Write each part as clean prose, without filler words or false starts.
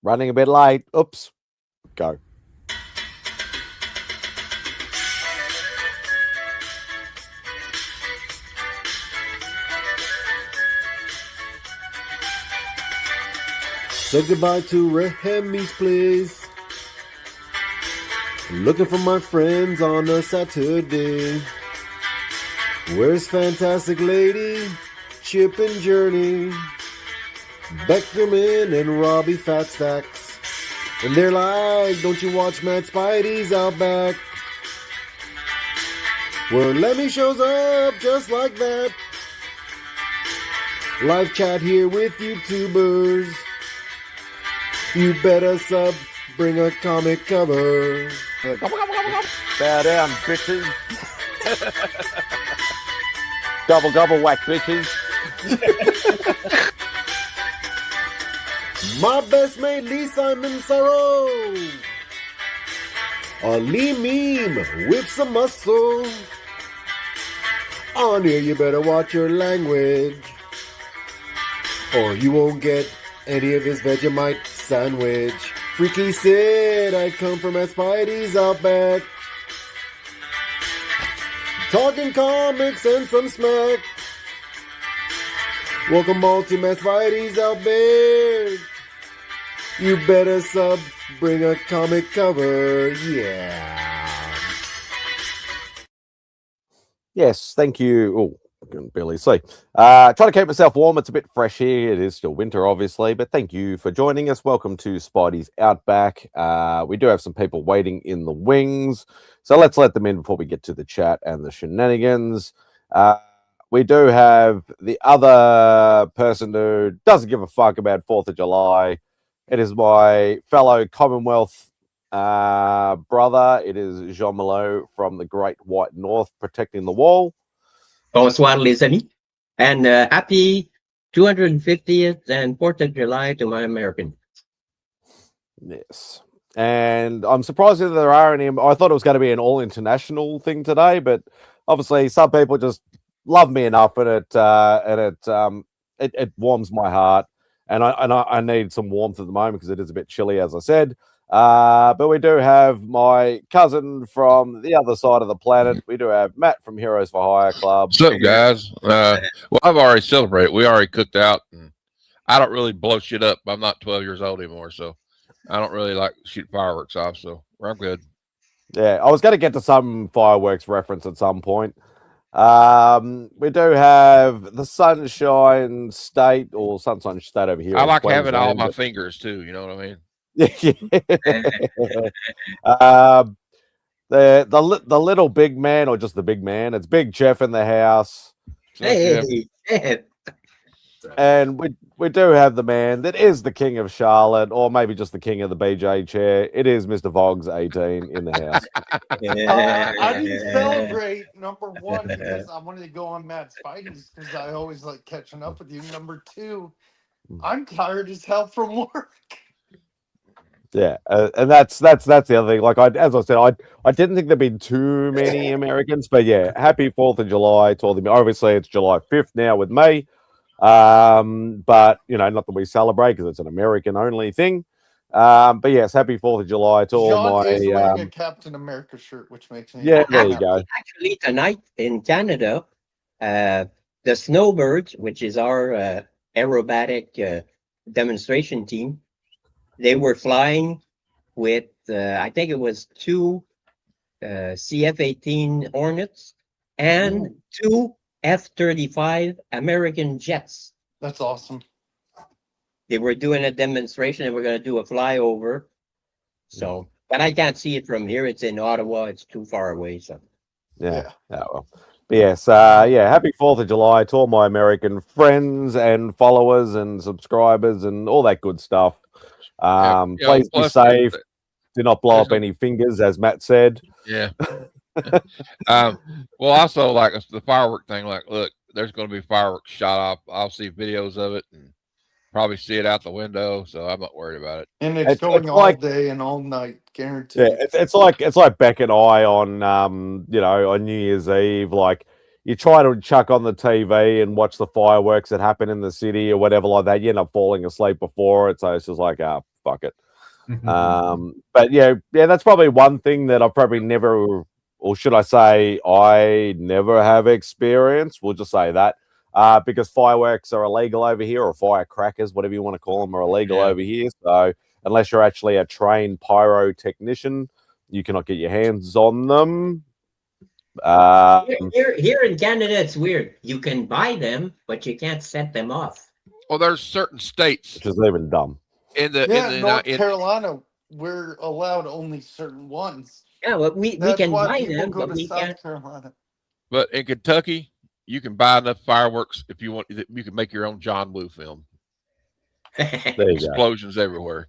Running a bit late. Oops. Go. Say goodbye to Remy's place. Looking for my friends on a Saturday. Where's Fantastic Lady, Chip and Journey, Beckerman and Robbie Fat Stacks? And they're like, don't you watch MadSpidey'S Outback? Where Lemmy shows up just like that. Live chat here with YouTubers. You better sub, bring a comic cover. Bow down, bitches. Gobble, gobble, whack, bitches. My best mate, Lee Simon Sorrow. A Lee meme with some muscle. On here, you better watch your language, or you won't get any of his Vegemite sandwich. Freaky said I come from MadSpidey'S Outback, talking comics and some smack. Welcome all to MadSpidey'S Outback. You better sub, bring a comic cover, yeah. Yes, thank you. Oh, I can barely see. Trying to keep myself warm. It's a bit fresh here. It is still winter, obviously, but thank you for joining us. Welcome to Spidey's Outback. We do have some people waiting in the wings, so let's let them in before we get to the chat and the shenanigans. We do have the other person who doesn't give a fuck about 4th of July. It is my fellow Commonwealth brother. It is Jean Malot from the Great White North, protecting the wall. Bonsoir, les amis. And happy 250th and 4th of July to my American. Yes. And I'm surprised that there are any. I thought it was going to be an all-international thing today, but obviously some people just love me enough, and it warms my heart. And I need some warmth at the moment because it is a bit chilly, as I said. But we do have my cousin from the other side of the planet. We do have Matt from Heroes for Hire Club. What's up, guys? Well, I've already celebrated. We already cooked out. And I don't really blow shit up. I'm not 12 years old anymore, so I don't really like to shoot fireworks off. So I'm good. Yeah, I was going to get to some fireworks reference at some point. We do have the Sunshine State or Sunshine State over here. I like having all my fingers too. You know what I mean? The little big man, or just the big man. It's Big Jeff in the house. Hey, and we do have the man that is the king of Charlotte, or maybe just the king of the BJ chair. It is Mr. Vogs 18 in the house. I didn't celebrate number one because I wanted to go on MadSpidey's because I always like catching up with you. Number two, I'm tired as hell from work. Yeah, and that's the other thing. Like as I said, I didn't think there'd be too many Americans, but yeah, happy 4th of July to all them. Obviously, it's July 5th now with me. But you know, not that we celebrate because it's an American only thing. But yes, happy 4th of July to all John my is wearing a Captain America shirt, which makes me yeah, there you go. Actually, tonight in Canada, the Snowbirds, which is our aerobatic demonstration team, they were flying with I think it was 2 CF-18 Hornets and 2 F-35 American jets. That's awesome. They were doing a demonstration. They were going to do a flyover. So, but I can't see it from here. It's in Ottawa. It's too far away. So, yeah. Oh, well. But yes, yeah, happy 4th of July to all my American friends and followers and subscribers and all that good stuff. Please be safe. Do not blow up any fingers, as Matt said. Yeah. Well, also, like the firework thing, like, look, there's going to be fireworks shot off. I'll see videos of it and probably see it out the window, so I'm not worried about it. And it's going all day and all night, guaranteed. Yeah, it's like Beck and I on on New Year's Eve. Like, you try to chuck on the TV and watch the fireworks that happen in the city or whatever like that. You end up falling asleep before it, so it's just like, fuck it. But yeah, that's probably one thing that I've probably never, or should I say, I never have experienced. We'll just say that. Because fireworks are illegal over here, or firecrackers, whatever you want to call them, are illegal over here. So unless you're actually a trained pyrotechnician, you cannot get your hands on them. Here in Canada, it's weird. You can buy them, but you can't set them off. Well, there's certain states which is even dumb. in the North Carolina, we're allowed only certain ones. Yeah, well, we can buy them, but we can't. Carolina. But in Kentucky, you can buy enough fireworks if you want. You can make your own John Woo film. There you Explosions go. everywhere.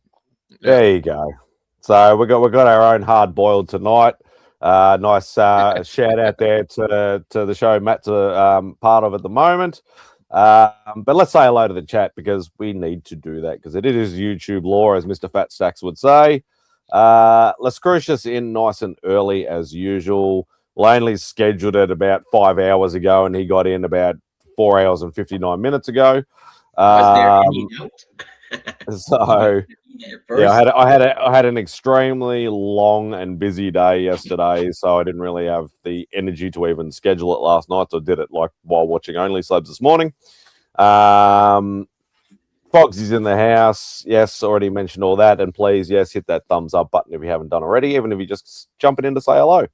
There you go. So we got our own hard boiled tonight. Nice shout out there to the show Matt's a part of at the moment. But let's say hello to the chat because we need to do that because it is YouTube law, as Mr. Fat Stacks would say. Let's Crucius in nice and early as usual. Lanley's scheduled it about 5 hours ago, and he got in about 4 hours and 59 minutes ago. Was there any doubt? So yeah, I had an extremely long and busy day yesterday, so I didn't really have the energy to even schedule it last night. So I did it like while watching Only Slabs this morning. Fogsy's in the house. Yes, already mentioned all that. And please, yes, hit that thumbs up button if you haven't done already, even if you're just jumping in to say hello.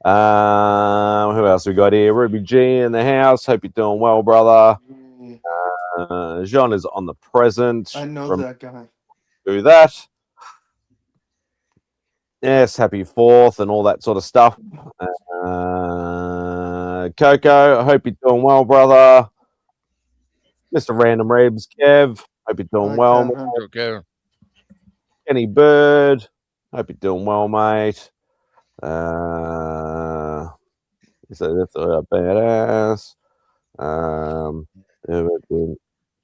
Who else we got here? Ruby G in the house. Hope you're doing well, brother. Jean is on the present. I know that guy. Do that. Yes, happy 4th and all that sort of stuff. Coco, I hope you're doing well, brother. Mr. Random Rebs, Kev, hope you're doing well. Okay. Kenny Bird, hope you're doing well, mate. So that's badass.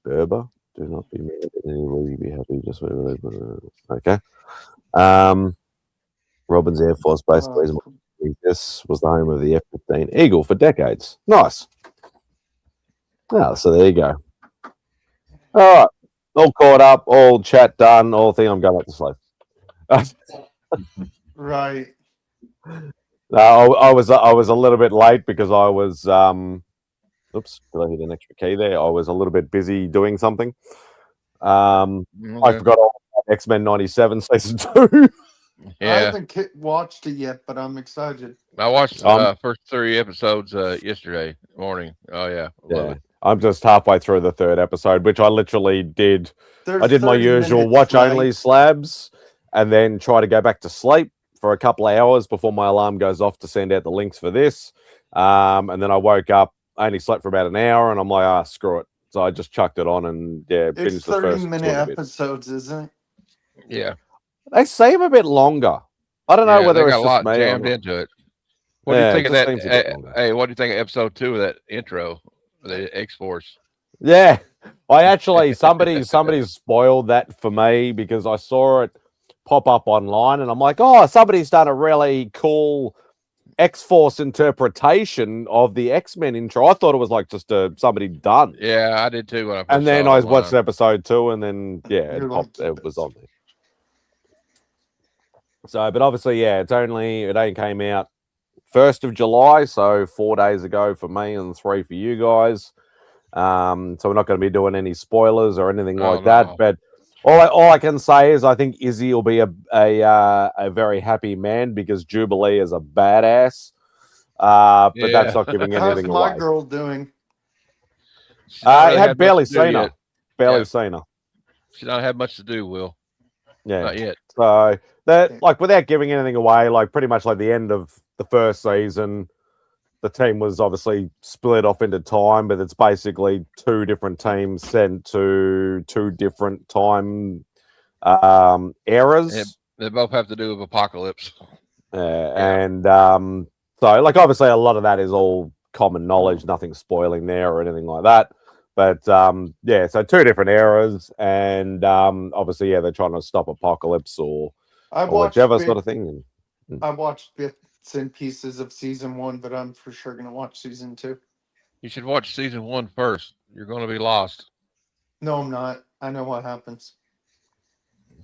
Berber, do not be mad at anybody, be happy, just whatever they okay. Robin's Air Force Base. This was the home of the F-15 Eagle for decades. Nice. Oh, so there you go. All right, all caught up, all chat done, all thing. I'm going back to sleep. Right. I was a little bit late because I was oops, did I hit an extra key there? I was a little bit busy doing something. I forgot all about X-Men 97 season 2. I haven't watched it yet, but I'm excited. I watched the first 3 episodes yesterday morning. Oh yeah, love it. I'm just halfway through the 3rd episode, which I literally did. I did my usual watch only slabs and then try to go back to sleep for a couple of hours before my alarm goes off to send out the links for this. And then I woke up, I only slept for about an hour, and I'm like, screw it. So I just chucked it on and binged the first 30-minute episodes, isn't it? Yeah. They seem a bit longer. I don't know whether it's got a lot just me jammed into it. What do you think of that? Hey, what do you think of episode 2 of that intro, the X-Force? Yeah, I actually somebody spoiled that for me because I saw it pop up online, and I'm like, oh, somebody's done a really cool X-Force interpretation of the X-Men intro. I thought it was like just somebody done. Yeah, I did too. And then I watched episode 2, and then it was on there. So, but obviously, it only came out 1st of July, so 4 days ago for me and 3 for you guys. So we're not going to be doing any spoilers or anything like that. But all I can say is I think Izzy will be a very happy man because Jubilee is a badass. But that's not giving anything away. How's my girl doing? I had barely seen her. Barely seen her. She don't have much to do, Will. Yeah, not yet. So that, like, without giving anything away, like pretty much like the end of the first season, the team was obviously split off into time, but it's basically 2 different teams sent to 2 different time eras. Yeah, they both have to do with Apocalypse. And so, like, obviously, a lot of that is all common knowledge, nothing spoiling there or anything like that. But so 2 different eras, and obviously, they're trying to stop Apocalypse or whichever sort of thing. I watched bits and pieces of season 1, but I'm for sure going to watch season 2. You should watch season 1 first. You're going to be lost. No, I'm not. I know what happens.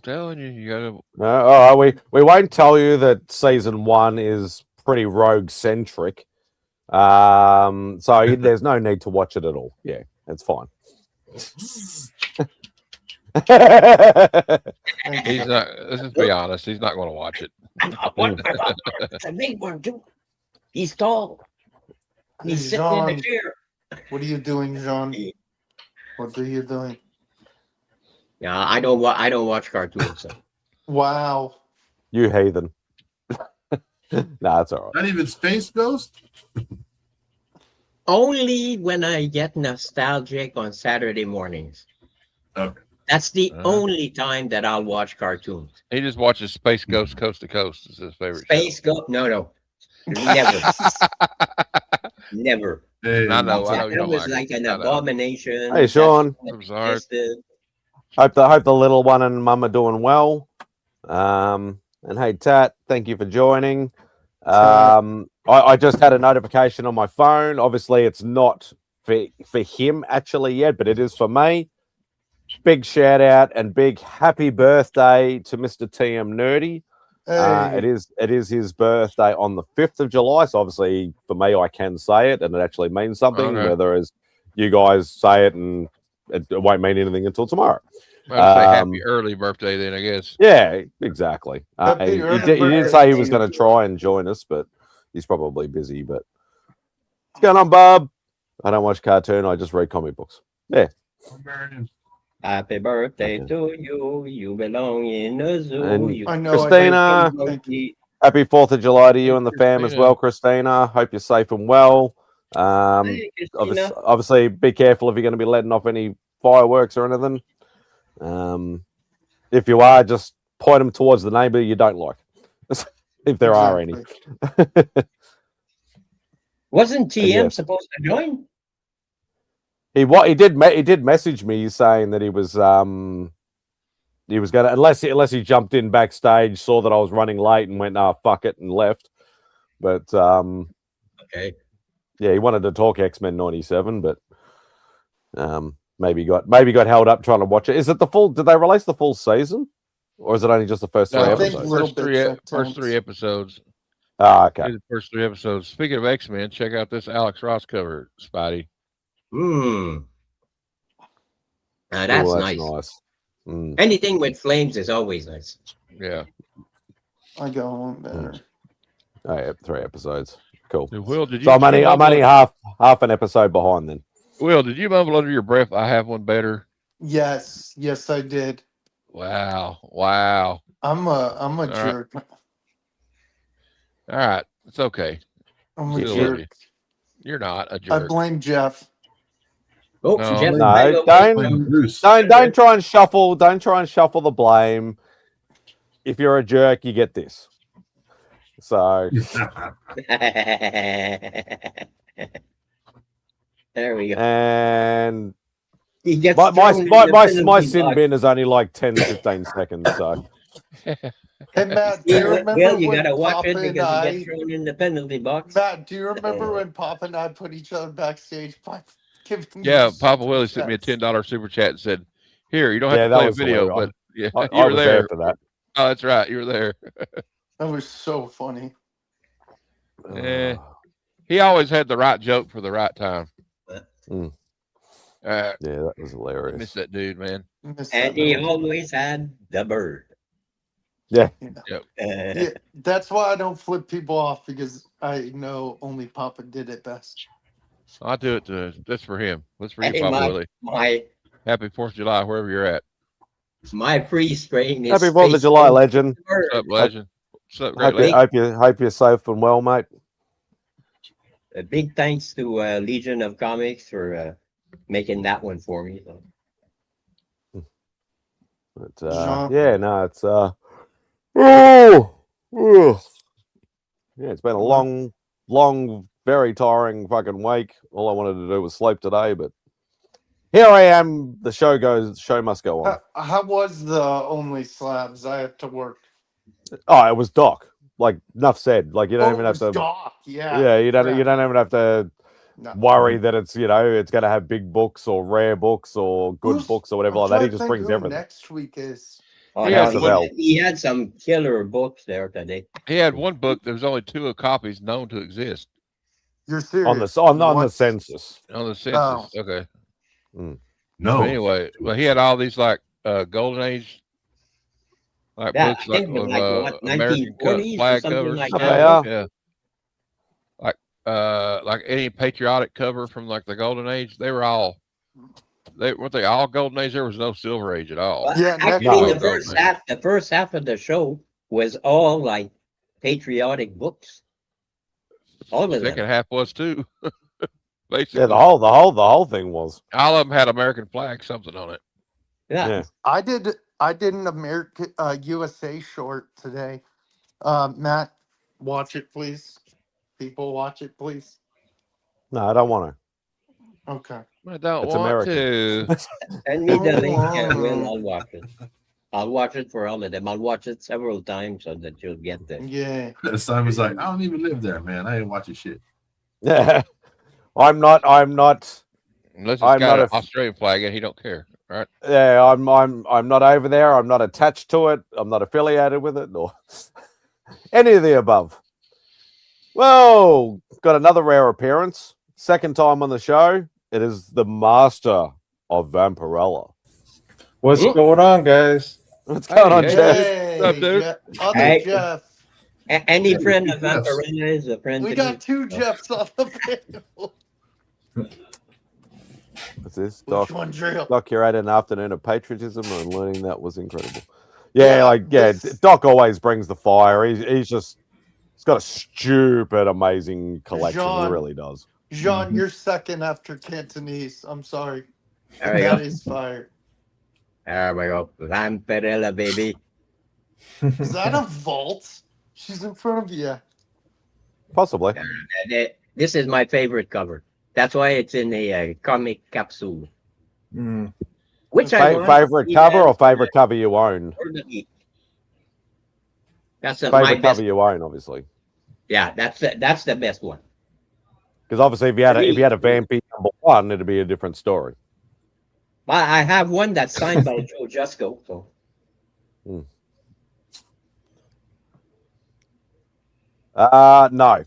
telling you, you gotta. No, all right, we won't tell you that season 1 is pretty rogue centric. So there's no need to watch it at all. Yeah, it's fine. He's not. Let's just be honest. He's not going to watch it. It's a big one too. He's tall. He's sitting in Jean, the chair. what are you doing, Jean? What are you doing? Yeah, I don't watch cartoons. So. Wow. You heathen. Nah, it's all right. Not even Space Ghost? Only when I get nostalgic on Saturday mornings. Okay. That's the only time that I'll watch cartoons. He just watches Space Ghost Coast to Coast. It's his favorite. Space Ghost? No, never, never. Hey, I know. That was like an abomination. Hey, Sean. I'm sorry. Hope the little one and mum are doing well. And hey, Tat, thank you for joining. I just had a notification on my phone. Obviously, it's not for him actually yet, but it is for me. Big shout out and big happy birthday to Mr. TM Nerdy. Hey. It is his birthday on the 5th of July. So obviously for me, I can say it and it actually means something. Okay. Whereas you guys say it and it won't mean anything until tomorrow. Well, say happy early birthday then, I guess. Yeah, exactly. Happy He early did say he was birthday. going to try and join us, but he's probably busy. But what's going on, Bob? I don't watch cartoon. I just read comic books. Yeah. Happy birthday Okay. to you. You belong in a zoo. And You I know. Christina, Thank you. happy 4th of July to you and the fam as Christina. well, Christina. Hope you're safe and well. Hey, Christina. Obviously, be careful if you're going to be letting off any fireworks or anything. If you are, just point them towards the neighbor you don't like, if there are any. Wasn't TM yes. supposed to join? He did message me saying that he was gonna, unless he jumped in backstage, saw that I was running late and went, fuck it, and left. But Okay. yeah, he wanted to talk X-Men 97, but maybe got held up trying to watch it. Is it the full? Did they release the full season, or is it only just the first 3 No, I think episodes? little first bits three at episodes. Okay. The first 3 episodes. Speaking of X-Men, check out this Alex Ross cover, Spidey. That's Ooh, nice. Mm. Anything with flames is always nice. Yeah. I got one better. Oh, yeah, 3 episodes. Cool. Will, did you? So I'm only half an episode behind then. Will, did you mumble under your breath? I have one better. Yes, I did. Wow. I'm a jerk. All right, it's okay. I'm a Still jerk. love you. You're not a I jerk. blame Jeff. Oh, No. Jeff, No, by the way, don't try and shuffle. Don't try and shuffle the blame. If you're a jerk, you get this. So there we go. and He gets my thrown in the penalty sin box. bin is only like 10-15 seconds. So Hey Matt, do you remember Well, you when gotta watch Papa it and because I? you get thrown in the penalty box. Matt, do you remember when Papa and I put each other backstage by giving? Yeah, you Papa Willie sent me a shots? $10 super chat and said, "Here, you don't have Yeah, to that play a was video, hilarious. but yeah, I you were was there." for that. Oh, that's right, you were there. That was so funny. Eh, he always had the right joke for the right time. Mm. Yeah, that was I hilarious. miss that dude, man. Missed And that he one. always had the bird. Yeah. Yeah, that's why I don't flip people off because I know only Papa did it best. I do it that's for him. That's for you, Hey, Papa Willie. Happy 4th of July, wherever you're at. my freeze strain is Happy 4th of Space July, Ghost legend. Bird. What's up, legend? What's up, great legend? Hope you're safe and well, mate. A big thanks to Legion of Comics for making that one for me. But Jean. yeah, no, it's yeah, it's been a long, very tiring fucking week. All I wanted to do was sleep today, but here I am. The show must go on. How was the only slabs? I have to work. Oh, it was Doc. Like enough said. Like you don't even have to. Doc. Yeah. Yeah, you don't even have to No. worry that it's it's going to have big books or rare books or good books or whatever I'm like that. He trying to just think brings who everything. Next week is Oh, Yeah, no, well. he had some killer books there today. He had one book. There was only 2 copies known to exist You're serious? on the What? census. on the census. Oh. Okay. Mm. No. But anyway, well, he had all these like Golden Age like Yeah, books I like think of what, American 1940s or flag something covers. like Okay, that. yeah. Yeah. Like any patriotic cover from like the Golden Age, they were all weren't they all Golden Age? There was no Silver Age at all. Well, Yeah, actually, No. the Golden Age. first half of the show was all like patriotic books. All of them. Second half was too. Basically, Yeah, the whole thing was. all of them had American flag something on it. Yeah. Yeah. I did an American USA short today. Matt, watch it, please. People, watch it, please. No, I don't want Okay. I don't It's want American. to. Send me the link and I'll watch it. I'll watch it for all of them. I'll watch it several times so that you'll get the. Yeah. Simon's like, I don't even live there, man. I ain't watching shit. to. Yeah. I'm not. Unless it's I'm got not an a- Australian flag and he don't care, right? Yeah, I'm not over there. I'm not attached to it. I'm not affiliated with it, or any of the above. Whoa, got another rare appearance. Second time on the show. It is the master of Vampirella. What's Ooh. going on, guys? What's going on, Hey, Jeff? Hey, What's up, dude? Other Hey. Jeff. Any friend of Yes. Vampirella is a friend. We to got me. 2 Jeffs on the panel. What's this? Which one, Drill? Doc curated an afternoon of patriotism and learning that was incredible. Yeah, This- Doc always brings the fire. He's got a stupid, amazing collection. Jean. He really does. Jean, you're second after Cantonese. I'm sorry. There we That go. is fire. There we go. Vampirella, baby. Is that a vault? She's in front of you. Possibly. This is my favorite cover. That's why it's in a comic capsule. Mm. Which I want Favorite to cover see or favorite cover you own? for the geek. That's my Favorite best. cover you own, obviously. Yeah, that's the best one. Because obviously, if you had a Vampy #1, it'd be a different story. Well, I have one that's signed by Joe Jusko. So No,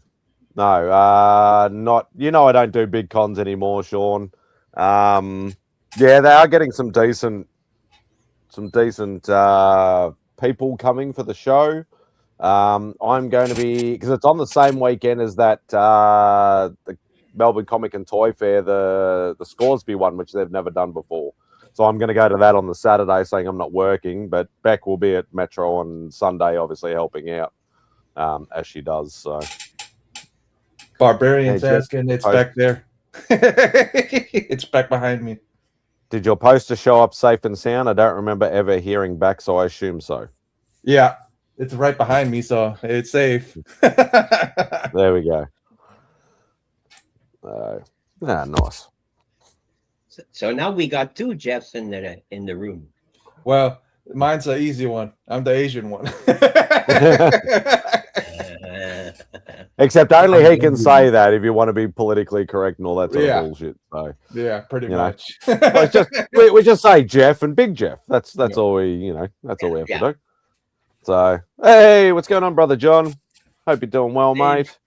not. You know, I don't do big cons anymore, Sean. Yeah, they are getting some decent people coming for the show. I'm going to be, because it's on the same weekend as that the Melbourne Comic and Toy Fair, the Scoresby one, which they've never done before. So I'm going to go to that on the Saturday, saying I'm not working, but Beck will be at Metro on Sunday, obviously helping out as she does. So Barbarian's Hey, Jeff, asking, it's post- back there. It's back behind me. did your poster show up safe and sound? I don't remember ever hearing back, so I assume so. Yeah, it's right behind me, so it's safe. There we go. Nice. so now we got 2 Jeffs in the room. Well, mine's the easy one. I'm the Asian one. Except only he can say that if you want to be politically correct and all that sort Yeah. of bullshit. So Yeah, pretty You know. much. well, it's just we just say Jeff and Big Jeff. That's all we that's all we have to do. So hey, what's going on, brother John? Hope you're doing well, Hey. mate.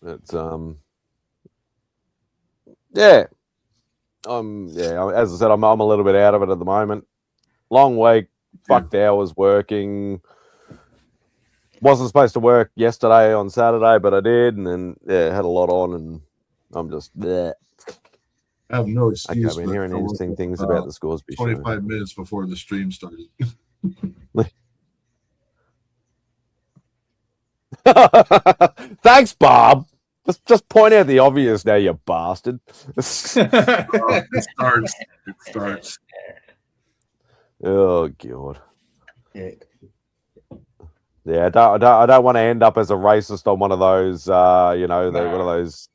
It's yeah. As I said, I'm a little bit out of it at the moment. Long week, fucked hours working. Wasn't supposed to work yesterday on Saturday, but I did, and then had a lot on, and I'm just bleh. I have no Okay, excuse. I've been but hearing I woke interesting up things about the Scoresby show. 25 minutes before the stream started. Thanks, Bob. Just point out the obvious now, you bastard. It starts. It starts. Oh god. Yeah. Yeah, I don't want to end up as a racist on one of those, one of those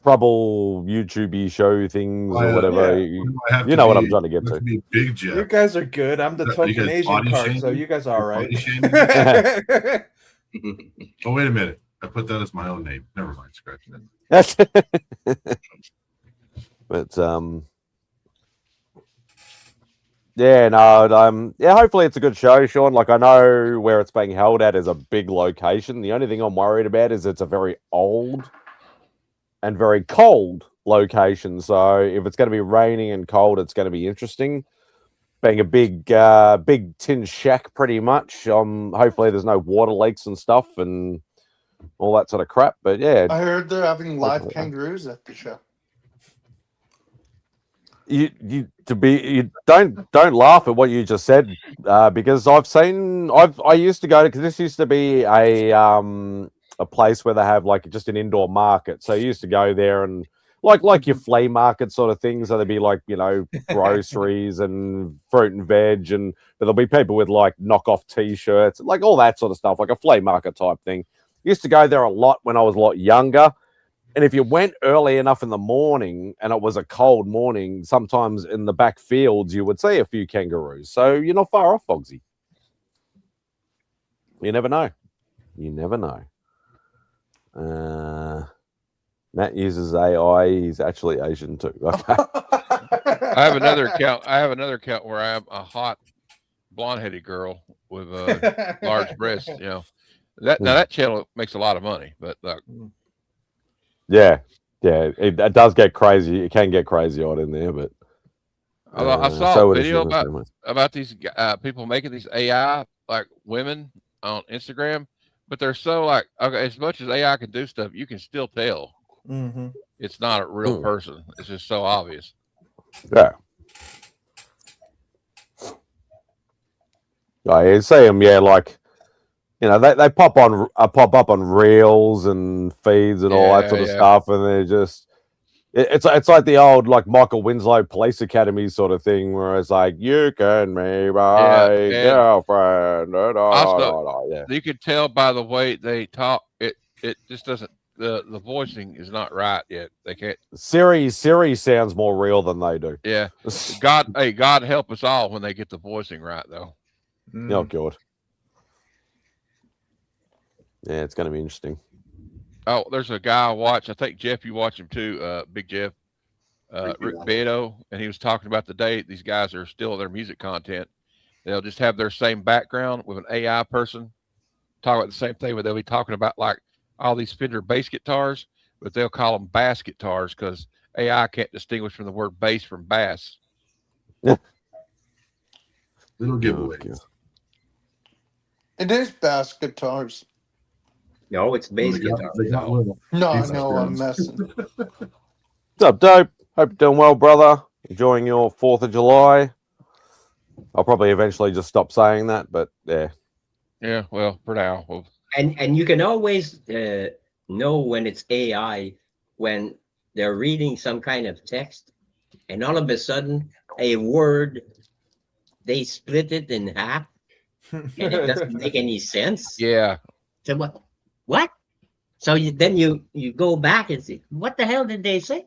trouble YouTube show things or whatever. Yeah. You know what I'm trying to get to. Be Big You Jeff. guys are good. I'm the You token guys Asian body card, shaming? so you guys are all right. Body shaming? Oh, wait a minute. I put that as my own name. Never mind. Scratch that. But Yeah, no, yeah, hopefully it's a good show, Sean. Like, I know where it's being held at is a big location. The only thing I'm worried about is it's a very old and very cold location. So if it's going to be raining and cold, it's going to be interesting. Being a big tin shack, pretty much. Hopefully there's no water leaks and stuff and all that sort of crap. But yeah, I heard they're having live kangaroos at the show. you don't laugh at what you just said, because I used to go to, because this used to be a place where they have like just an indoor market. So you used to go there and like your flea market sort of things. So there'd be like, groceries and fruit and veg, but there'll be people with like knockoff t-shirts, like all that sort of stuff, like a flea market type thing. Used to go there a lot when I was a lot younger. And if you went early enough in the morning and it was a cold morning, sometimes in the back fields, you would see a few kangaroos. So you're not far off, Fogsy. You never know. You never know. Matt uses AI. He's actually Asian too. Okay. I have another account where I am a hot blonde-headed girl with a large breast. That channel makes a lot of money, but yeah, it does get crazy. It can get crazy out in there, but I saw a video about these people making these AI like women on Instagram, but they're so like, okay, as much as AI can do stuff, you can still tell it's not a real person. It's just so obvious. Yeah. I see them, like, they pop up on reels and feeds and all that sort of stuff, and they're just it's like the old like Michael Winslow Police Academy sort of thing, where it's like, you can be my girlfriend. Also, you could tell by the way they talk. It just doesn't. The voicing is not right yet. They can't. Siri sounds more real than they do. Yeah. God help us all when they get the voicing right, though. Oh God. Yeah, it's going to be interesting. Oh, there's a guy I watch. I think Jeff, you watch him too. Big Jeff, Rick Beto, and he was talking about the day these guys are still their music content. They'll just have their same background with an AI person talk about the same thing, but they'll be talking about like all these Fender bass guitars, but they'll call them bass guitars because AI can't distinguish from the word bass from bass. Little giveaways. It is bass guitars. No, it's bass guitar. No, I'm messing. What's up, Dope? Hope you're doing well, brother. Enjoying your 4th of July. I'll probably eventually just stop saying that, but yeah. Yeah, well, for now. And you can always know when it's AI when they're reading some kind of text, and all of a sudden a word, they split it in half, and it doesn't make any sense. Yeah. So what? So then you go back and see, what the hell did they say?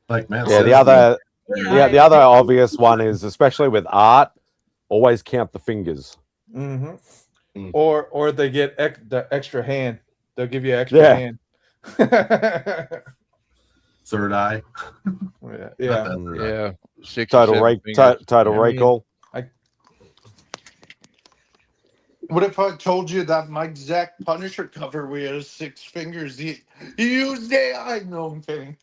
Like Matt said. The other obvious one is, especially with art, always count the fingers. Or they get the extra hand. They'll give you an extra hand. Third eye. Yeah. Total recall. What if I told you that Mike Zack Punisher cover we had 6 fingers? He used AI. No, I'm kidding.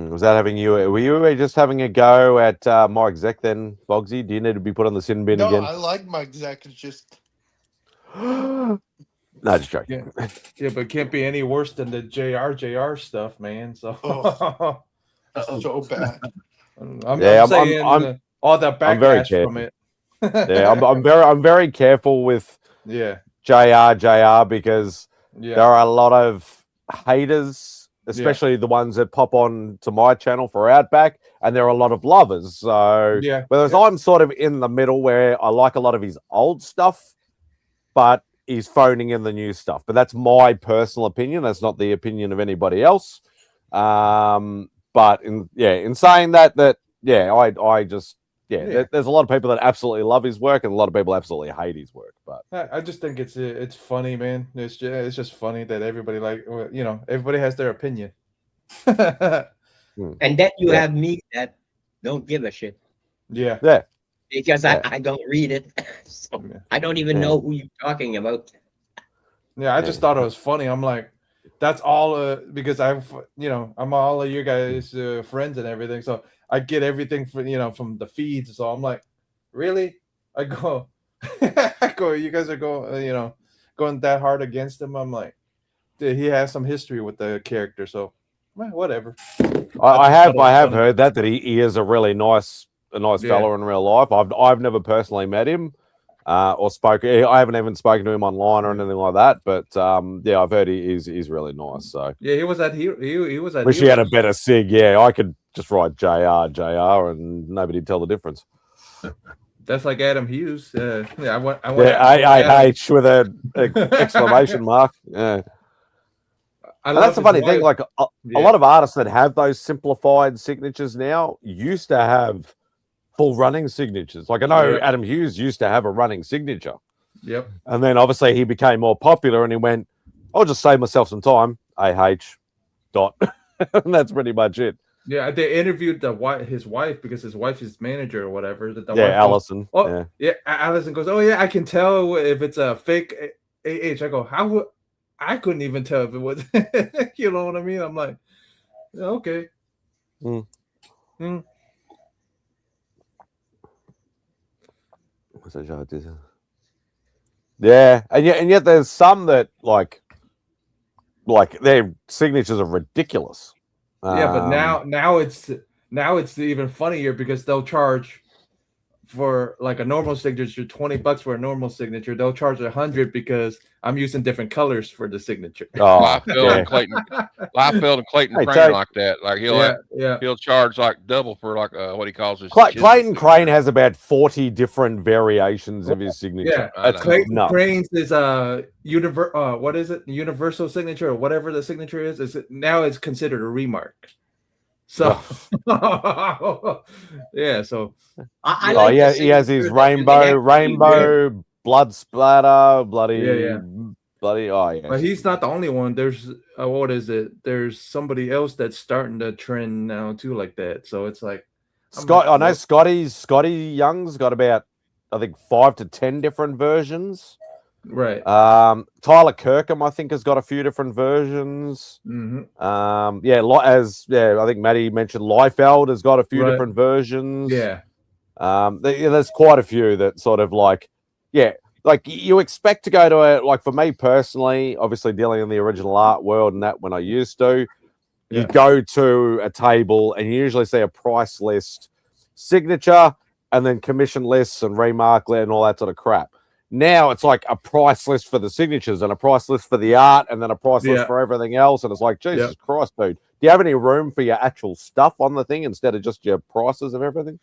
Was that having you? Were you just having a go at Mike Zack then, Bogsy? Do you need to be put on the sin bin again? No, I like Mike Zack. It's just no, just joking. Yeah, but it can't be any worse than the JR stuff, man. So so bad. I'm saying all the backlash from it. I'm very careful with JR because there are a lot of haters, especially the ones that pop on to my channel for Outback, and there are a lot of lovers. So whereas I'm sort of in the middle where I like a lot of his old stuff, but he's phoning in the new stuff. But that's my personal opinion. That's not the opinion of anybody else. But in saying that I just there's a lot of people that absolutely love his work and a lot of people absolutely hate his work. But I just think it's funny, man. It's just funny that everybody everybody has their opinion. And then you Yeah. have me that don't give a shit Yeah. Yeah. because Yeah. I don't read it. So I don't even Yeah. know who you're talking about. Yeah, I just thought it was funny. I'm like, that's all because I'm all of you guys friends and everything, so I get everything from the feeds. So I'm like, really? I go, you guys are going that hard against him. I'm like, dude, he has some history with the character, so whatever. I just have thought it was funny. heard that he is a really nice Yeah. fella in real life. I've never personally met him or spoken. I haven't even spoken to him online or anything like that. But yeah, I've heard he's really nice. So Yeah, he was at he was at wish he had a Heroes. better sig. Yeah, I could just write JR, and nobody'd tell the difference. That's like Adam Hughes. Yeah, I want yeah, AH with an exclamation mark. Yeah. And that's the funny thing. Like a lot of artists that have those simplified signatures now used to have full running signatures. Like I know Adam Hughes used to have a running signature. Yep. And then obviously he became more popular and he went, I'll just save myself some time. AH dot. And that's pretty much it. Yeah, they interviewed his wife because his wife is manager or whatever. That the yeah, wife Allison. goes, Allison goes, oh yeah, I can tell if it's a fake AH. I go, how would I couldn't even tell if it was. You know what I mean? I'm like, okay. Yeah, and yet there's some that like their signatures are ridiculous. Yeah, but now it's even funnier because they'll charge for like a normal signature $20 for a normal signature. They'll charge $100 because I'm using different colors for the signature. Liefeld and Clayton Crane like that. Like he'll charge like double for like what he calls his Clayton Crane has about 40 different variations of his signature. Yeah, Clayton Crane's is what is it? Universal signature or whatever the signature is now it's considered a remark. So yeah, so he has his rainbow blood splatter, bloody. Oh yeah. But he's not the only one. There's what is it? There's somebody else that's starting to trend now too, like that. So it's like I know Scotty Young's got about I think 5 to 10 different versions. Right. Tyler Kirkham, I think, has got a few different versions. I think Maddie mentioned Liefeld has got a few different versions. Yeah. There's quite a few that sort of like you expect to go to for me personally, obviously dealing in the original art world and that when I used to, you go to a table and you usually see a price list, signature, and then commission lists and remark and all that sort of crap. Now it's like a price list for the signatures and a price list for the art and then a price list for everything else. And it's like, Jesus Christ, dude. Do you have any room for your actual stuff on the thing instead of just your prices of everything?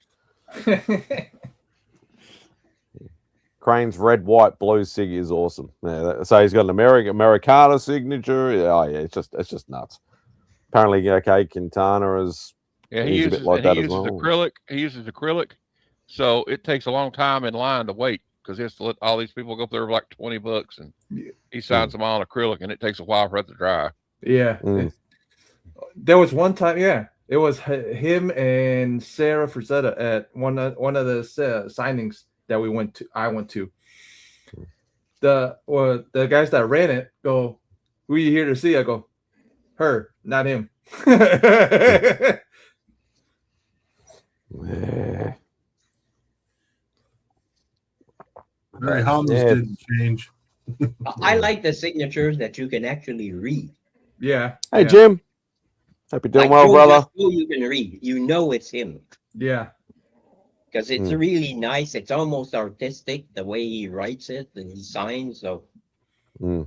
Crane's red, white, blue sig is awesome. Yeah, so he's got an Americana signature. It's just nuts. Apparently, Quintana is he uses acrylic. He uses acrylic, so it takes a long time in line to wait because he has to let all these people go through like $20, and he signs them all on acrylic, and it takes a while for it to dry. Yeah, there was one time. Yeah, it was him and Sarah Frazetta at one of the signings that I went to. The guys that ran it go, "Who are you here to see?" I go, "Her, not him." Right, Holmes didn't change. I like the signatures that you can actually read. Yeah. Hey, Jim. Hope you're doing well, brother. You can read. You know it's him. Yeah. Because it's really nice. It's almost artistic the way he writes it and he signs. So. Yeah,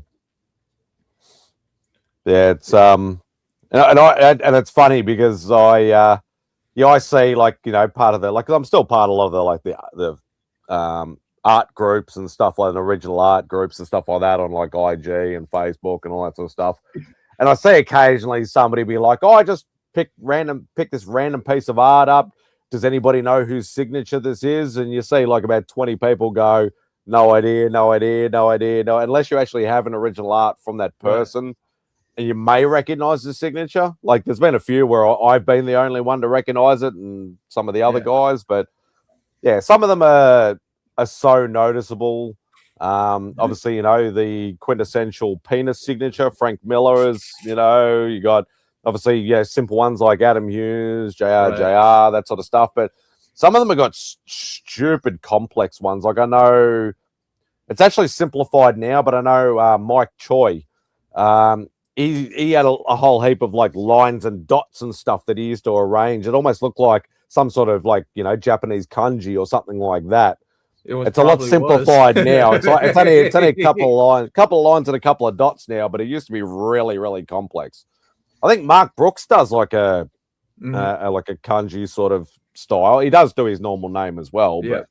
it's and it's funny because I see part of the I'm still part of a lot of the art groups and stuff like the original art groups and stuff like that on like IG and Facebook and all that sort of stuff. And I see occasionally somebody be like, "Oh, I just pick this random piece of art up. Does anybody know whose signature this is?" And you see like about 20 people go, "No idea, no idea, no idea, no." Unless you actually have an original art from that person, and you may recognize the signature. Like there's been a few where I've been the only one to recognize it, and some of the other guys. But yeah, some of them are so noticeable. Obviously, the quintessential penis signature, Frank Miller is, you got obviously, simple ones like Adam Hughes, JR, that sort of stuff. But some of them have got stupid complex ones. Like I know it's actually simplified now, but I know Mike Choi, he had a whole heap of like lines and dots and stuff that he used to arrange. It almost looked like some sort of like, Japanese kanji or something like that. It's a lot simplified now. It's only a couple of lines and a couple of dots now, but it used to be really, really complex. I think Mark Brooks does like a kanji sort of style. He does do his normal name as well, but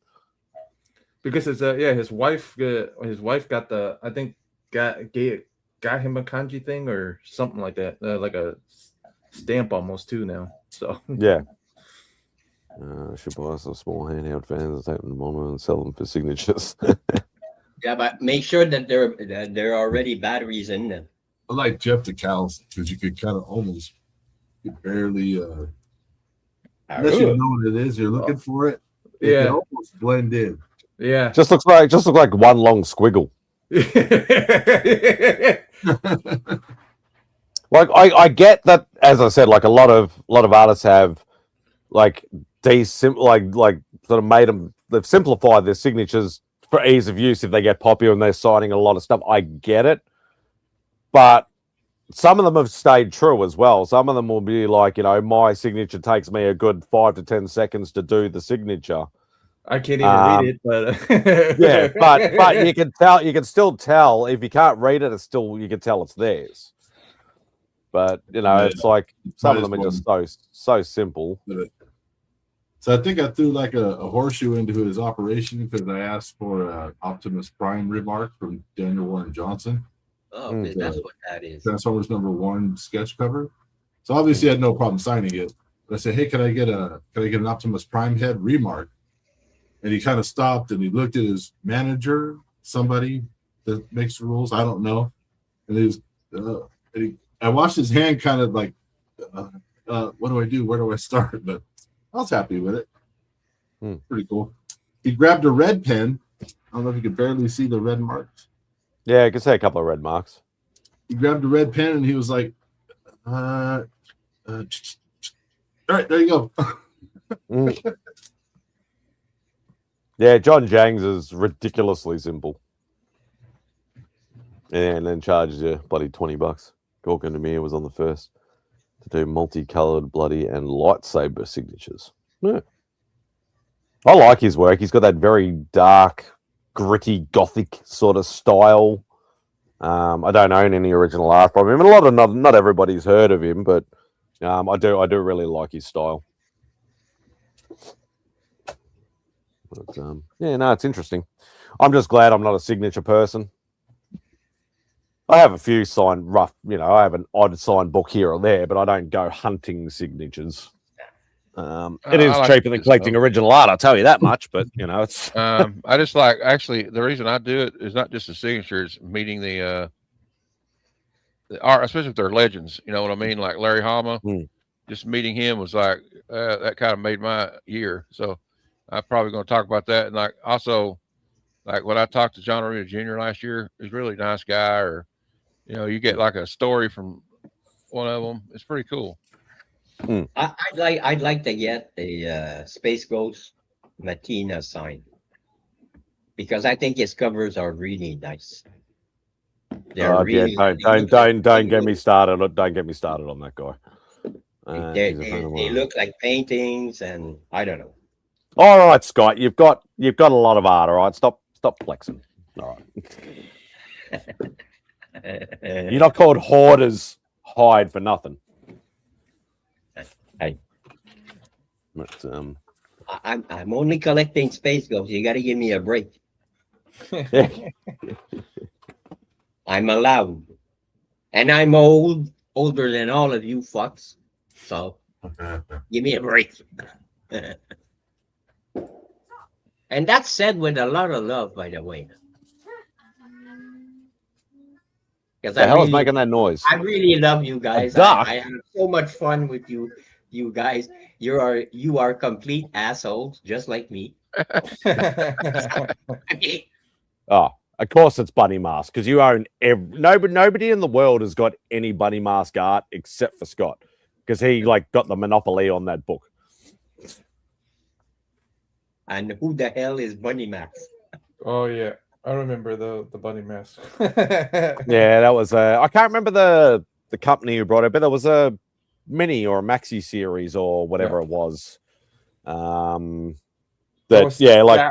because it's his wife got the got him a kanji thing or something like that, like a stamp almost too now. So yeah. Should buy some small handheld fans, take them on and sell them for signatures. Yeah, but make sure that there are already batteries in them. I like Jeff the cows because you could kind of almost barely, unless you know what it is, you're looking for it. It can almost blend in. Yeah, just looks like one long squiggle. Like I get that, as I said, like a lot of artists have like sort of made them. They've simplified their signatures for ease of use if they get popular and they're signing a lot of stuff. I get it, but some of them have stayed true as well. Some of them will be like, my signature takes me a good 5 to 10 seconds to do the signature. I can't even read it, but yeah, but you can still tell if you can't read it. It's still, you can tell it's theirs. But it's like some of them are just so simple. So I think I threw like a horseshoe into his operation because I asked for an Optimus Prime remark from Daniel Warren Johnson. Oh, that's what that is. Transformers #1 sketch cover. So obviously I had no problem signing it. But I said, hey, can I get an Optimus Prime head remark? And he kind of stopped and he looked at his manager, somebody that makes the rules. I don't know. And he was, I watched his hand kind of like, what do I do? Where do I start? But I was happy with it. Pretty cool. He grabbed a red pen. I don't know if you could barely see the red marks. Yeah, I could say a couple of red marks. He grabbed a red pen and he was like, all right, there you go. Yeah, John Jang's is ridiculously simple. And then charges you bloody $20. Gorgon Demir was on the first to do multicolored, bloody, and lightsaber signatures. Yeah. I like his work. He's got that very dark, gritty, gothic sort of style. I don't own any original art from him. And not everybody's heard of him, but I do really like his style. But, it's interesting. I'm just glad I'm not a signature person. I have a few signed rough, I have an odd signed book here or there, but I don't go hunting signatures. It is cheaper than collecting original art, I'll tell you that much, but it's I just like, actually the reason I do it is not just the signatures, meeting the art, especially if they're legends, you know what I mean? Like Larry Hama, just meeting him was like that kind of made my year. So I'm probably going to talk about that. And like also, like when I talked to John Arena Jr. last year, he's a really nice guy. Or you get like a story from one of them. It's pretty cool. I'd like to get a Space Ghost Matina sign because I think his covers are really nice. They're really don't get me started. Don't get me started on that guy. They look like paintings, and I don't know. All right, Scott, you've got a lot of art. All right, stop flexing. All right, you're not called hoarders hide for nothing. Hey, but, I'm only collecting Space Ghosts. You got to give me a break. I'm allowed, and I'm older than all of you fucks. So give me a break. And that's said with a lot of love, by the way. because The hell is making that noise? I really love you guys. duck? I have so much fun with you guys. You are complete assholes, just like me. Oh, of course it's Bunny Mask because you own nobody in the world has got any Bunny Mask art except for Scott because he like got the monopoly on that book. And who the hell is Bunny Max? Oh yeah, I remember the bunny mask. Yeah, that was I can't remember the company who brought it, but there was a mini or a maxi series or whatever it was.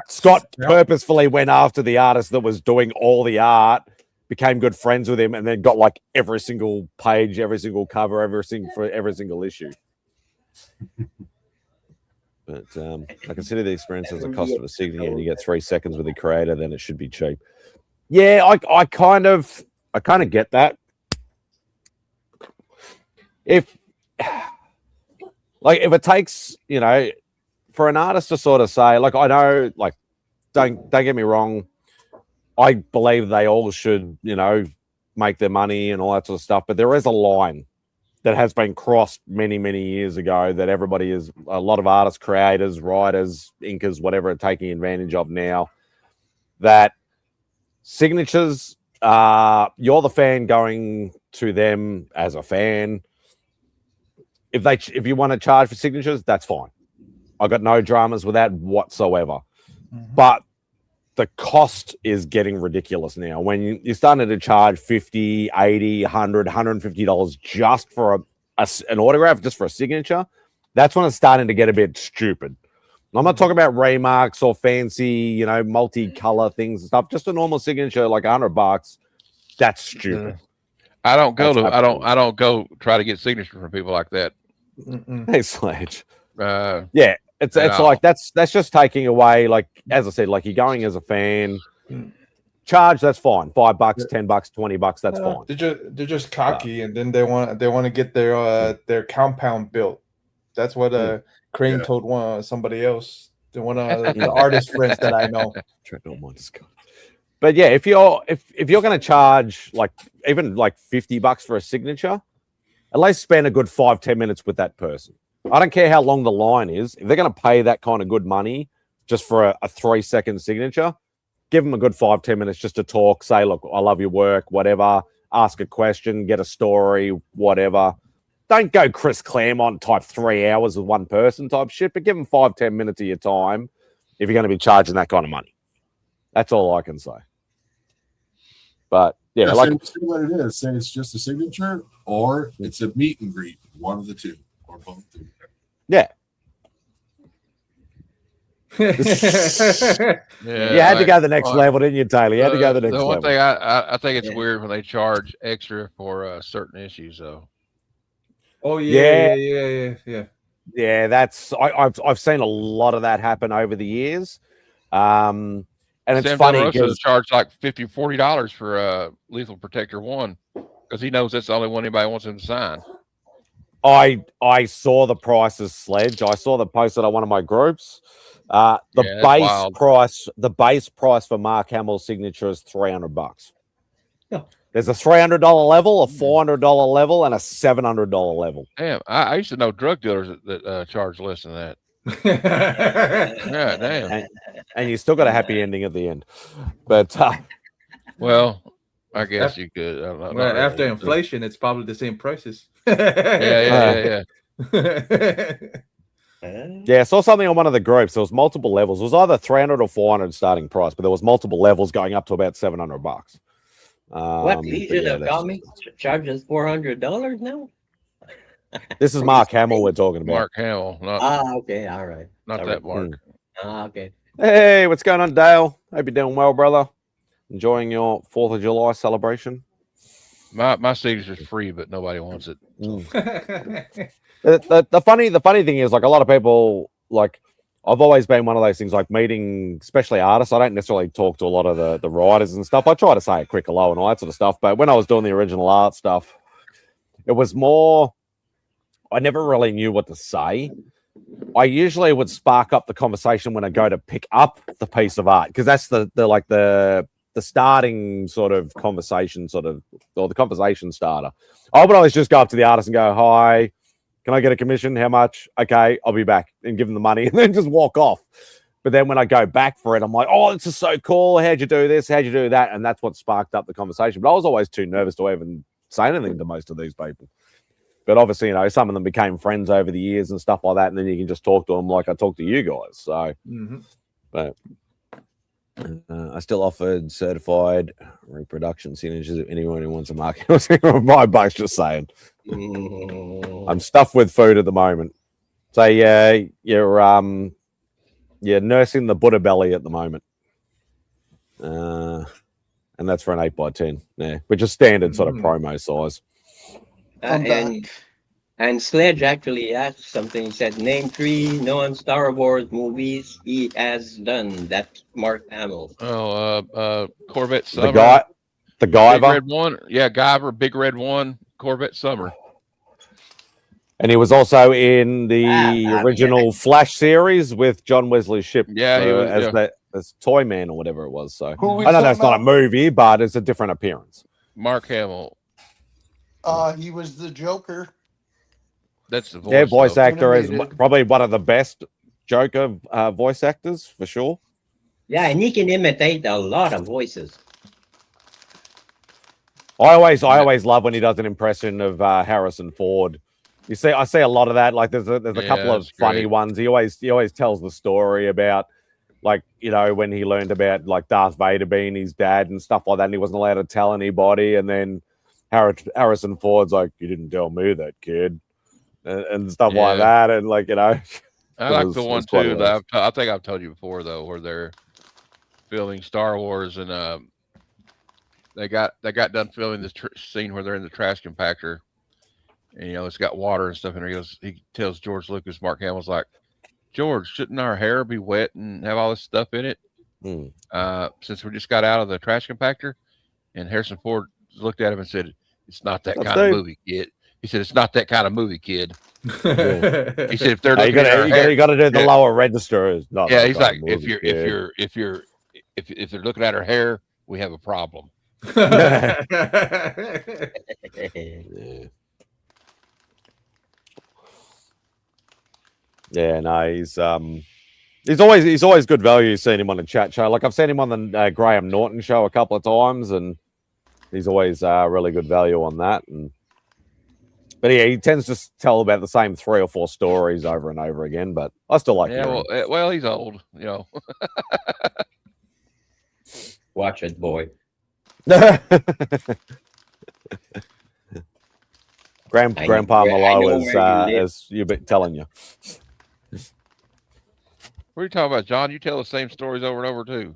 Scott purposefully went after the artist that was doing all the art, became good friends with him, and then got like every single page, every single cover, every single issue. But I consider the experience as a cost of a signature, and you get 3 seconds with the creator, then it should be cheap. Yeah, I kind of get that. If it takes, for an artist to sort of say, like, I know, like, don't get me wrong, I believe they all should, make their money and all that sort of stuff, but there is a line that has been crossed many, many years ago that everybody is, a lot of artists, creators, writers, inkers, whatever, are taking advantage of now. That signatures, you're the fan going to them as a fan. If you want to charge for signatures, that's fine. I got no dramas with that whatsoever. Mm-hmm. But the cost is getting ridiculous now. When you're starting to charge $50, $80, $100, $150 just for an autograph, just for a signature, that's when it's starting to get a bit stupid. I'm not talking about remarks or fancy, multi-color things and stuff. Just a normal signature, like $100. That's stupid. I don't go try to get signature from people like that. Hey, Sledge. Yeah. It's like that's just taking away, like, as I said, like, you're going as a fan. Charge, that's fine. $5, $10, $20, that's fine. They're just cocky, and then they want to get their compound built. That's what Crane told somebody else. One of the artist friends that I know. But yeah, if you're going to charge like even like $50 for a signature, at least spend a good 5-10 minutes with that person. I don't care how long the line is. If they're going to pay that kind of good money just for a 3-second signature, give them a good 5-10 minutes just to talk, say, look, I love your work, whatever, ask a question, get a story, whatever. Don't go Chris Claremont type 3 hours with one person type shit, but give them 5-10 minutes of your time if you're going to be charging that kind of money. That's all I can say. But yeah, like say what it is. Say it's just a signature or it's a meet and greet. One of the two. Or both. Yeah. You had to go the next level, didn't you, Taylor? You had to go the next level. The one thing I think it's weird when they charge extra for certain issues, though. Oh yeah. Yeah, that's I've seen a lot of that happen over the years. And it's Sam funny because charged like $50, $40 for Lethal Protector 1 because he knows that's the only one anybody wants him to sign. I saw the prices, Sledge. I saw the posted on one of my groups. The base price for Mark Hamill's signature is $300. Yeah. There's a $300 level, a $400 level, and a $700 level. Damn, I used to know drug dealers that charge less than that. Yeah, damn. And you still got a happy ending at the end. But well, I guess you could. After inflation, it's probably the same prices. Yeah. Yeah, I saw something on one of the groups. There was multiple levels. It was either 300 or 400 starting price, but there was multiple levels going up to about $700. What Legion of Comics charges $400 now? This is Mark Hamill we're talking about. Mark Hamill. Okay, all right. Not that Mark. Okay. Hey, what's going on, Dale? Hope you're doing well, brother. Enjoying your 4th of July celebration? My signature's free, but nobody wants it. The funny thing is, like, a lot of people, like, I've always been one of those things, like meeting, especially artists. I don't necessarily talk to a lot of the writers and stuff. I try to say a quick hello and all that sort of stuff. But when I was doing the original art stuff, it was more, I never really knew what to say. I usually would spark up the conversation when I go to pick up the piece of art, because that's the the starting sort of conversation, or the conversation starter. I would always just go up to the artist and go, "Hi, can I get a commission? How much? Okay, I'll be back," and give them the money, and then just walk off. But then when I go back for it, I'm like, "Oh, this is so cool. How'd you do this? How'd you do that?" And that's what sparked up the conversation. But I was always too nervous to even say anything to most of these people. But obviously, you know, some of them became friends over the years and stuff like that, and then you can just talk to them like I talk to you guys. So, but I still offered certified reproduction signatures if anyone who wants a market. My buck's just saying. I'm stuffed with food at the moment. So yeah, you're nursing the Buddha belly at the moment. And that's for an 8x10. Yeah, which is standard sort of promo size. And Sledge actually asked something. He said, "Name 3 non-Star Wars movies he has done." That's Mark Hamill. Corvette Summer. The Guyver. Big Red One. Yeah, Guyver, Big Red One, Corvette Summer. And he was also in the original Flash series with John Wesley Shipp. Yeah, he was as Toy Man or whatever it was. So I Who we know that's talking not a movie, but it's a different appearance. Mark Hamill. He was the Joker. That's the voice. Yeah, voice though. actor is Animated. probably one of the best Joker voice actors for sure. Yeah, and he can imitate a lot of voices. I always love when he does an impression of Harrison Ford. I see a lot of that. Like there's a couple of that's funny great. ones. He always tells the story about, like, you know, when he learned about like Darth Vader being his dad and stuff like that, and he wasn't allowed to tell anybody. And then Harrison Ford's like, "You didn't tell me that, kid," and stuff like that. And like, you know, I like the one too that I think I've told you before though, where they're filming Star Wars and they got done filming this scene where they're in the trash compactor, and you know it's got water and stuff in there. He tells George Lucas, Mark Hamill's like, "George, shouldn't our hair be wet and have all this stuff in it?" Since we just got out of the trash compactor, and Harrison Ford looked at him and said, "It's not that kind of movie, kid." He said, "It's not that kind of movie, kid." He said, "If they're looking you got to do the lower register." Is not he's like, if they're looking at her hair, we have a problem. Yeah, no, he's always good value. Seeing him on a chat show, like I've seen him on the Graham Norton show a couple of times, and he's always really good value on that. But yeah, he tends to tell about the same 3 or 4 stories over and over again. But I still like him. Well, he's old, you know. Watch it, boy. Grandpa Malo is you've been telling you. What are you talking about, John? You tell the same stories over and over too.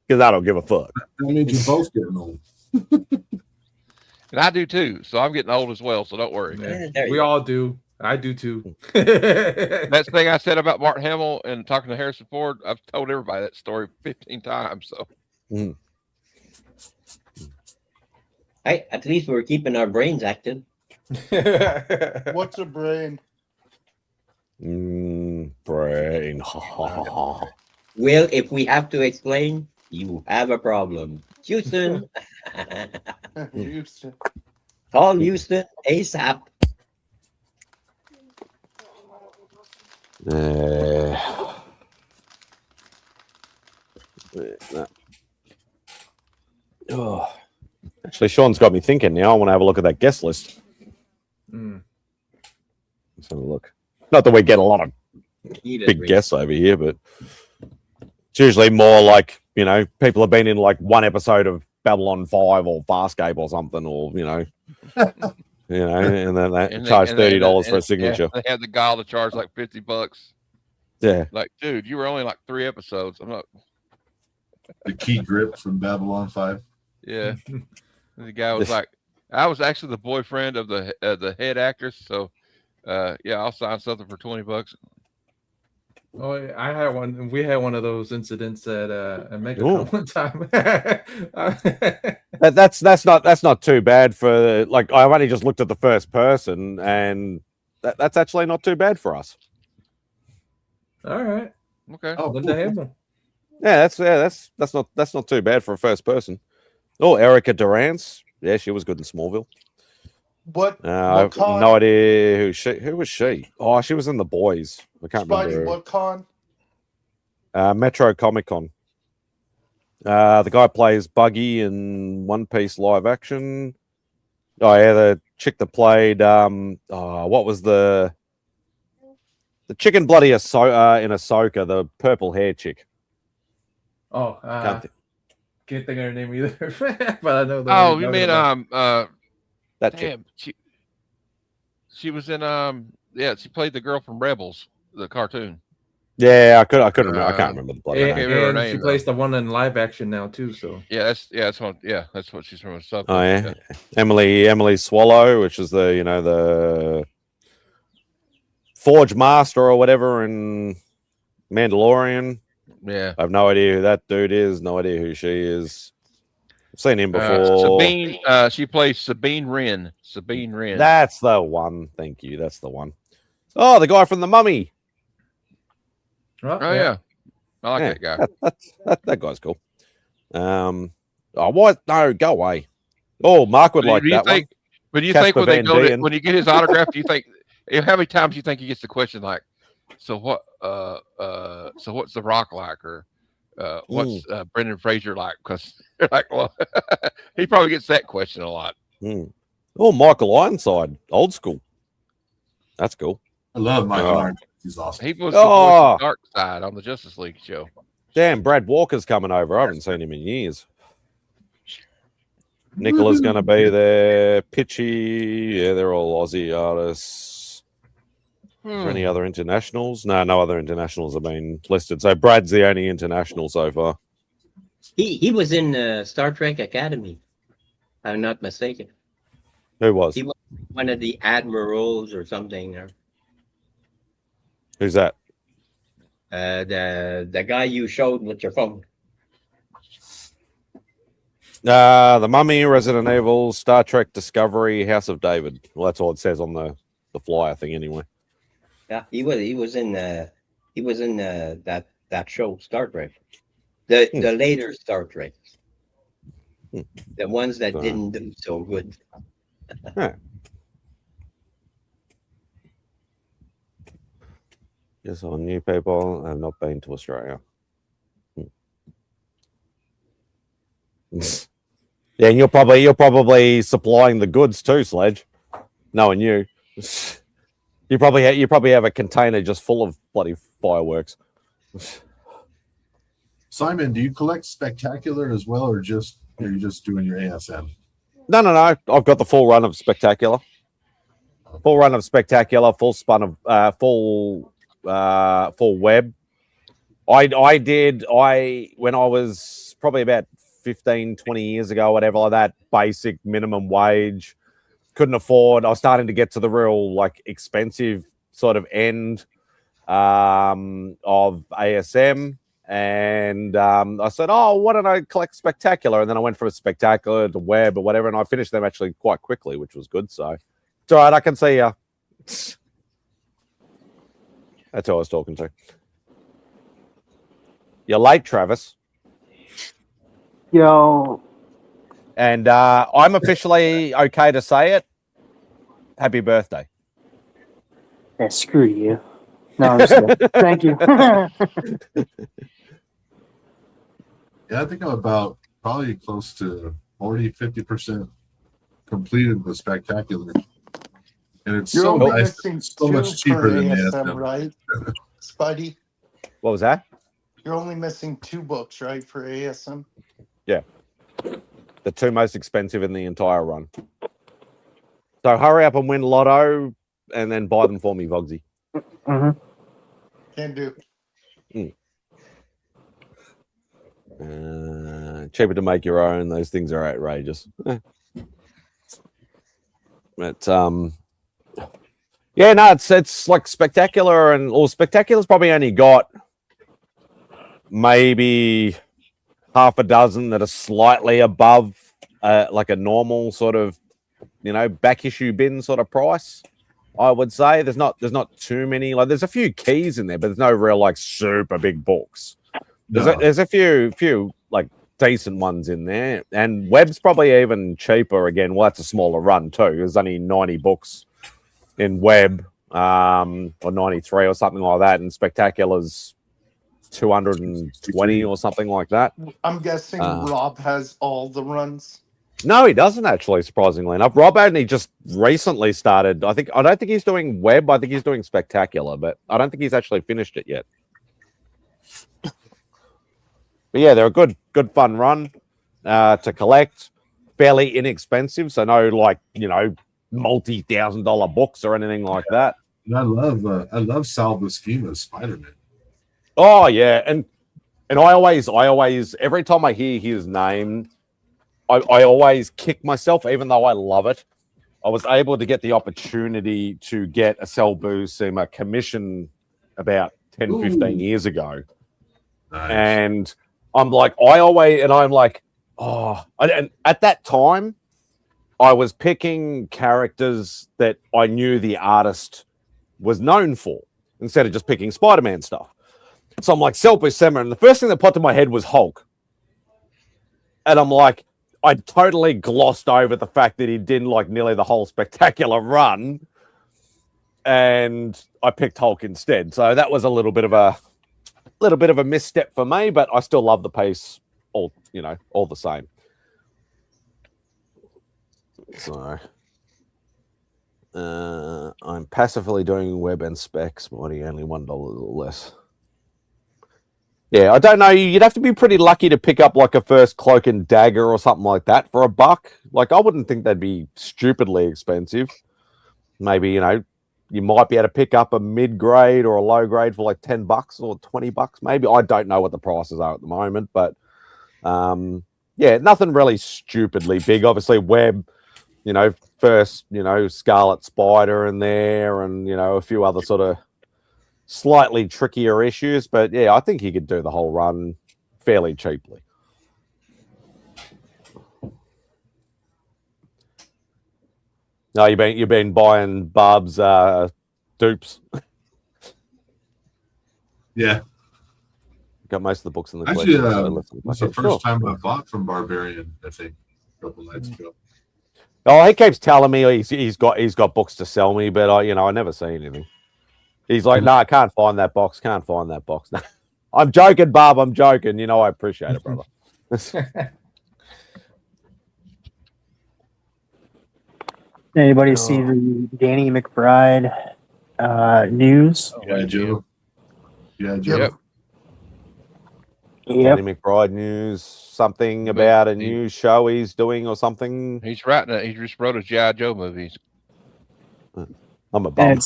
Because I don't give a fuck. That means you both getting old. And I do too. So I'm getting old as well. So don't worry. Yeah, we all do. I do too. That thing I said about Mark Hamill and talking to Harrison Ford, I've told everybody that story 15 times. So Hey, at least we're keeping our brains active. What's a brain? Brain. Well, if we have to explain, you have a problem. Houston. Houston. Call Houston ASAP. Actually, Sean's got me thinking now. I want to have a look at that guest list. Let's have a look. Not that we get a lot of big guests over here, but it's usually more like, you know, people have been in like one episode of Babylon 5 or Farscape or something, or, you know, and then they charge $30 for a signature. They had the guy to charge like $50. Yeah. Like, dude, you were only like 3 episodes. I'm not. The key grip from Babylon 5. Yeah. The guy was like, I was actually the boyfriend of the head actress. So, yeah, I'll sign something for $20. Oh, I had one. We had one of those incidents at MegaCon one time. that's not too bad for, like, I've only just looked at the first person, and that's actually not too bad for us. All right. Okay. Oh, Linda cool. Hamilton. Yeah, that's not too bad for a first person. Oh, Erica Durance. Yeah, she was good in Smallville. What I have con? no idea who was she. Oh, she was in The Boys. I can't Spidey, remember. what con? Metro Comic Con. The guy plays Buggy in One Piece live action. Oh yeah, the chick that played what was the chicken bloody in Ahsoka, the purple hair chick. Oh, Can't think. can't think of her name either. But I know the one Oh, you're you talking mean about. That chick. damn, she was in yeah, she played the girl from Rebels, the cartoon. Yeah, I couldn't remember. I can't remember the bloody And, name. remember her and name, she though. plays the one in live action now too. So That's what she's from. Oh yeah, Emily Swallow, which is the Forge Master or whatever in Mandalorian. Yeah. I have no idea who that dude is. No idea who she is. I've seen him before. Sabine. She plays Sabine Wren. Sabine Wren. That's the one. Thank you. That's the one. Oh, the guy from The Mummy. Oh yeah. I like that guy. That guy's cool. Oh, what? No, go away. Oh, Mark would like that one. But do you Casper think when they Van go to, Dien. when you get his autograph, do you think how many times do you think he gets the question like, so what? So what's The Rock like, or what's Brendan Fraser like? Because they're like, well, he probably gets that question a lot. Oh, Michael Ironside, old school. That's cool. I love Michael Ironside. He's awesome. He was the voice of Dark Side on the Justice League show. Damn, Brad Walker's coming over. I haven't seen him in years. Nicola's going to be there. Pitchy. Yeah, they're all Aussie artists. Is there any other internationals? No other internationals have been listed. So Brad's the only international so far. He was in Star Trek Academy. I'm not mistaken. Who was? He was one of the admirals or something. Who's that? The guy you showed with your phone. The Mummy, Resident Evil, Star Trek Discovery, House of David. Well, that's all it says on the flyer thing anyway. Yeah, he was in that show, Star Trek. The later Star Trek. The ones that didn't do so good. Yes, on new people. I've not been to Australia. Yeah, and you're probably supplying the goods too, Sledge. Knowing you, you probably have a container just full of bloody fireworks. Simon, do you collect Spectacular as well, or are you just doing your ASM? No. I've got the full run of Spectacular. Full run of Spectacular. Full spun of full web. I did when I was probably about 15, 20 years ago, whatever like that, basic minimum wage, couldn't afford. I was starting to get to the real like expensive sort of end of ASM. And I said, oh, why don't I collect Spectacular? And then I went from Spectacular to web or whatever, and I finished them actually quite quickly, which was good. So it's all right, I can see you. That's who I was talking to. You're late, Travis. Yo. And I'm officially okay to say it. Happy birthday. Yeah, screw you. No, I'm just kidding. Thank you. Yeah, I think I'm about probably close to 40-50% completed with Spectacular. And it's You're so only nice. missing It's so two much cheaper for than ASM, ASM. right? Spidey, What was that? you're only missing 2 books, right, for ASM? Yeah. The 2 most expensive in the entire run. So hurry up and win Lotto and then buy them for me, Vogsy. Mm-hmm. Can do. Cheaper to make your own. Those things are outrageous. But yeah, no, it's like Spectacular, and Spectacular's probably only got maybe half a dozen that are slightly above like a normal sort of, back issue bin sort of price. I would say there's not too many. Like there's a few keys in there, but there's no real like super big books. There's a few like decent ones in there, and Web's probably even cheaper. Again, well, that's a smaller run too. There's only 90 books in Web, or 93 or something like that, and Spectacular's 220 or something like that. I'm guessing Rob has all the runs. No, he doesn't actually, surprisingly enough. Rob only just recently started. I don't think he's doing Web. I think he's doing Spectacular, but I don't think he's actually finished it yet. But yeah, they're a good fun run to collect. Fairly inexpensive, so no like multi-$1,000 books or anything like that. And I love Sal Buscema's Spider-Man. Oh yeah, and I always every time I hear his name, I always kick myself, even though I love it. I was able to get the opportunity to get a Sal Buscema commission about 10, 15 years ago. Nice. And I'm like, and at that time, I was picking characters that I knew the artist was known for instead of just picking Spider-Man stuff. So I'm like, Sal Buscema, and the first thing that popped in my head was Hulk. And I'm like, I totally glossed over the fact that he did like nearly the whole Spectacular run, and I picked Hulk instead. So that was a little bit of a misstep for me, but I still love the pace all the same. So I'm passively doing Web and Specs, Morty, only $1 less. Yeah, I don't know. You'd have to be pretty lucky to pick up like a first Cloak and Dagger or something like that for $1. Like I wouldn't think that'd be stupidly expensive. Maybe, you might be able to pick up a mid-grade or a low-grade for like $10 or $20 maybe. I don't know what the prices are at the moment, but yeah, nothing really stupidly big. Obviously, Web, first, Scarlet Spider in there and, a few other sort of slightly trickier issues. But yeah, I think he could do the whole run fairly cheaply. No, you've been buying Barb's dupes. Yeah. Got most of the books in the Actually, collection. that's the first time I bought from Barbarian, I think, a couple nights ago. Oh, he keeps telling me he's got books to sell me, but I never see anything. He's like, no, I can't find that box. Can't find that box. I'm joking, Barb. I'm joking. I appreciate it, brother. Anybody see the Danny McBride news? Yeah, Joe. Yeah, Joe. Yep. Yep. Danny McBride news. Something about a new show he's doing or something. He's writing it. He just wrote a G.I. Joe movies. I'm a bum.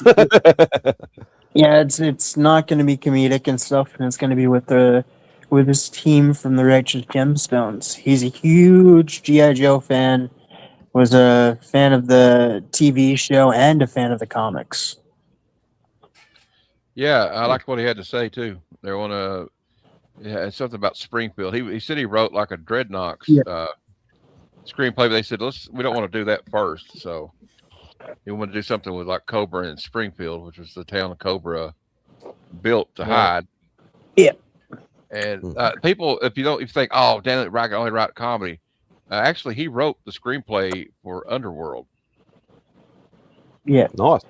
Yeah, it's not going to be comedic and stuff, and it's going to be with his team from the Righteous Gemstones. He's a huge G.I. Joe fan. Was a fan of the TV show and a fan of the comics. Yeah, I like what he had to say too. They want to. Yeah, it's something about Springfield. He said he wrote like a Dreadnoks screenplay, but they said we don't want to do that first. So he wanted to do something with like Cobra in Springfield, which was the town of Cobra built to hide. Yeah. And people, if you think, oh, Dan McBride can only write comedy. Actually, he wrote the screenplay for Underworld. Yeah. Nice.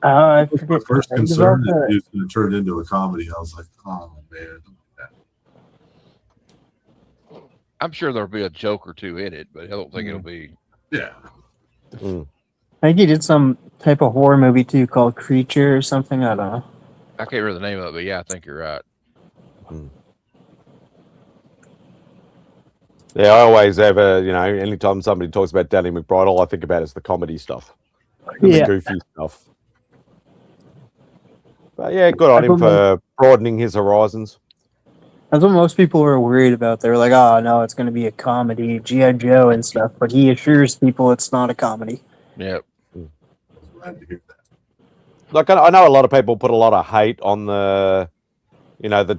I My first concern is it's going to turn into a comedy. I was like, oh, man. I'm sure there'll be a joke or two in it, but I don't think it'll be. Yeah. I think he did some type of horror movie too called Creature or something. I don't know. I can't remember the name of it, but yeah, I think you're right. Yeah, I always have anytime somebody talks about Danny McBride, all I think about is the comedy stuff. The goofy stuff. But yeah, good on him for broadening his horizons. That's what most people were worried about. They were like, oh, no, it's going to be a comedy, G.I. Joe and stuff. But he assures people it's not a comedy. Yep. Glad to hear that. Like, I know a lot of people put a lot of hate on the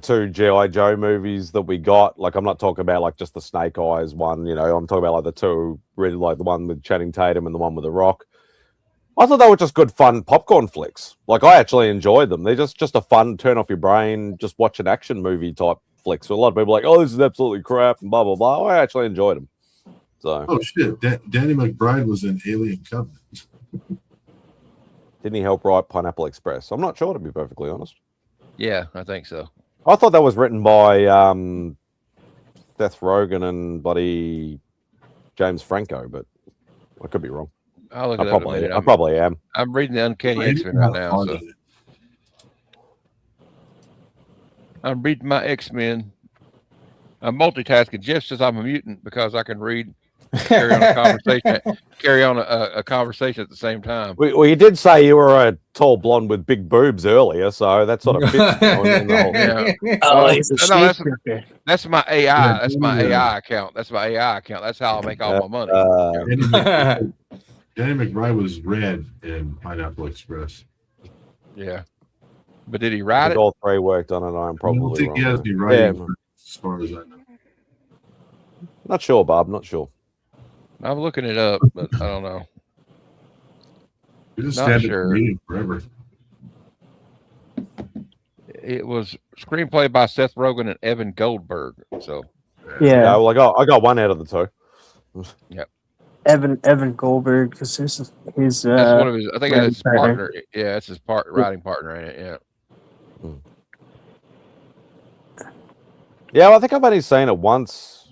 two G.I. Joe movies that we got. Like, I'm not talking about, like, just the Snake Eyes one, I'm talking about, like, the two, really, like, the one with Channing Tatum and the one with The Rock. I thought they were just good, fun popcorn flicks. Like I actually enjoyed them. They're just a fun, turn off your brain, just watch an action movie type flicks. So a lot of people are like, oh, this is absolutely crap and blah blah blah. I actually enjoyed them. So Oh shit! Danny McBride was in Alien Covenant. didn't he help write Pineapple Express? I'm not sure, to be perfectly honest. Yeah, I think so. I thought that was written by Seth Rogen and buddy James Franco, but I could be wrong. I'll look I it up in a probably, minute. I probably am. I'm reading the Uncanny Right, X-Men right now. on So it. I'm reading my X-Men. I'm multitasking. Jeff says I'm a mutant because I can read, carry on a conversation, carry on a conversation at the same time. Well, you did say you were a tall blonde with big boobs earlier, so that sort of fits now in the whole. Yeah. Oh, Well, he's a no, shapeshifter. that's my AI. Yeah, That's my yeah. AI account. That's my AI account. That's how I make all my money. Danny McBride was red in Pineapple Express. Yeah. But did he I write think it? all three worked on it. I'm I don't probably think wrong. he has there. any writing Yeah, as far as I know. not sure, Bob. Not sure. I'm looking it up, but I don't know. He's a Not stand-up sure. comedian forever. It was screenplay by Seth Rogen and Evan Goldberg. So Yeah, Yeah, well, I got one out of the two. Evan Goldberg, because his that's one of his. I think writing that's his partner. Yeah, it's his writing partner in it. Yeah. Yeah, well, I think I've only seen it once.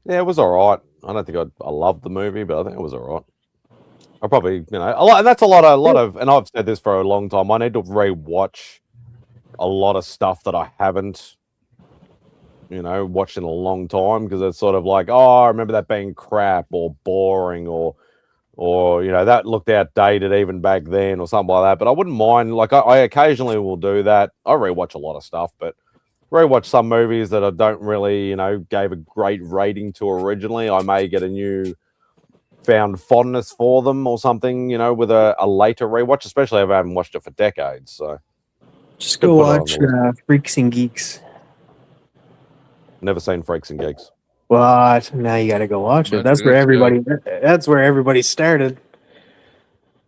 Yeah, it was all right. I don't think I loved the movie, but I think it was all right. I probably, a lot, and that's a lot of, and I've said this for a long time. I need to rewatch a lot of stuff that I haven't, watched in a long time, because it's sort of like, oh, I remember that being crap or boring or that looked outdated even back then or something like that. But I wouldn't mind. Like I occasionally will do that. I rewatch a lot of stuff, but rewatch some movies that I don't really, gave a great rating to originally. I may get a new found fondness for them or something, with a later rewatch, especially if I haven't watched it for decades. So just Could go put it on watch the Freaks and Geeks. never seen Freaks and Geeks. What? Now you got to go watch it. That's where That's good. everybody. That's where everybody started.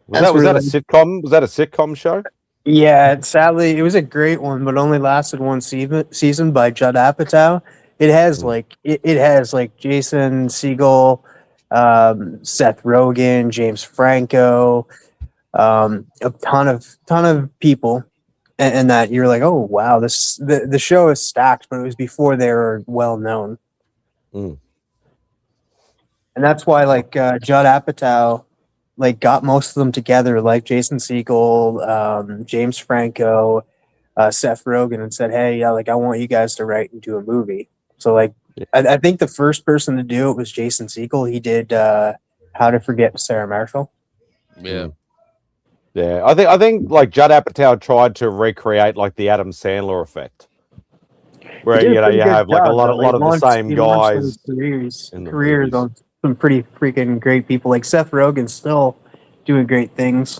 Was That's that a where sitcom? Was that a sitcom show? Yeah, sadly, it was a great one, but only lasted one season by Judd Apatow. It has it has like Jason Segel, Seth Rogen, James Franco, a ton of people, and that you're like, oh wow, the show is stacked, but it was before they were well known, Mm. and that's why Judd Apatow got most of them together, like Jason Segel, James Franco, Seth Rogen, and said, "Hey, yeah, I want you guys to write and do a movie." So I think the first person to do it was Jason Segel. He did How to Forget Sarah Marshall. Yeah. Yeah, I think Judd Apatow tried to recreate the Adam Sandler effect, where He did a pretty you good have a job, lot though. of the same He launched guys. some careers in the movies. on some pretty freaking great people. Like Seth Rogen's still doing great things.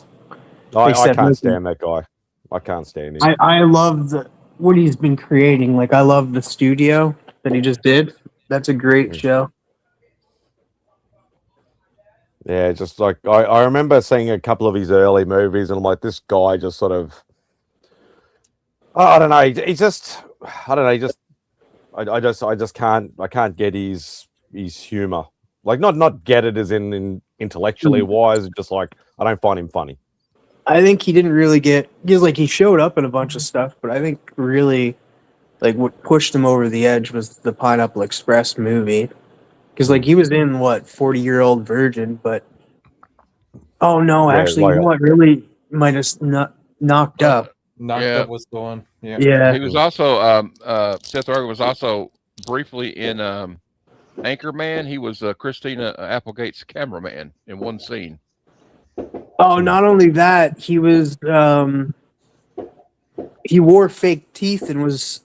I said, can't listen, stand that guy. I can't stand him. I love what he's been creating. I love the studio that he just did. That's a great show. Yeah, just I remember seeing a couple of his early movies, and I'm like, this guy just sort of, I don't know. He just, I don't know. He just, I just can't get his humor. Not get it as in intellectually wise. Just I don't find him funny. I think he didn't really get, because he showed up in a bunch of stuff, but I think really what pushed him over the edge was the Pineapple Express movie. Because he was in 40-Year-Old Virgin, but oh no, Yeah, actually, you know what really might have knocked up? Knocked Yeah. Up was the one. Yeah. Yeah, He was also Seth Rogen was also briefly in Anchorman. He was Christina Applegate's cameraman in one scene. Oh, not only that, he was he wore fake teeth and was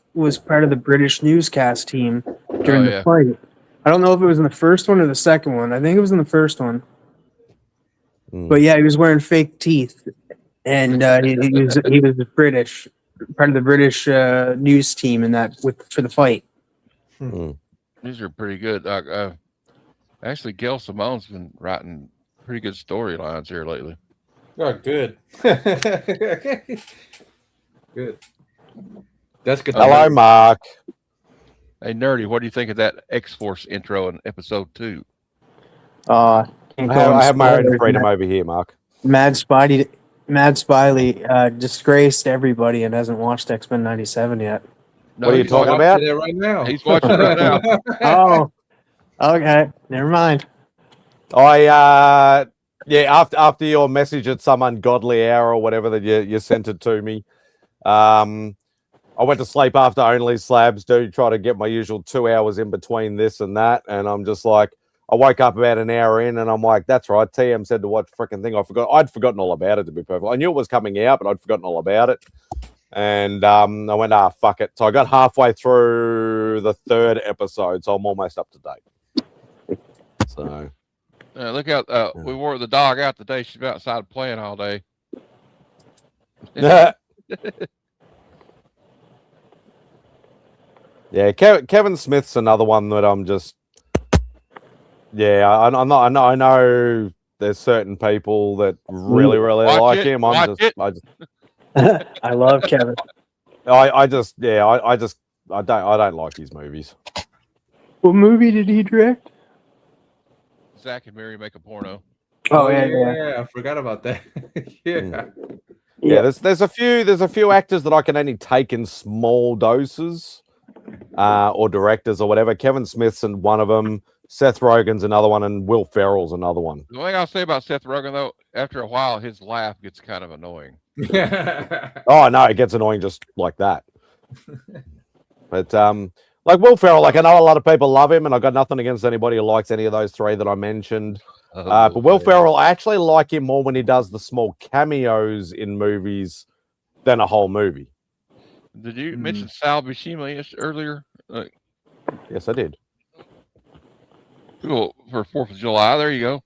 part of the British newscast team during the fight. I don't know if it was in the first one or the second one. I think it was in the first one. But yeah, he was wearing fake teeth, and he was the British part of the British news team in that for the fight. These are pretty good. Actually, Gail Simone's been writing pretty good storylines here lately. Oh, good. Good. That's good. to Hello, hear. Mark. Hey, Nerdy, what do you think of that X-Force intro in episode 2? Can't I go have, into I have my own spoilers. freedom over here, Mark. Mad Spidey disgraced everybody and hasn't watched X-Men 97 yet. No, What are you he's talking watching- about? Watching it right now. He's watching it right now. Oh, okay. Never mind. I after your message at some ungodly hour or whatever that you sent it to me, I went to sleep after Only Slabs, dude. Try to get my usual 2 hours in between this and that, and I'm just like, I woke up about an hour in, and I'm like, that's right. TM said to watch freaking thing. I'd forgotten all about it, to be perfect. I knew it was coming out, but I'd forgotten all about it. And I went, fuck it. So I got halfway through the 3rd episode, so I'm almost up to date. So Look out! We wore the dog out today. She's been outside playing all day. yeah, Kevin Smith's another one that I'm just. Yeah, I'm not. I know there's certain people that really Watch like it, him. watch it. I love Kevin. I don't like his movies. What movie did he direct? Zach and Mary make a porno. Oh, yeah. I forgot about that. Yeah. Yeah, there's a few actors that I can only take in small doses, or directors or whatever. Kevin Smith's and one of them. Seth Rogen's another one, and Will Ferrell's another one. The thing I'll say about Seth Rogen, though, after a while, his laugh gets kind of annoying. Oh no, it gets annoying just like that. But like Will Ferrell, like I know a lot of people love him, and I've got nothing against anybody who likes any of those three that I mentioned. But Will Ferrell, I actually like him more when he does the small cameos in movies than a whole movie. Did you mention Sal Buscema earlier? Yes, I did. Cool, for 4th of July. There you go.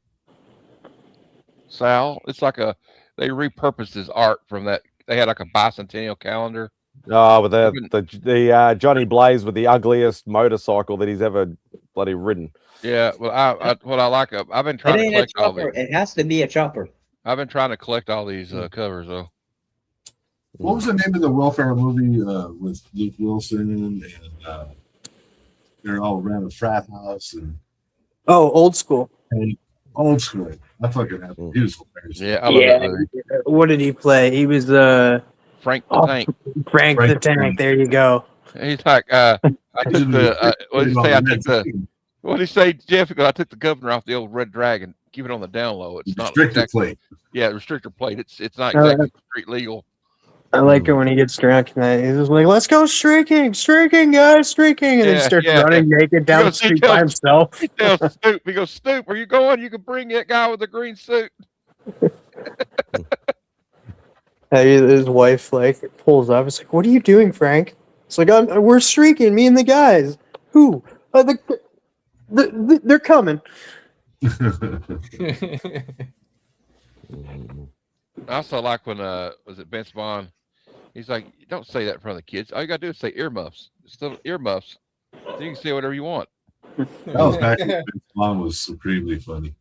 Sal. It's like they repurposed his art from that. They had like a bicentennial calendar. Oh, with the Johnny Blaze with the ugliest motorcycle that he's ever bloody ridden. Yeah, well, what I like, I've been trying to collect all these. It has to be a chopper. I've been trying to collect all these covers though. What was the name of the Will Ferrell movie with Luke Wilson and they're all around a frat house and Old School. Old School. I fucking have he was hilarious. Yeah, I love that movie. What did he play? He was Frank the Tank. Frank the Tank. There you go. He's like, I took the. What did he say? I took the. What did he say, Jeff? I took the governor off the old Red Dragon. Keep it on the down low. It's not Restrictor exactly, plate. Yeah, restrictor plate. It's not exactly street legal. I like it when he gets drunk and he's just like, "Let's go streaking, guys, streaking," and then he starts running naked down the street by himself. He tells Stoop, he goes, "Stoop, are you going? You can bring that guy with the green suit." His wife like pulls up. It's like, "What are you doing, Frank?" It's like, "We're streaking, me and the guys." Who? They're coming. I also like when was it Vince Vaughn? He's like, "Don't say that in front of the kids. All you gotta do is say earmuffs. Still earmuffs. So you can say whatever you want." That was back when Vince Vaughn was supremely funny.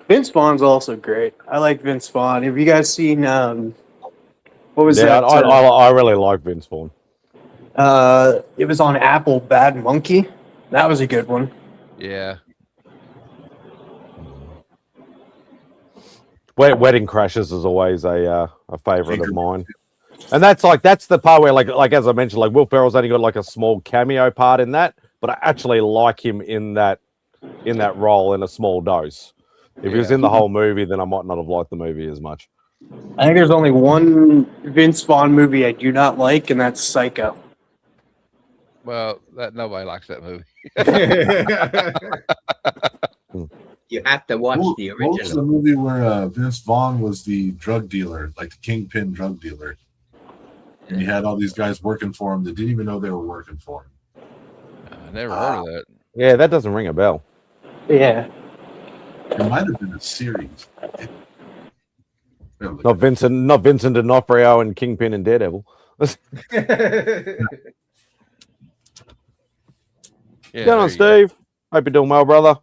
Vince Vaughn's also great. I like Vince Vaughn. Have you guys seen what was Yeah, that? I really like Vince Vaughn. It was on Apple, Bad Monkey. That was a good one. Yeah. Wedding Crashers is always a favorite of mine, and that's the part where like as I mentioned, like Will Ferrell's only got like a small cameo part in that, but I actually like him in that role in a small dose. If he was in the whole movie, then I might not have liked the movie as much. I think there's only one Vince Vaughn movie I do not like, and that's Psycho. Well, nobody likes that movie. You have to watch the original. What was the movie where Vince Vaughn was the drug dealer, like the kingpin drug dealer? And he had all these guys working for him that didn't even know they were working for him. I never heard of that. Yeah, that doesn't ring a bell. Yeah. It might have been a series. Not Vincent D'Onofrio and Kingpin and Daredevil. Yeah, Going on, Steve. Hope you're doing well, brother.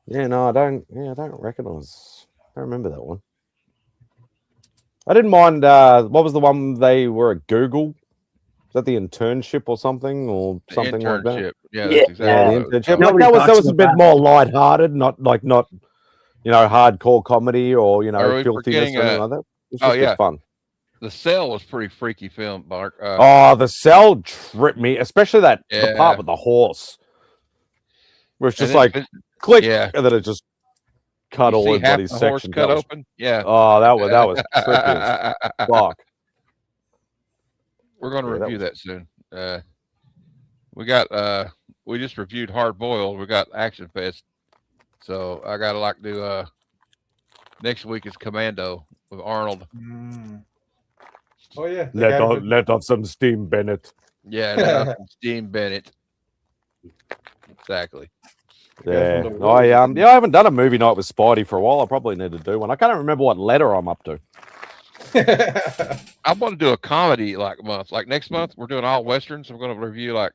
Yeah, no, I don't. Yeah, I don't recognize. I don't remember that one. I didn't mind. What was the one they were at Google? Is that the internship or something The like that? internship. Yeah, Yeah. that's Yeah, exactly the what it was internship. called. Like Nobody that talks was a about bit that. more lighthearted, not hardcore comedy or Are we filthiness forgetting, or anything like that. It's oh, just a bit yeah. fun. The Cell was pretty freaky film, Mark. Oh, the cell tripped me, especially the part Yeah. with the horse, where it's And just then like click, yeah. and then it just cut You all see his half bloody the horse sections. cut That was, open. Yeah. oh, that was trippy as fuck. We're going to Yeah, that review was- that soon. We got we just reviewed Hard Boiled. We got Action Fest. So I gotta do next week is Commando with Arnold. Oh yeah. let off some steam, Bennett. Yeah, and then from Steve Bennett. Exactly. Yeah, from the I Road. I haven't done a movie night with Spidey for a while. I probably need to do one. I can't remember what letter I'm up to. I want to do a comedy month. Like next month, we're doing all westerns. We're going to review like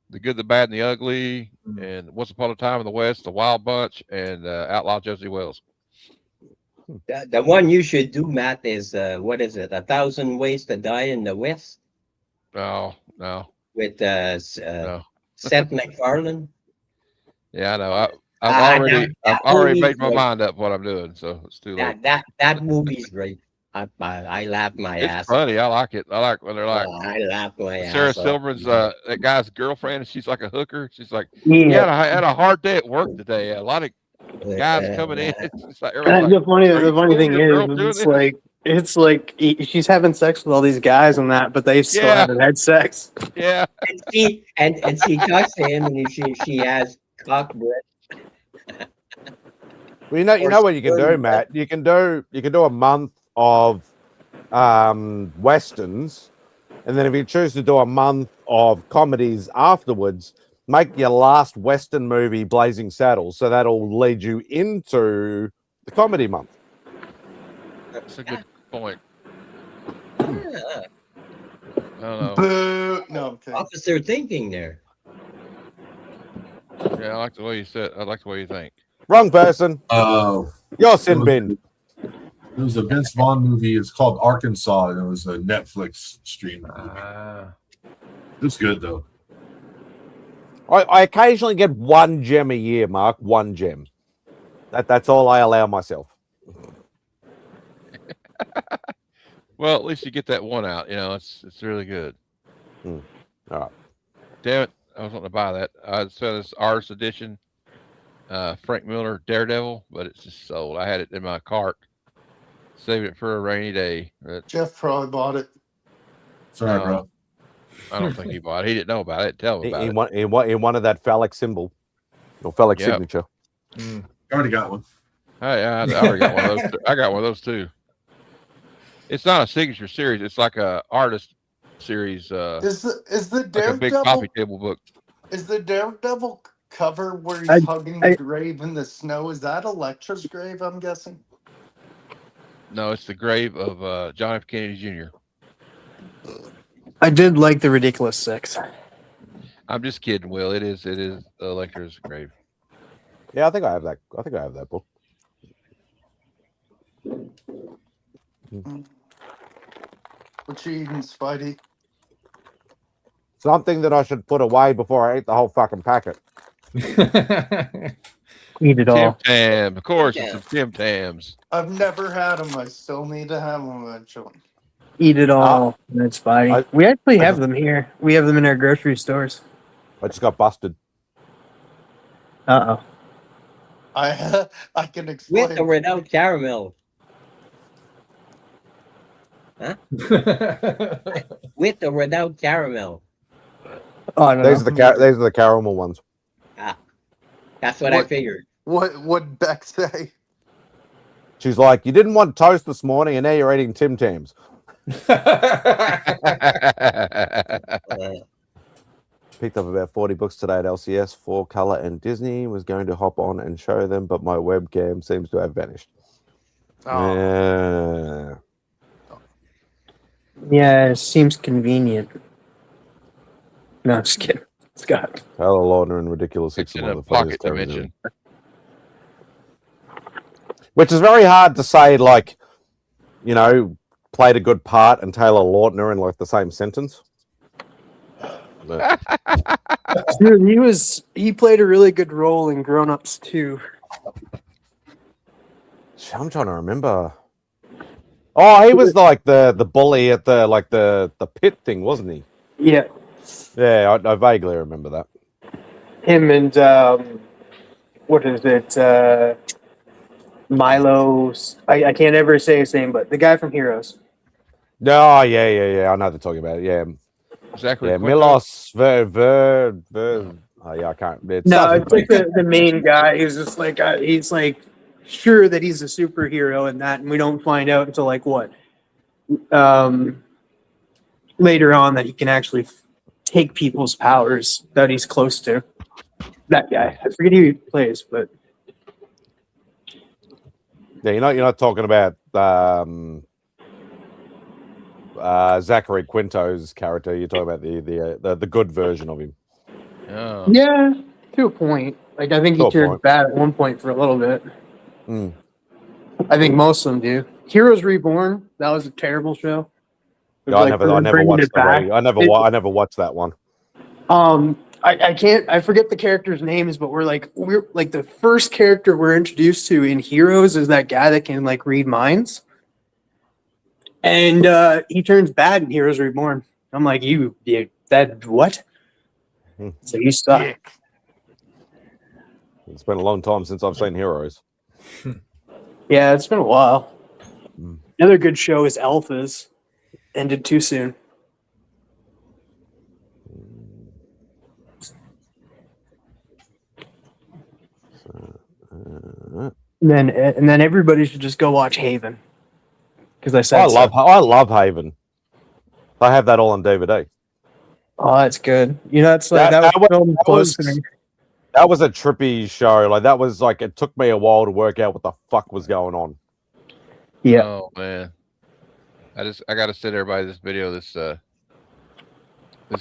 The Good, the Bad, and the Ugly, and Once Upon a Time in the West, The Wild Bunch, and Outlaw Josie Wells. The one you should do, Matt, is what is it? 1,000 Ways to Die in the West No. with No. Seth MacFarlane. Yeah, I know. I've already movie's made my great. mind up what I'm doing, so it's too late. That movie's great. I laughed my It's ass. funny. I like it. I like when they're like I laughed my Sarah ass. off. Silverman's that guy's girlfriend, and she's like a hooker. She's like, Yeah. I had a hard day at work today. A lot of guys coming in. It's like, And everyone's the like, funny, "Are you the funny cool? thing Your is, girl doing it's this?" like she's having sex with all these guys and that, but they still Yeah. haven't had sex. Yeah, And she talks to him, and she has cock breath. Well, you know what you can do, Matt. You can do a month of westerns, and then if you choose to do a month of comedies afterwards, make your last western movie Blazing Saddles, so that'll lead you into the comedy month. that's a good point. Yeah. I don't know. Boo. No, I'm kidding. Officer thinking there. Yeah, I like the way you said. I like the way you think. Wrong person. Oh, You're sin bin. there was a Vince Vaughn movie. It's called Arkansas, and it was a Netflix stream. It's good though. I occasionally get one gem a year, Mark. One gem. That's all I allow myself. Well, at least you get that one out. It's really good. All right. Damn it! I was wanting to buy that. I said it's artist edition, Frank Miller Daredevil, but it's just sold. I had it in my cart, saving it for a rainy day. But Jeff probably bought it. Sorry, No. bro. I don't think he bought it. He didn't know about it. Tell him about it. In one of that phallic symbol or phallic Yep. signature. I already got one. I already got one of those. I got one of those too. It's not a signature series. It's like a artist series. Is the Like a big Daredevil coffee table book. is the Daredevil cover where he's I- hugging the grave in the snow? Is that Elektra's grave? I'm guessing. No, it's the grave of John F. Kennedy Jr. I did like the Ridiculous Six. I'm just kidding, Will. It is Electra's grave. Yeah, I think I have that. I think I have that book. What you eating, Spidey? Something that I should put away before I eat the whole fucking packet. Eat it Tim all. Tam, of course, Yeah. it's some Tim Tams. I've never had them. I still need to have them eventually. Eat it all. That's Spidey. We actually I have them here. We have them in our grocery stores. I just got busted. Uh oh. I can explain. With or without caramel. With or without caramel. Oh, I don't These know. are the caramel ones. That's what I What? figured. What Beck say? She's like, you didn't want toast this morning, and now you're eating Tim Tams. Picked up about 40 books today at LCS, 4-color and Disney. Was going to hop on and show them, but my webcam seems to have vanished. Oh, Yeah. Yeah, it seems convenient. No, I'm just kidding. Scott. Hello, Lorna and Ridiculous It's Six. in One of a the funniest pocket characters dimension. which is very hard to say. Like, you know, played a good part and Taylor Lautner in like the same sentence. But, Dude, he played a really good role in Grown Ups too. I'm trying to remember. Oh, he was like the bully at the pit thing, wasn't he? Yeah, Yeah, I vaguely remember that. him and what is it? Milo's. I can't ever say his name, but the guy from Heroes. Oh, yeah. I know they're talking about it. Yeah, Zachary yeah. Quinto. Milos Ver. Oh, yeah, I can't. It No, starts it's with like V. the main guy. He's just like he's like sure that he's a superhero and that, and we don't find out until like what later on that he can actually take people's powers that he's close to. That guy, I forget who he plays, but Yeah, you're not talking about Zachary Quinto's character. You're talking about the good version of him. Oh. yeah, to a point. Like I think To he a turned point. bad at one point for a little bit. Mm. I think most of them do. Heroes Reborn, that was a terrible show. It was I like never bringing watched it back. I never watched that one. I forget the characters' names, but we're like the first character we're introduced to in Heroes is that guy that can like read minds. And he turns bad in Heroes Reborn. I'm like, that what? Hmm. So you suck. Dick. It's been a long time since I've seen Heroes. Yeah, it's been a while. Mm. Another good show is Alphas. Ended too soon. And then everybody should just go watch Haven. Because I said I love Haven. I have that all on DVD. Oh, that's good. You know, it's like that was filmed close to me. That was a trippy show. Like that was like it took me a while to work out what the fuck was going on. Yeah. Oh man. I gotta send everybody this video. These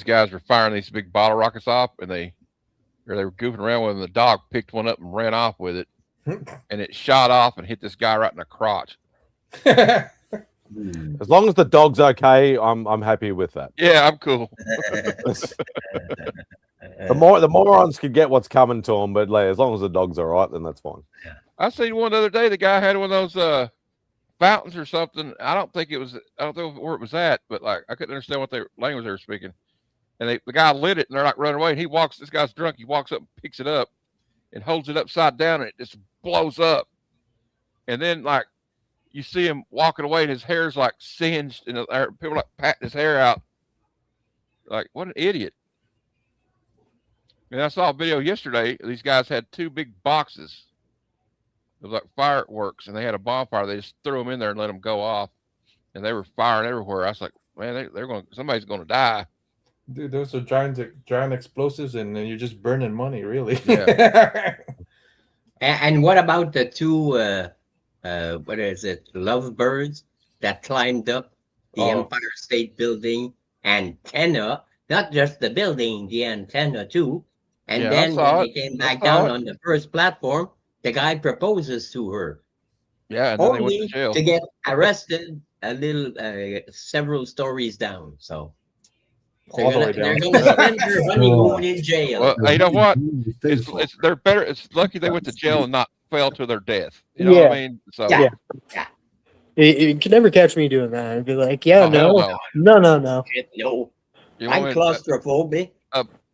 guys were firing these big bottle rockets off and they were goofing around with them. The dog picked one up and ran off with it. And it shot off and hit this guy right in the crotch. As long as the dog's okay, I'm happy with that. Yeah, I'm cool. The morons can get what's coming to them, but like, as long as the dog's all right, then that's fine. I seen one the other day. The guy had one of those fountains or something. I don't know where it was at, but like I couldn't understand what language they were speaking. And the guy lit it, and they're like running away. And this guy's drunk. He walks up and picks it up and holds it upside down, and it just blows up. And then like you see him walking away, and his hair's like singed, and people like patting his hair out. Like what an idiot! And I saw a video yesterday. These guys had two big boxes. It was like fireworks, and they had a bonfire. They just threw them in there and let them go off, and they were firing everywhere. I was like, man, somebody's going to die. Dude, those are giant explosives, and then you're just burning money, really. Yeah. And what about the two, what is it, lovebirds that climbed up the Empire State Building antenna, not just the building, the antenna too. And then when they came back down on the first platform, the guy proposes to her. Yeah, and then only they went to jail. to get arrested several stories down. So they're gonna spend their honeymoon in jail. Well, you know what? They're better. It's lucky they went to jail and not fell to their death. You know what I mean? So yeah. You can never catch me doing that. I'd be like, no. No. You I'm want claustrophobic.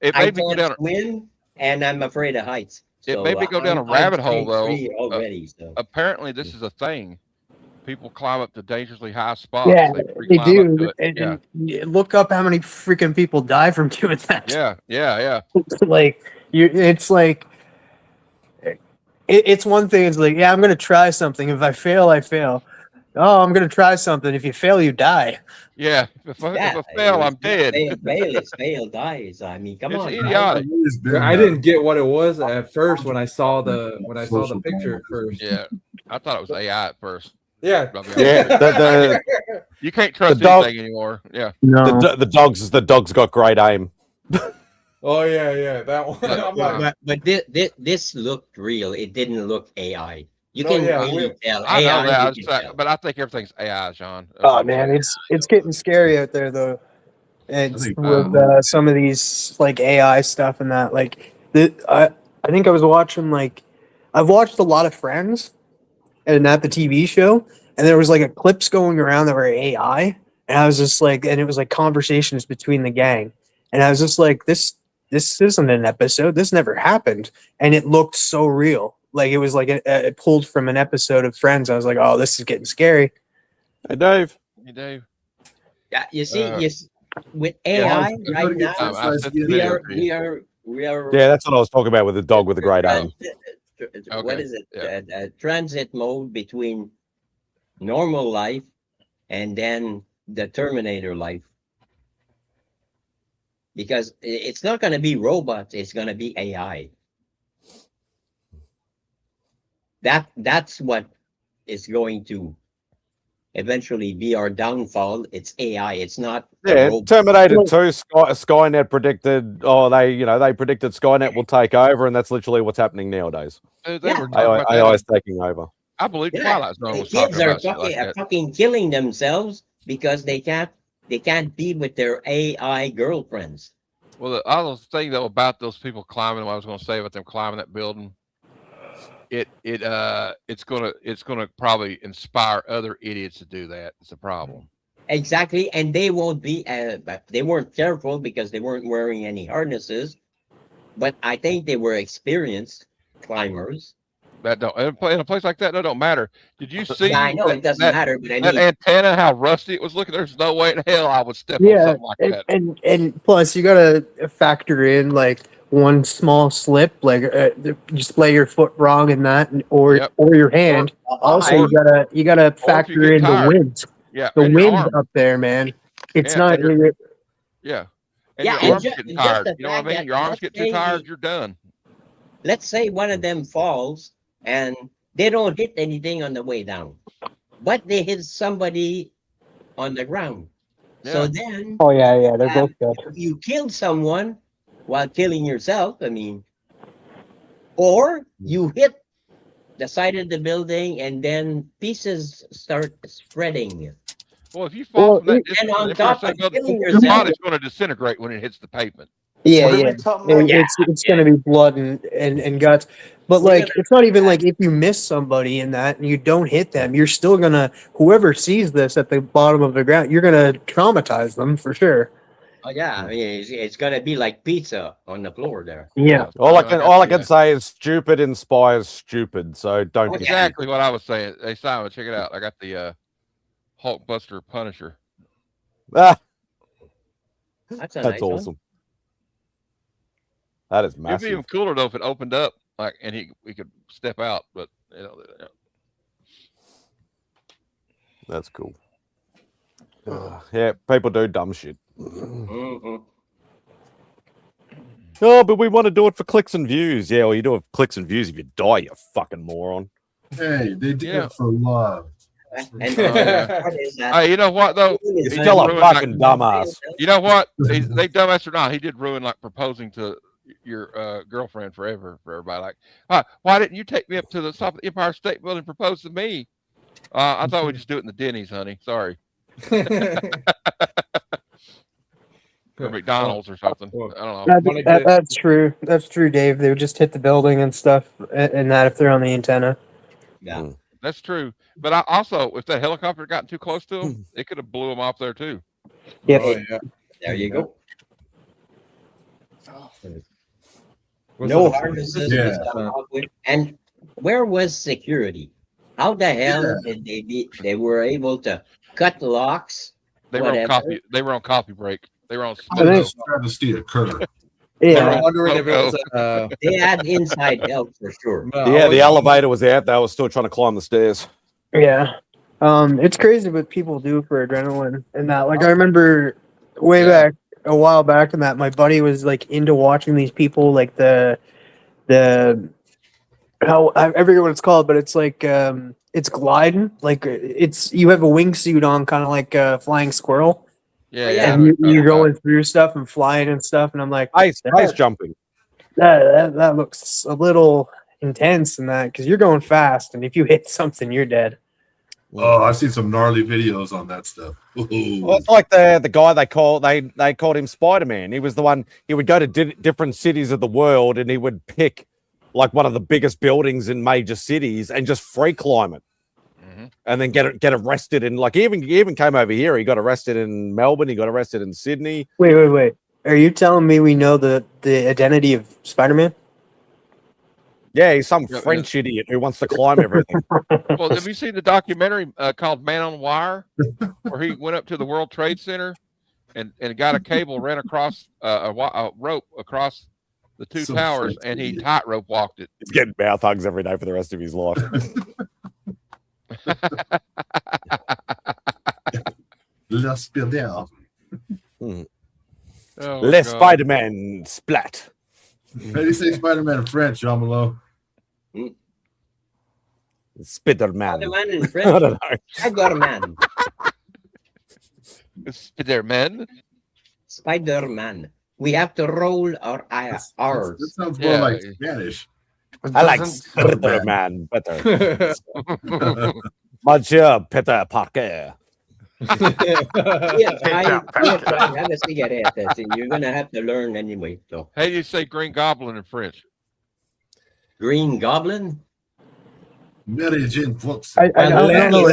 It I made me go can't down. swim, and I'm afraid of heights. It made me go down a rabbit hole, though. Already, so. Apparently, this is a thing. People climb up to dangerously high spots. Yeah, they climb do. up to it. And look up how many freaking people die from doing that. Yeah. Like it's one thing. It's like, yeah, I'm gonna try something. If I fail, I fail. Oh, I'm gonna try something. If you fail, you die. Yeah. If I fail, I'm dead. Fail dies. I mean, come on. Idiotic. I didn't get what it was at first when I saw the picture at first. Yeah, I thought it was AI at first. Yeah. You can't trust anything anymore. Yeah. No. The dog's got great aim. Oh yeah, that one. But this looked real. It didn't look AI. You Oh, can yeah, really tell. I know AI, that, you I can just, tell. but I think everything's AI, John. That's Oh what I'm man, saying. it's getting scary out there though. I It's think with some of these like AI stuff and that. Like I think I was watching like I've watched a lot of Friends and not the TV show, and there was like a clips going around that were AI, and I was just like, and it was like conversations between the gang, and I was just like, this isn't an episode. This never happened, and it looked so real. Like it was like it pulled from an episode of Friends. I was like, oh, this is getting scary. Hey, Dave. You do. Yeah, you see, Uh, with yeah, AI I right gotta get now, I first sent size the we video are to you. we are Yeah, that's what I was talking about with the dog with the great aim. what Okay, is it? yeah. Transit mode between normal life and then the Terminator life. Because it's not going to be robots; it's going to be AI. That's what is going to eventually be our downfall. It's AI. It's not a Yeah, robot. Terminator 2, Skynet predicted, they predicted Skynet will take over, and that's literally what's happening nowadays. They Yeah. were talking about that. AI is taking over. I believe Yeah, Twilight Zone the was talking kids are about shit like that. fucking killing themselves because they can't be with their AI girlfriends. Well, the other thing though about those people climbing, what I was going to say about them climbing that building, it's gonna probably inspire other idiots to do that. It's a problem. Exactly, and they won't be. But they weren't careful because they weren't wearing any harnesses. But I think they were experienced climbers. That don't in a place like that. That don't matter. Did you see Yeah, I know it doesn't that matter, but I that mean, antenna? How rusty it was looking. There's no way in hell I would step on Yeah, something like that. and plus you gotta factor in like one small slip, like just lay your foot wrong in that, or Yep. or your hand. Also, or- you gotta if you factor get in the tired. wind. Yeah, The and your wind arm. up there, man. It's Yeah, not. and Yeah, and yeah, your and arms just, getting just tired. the You know what I fact mean? that Your arms let's get too say tired, you're done. let's say one of them falls and they don't hit anything on the way down, but they hit somebody on the ground. So Yeah. then, Oh yeah, they're both dead. if you killed someone while killing yourself, I mean, or you hit the side of the building and then pieces start spreading. Well, if you fall Well, from that it- distance And in on the Empire top State of Building, killing your yourself, body's going to disintegrate when it hits the pavement. Yeah, What are yeah. we talking about? It's gonna be blood and guts. But We're like gonna it's not even like if you miss somebody in that and you don't hit them, you're still gonna whoever sees this at the bottom of the ground, you're gonna traumatize them for sure. oh yeah, I mean, it's gonna be like pizza on the floor there. Yeah. All I got can the, say is stupid inspires stupid. So don't be exactly what I was saying. Hey Simon, check it out. I got the Hulkbuster Punisher. Ah, That's a that's nice one. awesome. That is It'd be massive. even cooler though if it opened up, like, and we could step out. But That's cool. Yeah, people do dumb shit. Mhm. Oh, but we want to do it for clicks and views. Yeah, well, you do it for clicks and views if you die, you fucking moron. Hey, they did Yeah. it for love. And yeah. what is that? Hey, you know what though? It's He's still a ruined, fucking dumbass. You know what? They dumbass or not, he did ruin like proposing to your girlfriend forever for everybody. Like, why didn't you take me up to the top of the Empire State Building and propose to me? I thought we'd just do it in the Denny's, honey. Sorry. Or McDonald's or something. I don't know. That's true. That's true, Dave. They would just hit the building and stuff, and that if they're on the antenna. Yeah. That's true. But I also, if that helicopter had gotten too close to him, it could have blew him off there too. Yep. Oh, yeah. There you go. Was No it- harnesses. Yeah. to stop off with. And where was security? How the hell did they were able to cut locks? They were on Whatever. coffee. They were on coffee break. They were on. How did think- this travesty occur? Yeah. I'm wondering if it was They had inside help for sure. no, I Yeah, the was- elevator was out. They were still trying to climb the stairs. Yeah. It's crazy what people do for adrenaline and that. Like I remember way back a while back and that my buddy was like into watching these people like the how I forget what it's called, but it's like it's gliding. Like it's you have a wingsuit on kind of like a flying squirrel. Yeah, Yeah. And you're going through stuff and flying and stuff, and I'm like, Ice jumping. that looks a little intense and that because you're going fast, and if you hit something, you're dead. Oh, I've seen some gnarly videos on that stuff. Well, it's like the guy they called him Spider-Man. He was the one. He would go to different cities of the world, and he would pick like one of the biggest buildings in major cities and just free climb it, and then get arrested. And like he even came over here. He got arrested in Melbourne. He got arrested in Sydney. Wait. Are you telling me we know the identity of Spider-Man? Yeah, he's some French idiot who wants to climb everything. Well, have you seen the documentary called Man on Wire, where he went up to the World Trade Center and got a cable, ran across a rope across the two towers, and he tightrope walked it. He's getting mouth hugs every day for the rest of his life. La Spider. Oh, Les God. Spider-Man splat. How do you say Spider-Man in French, Jean Malo? Spider-Man. Spider-Man in I French. don't know. I got a man. Spider-Man. Spider-Man. We have to roll our R's. That sounds more like Spanish. I like Spider-Man better. Monsieur Peter Parker. Have a cigarette. You're gonna have to learn anyway. So How do you say Green Goblin in French? Green Goblin. Mary Jane Fox. I don't know.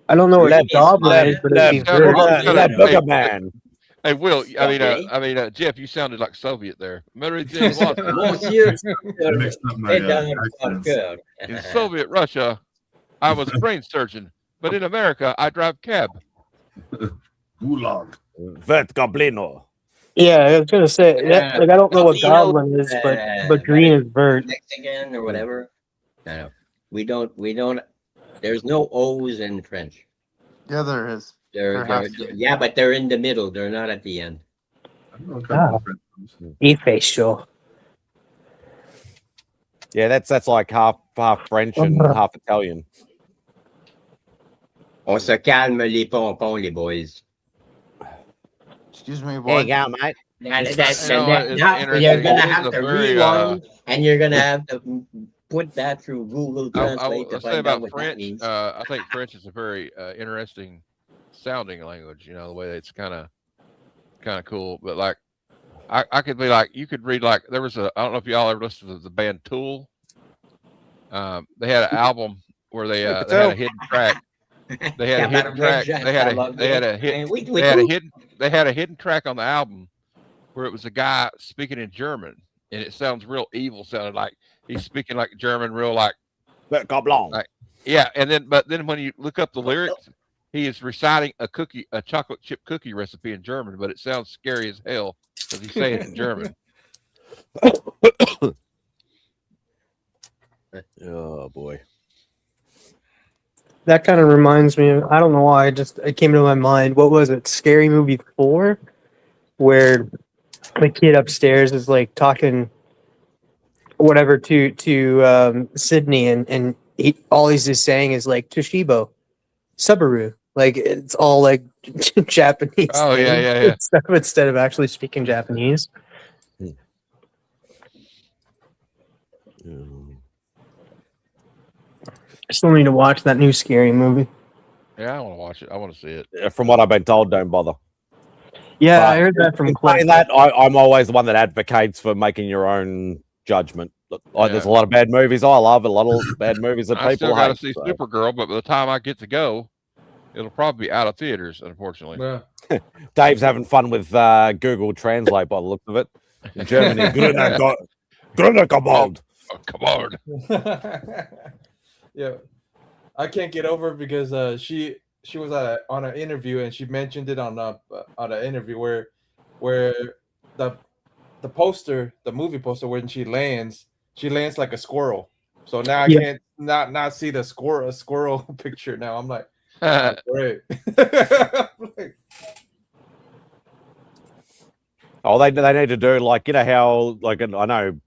I don't know what a goblin is, but it's Booger Man. Hey, Will. Okay. I mean, Jeff. You sounded like Soviet there. Mary Jane Watson. Monsieur I mixed up my Peter accents. Parker. In Soviet Russia, I was a brain surgeon, but in America, I drive cab. Gulag. Vert Goblino. Yeah, I was gonna say that, like I don't know what goblin is, but green is vert. Mexican or whatever. No. We don't. There's no O's in French. Yeah, there is. They're has to be. yeah, but they're in the middle. They're not at the end. I don't know what kind of French is. E-face show. Yeah, that's like half French and half Italian. On se calme les pompons, les boys. Excuse me, what? go, mate. Now, it's now you're interesting. gonna It's have a to very, rewind, and you're gonna have to put that through Google I Translate to will say find out about what that French. means. I think French is a very interesting sounding language. You know, the way that it's kind of cool. But like, I could be like, you could read like there was I don't know if y'all ever listened to the band Tool. They had an album where they had a hidden track. They had a hidden track. They had a hidden track on the album where it was a guy speaking in German, and it sounds real evil. Sounded like he's speaking like German, real like Goblin. Like, yeah. But then when you look up the lyrics, he is reciting a chocolate chip cookie recipe in German, but it sounds scary as hell because he's saying it in German. Oh boy. That kind of reminds me of, I don't know why, it came to my mind. What was it? Scary Movie 4? Where the kid upstairs is like talking whatever to Sydney, and all he's just saying is like Toshibo, Subaru. Like it's all like Japanese. Oh, yeah. Stuff instead of actually speaking Japanese. I still need to watch that new Scary Movie. Yeah, I want to watch it. I want to see it. Yeah, from what I've been told, don't bother. Yeah, But I heard that from Cliff. saying that, I'm always the one that advocates for making your own judgment. There's a lot of bad movies I love, a lot of bad movies that I people still got to hate. see So. Supergirl, but by the time I get to go, it'll probably be out of theaters, unfortunately. Yeah. Dave's having fun with Google Translate by the look of it. In Germany, Grüne Kobold. Oh, come on. Yeah, I can't get over it because she was on an interview and she mentioned it on an interview where the poster, the movie poster, when she lands like a squirrel. So now I can't not see the squirrel picture now. I'm like, oh, great. Oh, they need to do like, you know how, like, I know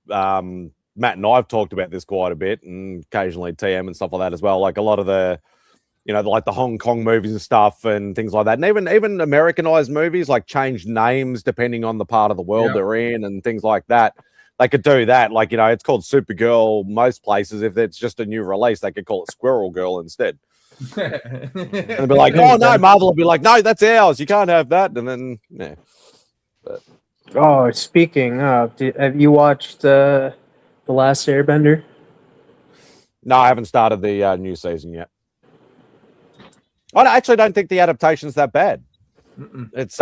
Matt and I've talked about this quite a bit, and occasionally TM and stuff like that as well. Like a lot of the, you know, like the Hong Kong movies and stuff and things like that, and even Americanized movies like change names depending on the part of the world they're in and things like that. they could do that. Like, you know, it's called Supergirl most places. If it's just a new release, they could call it Squirrel Girl instead. And they'd be like, oh no, Marvel will be like, no, that's ours. You can't have that. And then, yeah. Oh, speaking of, have you watched The Last Airbender? No, I haven't started the new season yet. I actually don't think the adaptation's that bad. It's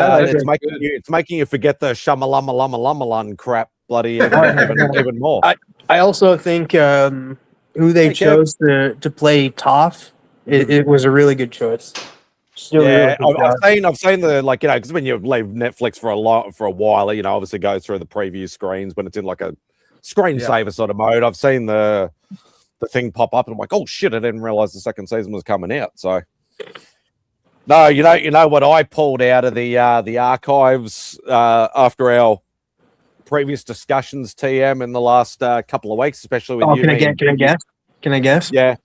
making you forget the shamalama crap bloody even more. I also think who they chose to play Toph, it was a really good choice. Yeah, I've seen the, like, you know, because when you leave Netflix for a while, you know, obviously go through the preview screens when it's in like a screensaver sort of mode. I've seen the thing pop up and I'm like, oh shit, I didn't realize the second season was coming out. So no, you know what I pulled out of the archives after our previous discussions, TM, in the last couple of weeks, especially with you. Can I guess? Yeah.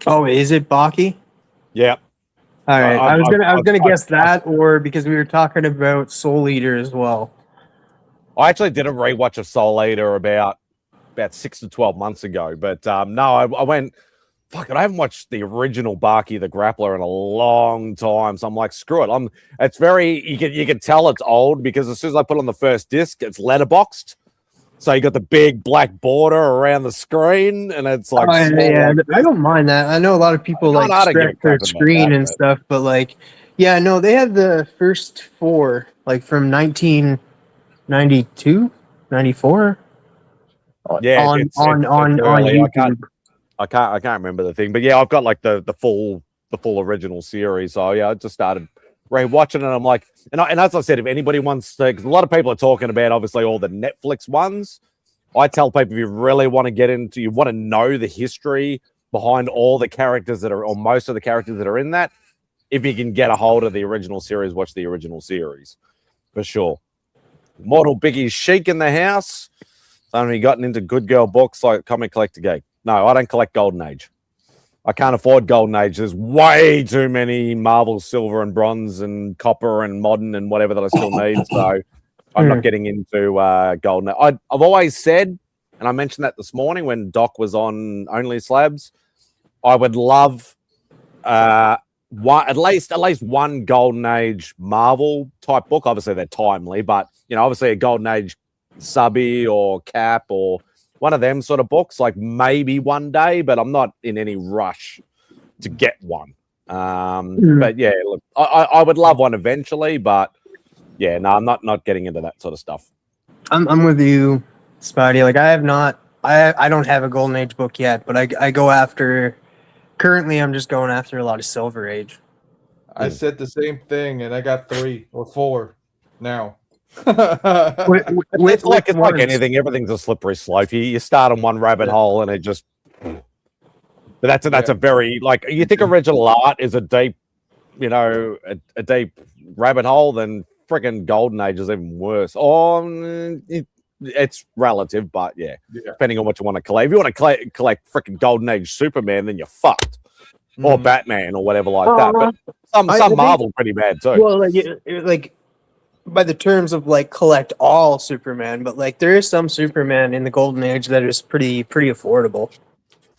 Oh, is it Baki? Yeah. All right. I was gonna guess that, or because we were talking about Soul Eater as well. I actually did a rewatch of Soul Eater about 6 to 12 months ago, but no, I went, fuck it, I haven't watched the original Baki the Grappler in a long time, so I'm like, screw it. It's very, you can tell it's old because as soon as I put on the first disc, it's letterboxed. So you got the big black border around the screen, and it's like, yeah, I don't mind that. I know a lot of people like stretch their screen and stuff, but like, yeah, no, they had the first 4 like from 1992, 94. Yeah, on YouTube. I can't remember the thing, but yeah, I've got like the full original series. So yeah, I just started rewatching it. And I'm like, and as I said, if anybody wants to, because a lot of people are talking about obviously all the Netflix ones. I tell people if you really want to get into, you want to know the history behind all the characters that are, or most of the characters that are in that. If you can get a hold of the original series, watch the original series for sure. Mortal Biggie's Chic in the house. Only gotten into good girl books like Comic Collector Geek. No, I don't collect Golden Age. I can't afford Golden Age. There's way too many Marvel Silver and Bronze and Copper and Modern and whatever that I still need. So I'm not getting into Golden Age. I've always said, and I mentioned that this morning when Doc was on Only Slabs, I would love at least one Golden Age Marvel type book. Obviously they're timely, but you know, obviously a Golden Age Subby or Cap or one of them sort of books, like maybe one day, but I'm not in any rush to get one. But yeah, look, I would love one eventually, but yeah, no, I'm not getting into that sort of stuff. I'm with you, Spidey. Like I don't have a Golden Age book yet, but I go after. Currently, I'm just going after a lot of Silver Age. I said the same thing, and I got 3 or 4 now. It's like anything, everything's a slippery slope. You start on one rabbit hole and it just, but that's a very, like, you think original art is a deep, you know, a deep rabbit hole, then freaking Golden Age is even worse. It's relative, but yeah, depending on what you want to collect. If you want to collect freaking Golden Age Superman, then you're fucked. Or Batman or whatever like that. But some Marvel pretty bad too. Well, like by the terms of like collect all Superman, but like there is some Superman in the Golden Age that is pretty affordable.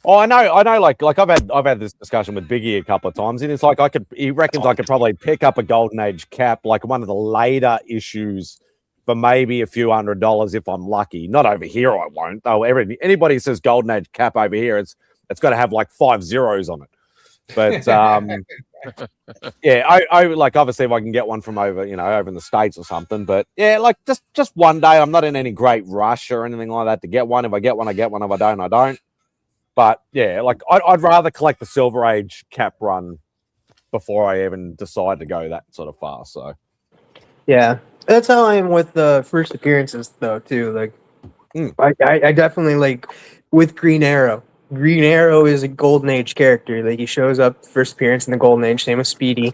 Oh, I know. Like I've had this discussion with Biggie a couple of times, and it's like he reckons I could probably pick up a Golden Age Cap, like one of the later issues, for maybe a few $100 if I'm lucky. Not over here, I won't. Though anybody says Golden Age Cap over here, it's got to have like 5 zeros on it. But yeah, I like, obviously if I can get one from over in the States or something. But yeah, like just one day. I'm not in any great rush or anything like that to get one. If I get one, I get one. If I don't, I don't. But yeah, like I'd rather collect the Silver Age Cap run before I even decide to go that sort of far. So yeah, that's how I am with the first appearances though too. Like I definitely like with Green Arrow. Green Arrow is a Golden Age character. Like he shows up first appearance in the Golden Age, same with Speedy,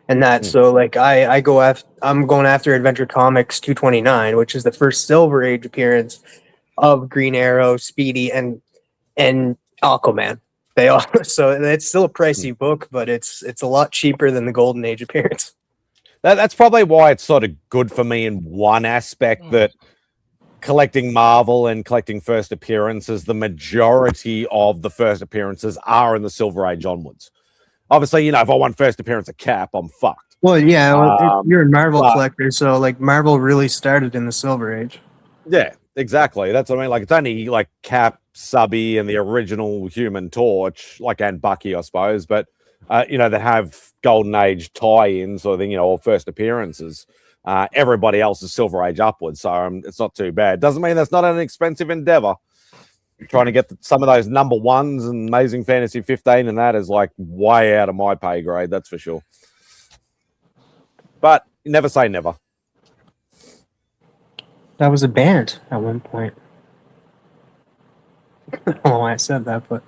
and that. So like I'm going after Adventure Comics 229, which is the first Silver Age appearance of Green Arrow, Speedy, and Aquaman. They all, so it's still a pricey book, but it's a lot cheaper than the Golden Age appearance. That's probably why it's sort of good for me in one aspect, that collecting Marvel and collecting first appearances, the majority of the first appearances are in the Silver Age onwards. Obviously, if I want first appearance of Cap, I'm fucked. Well, yeah, you're a Marvel but- collector, so like Marvel really started in the Silver Age. Yeah, exactly. That's what I mean. Like, it's only like Cap, Subby, and the original Human Torch, and Bucky, I suppose. But that have Golden Age tie-ins or or first appearances. Everybody else is Silver Age upwards, so it's not too bad. Doesn't mean that's not an expensive endeavor. Trying to get some of those number ones and Amazing Fantasy 15 and that is way out of my pay grade, that's for sure. But never say never. That was a band at one point. I don't know why I said that, but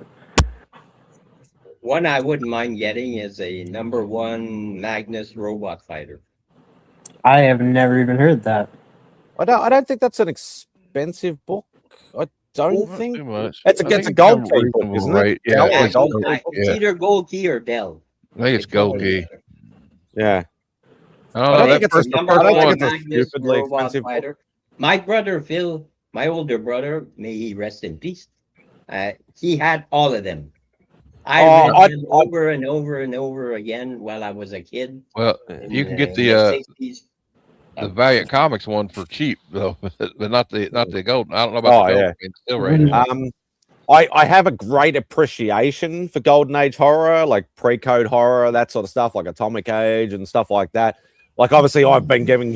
One I wouldn't mind getting is a number 1 Magnus robot fighter. I have never even heard that. I don't think that's an expensive book. I don't think Too much. it's I against think a it's gold a key book, reasonable isn't rate. it? Yeah, Yeah, it's gold key. it's Yeah. either Gold Key or Dell. I think it's gold key. Yeah. I don't I know. think That it's first, a the Number I don't first think one it's a one, Magnus stupidly robot expensive book. fighter. My brother Phil, my older brother, may he rest in peace. He had all of them. I read them over and over and over again while I was a kid. well, in, you can get in the 60s. Valiant Comics one for cheap though, but not the gold. I don't know about the gold. Silver Age one. I have a great appreciation for Golden Age horror, like pre-code horror, that sort of stuff, like Atomic Age and stuff like that. Like, obviously, I've been giving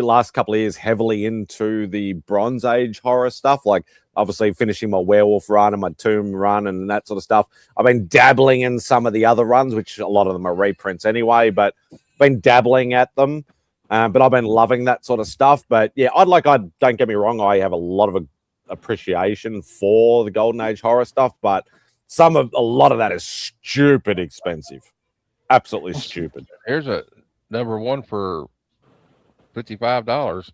last couple of years heavily into the Bronze Age horror stuff, like obviously finishing my Werewolf run and my Tomb run and that sort of stuff. I've been dabbling in some of the other runs, which a lot of them are reprints anyway, but been dabbling at them. But I've been loving that sort of stuff. But yeah, don't get me wrong, I have a lot of appreciation for the Golden Age horror stuff, but a lot of that is stupid expensive. Absolutely stupid. Here's a number 1 for $55.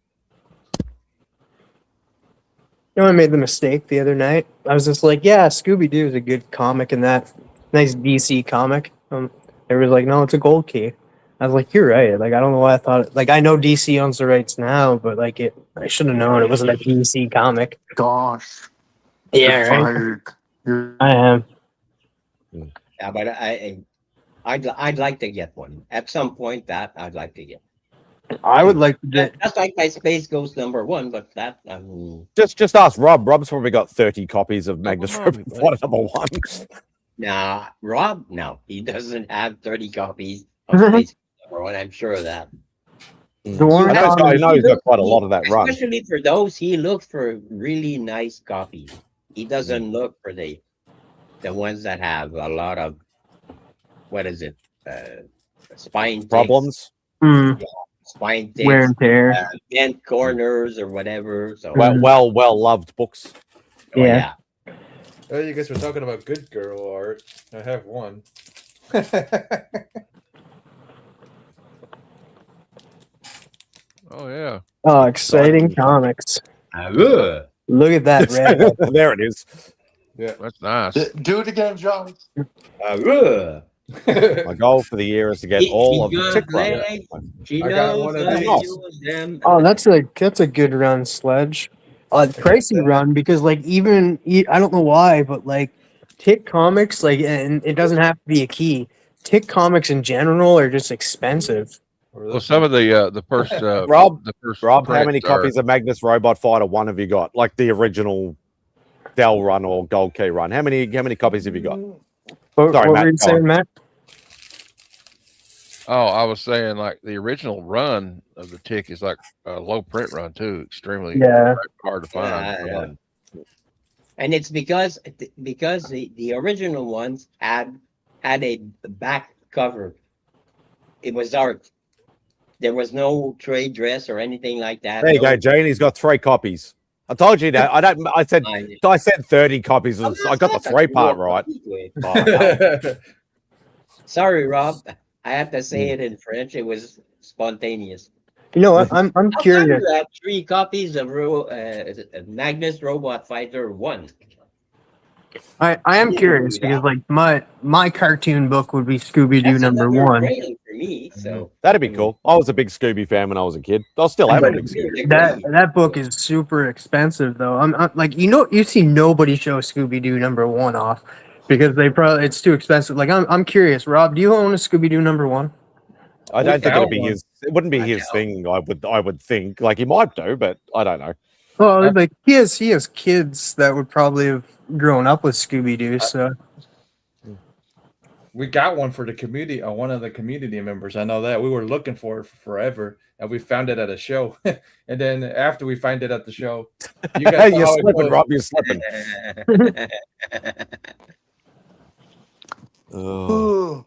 I made the mistake the other night. I was just like, yeah, Scooby-Doo is a good comic and that nice DC comic. They were like, no, it's a gold key. I was like, you're right. Like, I don't know why I thought it. Like, I know DC owns the rights now, but I should have known it wasn't a DC comic. Gosh. Yeah, You're right. fired. I am. Yeah, but I'd like to get one at some point. That I'd like to get. I would like to get. That's like my Space Ghost number 1, but that Just ask Rob. Rob's probably got 30 copies of Magnus Robot number 1. nah, Rob. No, he doesn't have 30 copies of Space Ghost number 1. I'm sure of that. The one I know he's got quite a lot of that run. Especially for those, he looks for really nice copies. He doesn't look for the ones that have a lot of spine Problems. spine ticks, wear and tear. bent corners or whatever. So Well loved books. Yeah. Oh, you guys were talking about good girl art. I have one. Oh yeah. Oh, exciting comics. Ugh. Look at that red. There it is. Yeah. That's nice. Do it again, John. Ugh. My goal for the year is to get all of the tick runs. She I got knows one of how to these. use them. Oh, that's a good run, Sledge. Pricey run because I don't know why, but Tick Comics and it doesn't have to be a key. Tick Comics in general are just expensive. Well, some of the first Rob, the first Rob, how prints many are- copies of Magnus Robot Fighter 1 have you got? Like the original Dell run or Gold Key run. How many copies have you got? What Sorry, were Matt, you go saying, on. Matt? Oh, I was saying the original run of the Tick is like a low print run too, extremely Yeah. hard to find. Yeah. And it's because the original ones had a back cover. It was art. There was no trade dress or anything like that. There you No- go, Jane. He's got 3 copies. I told you that. I said 30 copies. I got the 3 part right. Oh, Sorry, Rob. I have to say it in French. It was spontaneous. You know what? I'm How come curious. you have 3 copies of Magnus Robot Fighter 1? I am curious because my cartoon book would be Scooby Doo That's number another 1. rating for me. So That'd be cool. I was a big Scooby fan when I was a kid. I still am a big Scooby. That book is super expensive though. I'm like you see nobody show Scooby Doo #1 off because it's too expensive. Like I'm curious, Rob, do you own a Scooby Doo #1? I don't think it'd be one. his. It wouldn't be his thing. I would think. Like he might do, but I don't know. Well, like he has kids that would probably have grown up with Scooby Doo. So We got one for the community. One of the community members. I know that we were looking for it forever, and we found it at a show. And then after we find it at the show, you guys You're slipping, Rob. You're slipping. Ooh.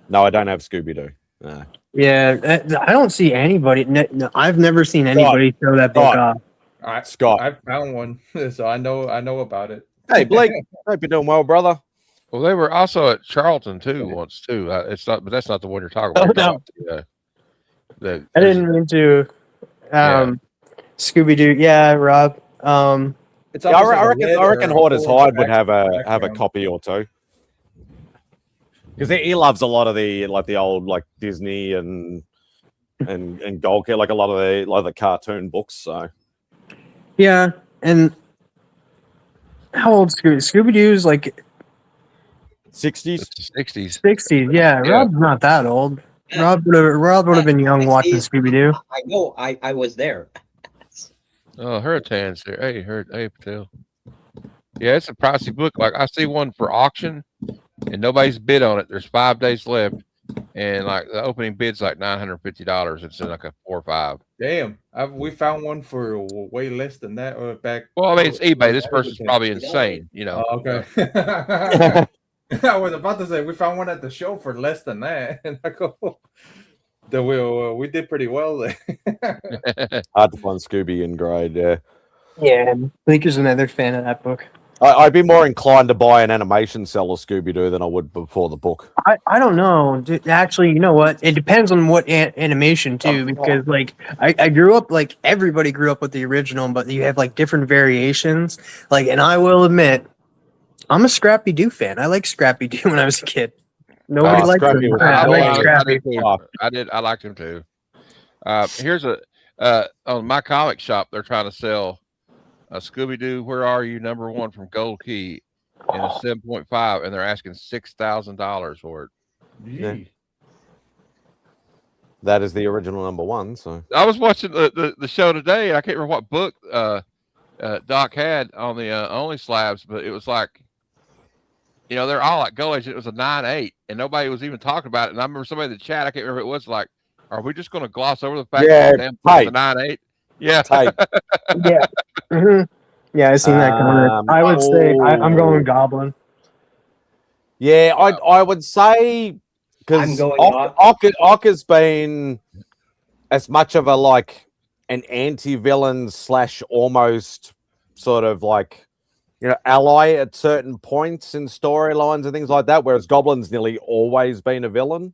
No, I don't have Scooby Doo. Nah. yeah, I don't see anybody. No, I've never seen anybody show that book off. Scott. I found one, so I know about it. Hey, Blake. Hope you're doing well, brother. Well, they were also at Charlton too once too. It's not, but that's not the one you're talking about. Oh, You're talking I didn't mean to. Scooby Doo. Yeah, Rob. It's Yeah, I reckon Hoarders Hide would have a background. copy or two. Because he loves a lot of the old like Disney and Gold Kid, like a lot of the cartoon books. So Yeah, and how old Scooby Doo's like 60s. 60s. 60s? Yeah, Rob's not that old. Rob would have been young watching Scooby Doo. I know. I was there. Oh, Hurricane's there. Hey, Patel. Yeah, it's a pricey book. Like I see one for auction, and nobody's bid on it. There's 5 days left, and like the opening bid's like $950. It's in like a 4 or 5. Damn, we found one for way less than that back. Well, I mean, it's eBay. This person's probably insane, you know. Oh, okay. I was about to say we found one at the show for less than that, and I go, we did pretty well there. Hard to find Scooby in grade. Yeah, Yeah, Bleaker's another fan of that book. I'd be more inclined to buy an animation cell of Scooby Doo than I would before the book. I don't know. Dude, actually, you know what? It depends on what animation too, because like I grew up like everybody grew up with the original, but you have like different variations. Like, and I will admit, I'm a Scrappy Doo fan. I like Scrappy Doo when I was a kid. Nobody liked Scrappy him. was I like Scrappy. I liked him too. Here's on my comic shop. They're trying to sell a Scooby Doo. Where are you? #1 from Gold Key in a 7.5, and they're asking $6,000 for it. Yeah. That is the original #1. So I was watching the show today, and I can't remember what book Doc had on the Only Slabs, but it was like, you know, they're all like Gold Age. It was a 9.8, and nobody was even talking about it. And I remember somebody in the chat, I can't remember who it was, like, are we just going to gloss over the fact that it's a 9.8? Yeah. Type. Yeah. Yeah, I seen that coming. I would say I'm going Goblin. Yeah, I would say because Ock has been as much of a like an anti-villain / almost sort of like, you know, ally at certain points in storylines and things like that, whereas Goblin's nearly always been a villain.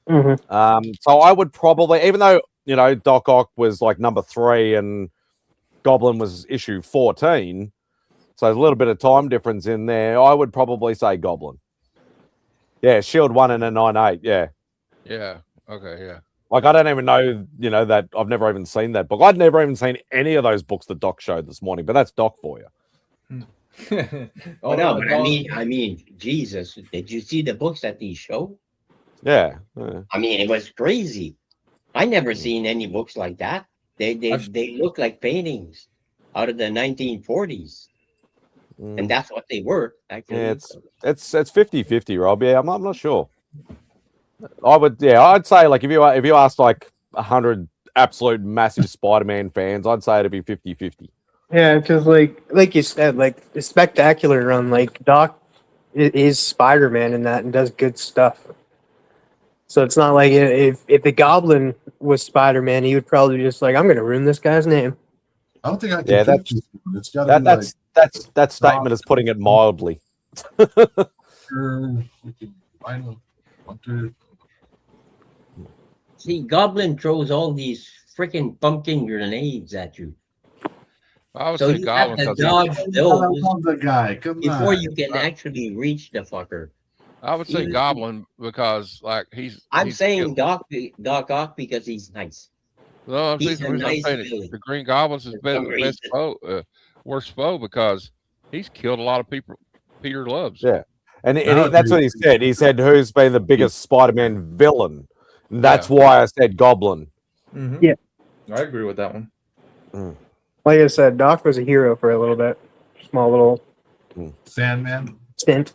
Mm-hmm. So I would probably, even though, you know, Doc Ock was like #3 and Goblin was issue 14, so there's a little bit of time difference in there, I would probably say Goblin. Yeah, Shield 1 and a 9.8, yeah. Yeah, okay, yeah. Like, I don't even know, you know, that I've never even seen that book. I'd never even seen any of those books that Doc showed this morning, but that's Doc for you. Oh no, but I mean, Jesus, did you see the books that he showed? Yeah. I mean, it was crazy. I never seen any books like that. They look like paintings out of the 1940s, and that's what they were. Actually, Yeah, it's 50-50, Rob. Yeah, I'm not sure. I'd say like if you asked like 100 absolute massive Spider-Man fans, I'd say it'd be 50-50. Yeah, because like you said, like the Spectacular run, like Doc is Spider-Man in that and does good stuff. So it's not like if the Goblin was Spider-Man, he would probably just like, I'm going to ruin this guy's name. I don't think I can. Yeah, It's gotta be like, that statement is putting it mildly. See, Goblin throws all these freaking pumpkin grenades at you. I would So say you have Goblin to because dodge those the guy. Come before on. you can actually reach the fucker. I would say He- Goblin because like I'm he's saying Doc Ock because he's nice. no, I'm saying He's the a reason I'm nice saying it, villain. the Green Goblin's his For some best reason. foe, worst foe because he's killed a lot of people. Peter loves. Yeah. And Nowadays- that's what he said. He said, "Who's been the biggest Spider-Man villain?" And that's why I said Goblin. Mhm. Yeah. I agree with that one. Like I said, Doc was a hero for a little bit. Small little Sandman. stint.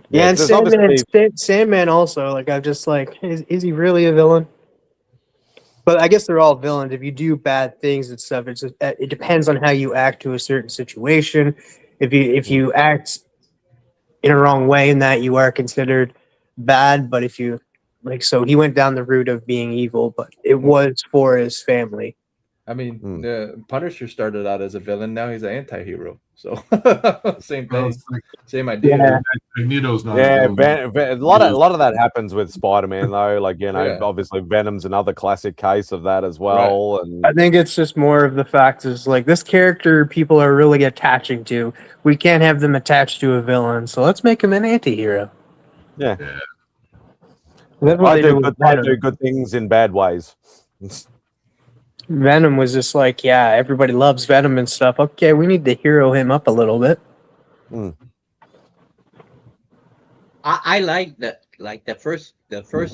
Yeah, and there's Sandman also. Like, I'm just like, is he really a villain? But I guess they're all villains. If you do bad things and stuff, it depends on how you act to a certain situation. If you act in a wrong way, in that you are considered bad. But if you so he went down the route of being evil, but it was for his family. I mean, Hmm. the Punisher started out as a villain. Now he's an anti-hero. So same Well, thing, it's like same idea. Yeah. Magneto's not. Yeah, a villain. a lot of that happens with Spider-Man though. Like Yeah. obviously Venom's another classic case of that as well. And I think it's just more of the fact is like this character people are really attaching to. We can't have them attached to a villain, so let's make him an anti-hero. yeah, That's what I they do did with I Venom. do good things in bad ways. Venom was just like, yeah, everybody loves Venom and stuff. Okay, we need to hero him up a little bit. I like the first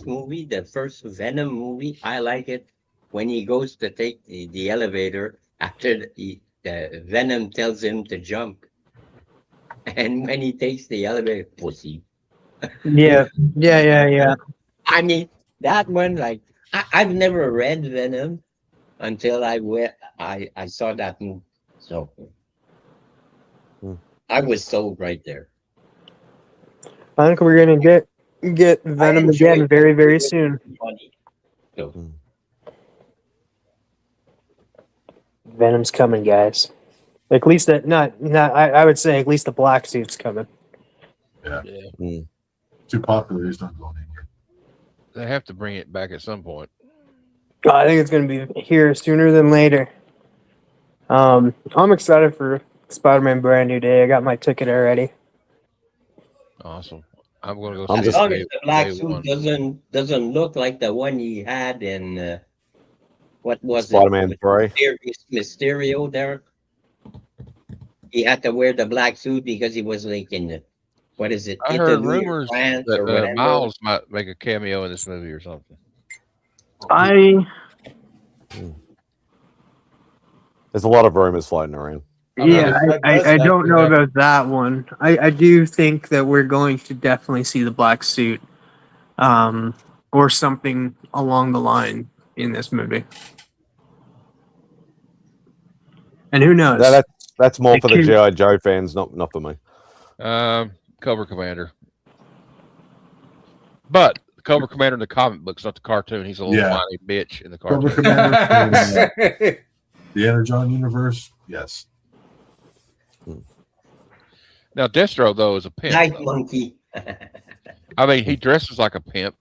movie, the first Venom movie. I like it when he goes to take the elevator after the Venom tells him to jump, and when he takes the elevator, pussy. Yeah. I mean that one. Like I've never read Venom until I saw that movie. So I was sold right there. I think we're gonna get Venom again very, very soon. Funny. So, Venom's coming, guys. At least that I would say at least the black suit's coming. Too popular. He's not going in here. They have to bring it back at some point. I think it's gonna be here sooner than later. I'm excited for Spider-Man Brand New Day. I got my ticket already. Awesome. I'm going to go. I'm see as it long day- as the black day suit one. doesn't look like the one he had in what was Spider-Man it? 3. Mysterio there. He had to wear the black suit because he was like in the, what is it? I heard Italy or rumors France that or whatever. Miles might make a cameo in this movie or something. There's a lot of rumors floating around. I don't know about that one. I do think that we're going to definitely see the black suit, or something along the line in this movie. And who knows? That's more It for the could- G.I. Joe fans, not for me. Cobra Commander. But the Cobra Commander in the comic books, not the cartoon. He's a little whiny bitch in the cartoon. Cobra Commander from, the Energon universe. Yes. Now Destro though is a pimp. Night monkey. I mean, he dresses like a pimp.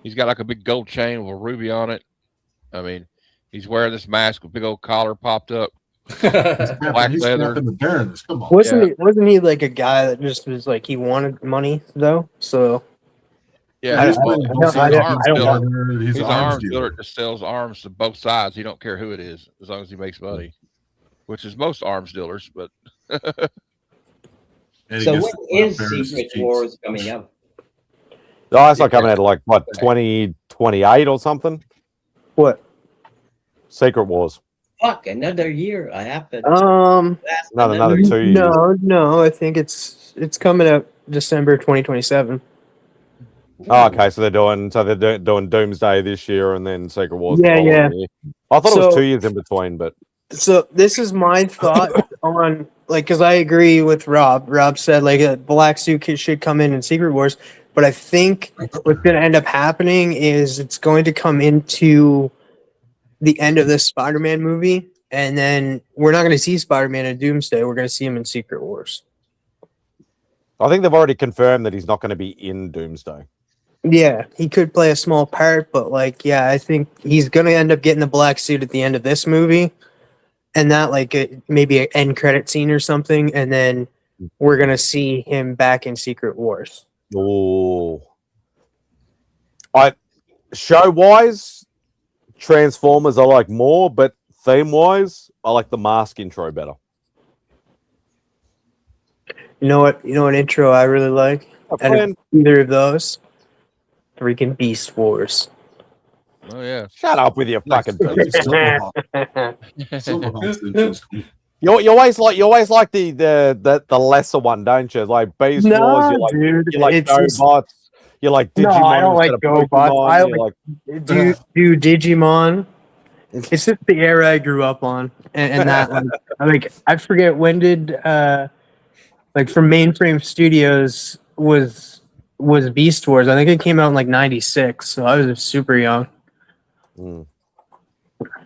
He's got like a big gold chain with a ruby on it. I mean, he's wearing this mask with a big old collar popped up, black He's leather. snapping the Barons. Come on. Wasn't he like a guy that just was like he wanted money though? So Yeah, He's he's an an arms dealer. dealer. He's He's an an arms arms dealer dealer. that just sells arms to both sides. He don't care who it is, as long as he makes money, which is most arms dealers. But And he So gets when to wear is Barons' Secret cheeks. Wars coming out? Oh, it's not coming out of like what 2028 or something. what? Secret Wars. Fuck, another year. I have to last Not another 2 years. No, I think it's coming out December 2027. Oh, okay, so they're doing Doomsday this year and then Secret Wars. the Yeah, following yeah. year. I thought it was So- 2 years in between, but So this is my thought on because I agree with Rob. Rob said like a black suit should come in Secret Wars, but I think what's going to end up happening is it's going to come into the end of this Spider-Man movie, and then we're not going to see Spider-Man in Doomsday. We're going to see him in Secret Wars. I think they've already confirmed that he's not going to be in Doomsday. Yeah, he could play a small part, but like, yeah, I think he's going to end up getting the black suit at the end of this movie. And that, like, maybe an end credit scene or something, and then we're gonna see him back in Secret Wars. Oh, show wise, Transformers I like more, but theme wise, I like the Mask intro better. You know what? You know what intro I really like? Out of either of those, freaking Beast Wars. Oh yeah. Shut up with your fucking. Silverhawk. You always like the lesser one, don't you? Like Beast Wars, dude, you like it's just- GoBots, you like Digimon. No, I don't like instead of GoBots. Pokemon, I you like do Digimon. It's just the era I grew up on, and that like I forget when did like from Mainframe Studios was Beast Wars. I think it came out in like '96, so I was super young.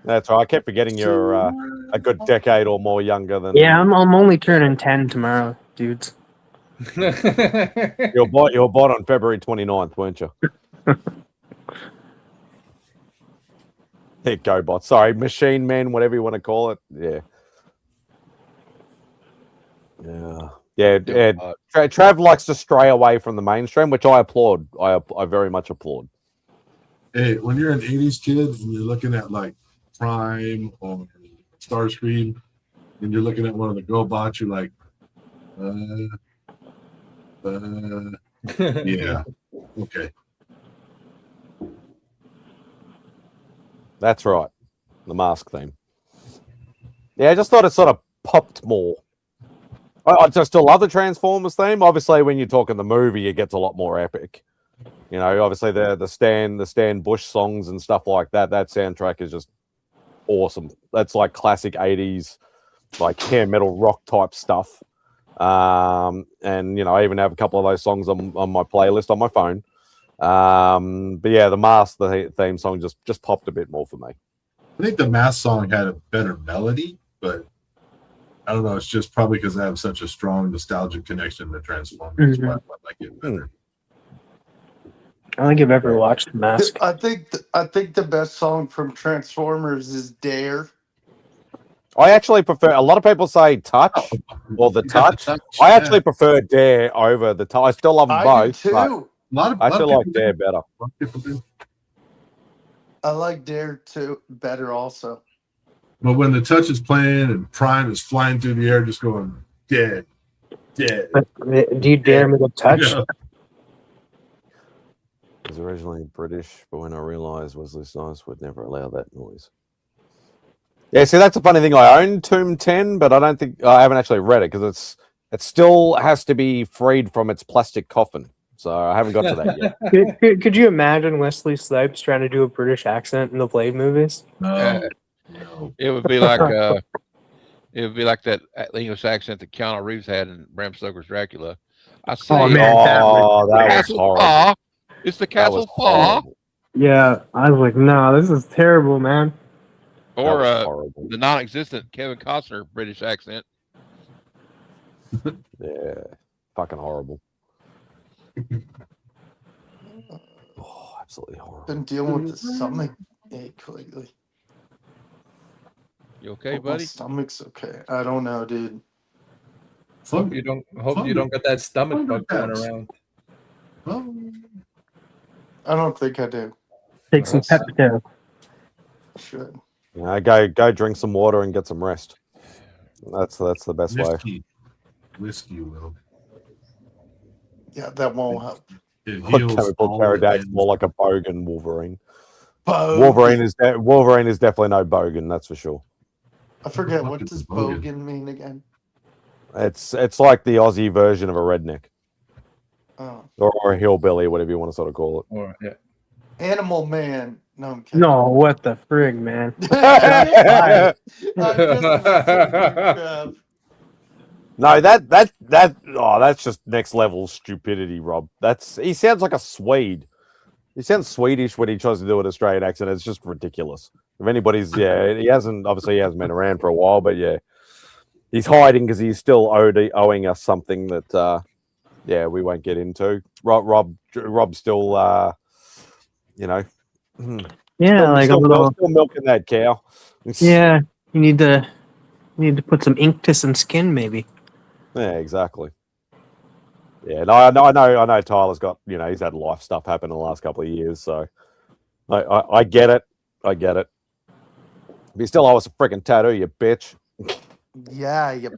That's right. I kept forgetting you're a good decade or more younger than. Yeah, I'm only turning 10 tomorrow, dudes. You were born on February 29th, weren't you? Hey, GoBot. Sorry, Machine Man, whatever you want to call it. Yeah. Trav likes to stray away from the mainstream, which I applaud. I very much applaud. Hey, when you're an 80s kid and you're looking at like Prime or Starscream and you're looking at one of the GoBots, you're like, yeah, okay. That's right. The Mask theme. Yeah, I just thought it sort of popped more. I just still love the Transformers theme. Obviously, when you're talking the movie, it gets a lot more epic. You know, obviously the Stan Bush songs and stuff like that. That soundtrack is just awesome. That's like classic 80s, like hair metal rock type stuff. And you know, I even have a couple of those songs on my playlist on my phone. But yeah, the Mask theme song just popped a bit more for me. I think the Mask song had a better melody, but I don't know. It's just probably because I have such a strong nostalgic connection to Transformers. Mm-hmm. I like it better. I don't think I've ever watched Mask. I think the best song from Transformers is Dare. I actually prefer. A lot of people say Touch or the Touch. I actually prefer Dare over the Touch. I still love them both. Do too. I actually like Dare better. I like Dare too better also. But when the Touch is playing and Prime is flying through the air, just going dead. Do you dare me to touch? Yeah. It was originally British, but when I realised Wesley Snipes would never allow that noise. Yeah, see, that's a funny thing. I own Tomb 10, but I haven't actually read it because it still has to be freed from its plastic coffin. So I haven't got to that yet. Could you imagine Wesley Snipes trying to do a British accent in the Blade movies? No. It would be like that English accent that Keanu Reeves had in Bram Stoker's Dracula. I say, that was horrible. It's the Castle Paw. Yeah, I was like, no, this is terrible, man. Or the non-existent Kevin Costner British accent. Yeah, fucking horrible. Oh, absolutely horrible. Been dealing with the stomach ache lately. You okay, My buddy? stomach's okay. I don't know, dude. Hope you don't get that stomach bug going around. I don't think I do. Take some Pepto. Should. Yeah, go drink some water and get some rest. That's the best way. Whiskey will. Yeah, that won't help. Chemical Pterodactyl, more like a bogan Wolverine. Bogan. Wolverine is definitely no bogan, that's for sure. I forget, what does bogan mean again? It's like the Aussie version of a redneck. Oh. Or a hillbilly, whatever you want to sort of call it. Or yeah. Animal Man. No, I'm kidding. No, what the frig, man? No, that's just next level stupidity, Rob. He sounds like a Swede. He sounds Swedish when he tries to do an Australian accent. It's just ridiculous. If anybody's, he hasn't been around for a while, but yeah, he's hiding because he's still owing us something that, we won't get into. Rob's still, still milking that cow. Yeah, you need to put some ink to some skin, maybe. Yeah, exactly. Yeah, no, I know. Tyler's got, he's had life stuff happen in the last couple of years, so I get it. I get it. But you still owe us a freaking tattoo, you bitch. Yeah, you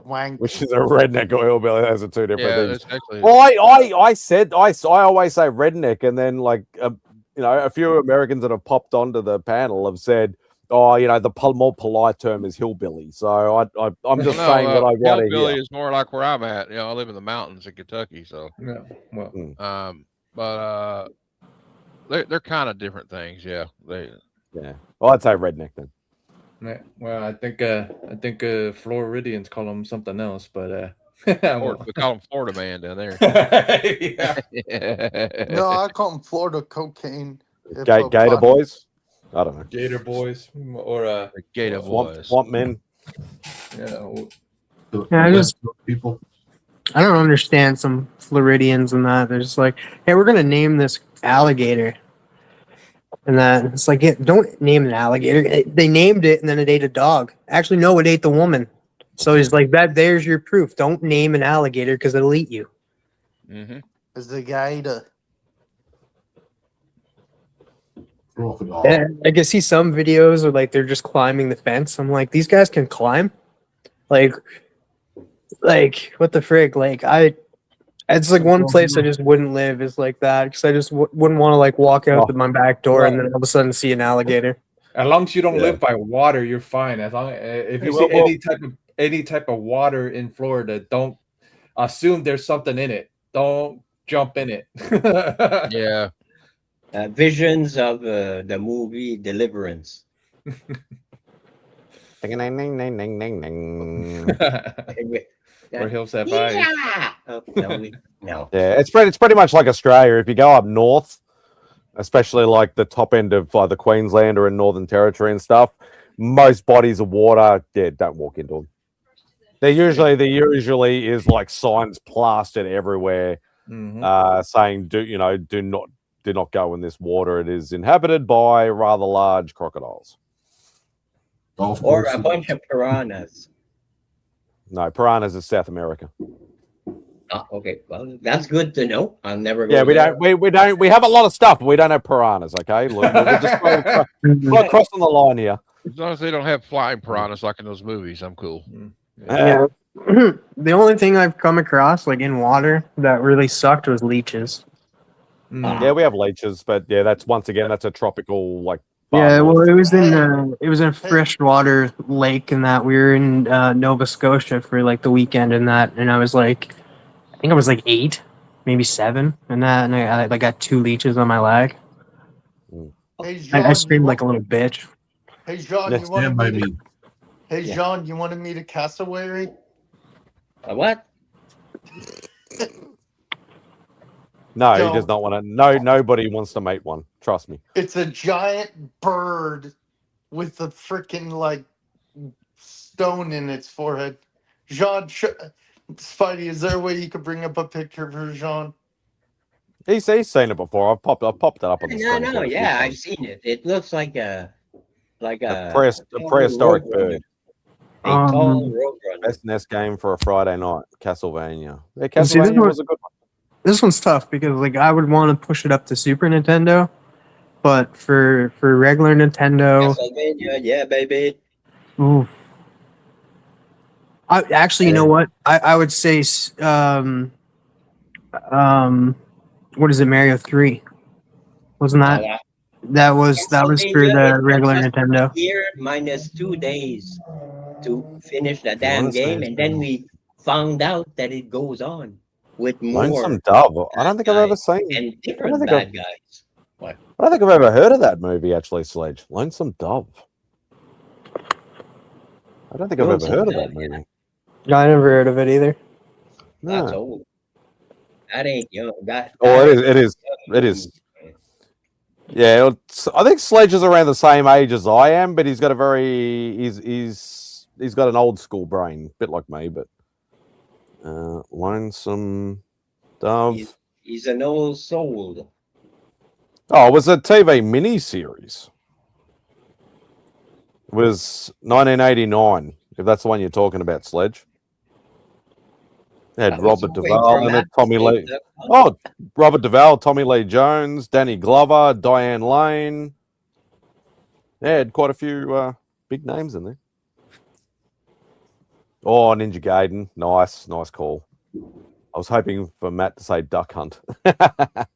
wank. Which is a redneck or hillbilly. Those are two different Yeah, things. it's actually. Well, I always say redneck, and then a few Americans that have popped onto the panel have said, "Oh, the more polite term is hillbilly." So I'm just saying what I got to hillbilly hear. is more like where I'm at. I live in the mountains in Kentucky, so Yeah. Well, but they're kind of different things. Yeah, Yeah. Well, I'd say redneck then. yeah. Well, I think Floridians call them something else, but we call them Florida man down there. yeah. No, I call them Florida cocaine. if Gator applied. boys. I don't know. Gator boys or Gator boys. Swamp men. Yeah, people. I don't understand some Floridians and that. They're just like, hey, we're gonna name this alligator. And that it's like, yeah, don't name an alligator. They named it and then it ate a dog. Actually, no, it ate the woman. So he's like, there's your proof. Don't name an alligator because it'll eat you. Mm-hmm. Is the guy to Crocodile. And I can see some videos where like they're just climbing the fence. I'm like, these guys can climb? Like what the frig? It's like one place I just wouldn't live is like that because I just wouldn't want to like walk out to my back door and then all of a sudden see an alligator. as long as you don't live by water, you're fine. As long if you see any type of water in Florida, don't assume there's something in it. Don't jump in it. Yeah. Visions of the movie Deliverance. Ding, ding, ding, ding, ding, ding, ding. Or hills have eyes. Yeah. Oh, no. Yeah, it's pretty much like Australia. If you go up north, especially like the top end of the Queensland or in Northern Territory and stuff, most bodies of water, don't walk into them. There usually is like signs plastered everywhere, saying do not go in this water. It is inhabited by rather large crocodiles. Or a bunch of piranhas. No, piranhas is South America. Oh, okay, well, that's good to know. I'll never go. Yeah, there. we have a lot of stuff, but we don't have piranhas. Okay, we're just not crossing the line here. As long as they don't have flying piranhas like in those movies, I'm cool. Yeah. The only thing I've come across like in water that really sucked was leeches. Yeah, we have leeches, but that's a tropical like. Yeah, well, it was in a freshwater lake, and that we were in Nova Scotia for like the weekend, and I was like, I think I was like 8, maybe 7, and I got 2 leeches on my leg. Hey, John, I screamed like a little bitch. Hey John, you want to meet a cassowary? A what? No, he does not want to. No, nobody wants to mate one. Trust me. It's a giant bird with a freaking like stone in its forehead. Jean, Spidey, is there a way you could bring up a picture for Jean? He's seen it before. I've popped it up on the screen. No, yeah, I've seen it. It looks like a prehistoric bird. A tall roadrunner. Best nest game for a Friday night, Castlevania. Yeah, Castlevania was a good one. This one's tough because like I would want to push it up to Super Nintendo, but for regular Nintendo, Castlevania, yeah, baby. Ooh. You know what? I would say what is it? Mario 3. Wasn't that? That was for the regular Nintendo. Here minus 2 days to finish the damn game, and then we found out that it goes on with more. Lonesome Dove. I don't think I've ever seen. And different bad guys. What? I don't think I've ever heard of that movie. Actually, Sledge. Lonesome Dove. I don't think I've ever heard of that movie. No, I never heard of it either. That's old. That ain't young. It is. Yeah, I think Sledge is around the same age as I am, but he's got he's got an old school brain, a bit like me. But Lonesome Dove. He's an old soul. Oh, it was a TV miniseries. It was 1989. If that's the one you're talking about, Sledge. They had I was Robert hoping Duvall for in Matt it, Tommy to Lee. take that one. Oh, Robert Duvall, Tommy Lee Jones, Danny Glover, Diane Lane. They had quite a few big names in there. Oh, Ninja Gaiden. Nice call. I was hoping for Matt to say Duck Hunt. But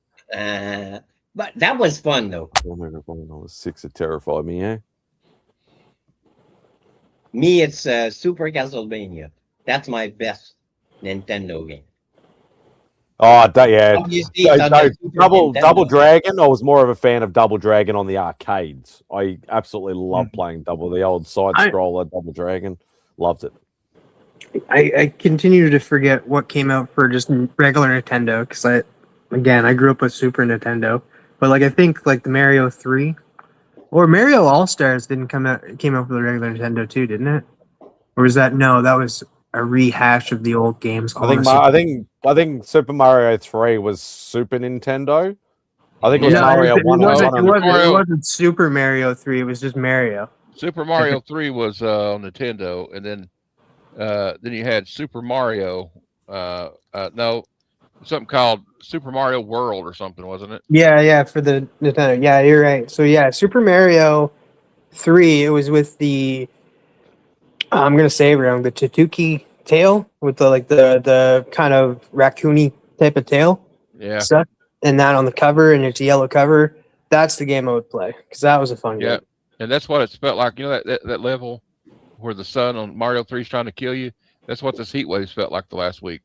that was fun though. I was 6, it terrified me, yeah. Me, it's Super Castlevania. That's my best Nintendo game. Oh, yeah. Obviously, it's on the Super Double Nintendo. Dragon. I was more of a fan of Double Dragon on the arcades. I absolutely love playing the old side scroller Double Dragon. Loved it. I continue to forget what came out for just regular Nintendo because I grew up with Super Nintendo, but like I think like the Mario 3 or Mario All Stars came out for the regular Nintendo too, didn't it? Or was that that was a rehash of the old games? I think Super Mario 3 was Super Nintendo. I think it was Yeah. Mario 1 or it wasn't Super Mario 3. It was just Mario. Super Mario 3 was on Nintendo, and then you had Super Mario. No, something called Super Mario World or something, wasn't it? Yeah, for the Nintendo. Yeah, you're right. So yeah, Super Mario 3. It was with the I'm gonna say it wrong. The Tatuki tail with the kind of raccoony type of tail. Yeah. Stuff. And that on the cover, and it's a yellow cover. That's the game I would play because that was a fun game. And that's what it's felt like. You know that level where the sun on Mario 3 is trying to kill you. That's what this heat waves felt like the last week.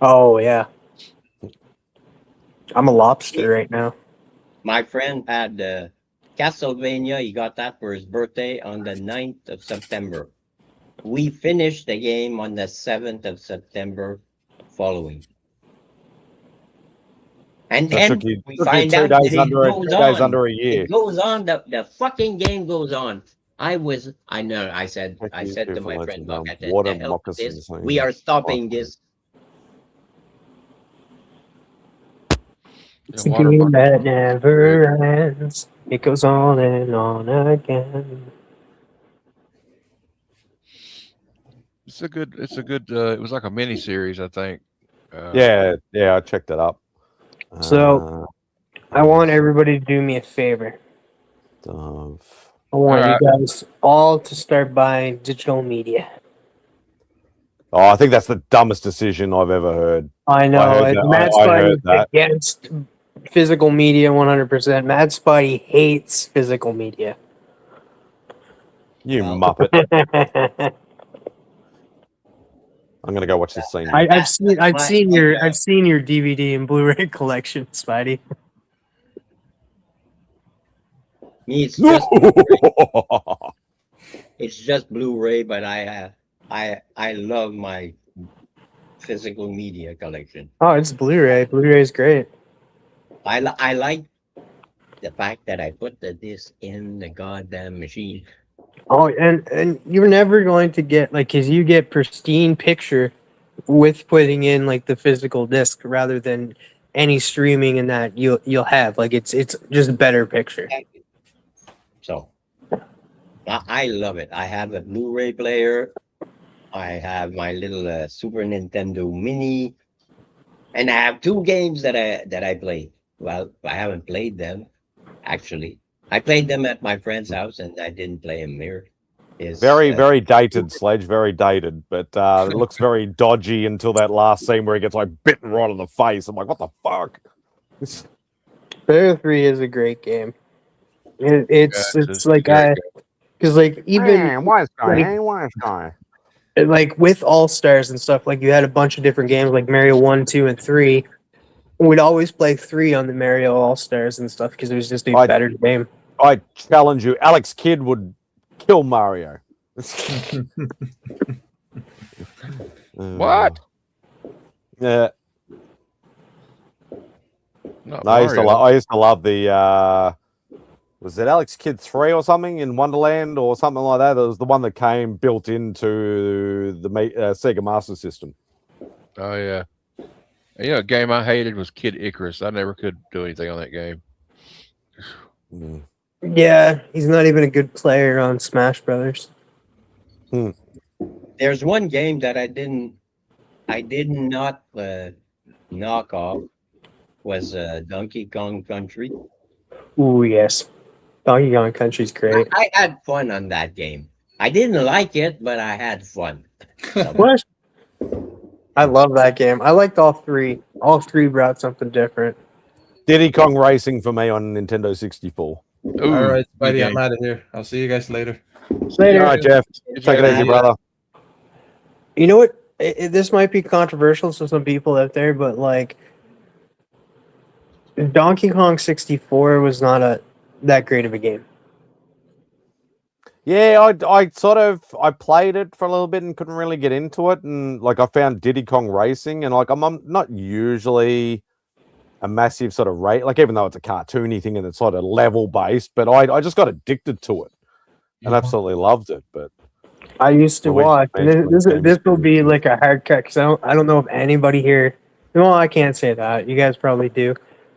Oh yeah. I'm a lobster right now. My friend had Castlevania. He got that for his birthday on the 9th of September. We finished the game on the 7th of September following. And then we find out that it goes on. Under a year. It goes on. The fucking game goes on. I said to my friend, look, I said, the hell with this. We are stopping this. It's a game that never ends. It goes on and on again. It's a good. It was like a mini series, I think. Yeah, I checked it up. So, I want everybody to do me a favor. I want you guys all to start buying digital media. Oh, I think that's the dumbest decision I've ever heard. I know. MadSpidey against physical media 100%. MadSpidey hates physical media. You muppet. I'm gonna go watch this scene. I've seen your DVD and Blu-ray collection, Spidey. Me, it's just Blu-ray, but I love my physical media collection. Oh, it's Blu-ray. Blu-ray is great. I like the fact that I put the disc in the goddamn machine. Oh, and you're never going to get because you get pristine picture with putting in the physical disc rather than any streaming and that you'll have it's just better picture. So I love it. I have a Blu-ray player. I have my little Super Nintendo Mini, and I have 2 games that I play. Well, I haven't played them actually. I played them at my friend's house, and I didn't play them here. Very dated, Sledge. Very dated, but it looks very dodgy until that last scene where he gets bitten right on the face. I'm like, what the fuck? Bear 3 is a great game. It's because even wise guy. With All Stars and stuff, you had a bunch of different games like Mario 1, 2, and 3. We'd always play 3 on the Mario All Stars and stuff because it was just a better game. I challenge you, Alex Kidd would kill Mario. What? Yeah. I used to love the was it Alex Kidd 3 or something in Wonderland or something like that? It was the one that came built into the Sega Master System. Oh yeah. A game I hated was Kid Icarus. I never could do anything on that game. Yeah, he's not even a good player on Smash Brothers. There's one game that I didn't I did not knock off was Donkey Kong Country. Ooh, yes. Donkey Kong Country's great. I had fun on that game. I didn't like it, but I had fun. So, What? I love that game. I liked all three. All three brought something different. Diddy Kong Racing for me on Nintendo 64. Ooh, All right, good Spidey, I'm game. out of here. I'll see you guys later. Later. All right, Jeff. Take it easy, brother. You know what? This might be controversial to some people out there, but like Donkey Kong 64 was not that great of a game. Yeah, I played it for a little bit and couldn't really get into it, and like I found Diddy Kong Racing, and like I'm not usually a massive sort of rate, like even though it's a cartoony thing and it's sort of level based, but I just got addicted to it and absolutely loved it. But I used to Always watch. amazed This when this games will do be like a hard cut because I don't know if anybody here. Well, I can't say that. You guys probably do,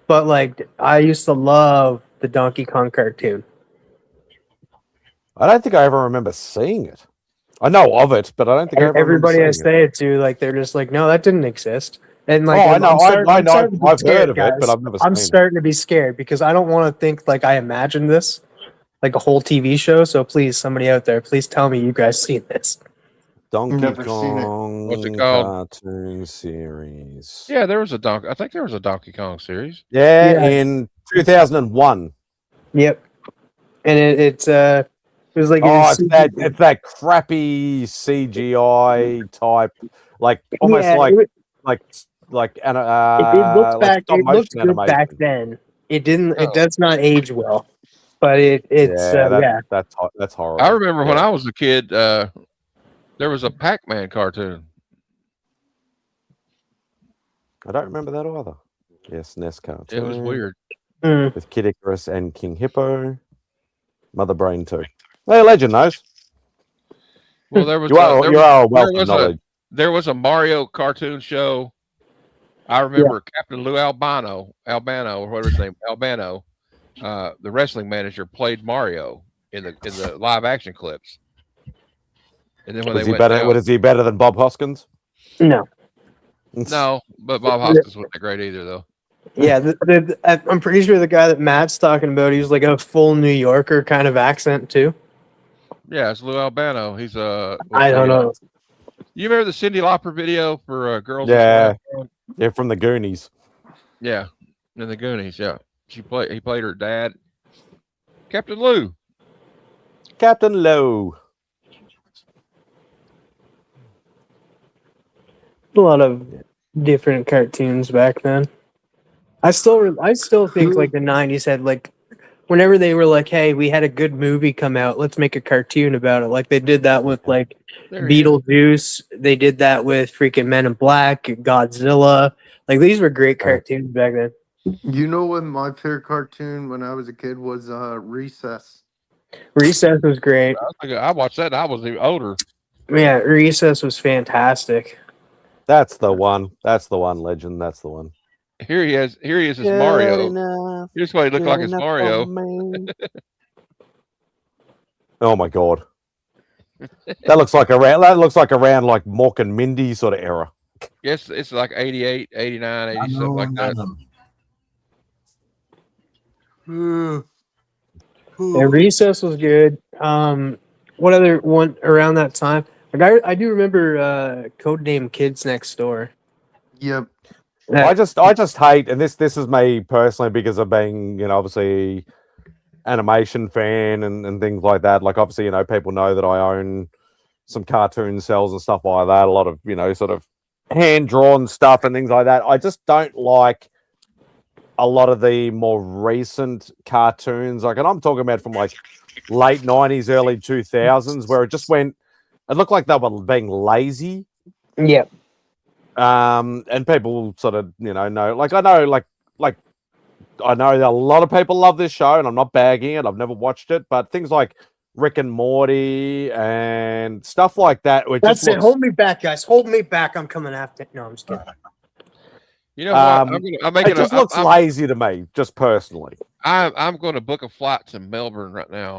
but like I used to love the Donkey Kong cartoon. I don't think I ever remember seeing it. I know of it, but I don't think I ever Everybody I remember seeing it. say it to, like they're just like, no, that didn't exist. And like, Oh, I I'm know, starting- I I'm know, starting to be I've scared, heard of it, but guys. I've never I'm seen it. starting to be scared because I don't want to think like I imagined this, like a whole TV show. So please, somebody out there, please tell me you guys seen this. Donkey Never seen it. Kong What's it called? cartoon series. Yeah, there was a Donkey. I think there was a Donkey Kong series. Yeah, Yeah. in 2001. Yep. And it was like Oh, it's that crappy CGI type, like almost Yeah, like it like it looks like back. stop It looks motion good back animation. then. It didn't. It Oh. does not age well, but it's Yeah, yeah. that's horrible. I remember when Yeah. I was a kid, there was a Pac-Man cartoon. I don't remember that either. Yes, NES cartoon. It was weird. Mm. With Kid Icarus and King Hippo. Mother Brain 2. Hey, legend knows. Well, there was You are a wealth of was knowledge. there was a Mario cartoon show. I remember Captain Lou Albano, or whatever his name, Albano, the wrestling manager, played Mario in the live action clips. And then when Was they he went better? down, What is he better than Bob Hoskins? No. no, but Bob Hoskins wasn't great either, though. Yeah, I'm pretty sure the guy that Matt's talking about, he's like a full New Yorker kind of accent too. Yeah, it's Lou Albano. He's I don't know. You remember the Cyndi Lauper video for Girls? Yeah. Yeah, from the Goonies. Yeah, in the Goonies. Yeah, he played her dad, Captain Lou. Captain Low. A lot of different cartoons back then. I still think like the '90s had like, whenever they were like, hey, we had a good movie come out, let's make a cartoon about it. Like they did that with like There he is. Beetlejuice. They did that with freaking Men in Black, Godzilla. Like these were great cartoons back then. You know what my favorite cartoon when I was a kid was Recess. Recess was great. I watched that. And I was even older. Yeah, Recess was fantastic. That's the one. That's the one, legend. That's the one. Here he is as Mario. Here's what he looked like as Mario. Oh my god. That looks like around like Mork and Mindy sort of era. Yes, it's like 88, 89, 80, something like that. Yeah, Recess was good. What other one around that time? Like I do remember Codename Kids Next Door. Yep. I just hate, and this is me personally because of being, obviously animation fan and things like that. Like obviously, people know that I own some cartoon cells and stuff like that. A lot of, sort of hand drawn stuff and things like that. I just don't like a lot of the more recent cartoons. Like, and I'm talking about from like late 90s, early 2000s, where it just went, it looked like they were being lazy. Yeah. And people sort of, know, like, I know that a lot of people love this show and I'm not bagging it. I've never watched it, but things like Rick and Morty and stuff like that. That's it. Hold me back, guys. Hold me back. I'm coming after. No, I'm just kidding. You know what? It just looks lazy to me, just personally. I'm going to book a flight to Melbourne right now.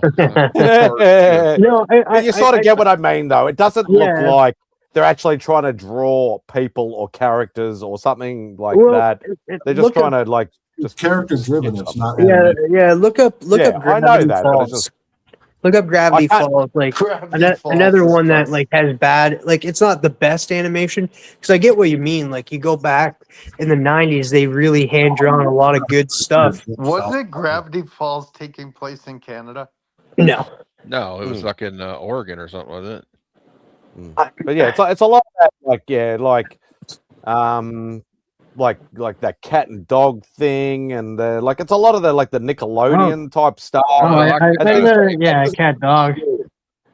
No, You sort of get what I mean, though. It doesn't look like they're actually trying to draw people or characters or something like Well, that. They're just look up- trying to like It's just character driven. sketch It's something. not. yeah. Look up Yeah, I know Gravity that, but it's Falls. just Look up Gravity can't- Falls. Like Gravity Falls another is one that fucking- like has bad. Like it's not the best animation because I get what you mean. Like you go back in the '90s, they really hand drawn a lot of good stuff. Wasn't Gravity Falls taking place in Canada? No, No, it was like in Oregon or something, wasn't it? But yeah, it's a lot of that, like that cat and dog thing, and like it's a lot of the like the Nickelodeon type stuff. Cat dog.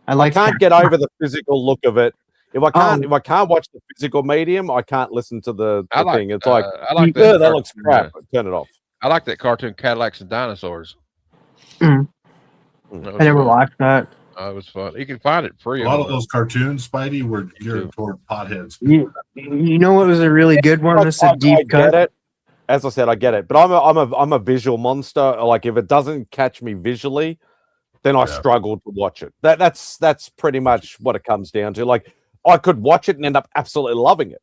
I can't get over the physical look of it. If I can't watch the physical medium, I can't listen to the thing. It's like I like that looks crap. Turn it off. I like that cartoon Cadillacs and Dinosaurs. I never watched that. It was fun. You can find it free. A lot of those cartoons, Spidey, were geared toward potheads. You know what was a really good one? This is a deep cut. Get it. As I said, I get it, but I'm a visual monster. Like if it doesn't catch me visually, then I struggle to watch it. That's pretty much what it comes down to. Like I could watch it and end up absolutely loving it,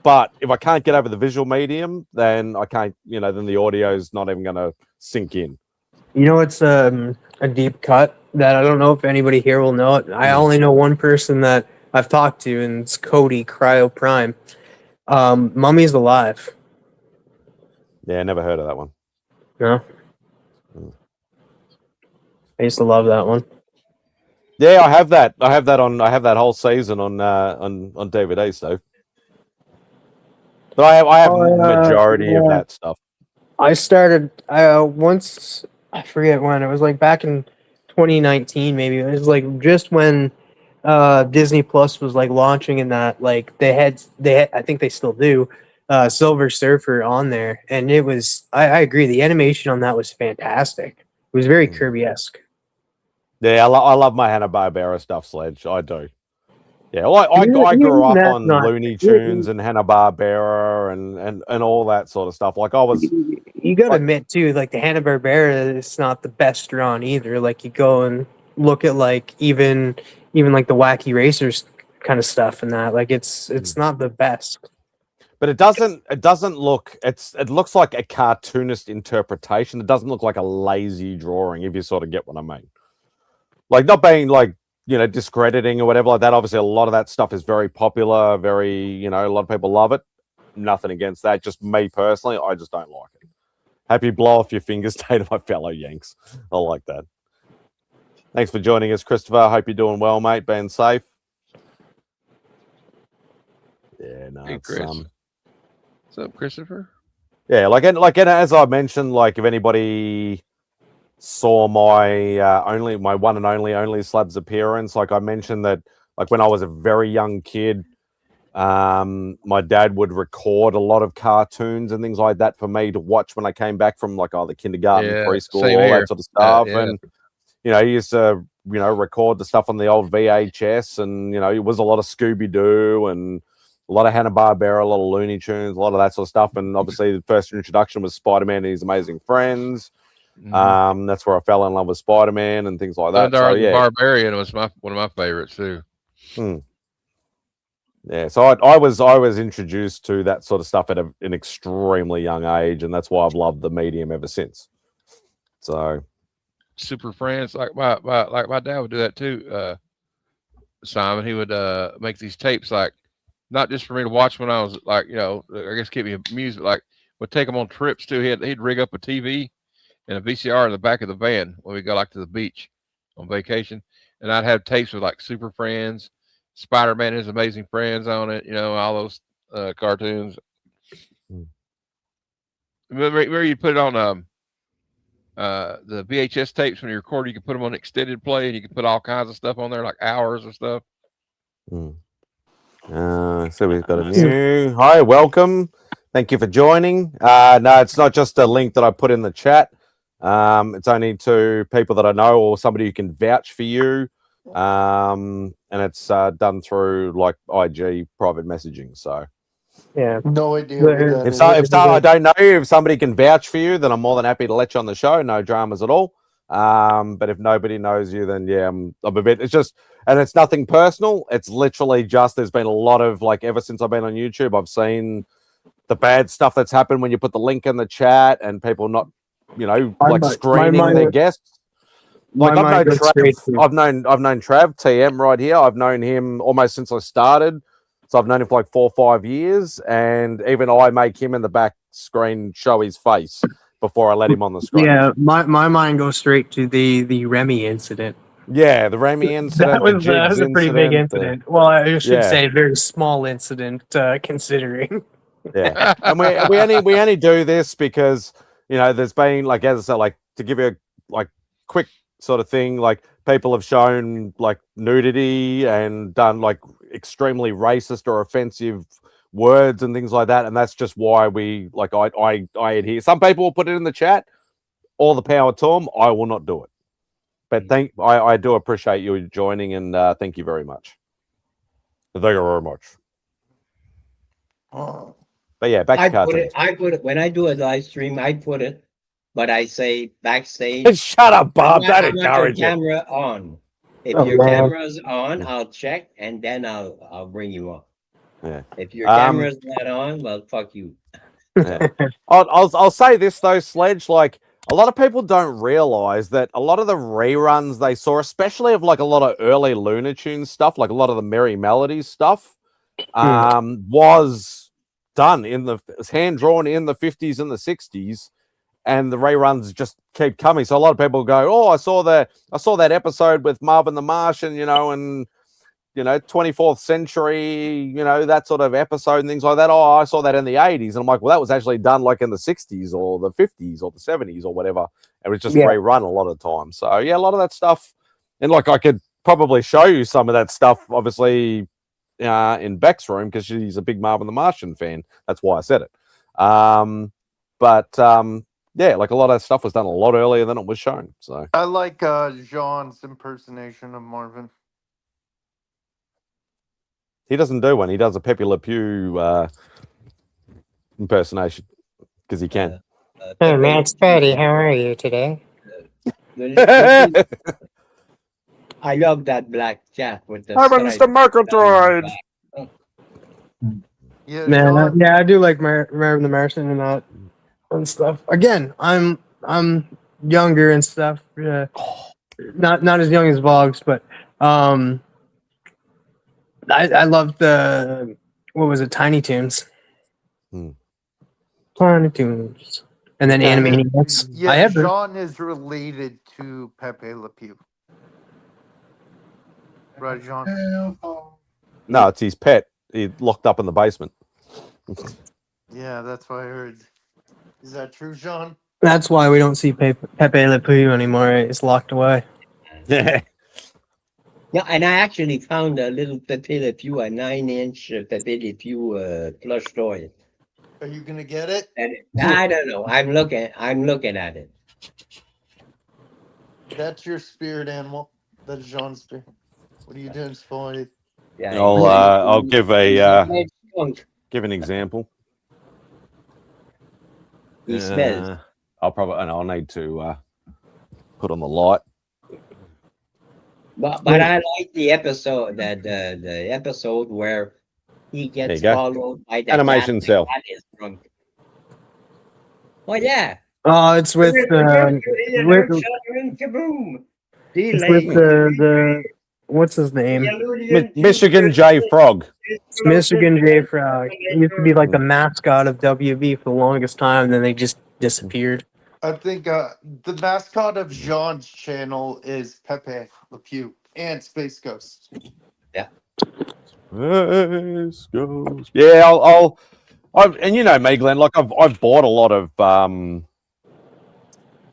but if I can't get over the visual medium, then I can't. Then the audio is not even going to sink in. You know, it's a deep cut that I don't know if anybody here will know it. I only know one person that I've talked to, and it's Cody Cryo Prime. Mummy's Alive. Yeah, I never heard of that one. No. I used to love that one. Yeah, I have that. I have that whole season on DVD. So, but I have majority of that stuff. I started once. I forget when it was. Like back in 2019, maybe it was like just when Disney Plus was like launching, and that like they had I think they still do Silver Surfer on there, and it was. I agree. The animation on that was fantastic. It was very Kirby-esque. Yeah, I love my Hanna-Barbera stuff, Sledge. I do. Yeah, well, I grew up on Looney Tunes and Hanna-Barbera and all that sort of stuff. Like I was. You gotta admit too, like the Hanna-Barbera is not the best drawn either. Like you go and look at like even like the Wacky Racers kind of stuff and that. Like it's not the best. But it doesn't look. It looks like a cartoonist interpretation. It doesn't look like a lazy drawing. If you sort of get what I mean. Like not being like discrediting or whatever like that. Obviously, a lot of that stuff is very popular. Very a lot of people love it. Nothing against that. Just me personally, I just don't like it. Happy blow off your fingers day to my fellow Yanks. I like that. Thanks for joining us, Christopher. I hope you're doing well, mate. Being safe. Yeah, no. Hey, Chris. What's up, Christopher? Yeah, like as I mentioned, like if anybody saw my one and only Slabs appearance, like I mentioned that like when I was a very young kid, my dad would record a lot of cartoons and things like that for me to watch when I came back from like the kindergarten, preschool, all that sort of stuff. And he used to record the stuff on the old VHS, and it was a lot of Scooby-Doo and a lot of Hanna-Barbera, a lot of Looney Tunes, a lot of that sort of stuff. And obviously the first introduction was Spider-Man and His Amazing Friends. That's where I fell in love with Spider-Man and things like that. So, yeah. Barbarian was one of my favorites too. Yeah, so I was introduced to that sort of stuff at an extremely young age, and that's why I've loved the medium ever since. So, Super Friends, like my dad would do that too. Simon, he would make these tapes, like not just for me to watch when I was like I guess keep me amused, but like would take them on trips too. He'd rig up a TV and a VCR in the back of the van when we go like to the beach on vacation, and I'd have tapes with like Super Friends, Spider-Man and His Amazing Friends on it, all those cartoons. Remember you put it on the VHS tapes when you record, you could put them on extended play, and you could put all kinds of stuff on there, like hours of stuff. So we've got a new hi, welcome. Thank you for joining. No, it's not just a link that I put in the chat. It's only to people that I know or somebody who can vouch for you. And it's done through like IG private messaging. So yeah, no idea. If I don't know if somebody can vouch for you, then I'm more than happy to let you on the show. No dramas at all. But if nobody knows you, then yeah, I'm a bit. It's just, and it's nothing personal. It's literally just there's been a lot of like ever since I've been on YouTube, I've seen the bad stuff that's happened when you put the link in the chat and people not, like screening their guests. Like I've known Trav, I've known Trav TM right here. I've known him almost since I started. So I've known him for like 4 or 5 years, and even I make him in the back screen show his face before I let him on the screen. Yeah, my mind goes straight to the Remy incident. Yeah, the Remy incident. That was a pretty big incident. Well, I should say very small incident, considering. Yeah, and we only do this because there's been like, as I said, like to give you a like quick sort of thing, like people have shown like nudity and done like extremely racist or offensive words and things like that, and that's just why we like I adhere. Some people will put it in the chat. All the power to them. I will not do it. But I do appreciate you joining, and thank you very much. Thank you very much. Oh. But yeah, back to cartoons. I put it when I do a live stream. I put it, but I say backstage. Shut up, Bob. Don't encourage your camera on. If your camera's on, I'll check and then I'll bring you on. Yeah. If your camera's not on, well, fuck you. Yeah. I'll say this though, Sledge. Like a lot of people don't realize that a lot of the reruns they saw, especially of like a lot of early Looney Tunes stuff, like a lot of the Merry Melodies stuff, was done hand drawn in the 50s and the 60s, and the reruns just keep coming. So a lot of people go, "Oh, I saw that episode with Marvin the Martian, and 24th century, that sort of episode and things like that. Oh, I saw that in the 80s." And I'm like, well, that was actually done like in the 60s or the 50s or the 70s or whatever. It was just rerun a lot of times. So yeah, a lot of that stuff. And like I could probably show you some of that stuff, obviously, in Beck's room because she's a big Marvin the Martian fan. That's why I said it. Yeah, like a lot of that stuff was done a lot earlier than it was shown. So I like Jean's impersonation of Marvin. he doesn't do one. He does a Pepe Le Pew impersonation because he can. Hey, MadSpidey, how are you today? I love that black cat with the. Mr. Murgatroyd. Yeah, Man, I do like Marvin the Martian and that and stuff. Again, I'm younger and stuff. Not as young as Boggs, but I loved the what was it, Tiny Toons. Tiny Toons. And then Animaniacs. Yeah, Jean is related to Pepe Le Pew. Right, Jean? No, it's his pet. He locked up in the basement. Yeah, that's what I heard. Is that true, Jean? That's why we don't see Pepe Le Pew anymore. It's locked away. Yeah. Yeah, and I actually found a little Pepe Le Pew, a 9-inch Pepe Le Pew plush toy. Are you gonna get it? And I don't know. I'm looking at it. That's your spirit animal. That's Jean's spirit. What are you doing, Spidey? Yeah, I'll give an example. He smells. I'll need to put on the light. But I like the episode the episode where he gets followed by the animation cat. cell. The cat is drunk. Oh yeah. Oh, it's with the what's his name? Michigan J Frog. It's Michigan J Frog. He used to be like the mascot of WB for the longest time, then they just disappeared. I think the mascot of Jean's channel is Pepe Le Pew and Space Ghost. Yeah. Space Ghost. Yeah, I'll and you know me, Glenn. Like I've bought a lot of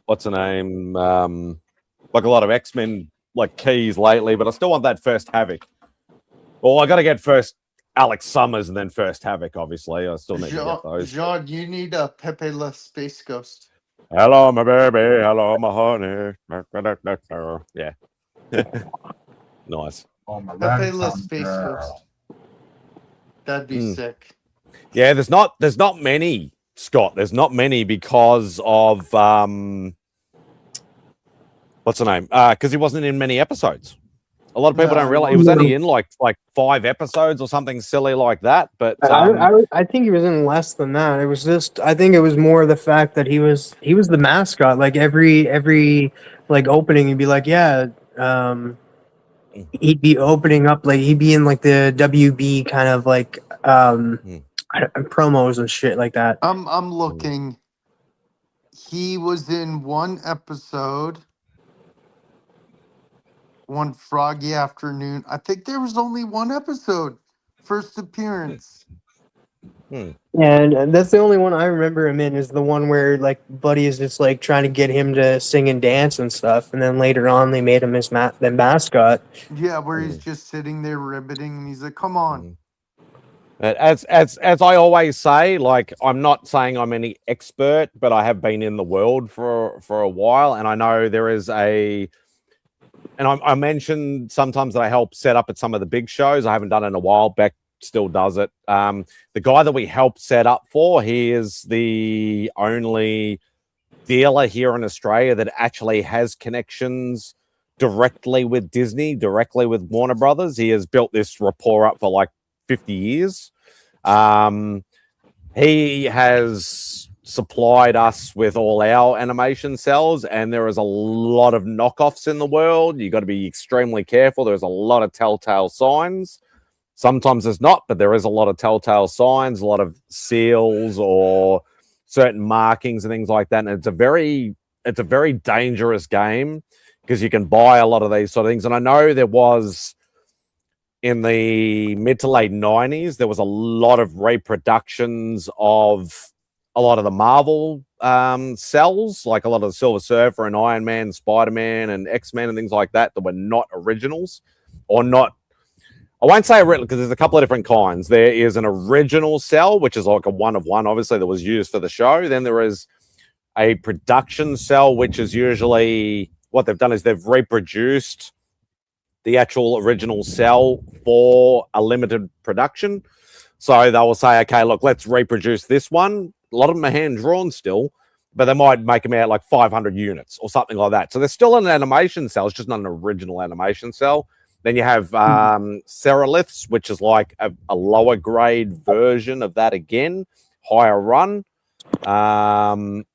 what's the name? Like a lot of X-Men like keys lately, but I still want that first Havoc. Well, I got to get first Alex Summers and then first Havoc. Obviously, I still need to get those. Jean, you need a Pepe Le Space Ghost. Hello, my baby. Hello, my honey. Yeah. Nice. Pepe Le Space Ghost. That'd be sick. Yeah, there's not many, Scott. There's not many because of what's the name? Because he wasn't in many episodes. A lot of people No, don't realize he was only in like 5 episodes or something silly like that. But I think he was in less than that. It was just I think it was more the fact that he was the mascot. Like every like opening, he'd be like, yeah. He'd be opening up like he'd be in like the WB kind of like promos and shit like that. I'm looking. He was in one episode, one Froggy Afternoon. I think there was only one episode. First appearance. And that's the only one I remember him in is the one where like Buddy is just like trying to get him to sing and dance and stuff, and then later on they made him his the mascot. Yeah, where he's just sitting there ribbiting, and he's like, "Come on." as I always say, like I'm not saying I'm any expert, but I have been in the world for a while, and I know there is a. And I mentioned sometimes that I help set up at some of the big shows. I haven't done it in a while. Beck still does it. The guy that we helped set up for, he is the only dealer here in Australia that actually has connections directly with Disney, directly with Warner Brothers. He has built this rapport up for like 50 years. He has supplied us with all our animation cells, and there is a lot of knockoffs in the world. You got to be extremely careful. There's a lot of telltale signs. Sometimes there's not, but there is a lot of telltale signs, a lot of seals or certain markings and things like that. And it's a very dangerous game because you can buy a lot of these sort of things. And I know there was in the mid to late 90s, there was a lot of reproductions of a lot of the Marvel cells, like a lot of the Silver Surfer and Iron Man, Spider-Man and X-Men and things like that were not originals or not. I won't say original because there's a couple of different kinds. There is an original cell, which is like a one of one, obviously, that was used for the show. Then there is a production cell, which is usually what they've done is they've reproduced the actual original cell for a limited production. So they will say, okay, look, let's reproduce this one. A lot of them are hand-drawn still, but they might make them out like 500 units or something like that. So there's still an animation cell. It's just not an original animation cell. Then you have Seroliths, which is like a lower grade version of that again, higher run. But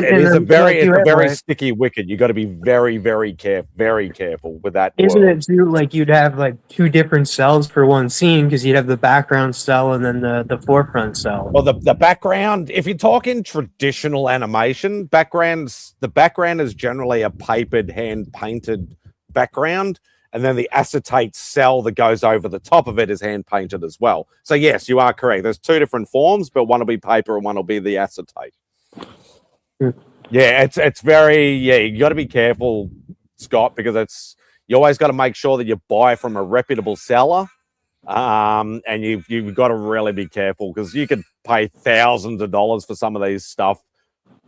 it is a very sticky wicket. You got to be very careful with that. Isn't it too like you'd have like two different cells for one scene because you'd have the background cell and then the forefront cell? Well, the background, if you're talking traditional animation, the background is generally a papered, hand painted background, and then the acetate cell that goes over the top of it is hand painted as well. So yes, you are correct. There's two different forms, but one will be paper and one will be the acetate. Yeah, it's very you got to be careful, Scott, because you always got to make sure that you buy from a reputable seller, and you've got to really be careful because you could pay thousands of dollars for some of these stuff,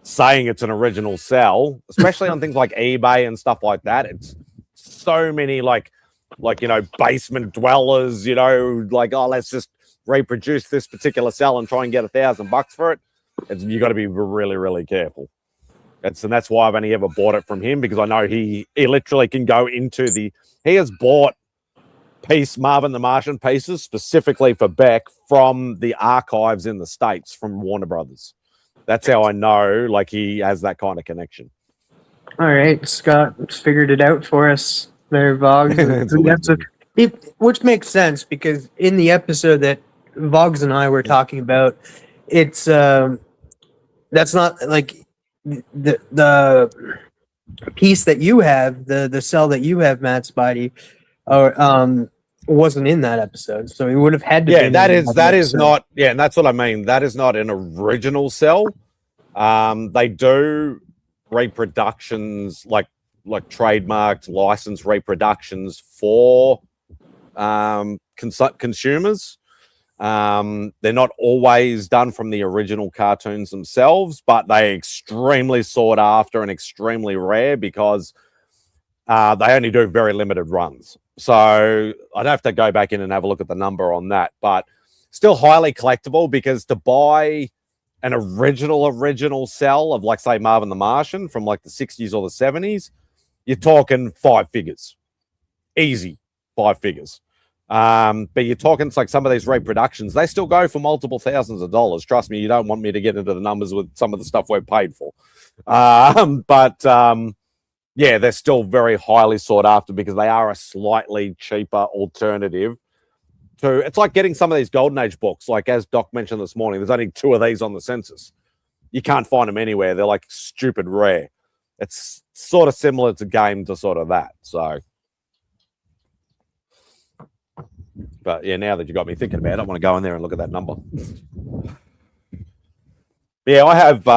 saying it's an original cell, especially on things like eBay and stuff like that. It's so many like basement dwellers, like, oh, let's just reproduce this particular cell and try and get $1,000 for it. You got to be really careful. And that's why I've only ever bought it from him, because I know he literally can go into he has bought Marvin the Martian pieces specifically for Beck from the archives in the States from Warner Brothers. That's how I know like he has that kind of connection. All right, Scott figured it out for us there, Vogs. Which makes sense because in the episode that Vogs and I were talking about, it's that's not like the piece that you have, the cell that you have, MadSpidey, wasn't in that episode, so he would have had to. Yeah, that is not. Yeah, and that's what I mean. That is not an original cell. They do reproductions like trademarked, licensed reproductions for consumers. They're not always done from the original cartoons themselves, but they're extremely sought after and extremely rare because they only do very limited runs. So I'd have to go back in and have a look at the number on that, but still highly collectible, because to buy an original cell of, like, say, Marvin the Martian from like the 60s or the 70s, you're talking 5 figures, easy 5 figures. But you're talking, it's like some of these reproductions, they still go for multiple thousands of dollars. Trust me, you don't want me to get into the numbers with some of the stuff we're paid for. Yeah, they're still very highly sought after because they are a slightly cheaper alternative to, it's like getting some of these Golden Age books. Like as Doc mentioned this morning, there's only 2 of these on the census. You can't find them anywhere. They're like stupid rare. It's sort of similar to game to sort of that. So, but yeah, now that you got me thinking about it, I want to go in there and look at that number. Yeah, I have,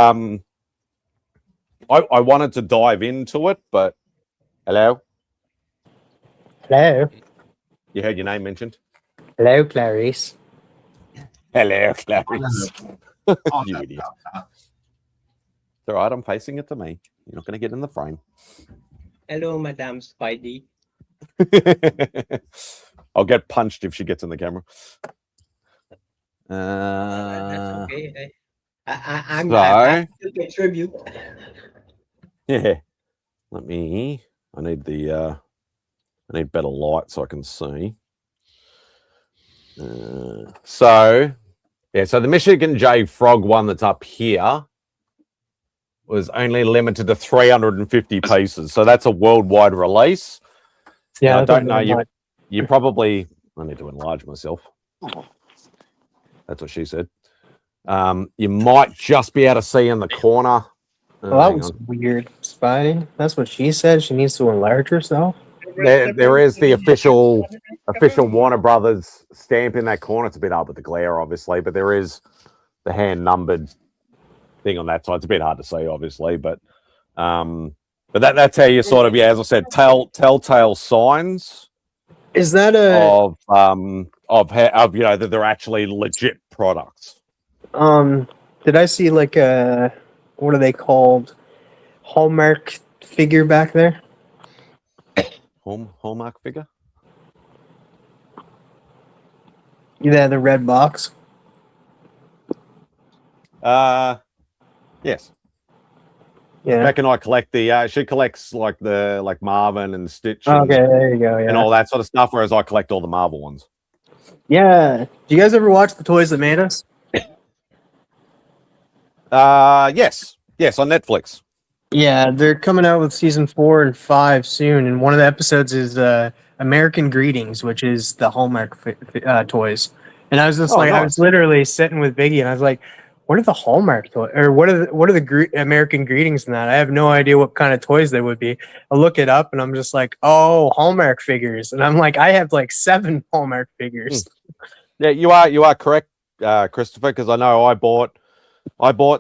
I wanted to dive into it, but hello? Hello. You heard your name mentioned? Hello, Clarice. Hello, Clarice. You idiot. It's all right, I'm facing it to me. You're not going to get in the frame. Hello, Madame Spidey. I'll get punched if she gets in the camera. That's okay. I'm so- happy to contribute. Yeah. I need better light so I can see. So the Michigan J Frog one that's up here was only limited to 350 pieces. So that's a worldwide release. Yeah, Now, I don't know. You probably, I need to enlarge myself. That's what she said. You might just be able to see in the corner. Well, that hang was on. weird, Spidey. That's what she said. She needs to enlarge herself. There is the official Warner Brothers stamp in that corner. It's a bit hard with the glare, obviously, but there is the hand numbered thing on that side. It's a bit hard to see, obviously, but that's how you sort of, yeah, as I said, telltale signs Is that of you know that they're actually legit products. Did I see like a, what are they called? Hallmark figure back there? Hallmark figure? Yeah, the red box. Yes. Yeah. Beck and I collect the. She collects like Marvin and Stitch. Okay, there you go. Yeah. And all that sort of stuff. Whereas I collect all the Marvel ones. Yeah. Do you guys ever watch The Toys That Made Us? Yes, on Netflix. Yeah, they're coming out with season 4 and 5 soon, and one of the episodes is American Greetings, which is the Hallmark toys. And I was just I was literally sitting with Biggie, and I was like, "What are the Hallmark toys? Or what are the American Greetings in that?" I have no idea what kind of toys they would be. I look it up, and I'm just like, "Oh, Hallmark figures," and I'm like, "I have like 7 Hallmark figures." Yeah, you are correct, Christopher, because I know I bought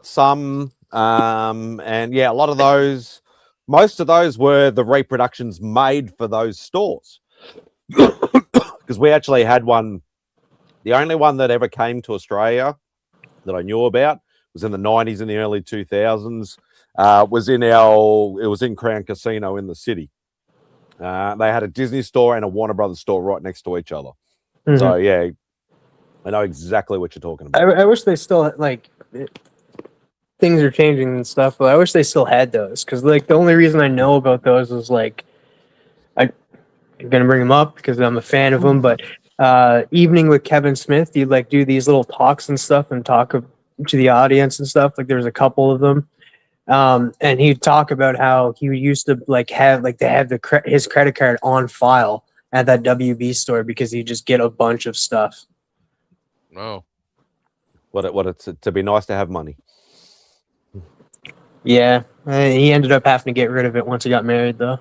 some. And yeah, a lot of those, most of those were the reproductions made for those stores. Because we actually had one, the only one that ever came to Australia that I knew about was in the 90s and the early 2000s. It was in Crown Casino in the city. They had a Disney store and a Warner Brothers store right next to each other. Mhm. So yeah, I know exactly what you're talking about. I wish they still things are changing and stuff, but I wish they still had those, because like the only reason I know about those is like I'm gonna bring them up because I'm a fan of them. But Evening with Kevin Smith, you'd like do these little talks and stuff and talk to the audience and stuff. Like there's a couple of them, and he'd talk about how he used to have his credit card on file at that WB store because he'd just get a bunch of stuff. No. What it's to be nice to have money. Yeah, he ended up having to get rid of it once he got married, though.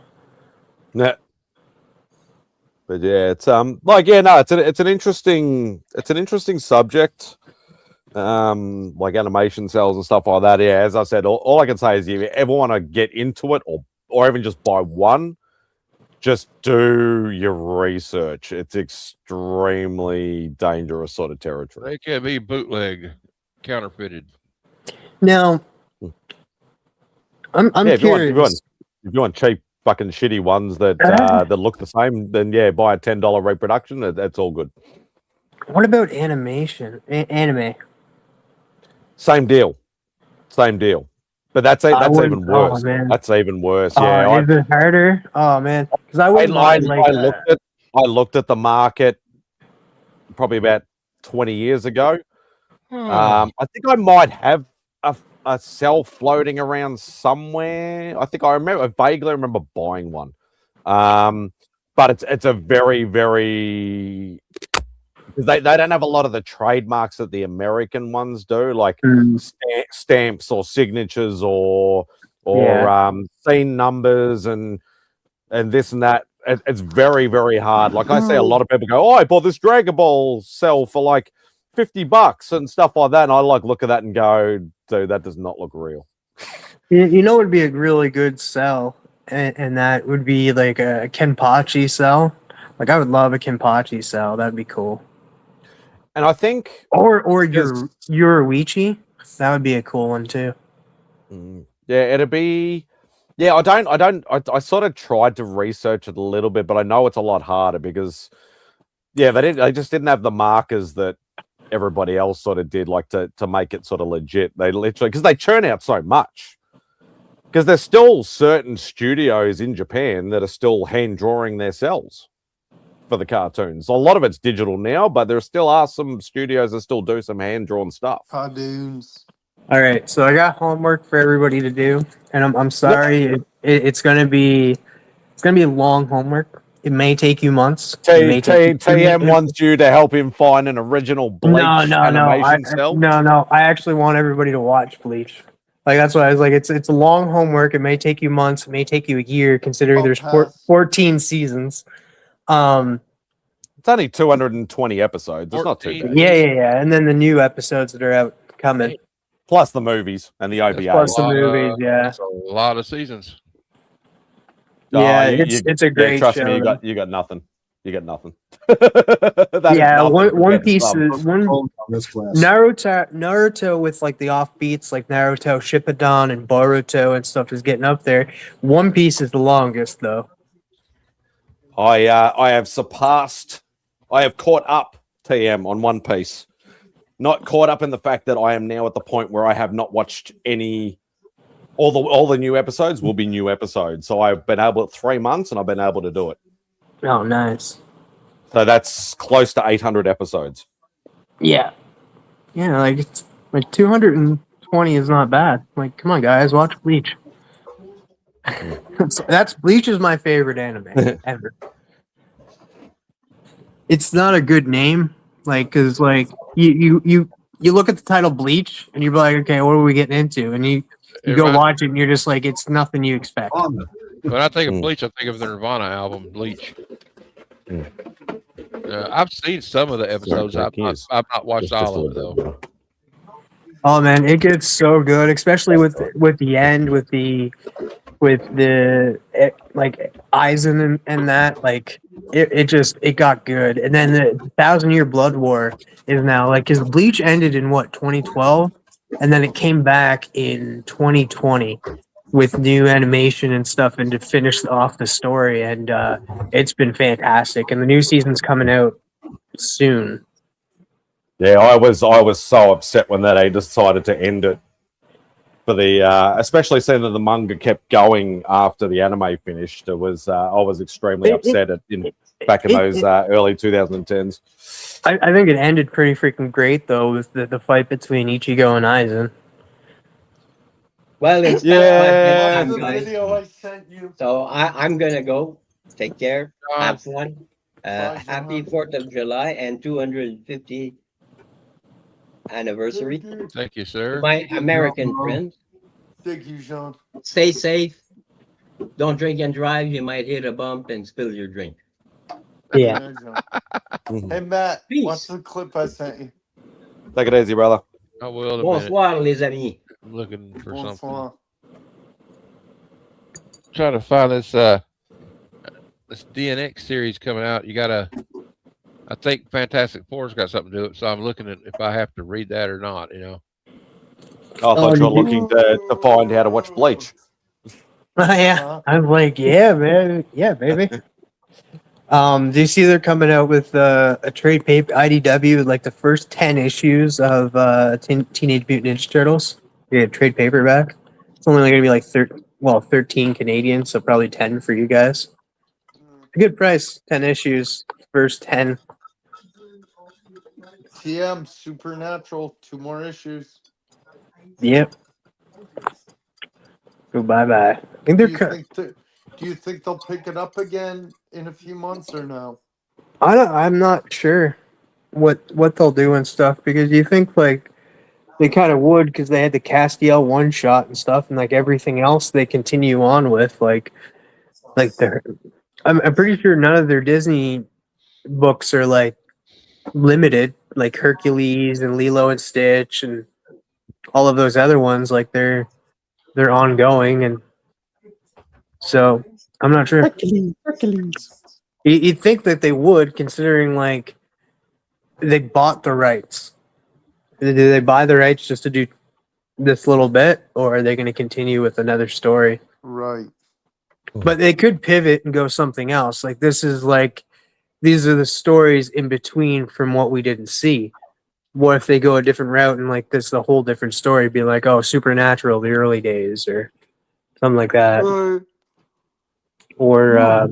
Yeah, but yeah, it's it's an interesting subject. Like animation cells and stuff like that. Yeah, as I said, all I can say is if you ever want to get into it or even just buy one, just do your research. It's extremely dangerous sort of territory. They can be bootleg, counterfeited. Now, I'm curious. If you want cheap fucking shitty ones that that look the same, then yeah, buy a $10 reproduction. That's all good. What about animation? Anime? Same deal. But that's even Oh worse. man, That's even worse. Yeah, is it harder? Oh man, because I I, wouldn't I, mind like I looked at the market probably about 20 years ago. I think I might have a cell floating around somewhere. I think I vaguely remember buying one. But it's a very, very, because they don't have a lot of the trademarks that the American ones do, like stamps or signatures or scene numbers and this and that. It's very, very hard. Like I see a lot of people go, "Oh, I bought this Dragon Ball cell for like $50 and stuff like that," and I like look at that and go, "Dude, that does not look real." you know, would be a really good cell, and that would be like a Kenpachi cell. Like I would love a Kenpachi cell. That'd be cool. And I think, or your Yoruichi, that would be a cool one too. Yeah, it'd be. Yeah, I sort of tried to research it a little bit, but I know it's a lot harder because, they just didn't have the markers that everybody else sort of did, like to make it sort of legit. They literally, because they churn out so much. Because there's still certain studios in Japan that are still hand drawing their cells for the cartoons. A lot of it's digital now, but there still are some studios that still do some hand drawn stuff. Cartoons. All right, so I got homework for everybody to do, and I'm sorry, it's gonna be long homework. It may take you months. TM wants you to help him find an original Bleach animation cell. No. I actually want everybody to watch Bleach. Like that's why I was like, it's a long homework. It may take you months. It may take you a year, considering there's 14 seasons. It's only 220 episodes. It's not too bad. Yeah. And then the new episodes that are out coming. Plus the movies and the OVAs. Plus the movies, yeah. That's a lot of seasons. Yeah, it's a great trust show. me, you got nothing. You got nothing. One piece is Naruto with like the offbeats, like Naruto Shippuden and Boruto and stuff is getting up there. One Piece is the longest though. I have caught up TM on One Piece. Not caught up in the fact that I am now at the point where I have not watched all the new episodes will be new episodes. So I've been able 3 months and I've been able to do it. Oh, nice. So that's close to 800 episodes. Yeah, like 220 is not bad. Like, come on, guys, watch Bleach. That's Bleach is my favorite anime ever. It's not a good name, like, because like you look at the title Bleach and you're like, okay, what are we getting into? And you go watch it and you're just like, it's nothing you expect. When I think of Bleach, I think of the Nirvana album Bleach. I've seen some of the episodes. I've not watched all of it though. Oh man, it gets so good, especially with the end, with the like Aizen and that, like it got good. And then the 1,000-Year Blood War is now like, because Bleach ended in 2012, and then it came back in 2020 with new animation and stuff, and to finish off the story. And it's been fantastic. And the new season's coming out soon. Yeah, I was so upset when they decided to end it. For the especially seeing that the manga kept going after the anime finished, I was extremely upset back in those early 2010s. I think it ended pretty freaking great though, with the fight between Ichigo and Aizen. Well, it's The time, guys. video I sent you. So I'm gonna go. Take care. Have fun. Happy 4th of July and 250th anniversary. Thank you, sir. My American friends, Thank you, Sean. stay safe. Don't drink and drive. You might hit a bump and spill your drink. Yeah. Hey, Matt, Peace. watch the clip I sent you. Take it easy, brother. I will. In a minute. Bonsoir, les amis. I'm looking for something. Bonsoir. Trying to find this DNX series coming out. I think Fantastic Four's got something to do it, so I'm looking at if I have to read that or not. I thought you were looking to find how to watch Bleach. Yeah, I'm like, yeah, man, yeah, baby. Do you see they're coming out with a trade paper, IDW, like the first 10 issues of Teenage Mutant Ninja Turtles? Yeah, trade paperback. It's only going to be like 13 Canadian, so probably 10 for you guys. A good price, 10 issues, first 10. TM Supernatural, 2 more issues. Yep. Go bye-bye. I think Do they're you think they'll pick it up again in a few months or no? I'm not sure what they'll do and stuff, because you think like they kind of would, because they had the Castiel one shot and stuff, and like everything else they continue on with like they're I'm pretty sure none of their Disney books are like limited, like Hercules and Lilo and Stitch and all of those other ones. Like they're ongoing, and so I'm not sure. You'd think that they would, considering like they bought the rights. Did they buy the rights just to do this little bit, or are they going to continue with another story? Right. But they could pivot and go something else. Like this is like these are the stories in between from what we didn't see. What if they go a different route and like this is a whole different story? Be like, oh, Supernatural, the early days, or something like that. Or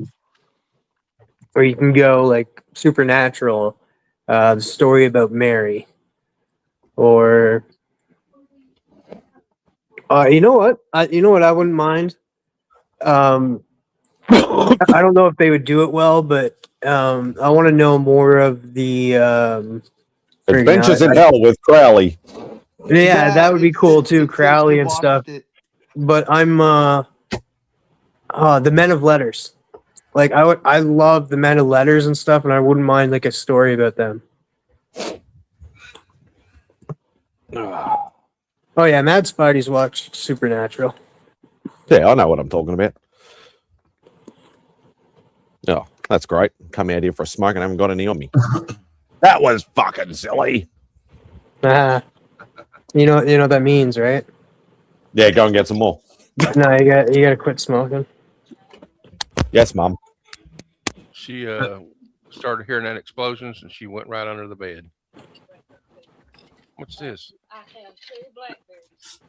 you can go like Supernatural, the story about Mary, or you know what? I wouldn't mind. I don't know if they would do it well, but I want to know more of the Adventures in Hell with Crowley. Yeah, that would be cool too, since Crowley we and stuff. watched it. But I'm the Men of Letters. Like I love the Men of Letters and stuff, and I wouldn't mind like a story about them. Oh yeah, MadSpidey's watched Supernatural. Yeah, I know what I'm talking about. Oh, that's great. Come out here for a smoke and I haven't got any on me. That was fucking silly. You know what that means, right? Yeah, go and get some more. No, you got to quit smoking. Yes, Mom. She started hearing that explosions and she went right under the bed. What's this? I have 2 blackberries.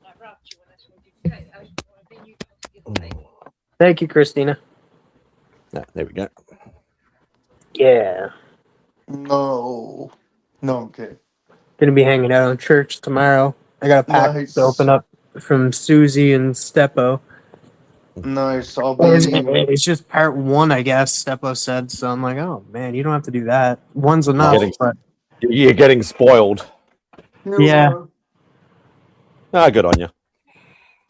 I brought you when I told you to take. I want to be you to get the baby. Thank you, Christina. Yeah, there we go. Yeah. No, I'm kidding. Gonna be hanging out in church tomorrow. I got a pack Nice. to open up from Susie and Steppo. Nice. I'll It's just part 1, I guess, Steppo said. So I'm like, oh man, you don't have to do that. One's enough. You're getting spoiled. Yeah. Ah, good on you.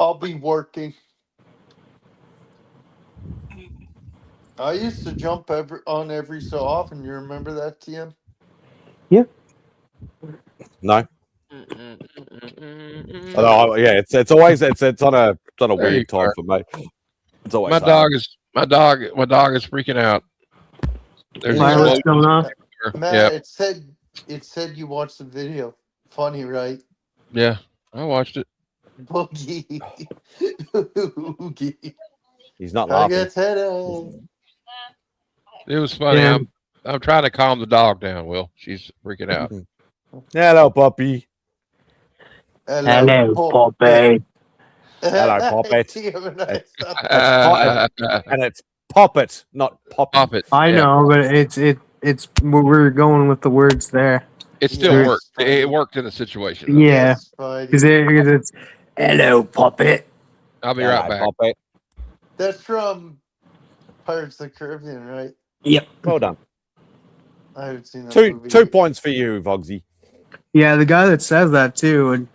I'll be working. I used to jump every so often. You remember that, TM? Yeah. No. Oh, yeah, it's always on a weird time for me. It's always My dog is freaking out. There's Fireworks going off. Matt, Yep. it said you watched the video. Funny, right? Yeah, I watched it. Boogie. He's not I laughing. get headache. It was funny. Yeah. I'm trying to calm the dog down. Will she's freaking out? Hello, puppy. Hello, Poppy. Hello, Poppet. TM, And it's Poppet, not Poppet. Pop it. I Yeah. know, but it's we're going with the words there. It still Yes, worked. fine. It worked in the situation. Though. Yeah, Spidey. because it's hello, Puppet. I'll be Hello, right back. Poppet. That's from Pirates of the Caribbean, right? Yep. Well done. I haven't seen that Two movie. points for you, Vogsy. Yeah, the guy that says that too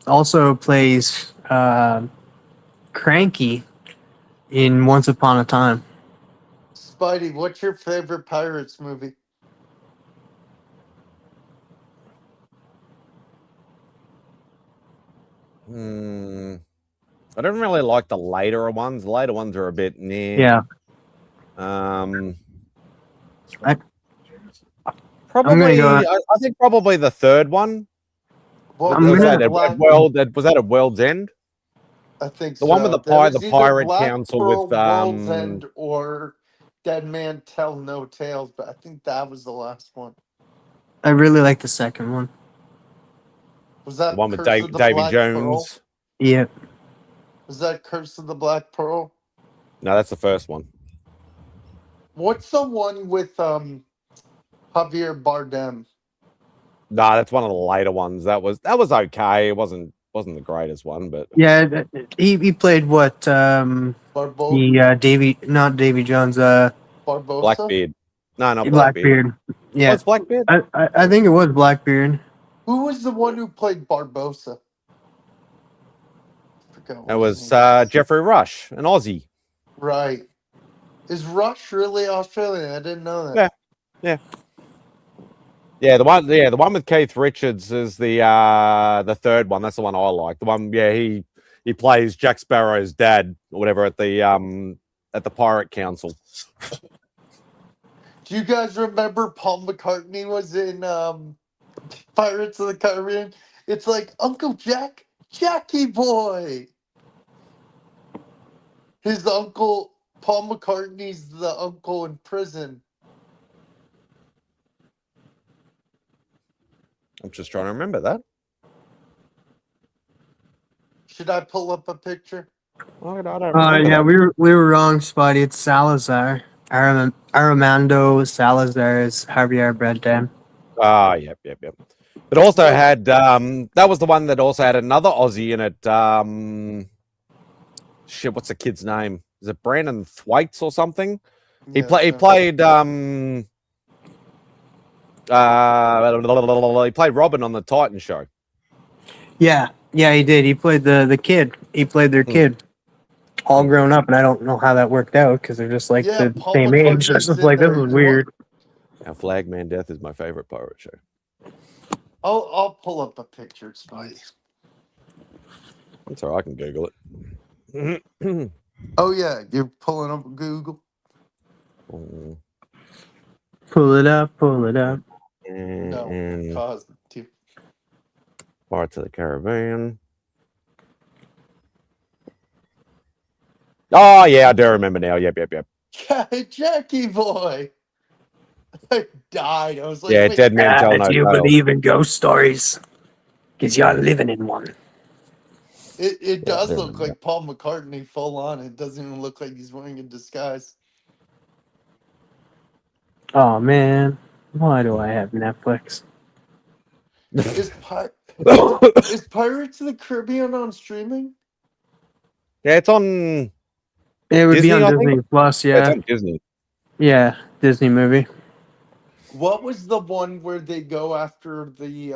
also plays Cranky in Once Upon a Time. Spidey, what's your favorite Pirates movie? I don't really like the later ones. The later ones are a bit Yeah. Probably. go- I think probably the third one. What I'm was Was gonna- that that black? was that at World's End? I think The one with the That was the either pirate Black council Pearl, with World's End, or Dead Man Tell No Tales, but I think that was the last one. I really like the second one. Was that the one with Curse of the Davy Black Jones. Yep. Was that Curse of the Black Pearl? No, that's the first one. What's the one with Javier Bardem? No, that's one of the later ones. That was okay. It wasn't the greatest one, but Yeah, he played what? Barbo- Not Davy Jones. Barbosa? Blackbeard. No, not Blackbeard. Blackbeard. Yeah, What's Blackbeard? I think it was Blackbeard. Who was the one who played Barbosa? Forgot what It his was name is. Jeffrey Rush, an Aussie. Right. Is Rush really Australian? I didn't know that. Yeah. Yeah, the one with Keith Richards is the third one. That's the one I like. The one, he plays Jack Sparrow's dad or whatever at the Pirate Council. Do you guys remember Paul McCartney was in Pirates of the Caribbean? It's like Uncle Jack, Jackie boy. His uncle, Paul McCartney's the uncle in prison. I'm just trying to remember that. Should I pull up a picture? I don't remember Yeah, that. we were wrong, Spidey. It's Salazar. Armando Salazar is Javier Bardem. Ah, yep. It also had that was the one that also had another Aussie in it. Shit, what's the kid's name? Is it Brandon Thwaites or something? He played Robin on the Titan show. Yeah, he did. He played the kid. He played their kid, all grown up, and I don't know how that worked out because they're just like the Paul same age. McCartney's This is in like this there. was weird. Now, Flagman Death is my favorite pirate show. I'll pull up a picture, Spidey. That's all right, I can Google it. Oh yeah, you're pulling up Google. Pull it up, pull it up. And Cause to. Pirates of the Caribbean. Oh yeah, I do remember now. Yep. Jackie boy. I died. I was like, Yeah, wait, Dead Man Tell No Do you Tales. believe in ghost stories? Because you're living in one. It does I look remember like Paul McCartney full on. It doesn't even look like he's wearing a disguise. Oh man, why do I have Netflix? Is Pirates of the Caribbean on streaming? Yeah, it's on. It would Disney, be I on think? Disney Plus, It's yeah. on Disney. Yeah, Disney movie. What was the one where they go after the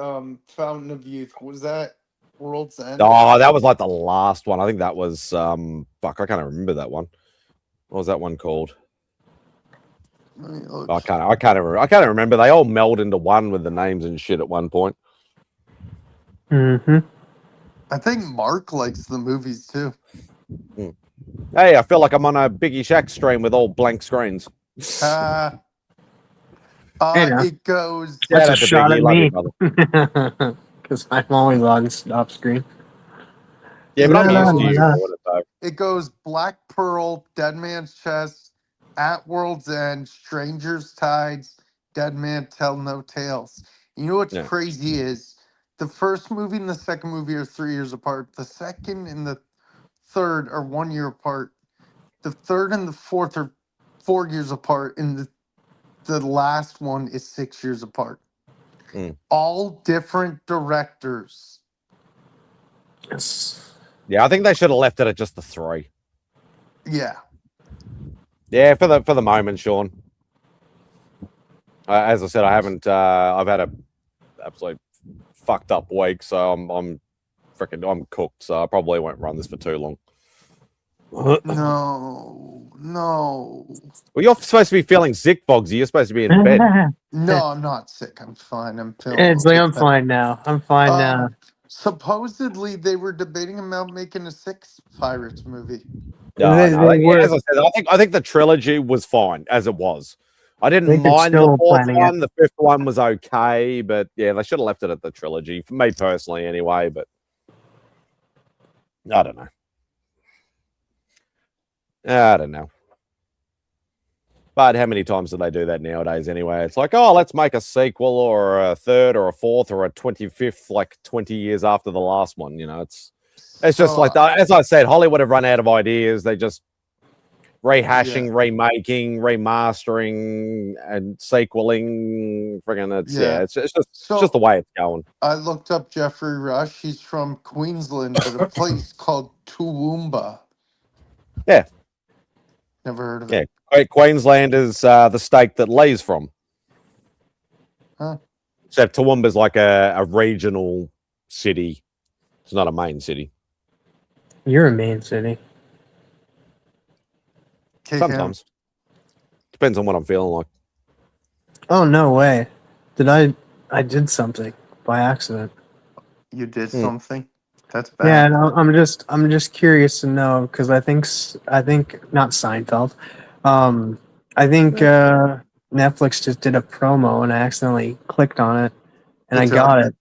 Fountain of Youth? Was that World's End? Oh, that was like the last one. I think that was fuck, I can't remember that one. What was that one called? Let me look. I can't remember. They all meld into one with the names and shit at one point. Mm-hmm. I think Mark likes the movies too. Hey, I feel like I'm on a Biggie Shack stream with all blank screens. Hey, now. It goes. That's a Shout out to shot Biggie, at love me. you, brother. Because I'm always on off screen. Yeah, but I'm La, used to la, you. la. doing it, though. It goes Black Pearl, Dead Man's Chest, At World's End, Strangers Tides, Dead Man Tell No Tales. You know what's Yeah. crazy is the first movie and the second movie are 3 years apart. The second and the third are 1 year apart. The third and the fourth are 4 years apart, and the last one is 6 years apart. All different directors. Yes. Yeah, I think they should have left it at just the 3. Yeah. Yeah, for the moment, Sean. As I said, I haven't. I've had a absolute fucked up week, so I'm cooked. So I probably won't run this for too long. No. Well, you're supposed to be feeling sick, Bogsy. You're supposed to be in bed. No, I'm not sick. I'm fine. I'm feeling. It's like okay. I'm fine now. I'm fine now. Supposedly, they were debating about making a 6 Pirates movie. No, They were. as I said, I think the trilogy was fine as it was. I didn't They could mind the still fourth planning it. one. The fifth one was okay, but yeah, they should have left it at the trilogy for me personally, anyway. But I don't know. But how many times do they do that nowadays anyway? It's like, oh, let's make a sequel or a third or a fourth or a 25th, like 20 years after the last one. You know, it's It's just So, like as I said, Hollywood have run out of ideas. They just rehashing, remaking, remastering, and sequeling. Friggin' it's just the way it's going. I looked up Jeffrey Rush. He's from Queensland, but a place called Toowoomba. Yeah. Never heard of it. Yeah, Queensland is the state that Lee's from. Huh. Except Toowoomba's like a regional city. It's not a main city. You're a main city. Sometimes. Depends on what I'm feeling like. Oh no way! I did something by accident. You did something? That's bad. Yeah, no, I'm just curious to know because I think not Seinfeld. I think Netflix just did a promo and I accidentally clicked on it and I got it.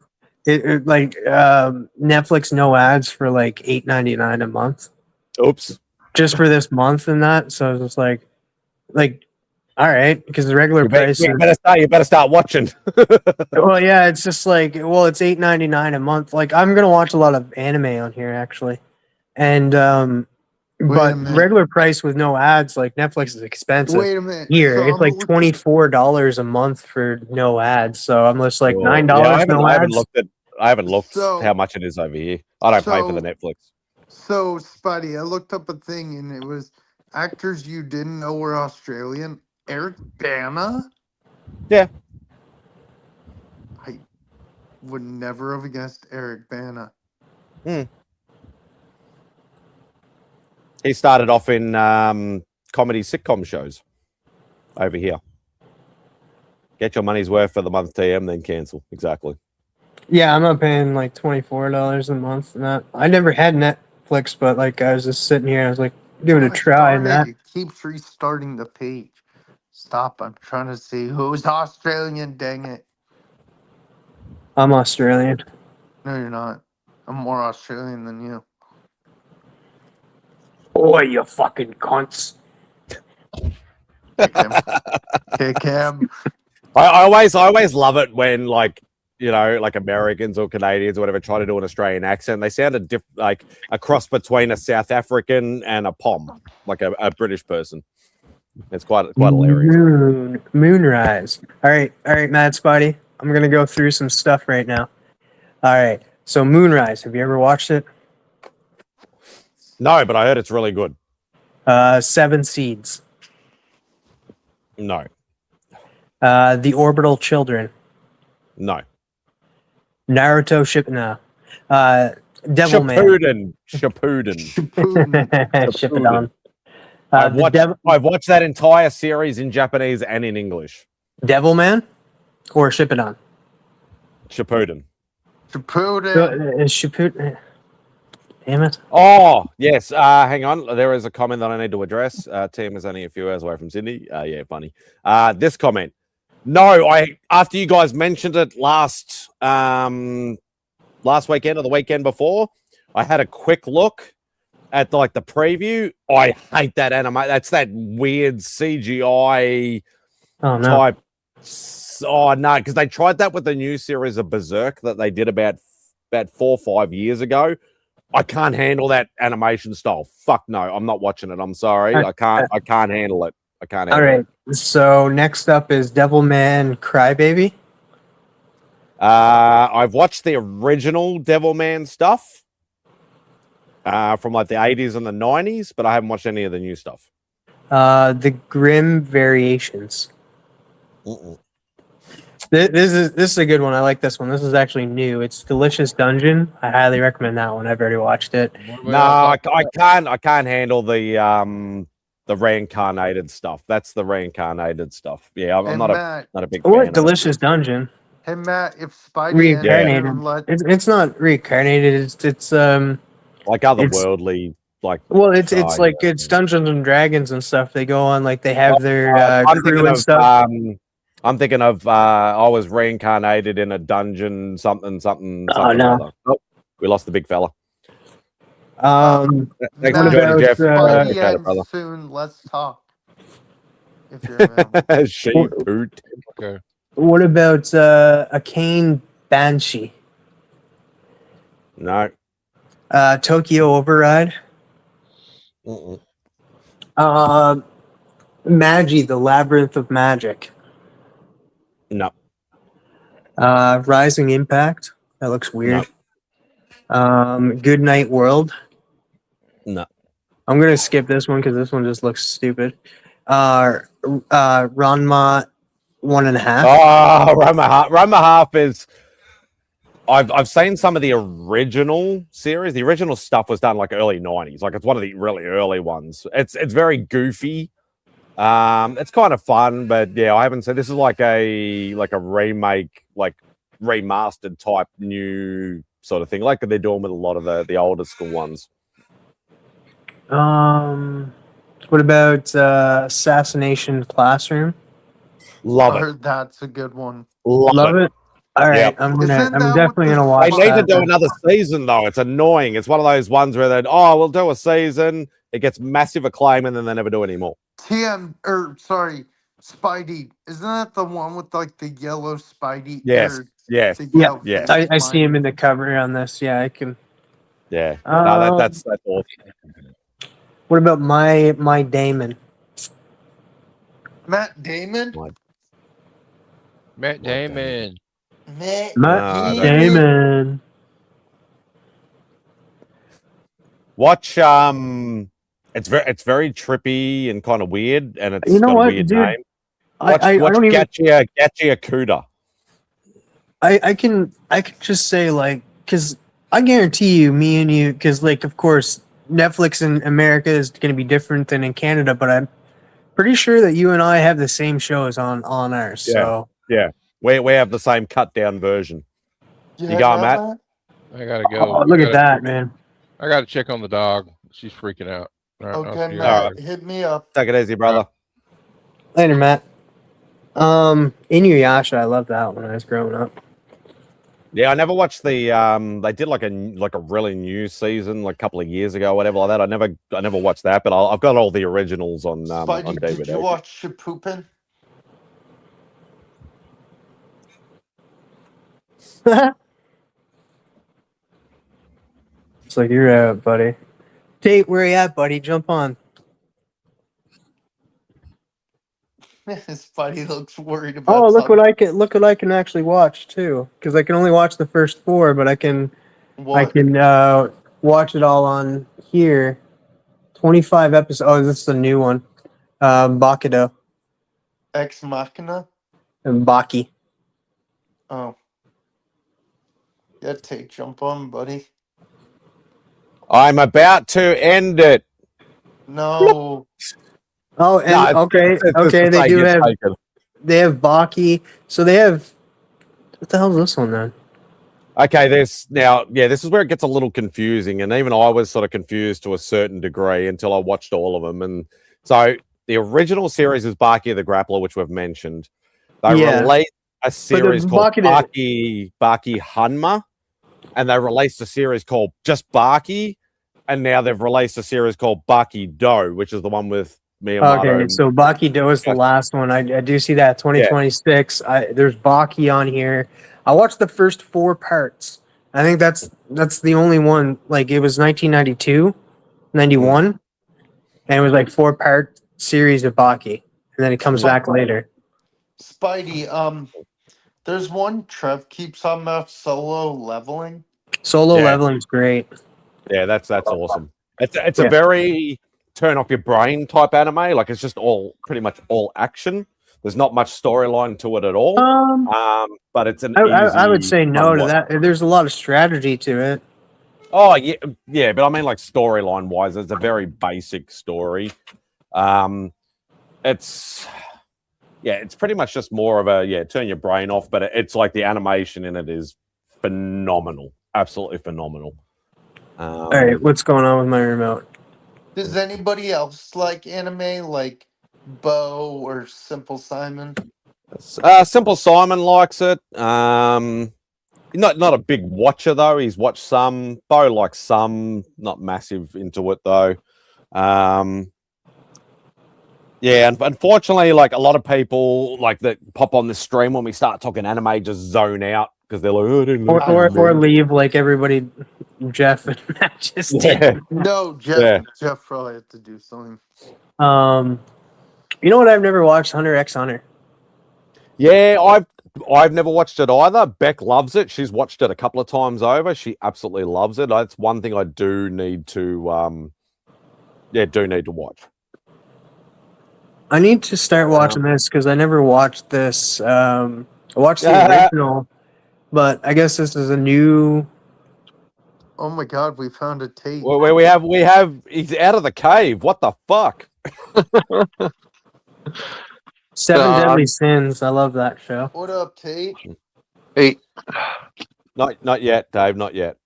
It like Netflix no ads for like $8.99 a month. Oops. Just for this month and that, so it's just like all right, because the regular price. You better start watching. Well, yeah, it's just like it's $8.99 a month. Like I'm gonna watch a lot of anime on here actually, and but regular price with no ads, like Netflix is expensive. Wait a minute. Here So it's like $24 a month for no ads. So I'm just like $9 no ads. I haven't looked how much it is over here. I don't pay for the Netflix. So Spidey, I looked up a thing and it was actors you didn't know were Australian. Eric Bana? Yeah. I would never have guessed Eric Bana. He started off in comedy sitcom shows over here. Get your money's worth for the month TM, then cancel. Exactly. Yeah, I'm not paying like $24 a month. And that I never had Netflix, but like I was just sitting here, I was like, give it a try. And that It keeps restarting the page. Stop! I'm trying to see who's Australian. Dang it! I'm Australian. No, you're not. I'm more Australian than you. Boy, you fucking cunts. Kick him. I always love it when like Americans or Canadians or whatever try to do an Australian accent. They sound like a cross between a South African and a POM, like a British person. It's quite hilarious. Moonrise. All right, MadSpidey. I'm gonna go through some stuff right now. All right, so Moonrise. Have you ever watched it? No, but I heard it's really good. 7 Seeds. No. The Orbital Children. No. Naruto Devilman. Shippuden. Shippuden. I've watched that entire series in Japanese and in English. Devilman or Shippuden? Shippuden. Shippuden. Damn it. Oh, yes. Hang on. There is a comment that I need to address. Tim is only a few hours away from Sydney. Yeah, funny. This comment. No, after you guys mentioned it last weekend or the weekend before, I had a quick look at the preview. I hate that anime. That's that weird CGI type. Oh no, because they tried that with the new series of Berserk that they did about 4 or 5 years ago. I can't handle that animation style. Fuck no, I'm not watching it. I'm sorry. I can't handle it. I can't handle it. All right. So next up is Devilman Crybaby. I've watched the original Devilman stuff from like the 80s and the 90s, but I haven't watched any of the new stuff. The Grim Variations. This is a good one. I like this one. This is actually new. It's Delicious Dungeon. I highly recommend that one. I've already watched it. No, I can't handle the reincarnated stuff. That's the reincarnated stuff. Yeah, I'm not a big fan. What Delicious Dungeon? Hey Matt, if Spidey reincarnated, it's not reincarnated. It's like otherworldly. It's Dungeons and Dragons and stuff. They go on like they have their crew and stuff. I'm thinking of I was reincarnated in a dungeon, something. Oh no! Oh, we lost the big fella. Thanks for joining, Jeff. Soon, let's talk. If you're available. Sheep. Okay. What about a Kane Banshee? No. Tokyo Override. Mm-mm. Magi, the Labyrinth of Magic. No. Rising Impact. That looks weird. Good Night World. No. I'm gonna skip this one because this one just looks stupid. Ranma 1.5. Oh, Roma Half is. I've seen some of the original series. The original stuff was done like early 90s. Like it's one of the really early ones. It's very goofy. It's kind of fun, but yeah, I haven't seen. This is like a remake, like remastered type new sort of thing, like they're doing with a lot of the older school ones. What about Assassination Classroom? I heard that's a good one. Love it. All right, Yep. I'm Isn't that definitely what gonna the watch They need to that. do another season though. It's annoying. It's one of those ones where we'll do a season. It gets massive acclaim and then they never do any more. Spidey. Isn't that the one with like the yellow Spidey? Yes. Yes. The Yeah, yellow yes. I see him in the cover on this. Yeah, I can. Yeah. No, that's awesome. What about my Damon? Matt Damon? Matt Damon. Matt Damon. Watch it's very trippy and kind of weird, and it's You know got what, a weird dude? name. I Watch don't even. Gachi Akuda. I can just say like, because I guarantee you, me and you, because like of course Netflix in America is going to be different than in Canada, but I'm pretty sure that you and I have the same shows on ours. Yeah. So Yeah. We have the same cut down version. You go, Matt? I gotta go. look at that, man. I gotta check on the dog. She's freaking out. All right, I'll Okay, see you Matt, later. hit me up. Take it easy, brother. Later, Matt. Inuyasha, I loved that when I was growing up. Yeah, I never watched the they did like a really new season like a couple of years ago, whatever like that. I never watched that, but I've got all the originals on Spidey, DVD. did you watch Shippuden? It's like you're out, buddy. Tate, where you at, buddy? Jump on. Spidey looks worried about. Oh, look what I can actually watch too, because I can only watch the first 4, but I can watch it all on here. 25 episodes. Oh, this is a new one. Bakudo Ex Machina. and Baki. Oh, yeah, Tate, jump on, buddy. I'm about to end it. No. Oh, and okay, they do have Baki. So they have. What the hell is this one then? Okay, this is where it gets a little confusing, and even I was sort of confused to a certain degree until I watched all of them. And so the original series is Baki the Grappler, which we've mentioned. They released a series called Baki Hanma, and they released a series called just Baki, and now they've released a series called Baki Do, which is the one with Miyamoto. Okay, so Baki Do is the last one. I do see that 2026. There's Baki on here. I watched the first 4 parts. I think that's the only one. Like it was 1992, 91, and it was like 4-part series of Baki, and then it comes back later. Spidey, there's one Trev keeps on about solo leveling. Solo leveling's great. Yeah, that's awesome. It's a very turn off your brain type anime. Like it's just pretty much all action. There's not much storyline to it at all. But it's an I would say no to that. There's a lot of strategy to it. Oh yeah, but I mean like storyline wise, it's a very basic story. It's pretty much just more of a turn your brain off, but it's like the animation in it is phenomenal, absolutely phenomenal. All right, what's going on with my remote? Does anybody else like anime, like Bo or Simple Simon? Simple Simon likes it. Not a big watcher though. He's watched some. Bo likes some. Not massive into it though. Unfortunately, like a lot of people like that pop on the stream when we start talking anime just zone out because they're like, oh, I didn't or leave like everybody. Jeff and Matt just Yeah. did. No, Jeff. Yeah. Jeff probably had to do something. You know what? I've never watched Hunter x Hunter. Yeah, I've never watched it either. Beck loves it. She's watched it a couple of times over. She absolutely loves it. That's one thing I do need to watch. I need to start watching this because I never watched this. I watched the original, but I guess this is a new. Oh my God, we found a tape. Well, we have he's out of the cave. What the fuck? Seven Deadly Sins. I love that show. What up, Tate? Hey, Not yet, Dave. Not yet.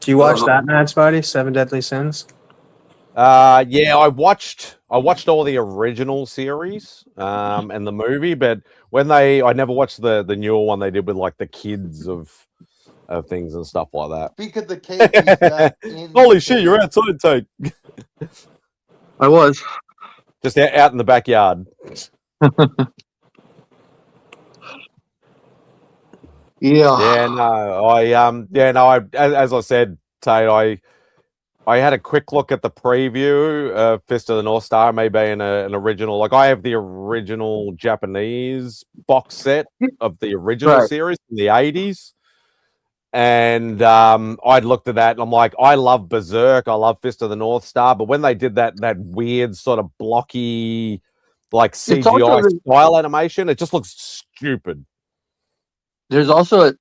Do you watch that, MadSpidey? Seven Deadly Sins. Yeah, I watched all the original series and the movie, but I never watched the newer one they did with like the kids of things and stuff like that. Speak of the cave. He's back in Holy the shit, cave. you're outside, Tate. I was. Just out in the backyard. As I said, Tate, I had a quick look at the preview of Fist of the North Star, maybe in an original. Like I have the original Japanese box set of the original series from the 80s. And I'd looked at that and I'm like, I love Berserk, I love Fist of the North Star, but when they did that weird sort of blocky, like CGI style animation, it just looks stupid. There's also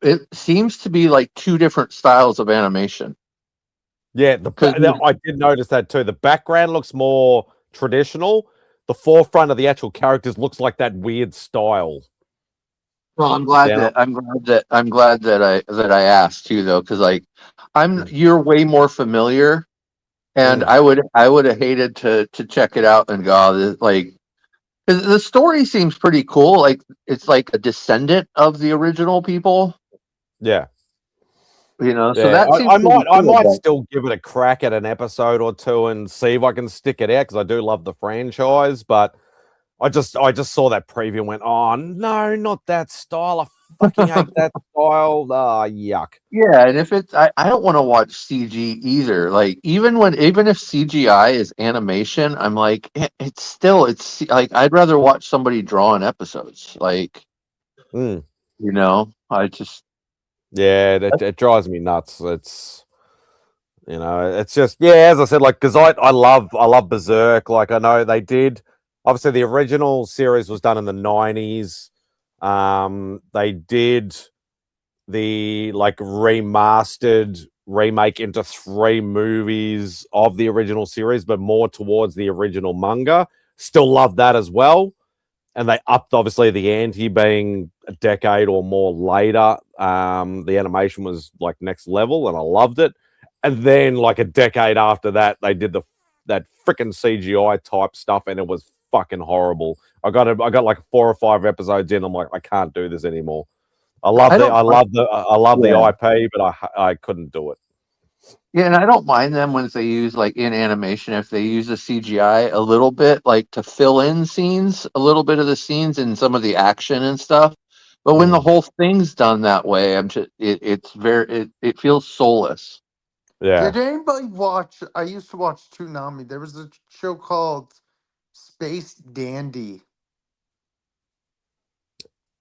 it seems to be like two different styles of animation. Yeah, I did notice that too. The background looks more traditional. The forefront of the actual characters looks like that weird style. Well, I'm glad that I asked too, though, because like you're way more familiar, and I would have hated to check it out and go like, because the story seems pretty cool. Like it's like a descendant of the original people. Yeah. So Yeah, that seems I might still give it a crack at an episode or two and see if I can stick it out because I do love the franchise. But I just saw that preview and went, oh no, not that style. I fucking hate that style. Yuck. Yeah, and if it's I don't want to watch CG either. Like even if CGI is animation, I'm like it's like I'd rather watch somebody drawing episodes. Like I just. Yeah, it drives me nuts. It's it's just as I said, like because I love Berserk. Like I know they did. Obviously, the original series was done in the 90s. They did the like remastered remake into 3 movies of the original series, but more towards the original manga. Still love that as well. And they upped obviously the ante, being a decade or more later. The animation was like next level, and I loved it. And then like a decade after that, they did that freaking CGI type stuff, and it was fucking horrible. I got like 4 or 5 episodes in. I'm like, I can't do this anymore. I love the IP, but I couldn't do it. Yeah, and I don't mind them when they use like in animation if they use the CGI a little bit, like to fill in scenes, a little bit of the scenes and some of the action and stuff. But when the whole thing's done that way, it feels soulless. Yeah. Did anybody watch? I used to watch Toonami. There was a show called Space Dandy.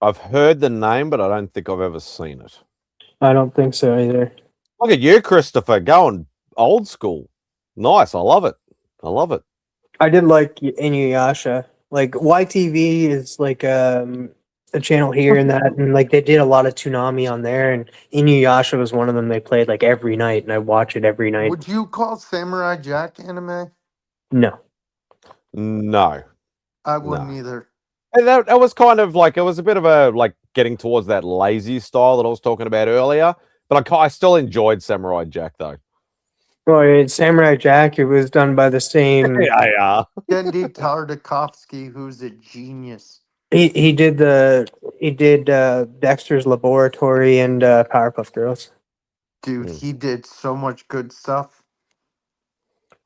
I've heard the name, but I don't think I've ever seen it. I don't think so either. Look at you, Christopher, going old school. Nice. I love it. I did like Inuyasha. Like YTV is like a channel here and that, and like they did a lot of Toonami on there, and Inuyasha was one of them they played like every night, and I watch it every night. Would you call Samurai Jack anime? No. I wouldn't either. And that was kind of like, it was a bit of a like getting towards that lazy style that I was talking about earlier. But I still enjoyed Samurai Jack though. Well, Samurai Jack, it was done by the same. Yeah. Gendy Tartakovsky, who's a genius. He did Dexter's Laboratory and Powerpuff Girls. Dude, he did so much good stuff.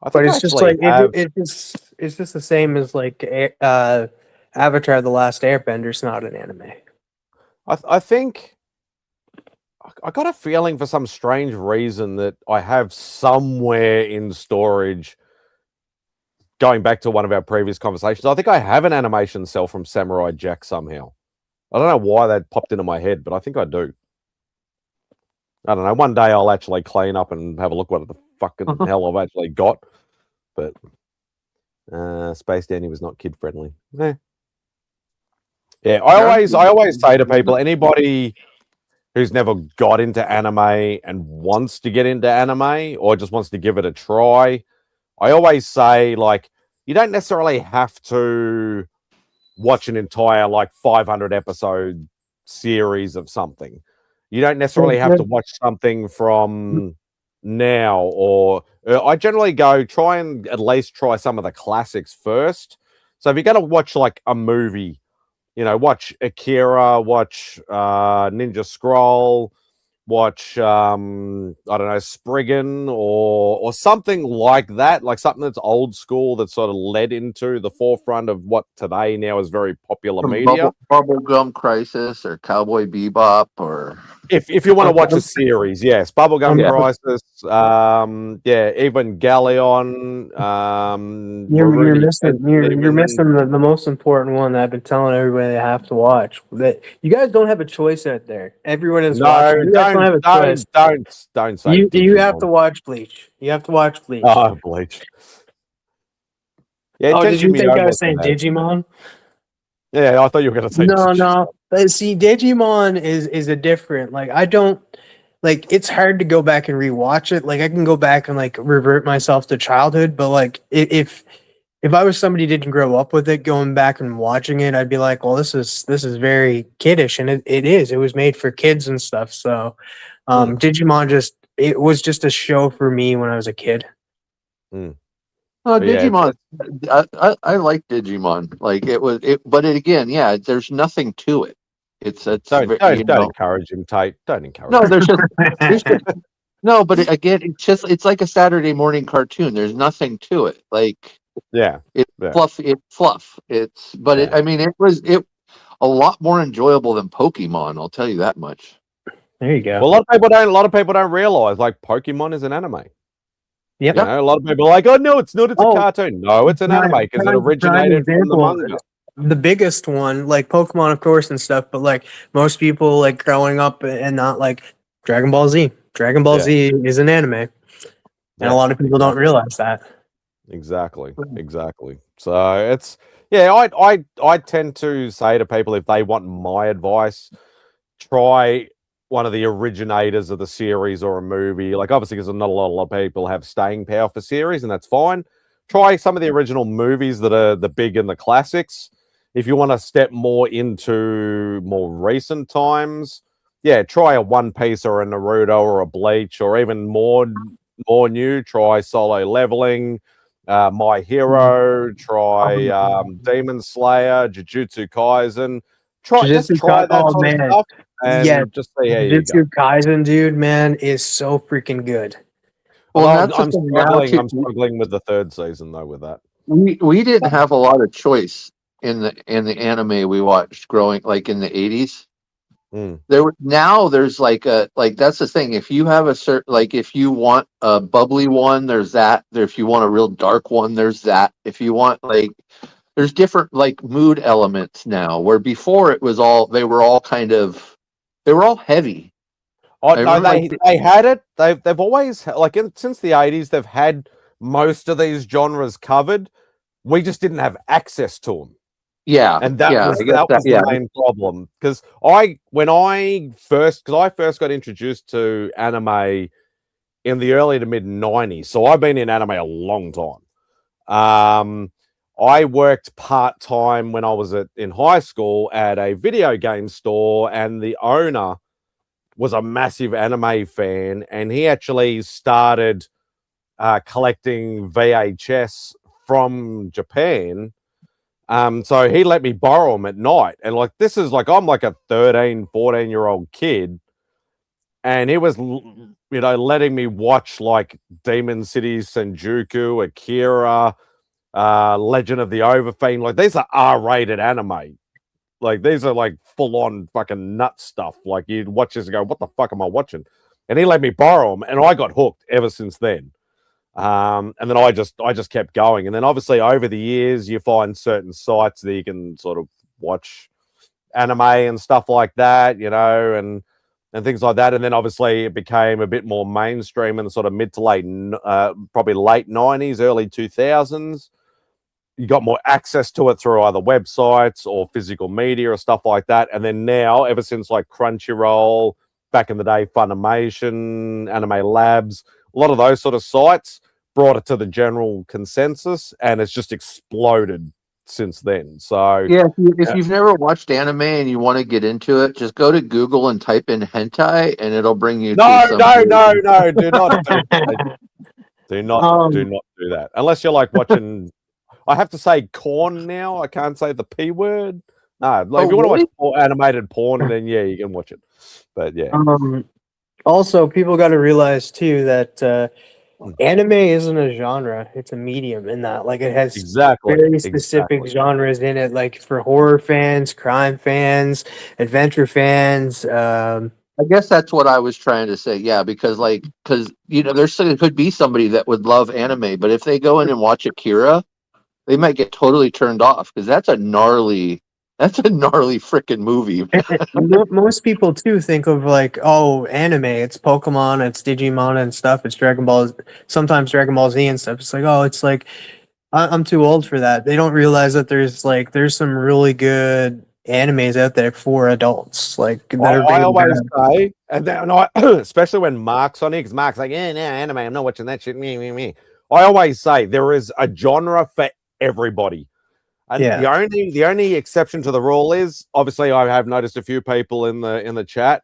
But it's just like it's just the same as like Avatar: The Last Airbender. It's not an anime. I think I got a feeling for some strange reason that I have somewhere in storage. Going back to one of our previous conversations, I think I have an animation cell from Samurai Jack somehow. I don't know why that popped into my head, but I think I do. I don't know. One day I'll actually clean up and have a look what the fucking hell I've actually got. But Space Dandy was not kid friendly. Yeah, I always say to people, anybody who's never got into anime and wants to get into anime or just wants to give it a try, I always say, like, you don't necessarily have to watch an entire, like, 500 episode series of something. You don't necessarily have to watch something from now, or I generally go try and at least try some of the classics first. So if you're going to watch, like, a movie, watch Akira, watch Ninja Scroll, watch I don't know, Spriggan or something like that, like something that's old school that sort of led into the forefront of what today now is very popular media. Bubblegum Crisis or Cowboy Bebop, or if you want to watch a series, yes, Bubblegum Crisis, even Galleon. You're missing the most important one that I've been telling everybody they have to watch. That you guys don't have a choice out there. Everyone is watching. You guys don't have a choice. Don't say you have to watch Bleach. You have to watch Bleach. Oh, Bleach. Yeah, did you think I was saying Digimon? Yeah, I thought you were going to say no. But see, Digimon is a different. Like, I don't like. It's hard to go back and rewatch it. Like, I can go back and like revert myself to childhood, but like if I was somebody who didn't grow up with it, going back and watching it, I'd be like, well, this is very kiddish, and it is. It was made for kids and stuff. So, Digimon it was just a show for me when I was a kid. Digimon. I like Digimon. Like but again, there's nothing to it. Don't encourage him, Tate. Don't encourage. No, there's just no. But again, it's like a Saturday morning cartoon. There's nothing to it. Like it's fluff. It's fluff. It was a lot more enjoyable than Pokemon. I'll tell you that much. There you go. Well, a lot of people don't realize, like, Pokemon is an anime. Yep. A lot of people are like, oh no, it's not. It's a cartoon. No, it's an anime because it originated from the manga. The biggest one, like Pokemon, of course, and stuff, but like most people, like growing up and not like Dragon Ball Z. Dragon Ball Z is an anime, and a lot of people don't realize that. Exactly. So it's I tend to say to people, if they want my advice, try one of the originators of the series or a movie. Like, obviously, because not a lot of people have staying power for series, and that's fine. Try some of the original movies that are the big and the classics. If you want to step more into more recent times, try a One Piece or a Naruto or a Bleach, or even more new. Try Solo Leveling, My Hero. Try Demon Slayer, Jujutsu Kaisen. Try that sort of stuff. And just say, hey, Jujutsu Kaisen, dude, man, is so freaking good. Well, I'm struggling with the third season though. With that, we didn't have a lot of choice in the anime we watched growing, like in the 80s. There's that's the thing. If you have a certain, like, if you want a bubbly one, there's that. If you want a real dark one, there's that. If you want, like, there's different, like, mood elements now, where before they were all heavy. They had it. They've always, like, since the 80s, they've had most of these genres covered. We just didn't have access to them. Yeah, and that was the main problem. Because I first got introduced to anime in the early to mid 90s, so I've been in anime a long time. I worked part-time when I was in high school at a video game store, and the owner was a massive anime fan, and he actually started collecting VHS from Japan. So he let me borrow them at night. And, like, this is like, I'm like a 13, 14-year-old kid, and he was, letting me watch, like, Demon City, Senjuku, Akira, Legend of the Overfiend. Like, these are R-rated anime. Like these are like full on fucking nut stuff. Like you'd watch this and go, "What the fuck am I watching?" And he let me borrow them, and I got hooked ever since then. And then I just kept going. And then obviously over the years, you find certain sites that you can sort of watch anime and stuff like that, you know, and things like that. And then obviously it became a bit more mainstream in the sort of mid to late, probably late 90s, early 2000s. You got more access to it through either websites or physical media or stuff like that. And then now, ever since like Crunchyroll, back in the day, Funimation, Anime Labs, a lot of those sort of sites brought it to the general consensus, and it's just exploded since then. So Yeah, if you've never watched anime and you want to get into it, just go to Google and type in hentai, and it'll bring you. No, to some do not do that. Do not do that unless you're like watching. I have to say corn now. I can't say the P word. No, like if you want to watch animated porn, then yeah, you can watch it. But yeah. Also, people got to realize too that anime isn't a genre; it's a medium. In that, like, it has very specific genres in it. Like for horror fans, crime fans, adventure fans. I guess that's what I was trying to say. Yeah, because you know, there could be somebody that would love anime, but if they go in and watch Akira, they might get totally turned off because that's a gnarly freaking movie. Most people too think of like, oh, anime, it's Pokemon, it's Digimon and stuff, it's Dragon Ball, sometimes Dragon Ball Z and stuff. It's like, oh, it's like I'm too old for that. They don't realize that there's some really good animes out there for adults. Like that I always say, and then especially when Mark's on it, because Mark's like, yeah, no, anime, I'm not watching that shit. Me. I always say there is a genre for everybody. And the only exception to the rule is, obviously, I have noticed a few people in the chat.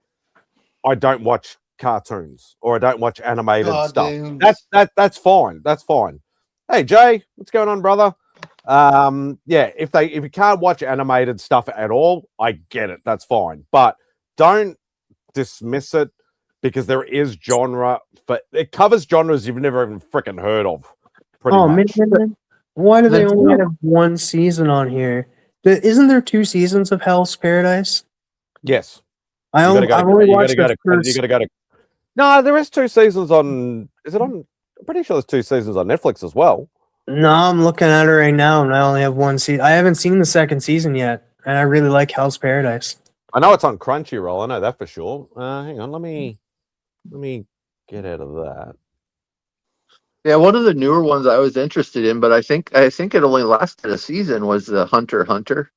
I don't watch cartoons or I don't watch animated stuff. That's fine. That's fine. Hey Jay, what's going on, brother? Yeah, if you can't watch animated stuff at all, I get it. That's fine. But don't dismiss it because there is genre, but it covers genres you've never even freaking heard of. Pretty much. Man. Why do they only have one season on here? Isn't there 2 seasons of Hell's Paradise? Yes. I've only watched the first. You gotta go to. No, there is 2 seasons on. Is it on? I'm pretty sure there's 2 seasons on Netflix as well. No, I'm looking at it right now, and I only have 1 season. I haven't seen the 2nd season yet, and I really like Hell's Paradise. I know it's on Crunchyroll. I know that for sure. Hang on, let me get out of that. Yeah, one of the newer ones I was interested in, but I think it only lasted a season, was the Hunter x Hunter,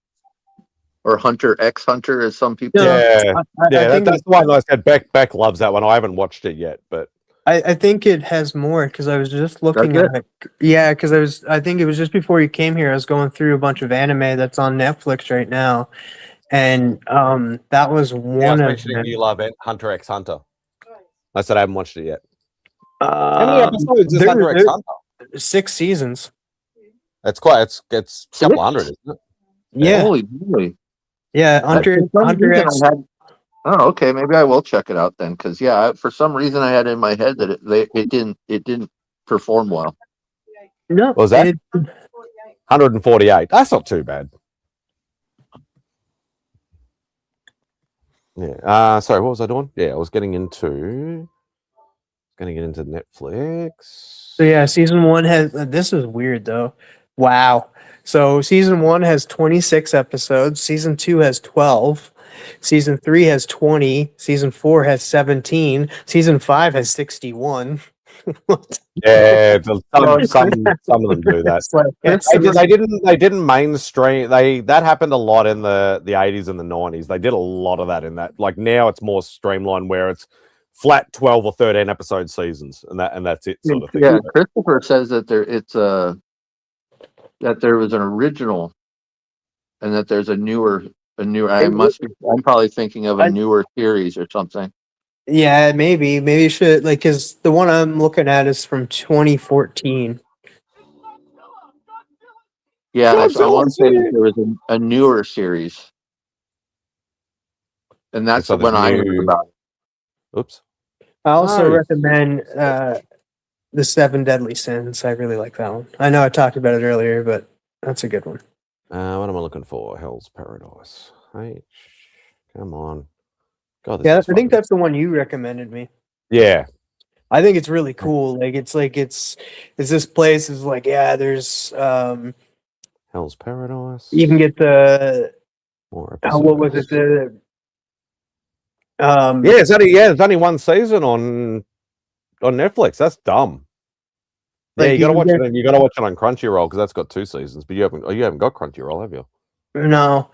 or Hunter x Hunter, as some people. Yeah, that's the one I said. Beck loves that one. I haven't watched it yet, but I think it has more because I was just looking at it. Yeah, because I think it was just before you came here. I was going through a bunch of anime that's on Netflix right now, and that was one of them. You love it, Hunter x Hunter. I said I haven't watched it yet. How many episodes is Hunter x Hunter? 6 seasons. It's a couple hundred, isn't it? Yeah. Holy moly. Yeah, Hunter x. Oh, okay. Maybe I will check it out then, because for some reason I had in my head that it didn't perform well. No, what was that 148? That's not too bad. Yeah. Sorry, what was I doing? Yeah, I was getting into Netflix. So yeah, season 1 has. This is weird though. Wow. So season 1 has 26 episodes. Season 2 has 12. Season 3 has 20. Season 4 has 17. Season 5 has 61. Yeah, some of them do that. They didn't mainstream. That happened a lot in the 80s and the 90s. They did a lot of that in that. Like now, it's more streamlined where it's flat 12 or 13 episode seasons, and that's it, sort of thing. Yeah, Christopher says that that there was an original, and that there's a newer. I'm probably thinking of a newer series or something. Yeah, maybe you should, like, because the one I'm looking at is from 2014. Yeah, I want to say that there was a newer series, and that's when I heard about it. Oops. I also recommend The 7 Deadly Sins. I really like that one. I know I talked about it earlier, but that's a good one. What am I looking for? Hell's Paradise. H. Come on. God, this Yeah, is I think fucking- that's the one you recommended me. Yeah. I think it's really cool. It's this place is like, yeah, there's Hell's Paradise. you can get the More what was episodes. it the Yeah, there's only one season on Netflix. That's dumb. Yeah, like you gotta can watch get- it. You gotta watch it on Crunchyroll because that's got 2 seasons. But you haven't got Crunchyroll, have you? no.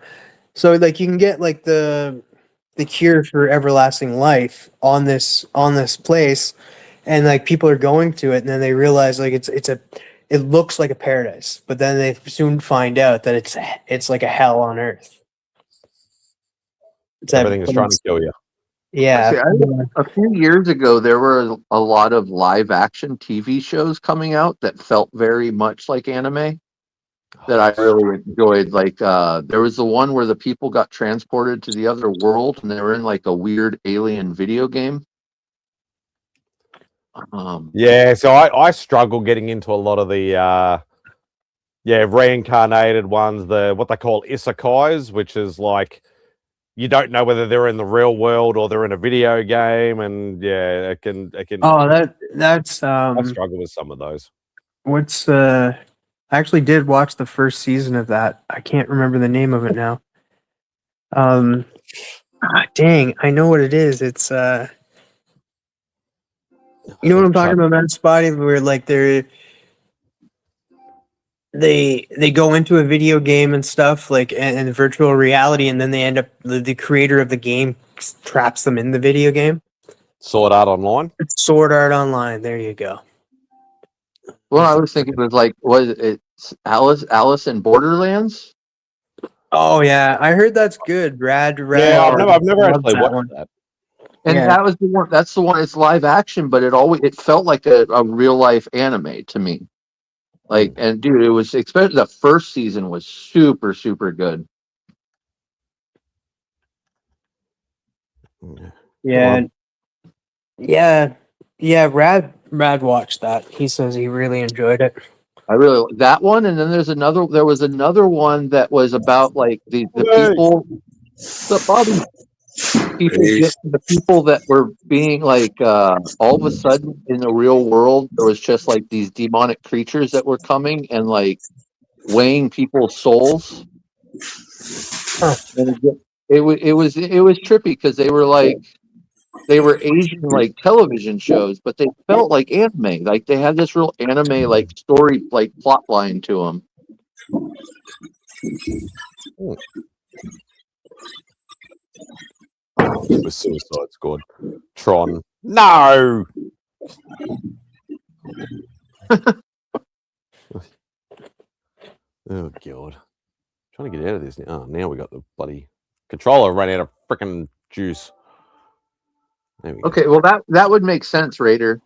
So like you can get like the cure for everlasting life on this place, and like people are going to it, and then they realize like it looks like a paradise, but then they soon find out that it's like a hell on earth. It's Everything is trying to kill you. Yeah. See, a few years ago, there were a lot of live action TV shows coming out that felt very much like anime that I really enjoyed. Like, there was the one where the people got transported to the other world and they were in like a weird alien video game. Yeah, so I struggle getting into a lot of the reincarnated ones, the what they call isekais, which is like you don't know whether they're in the real world or they're in a video game, and yeah, it can Oh, that's I struggle with some of those. what's I actually did watch the first season of that. I can't remember the name of it now. Dang, I know what it is. It's you know what I'm talking about, MadSpidey, where like they go into a video game and stuff like and virtual reality, and then they end up the creator of the game traps them in the video game. Sword Art Online. Sword Art Online. There you go. Well, I was thinking it was like, was it Alice in Borderlands? Oh yeah, I heard that's good. Rad. Yeah, I've never Love actually that watched one. that. And Yeah. that was the one. That's the one. It's live action, but it felt like a real life anime to me. Like, and dude, it was especially the first season was super good. Yeah. Yeah. Rad watched that. He says he really enjoyed it. I really that one, and then there was another one that was about like the people, the Bobby the people that were being like all of a sudden in the real world there was just like these demonic creatures that were coming and like weighing people's souls. And it was trippy because they were Asian like television shows, but they felt like anime. Like they had this real anime like story like plot line to them. Super Suicide Squad. Tron. No. Oh god. Trying to get out of this now. Oh, now we got the bloody controller ran out of freaking juice. There we go. Okay, well that would make sense, Raider.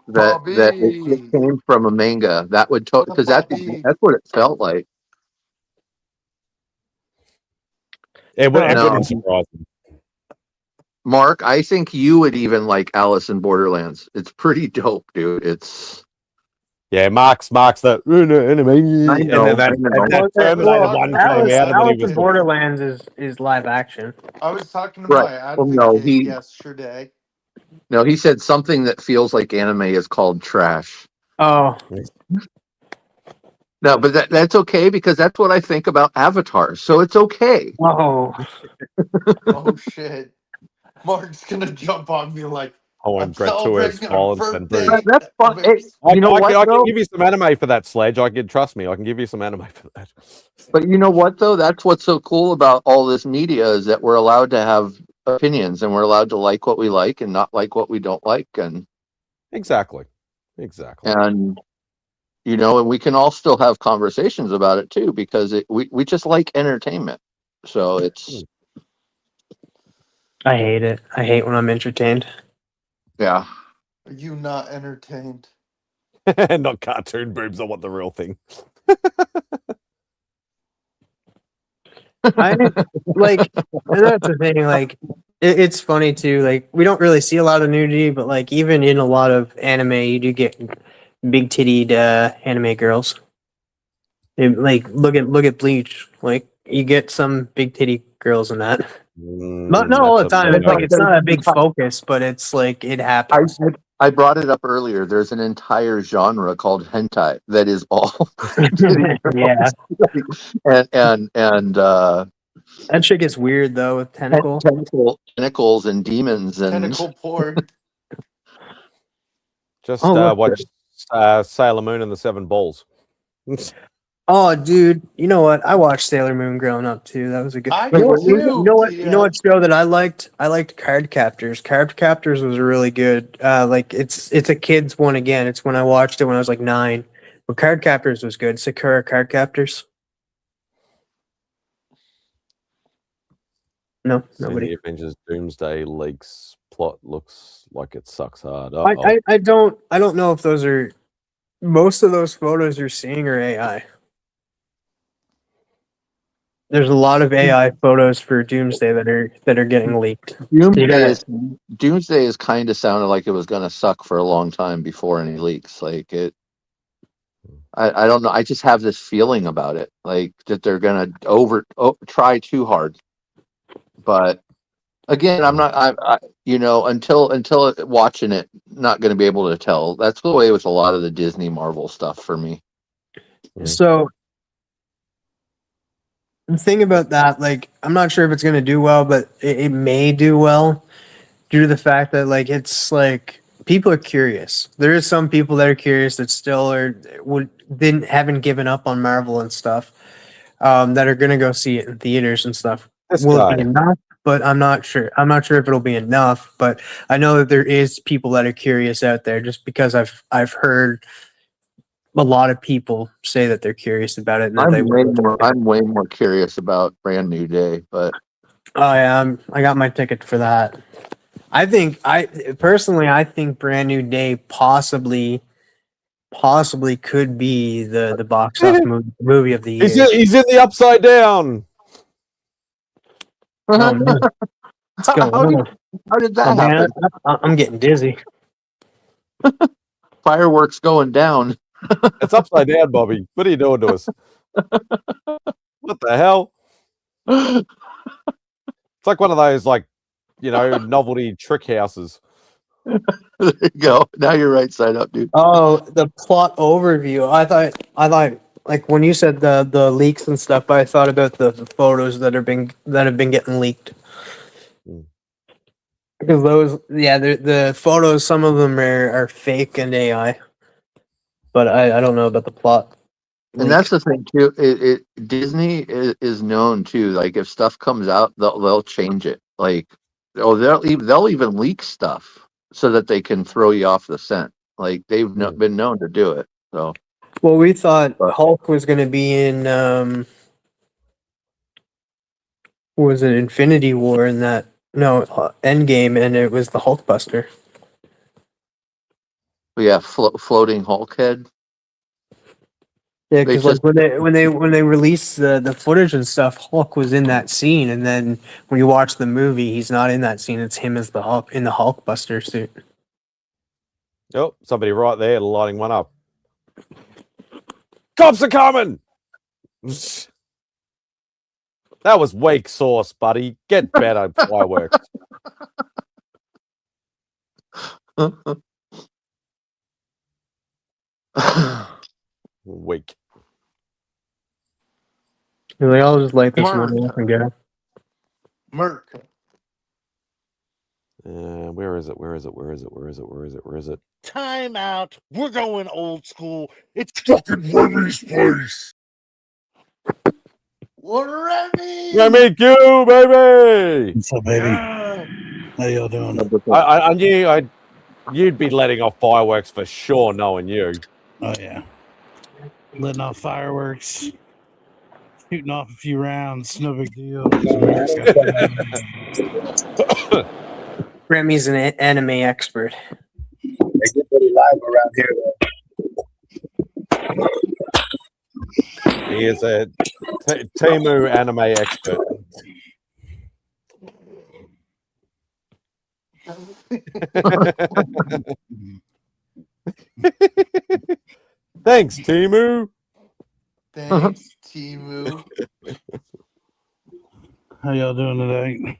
That it Bobby. came from a manga. That would because that's what it felt like. It No. wouldn't surprise me. Mark, I think you would even like Alice in Borderlands. It's pretty dope, dude. It's Yeah, Mark's the enemy. I know, And then I know. that Terminator Well, one Alice- came out and then Alice he was in Borderlands is live action. I was talking to Right. my Well, advocate no, he- yesterday. no, he said something that feels like anime is called trash. Oh, No, but that's okay because that's what I think about Avatar. So it's okay. oh, Oh shit. Mark's gonna jump on me like Oh, I'm and gratuitous celebrating a violence and birthday. bruise. That's fun. Hey, I you know what, can though? give you some anime for that, Sledge. Trust me, I can give you some anime for that. But you know what, though? That's what's so cool about all this media is that we're allowed to have opinions and we're allowed to like what we like and not like what we don't like. And Exactly. and we can all still have conversations about it too because we just like entertainment. So it's I hate it. I hate when I'm entertained. yeah. Are you not entertained? Not cartoon boobs. I want the real thing. I like that's the thing. Like it's funny too. Like we don't really see a lot of nudity, but like even in a lot of anime, you do get big tittied anime girls. Like look at Bleach. Like you get some big titty girls and that. Not all the time. It's like it's not a big focus, but it's like it happens. I brought it up earlier. There's an entire genre called hentai that is all Yeah. and That shit gets weird though with tentacles and demons and Tentacle porn. Just look. watch Sailor Moon and the Seven Balls. Oh, dude, you know what? I watched Sailor Moon growing up too. That was a good. I You know what? did too, You know what? yeah. You know what show that I liked? I liked Card Captors. Card Captors was really good. Like it's a kids one again. It's when I watched it when I was like 9. But Card Captors was good. Sakura Card Captors. No, nobody. The Avengers Doomsday leaks plot looks like it sucks hard. I don't know if those are most of those photos you're seeing are AI. There's a lot of AI photos for Doomsday that are getting leaked. Doomsday is kind of sounded like it was going to suck for a long time before any leaks. Like it, I don't know. I just have this feeling about it, like that they're going to try too hard. But again, I'm not. I until watching it, not going to be able to tell. That's the way with a lot of the Disney Marvel stuff for me. So the thing about that, like, I'm not sure if it's going to do well, but it may do well due to the fact that, like, it's like people are curious. There is some people that are curious that still haven't given up on Marvel and stuff, that are going to go see it in theaters and stuff. Will it be enough? But I'm not sure. I'm not sure if it'll be enough. But I know that there is people that are curious out there, just because I've heard a lot of people say that they're curious about it. And I'm way more curious about Brand New Day, but I got my ticket for that. I think Brand New Day possibly could be the box office movie of the year. He's in the Upside Down. Oh, man. What's going on? How did that happen? I'm getting dizzy. Fireworks going down. It's upside down, Bobby. What are you doing to us? What the hell? It's like one of those, like, novelty trick houses. There you go. Now you're right side up, dude. Oh, the plot overview. I thought like when you said the leaks and stuff, I thought about the photos that have been getting leaked. Because those, the photos, some of them are fake and AI. But I don't know about the plot. And that's the thing too. Disney is known too. Like if stuff comes out, they'll change it. Like they'll even leak stuff so that they can throw you off the scent. Like they've been known to do it. So. Well, we thought Hulk was going to be in was it Infinity War in that Endgame, and it was the Hulkbuster. Yeah, floating Hulk head. Yeah, because like when they released the footage and stuff, Hulk was in that scene, and then when you watch the movie, he's not in that scene. It's him as the Hulk in the Hulkbuster suit. Oh, somebody right there lighting one up. Cops are coming! That was weak sauce, buddy. Get better, fireworks. Weak. Like, I'll just light this one up and go. Merc. Where is it? Time out. We're going old school. It's fucking Remy's place. Remy! Remy Q, baby! What's up, baby? How y'all doing? I knew you'd be letting off fireworks for sure, knowing you. Oh, yeah. Letting off fireworks. Shooting off a few rounds. No big deal. Remy's an anime expert. Everybody live around here, though. He is a Temu anime expert. Thanks, Temu. Thanks, Temu. How y'all doing today?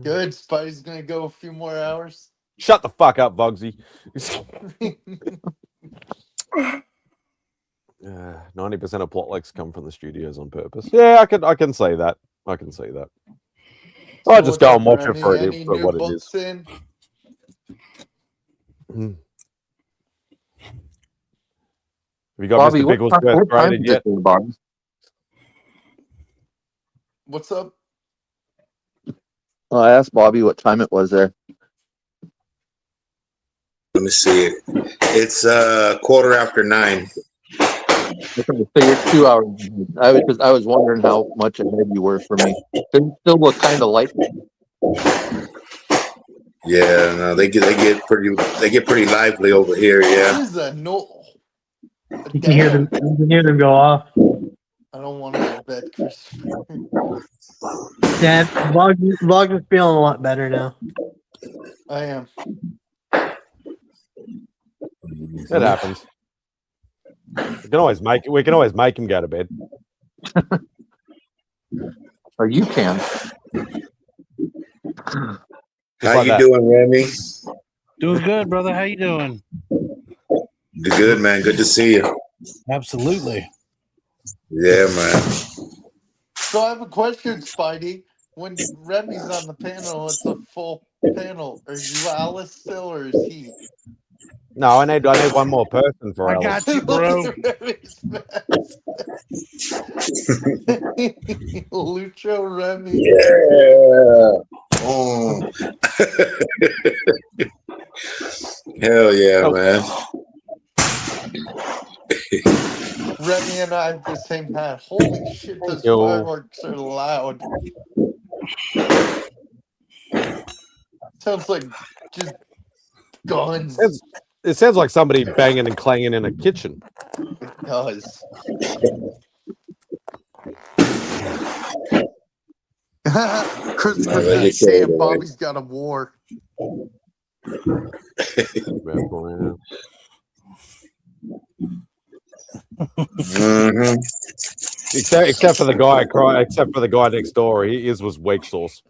Good. Spidey's gonna go a few more hours. Shut the fuck up, Bugsy. 90% of plot leaks come from the studios on purpose. Yeah, I can say that. I can say that. I just go and watch it for what it is. In? Have you got Bobby, Mr. Biggles first graded yet? Bobby? What's up? Well, I asked Bobby what time it was there. Let me see it. It's 9:15. Okay, so you're 2 hours. I was wondering how much ahead you were for me. They still look kind of light. Yeah, no, they get pretty lively over here. Yeah. This is a no. You can hear them. You can hear them go off. I don't want to go to bed, Christopher. Yeah, vlog is feeling a lot better now. I am. It happens. We can always make him go to bed. Or you can. How you doing, Remy? Doing good, brother. How you doing? Good, man. Good to see you. Absolutely. Yeah, man. So I have a question, Spidey. When Remy's on the panel, it's a full panel. Are you Alice still, or is he? No, I need one more person for I Alice. got you, bro. Lucho Remy. Yeah. Oh. Hell yeah, man. Remy and I have the same hat. Holy shit, those fireworks are loud. Sounds like just guns. It sounds like somebody banging and clanging in a kitchen. It does. Christopher's saying Bobby's got a war. Mm-hmm. Except for the guy next door, his was weak sauce.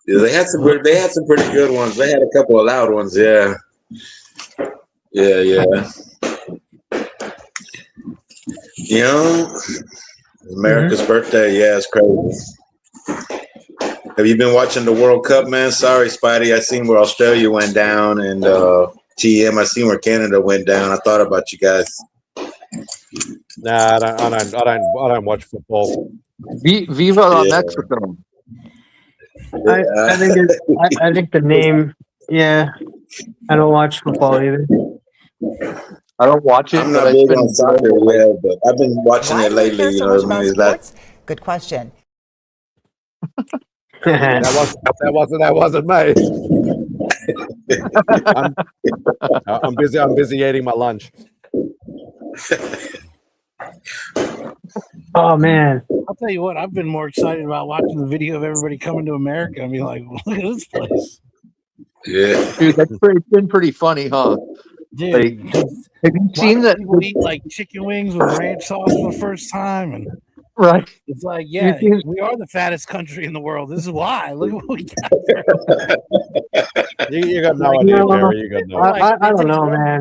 Yeah, they had some pretty good ones. They had a couple of loud ones. Yeah. You know, America's birthday. Yeah, it's crazy. Have you been watching the World Cup, man? Sorry, Spidey. I seen where Australia went down, and TM. I seen where Canada went down. I thought about you guys. Nah, I don't watch football. Viva la Mexico. I think the name. Yeah, I don't watch football either. I don't watch it. I'm not big on soccer, yeah, but I've been watching it lately. You know what I mean? Good question. that wasn't me. I'm busy eating my lunch. Oh man! I'll tell you what. I've been more excited about watching the video of everybody coming to America and be like, "Look at this place." Yeah, dude, it's been pretty funny, huh? Dude, like, have you seen that? People eat like chicken wings with ranch sauce for the first time, and right? It's like, yeah, we are the fattest country in the world. This is why. Look at what we got. You got no idea, Jerry. You got no. I don't know, man.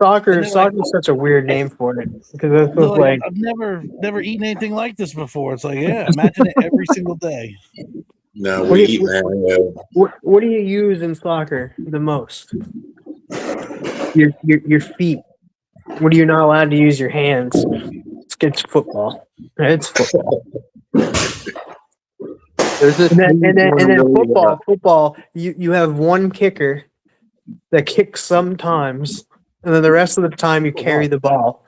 Soccer's such a weird name for it because it was like I've never eaten anything like this before. It's like, yeah, imagine it every single day. No, we eat, man. What do you use in soccer the most? Your feet. What are you not allowed to use your hands? It's football. It's football. And then football. You have one kicker that kicks sometimes, and then the rest of the time you carry the ball.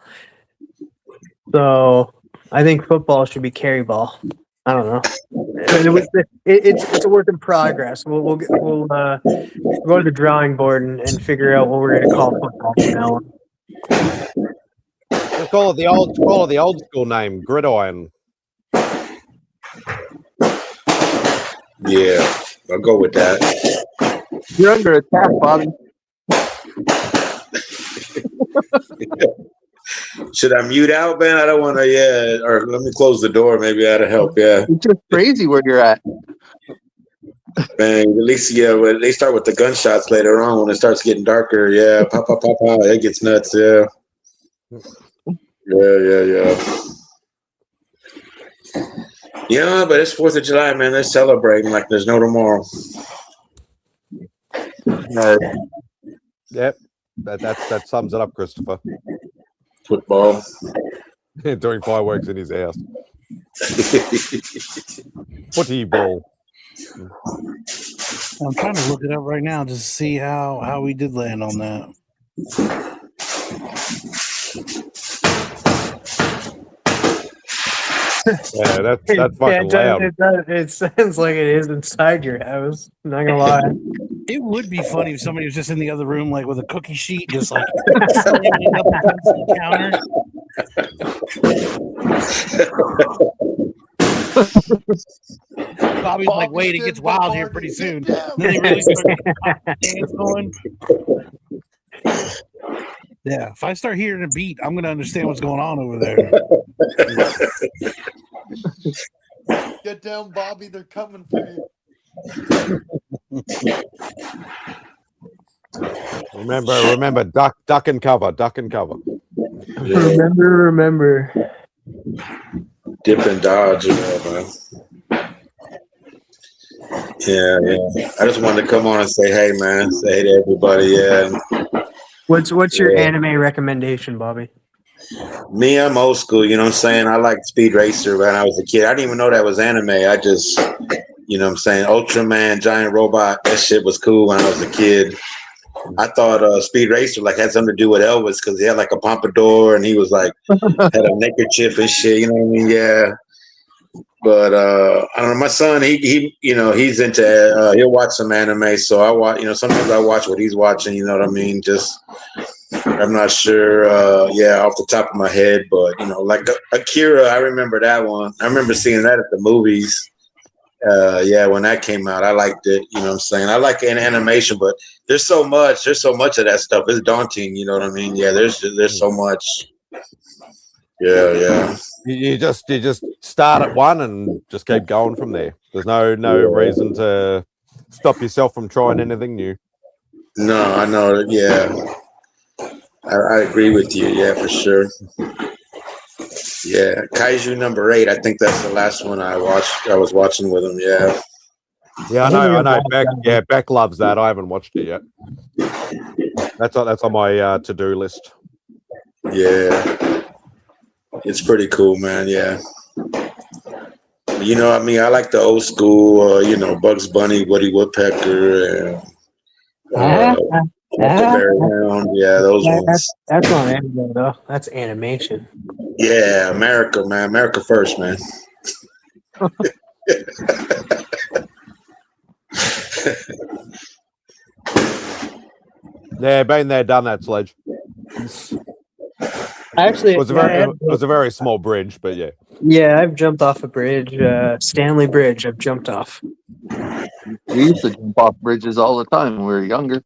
So I think football should be carry ball. I don't know. It's a work in progress. We'll go to the drawing board and figure out what we're going to call football from now on. Just call it the old school name, gridiron. Yeah, I'll go with that. You're under attack, Bobby. Should I mute out, man? I don't want to. Yeah, or let me close the door. Maybe that'll help. Yeah. It's just crazy where you're at. Man, at least when they start with the gunshots later on when it starts getting darker. Yeah, pop, pop, pop, pop. It gets nuts. Yeah. Yeah. Yeah, but it's 4th of July, man. They're celebrating like there's no tomorrow. Yep. That sums it up, Christopher. Football. Doing fireworks in his house. Footy ball. I'm trying to look it up right now just to see how we did land on that. Yeah, that's fucking loud. It sounds like it is inside your house. I'm not gonna lie. It would be funny if somebody was just in the other room, like with a cookie sheet, just like slamming up against the counter. Bobby's like, wait, it gets wild here pretty soon. Then they really start dance going. Yeah, if I start hearing a beat, I'm gonna understand what's going on over there. Get down, Bobby. They're coming for you. Remember, duck and cover. Remember. Dip and dodge, man. Yeah. I just wanted to come on and say hey, man. Say hey to everybody. Yeah. What's your anime recommendation, Bobby? Me, I'm old school. You know what I'm saying? I liked Speed Racer when I was a kid. I didn't even know that was anime. I just, you know what I'm saying? Ultraman, Giant Robot. That shit was cool when I was a kid. I thought Speed Racer had something to do with Elvis because he had like a pompadour and he was like had a neckerchief and shit. You know what I mean? Yeah. But I don't know. My son, he he's into. He'll watch some anime, so I watch. Sometimes I watch what he's watching. You know what I mean? Just I'm not sure. Off the top of my head, but like Akira, I remember that one. I remember seeing that at the movies. When that came out, I liked it. You know what I'm saying? I like an animation, but there's so much of that stuff. It's daunting. You know what I mean? Yeah, there's so much. Yeah. You just start at one and just keep going from there. There's no reason to stop yourself from trying anything new. No, I know. Yeah, I agree with you. Yeah, for sure. Yeah, Kaiju number 8. I think that's the last one I watched. I was watching with him. Yeah. Yeah, I know. Beck loves that. I haven't watched it yet. That's on my to-do list. Yeah. It's pretty cool, man. Yeah. I like the old school, Bugs Bunny, Woody Woodpecker, and Huckleberry Hound. Yeah, those ones. That's not anime, though. That's animation. Yeah, America, man. America first, man. Yeah, been there, done that, Sledge. Actually, it was a very small bridge, but yeah. Yeah, I've jumped off a bridge. Stanley Bridge, I've jumped off. We used to jump off bridges all the time when we were younger.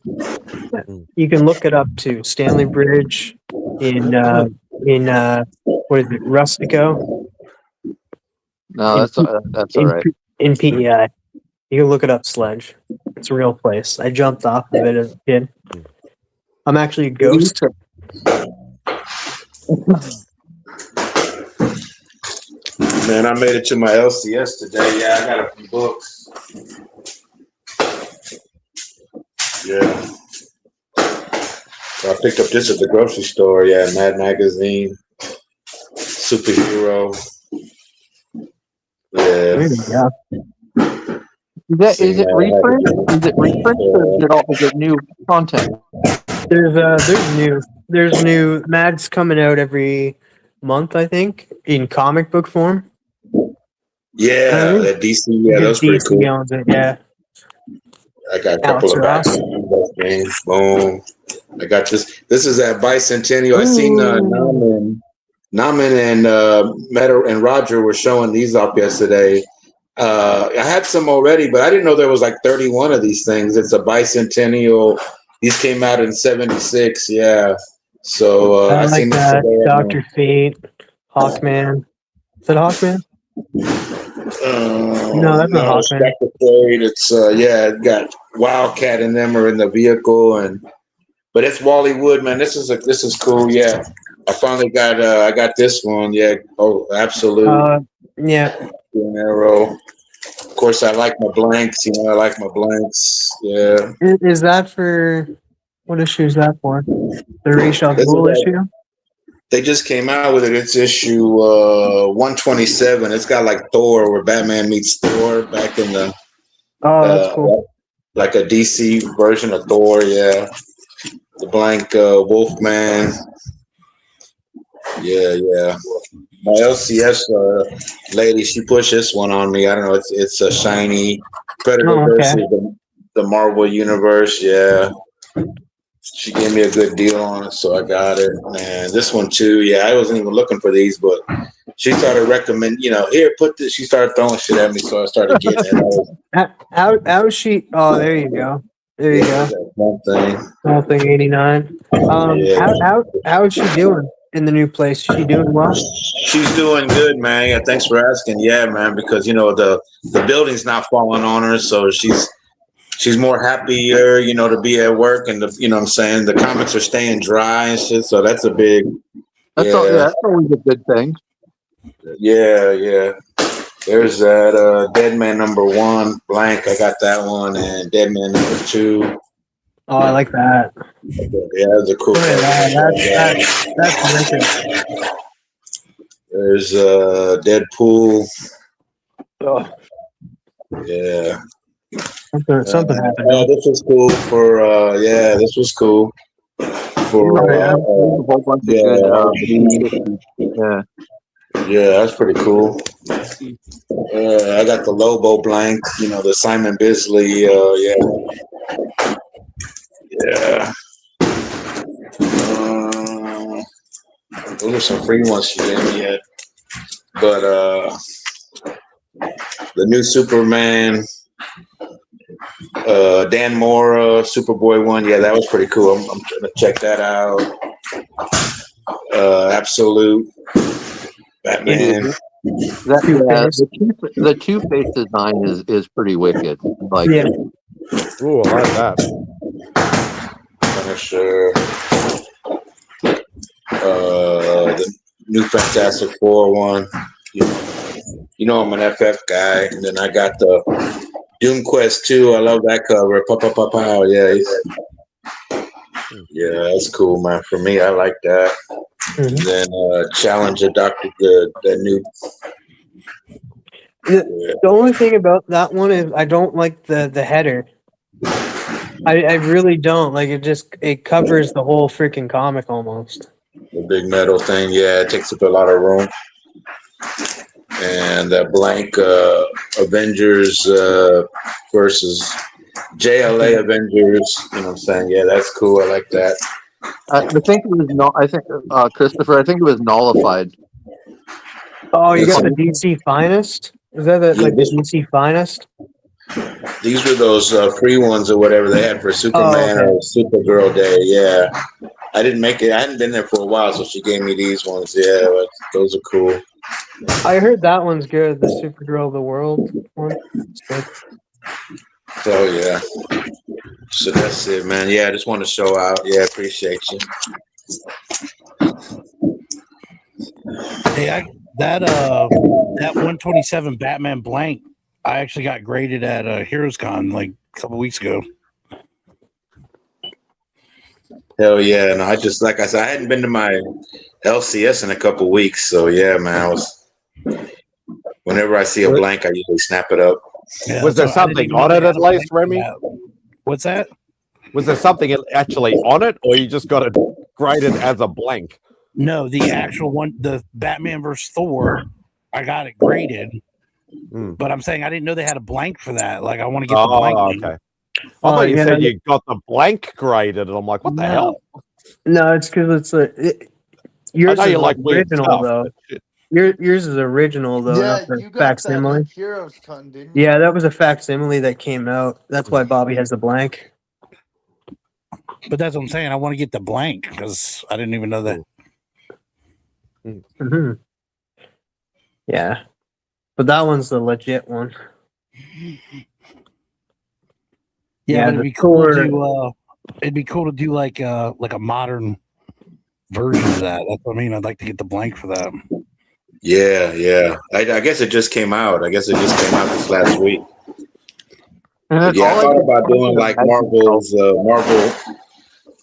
You can look it up too. Stanley Bridge in what is it, Rustico? No, that's all right. In PEI. You can look it up, Sledge. It's a real place. I jumped off of it as a kid. I'm actually a ghost. Man, I made it to my LCS today. Yeah, I got a few books. Yeah. So I picked up this at the grocery store. Yeah, Mad Magazine, Superhero. Yeah. Is it reprint? Is it reprint or is it new content? There's new Mad's coming out every month, I think, in comic book form. Yeah, that DC. Yeah, that was pretty cool. Yeah. I got a couple of games. Boom. I got this. This is at Bicentennial. I seen Naman and Meta and Roger were showing these up yesterday. I had some already, but I didn't know there was like 31 of these things. It's a Bicentennial. These came out in '76. Yeah. So I I like seen this that. today. Dr. Fate, Hawkman. Is it Hawkman? No, that's not No, it's Hawkman. Dr. Fate. It's yeah, it got Wildcat and them are in the vehicle, but it's Wally Wood, man. This is cool. Yeah, I finally got I got this one. Yeah, oh, absolute. Yeah. Green Arrow. Of course, I like my blanks. You know, I like my blanks. Yeah. Is that for what issue is that for? The Ra's al This is Ghul a- issue? They just came out with it. It's issue 127. It's got like Thor, where Batman meets Thor back in the Oh, that's cool. like a DC version of Thor. Yeah, the blank Wolfman. Yeah. My LCS lady, she pushed this one on me. I don't know. It's a shiny Predator Oh, okay. versus the Marvel Universe. Yeah. She gave me a good deal on it, so I got it. And this one too, yeah, I wasn't even looking for these, but she started recommending, here, put this. She started throwing shit at me, so I started getting it. How is she? Oh, there you go. There you go. One thing. Whole thing 89. How is she doing in the new place? Is she doing well? She's doing good, man. Yeah, thanks for asking. Yeah, man, because the building's not falling on her, so she's more happier, to be at work, and what I'm saying, the comics are staying dry and shit, so that's a big. That's always a good thing. Yeah. There's that Dead Man #1 blank. I got that one, and Dead Man #2. Oh, I like that. Yeah, that's a cool. That's wicked. There's Deadpool. Oh. Yeah. Something happened. Yeah, this was cool for. This was cool for. a whole bunch of good. Yeah, that's pretty cool. I got the Lobo blank, the Simon Bisley. Yeah. Those are some free ones she gave me yet. But the new Superman, Dan Mora, Superboy one, yeah, that was pretty cool. I'm trying to check that out. Absolute Batman. The Two-Face design is pretty wicked. Like, yeah. Ooh, I like that. Punisher. The new Fantastic Four one. I'm an FF guy, and then I got the Doom Quest 2. I love that cover. Pow. Yeah, that's cool, man. For me, I like that. Mm-hmm. And then Challenger Dr. Good, that new. The only thing about that one is I don't like the header. I really don't. Like, it covers the whole freaking comic almost. The big metal thing, yeah, it takes up a lot of room. And that blank Avengers versus JLA Avengers, you know what I'm saying? Yeah, that's cool. I like that. I think it was Christopher. I think it was nullified. Oh, you got the DC Finest? Is that the DC Finest? These were those free ones or whatever they had for Superman or Supergirl Day. Yeah, I didn't make it. I hadn't been there for a while, so she gave me these ones. Yeah, but those are cool. I heard that one's good. The Supergirl of the World one. It's good. So yeah. So that's it, man. Yeah, I just want to show out. Yeah, appreciate you. Hey, that 127 Batman blank, I actually got graded at Heroes Con like a couple weeks ago. Hell yeah. No, I just, like I said, I hadn't been to my LCS in a couple weeks. So yeah, man, whenever I see a blank, I usually snap it up. Yeah, was there something on it at least, Remy? What's that? Was there something actually on it, or you just got it graded as a blank? No, the actual one, the Batman vs. Thor, I got it graded. But I'm saying I didn't know they had a blank for that. Like, I want to get the blank. Okay. I thought you said you got the blank graded, and I'm like, what the hell? No, it's because yours is like original stuff, though. Yours is original though. Yeah, not you got facsimile. that at Heroes Con, didn't you? Yeah, that was a facsimile that came out. That's why Bobby has the blank. But that's what I'm saying. I want to get the blank because I didn't even know that. Mhm. Yeah, but that one's the legit one. Yeah, but the it'd be cool Thor- to it'd be cool to do like a modern version of that. That's what I mean. I'd like to get the blank for that. Yeah. I guess it just came out. I guess it just came out this last week. But yeah, I thought about doing like Marvel's Marvel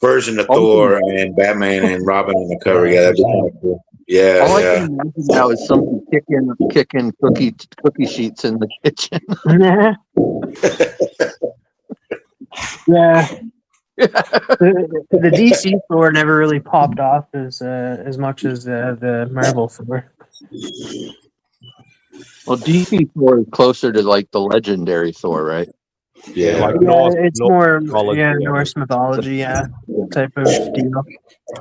version of Thor and Batman and Robin on the cover. Yeah, that'd be kind of cool. Yeah, All I yeah. can imagine now is somebody kicking cookie sheets in the kitchen. Yeah. The DC Thor never really popped off as much as the Marvel Thor. Well, DC Thor is closer to like the legendary Thor, right? Yeah, like it's more mythology, Norse mythology, type of deal.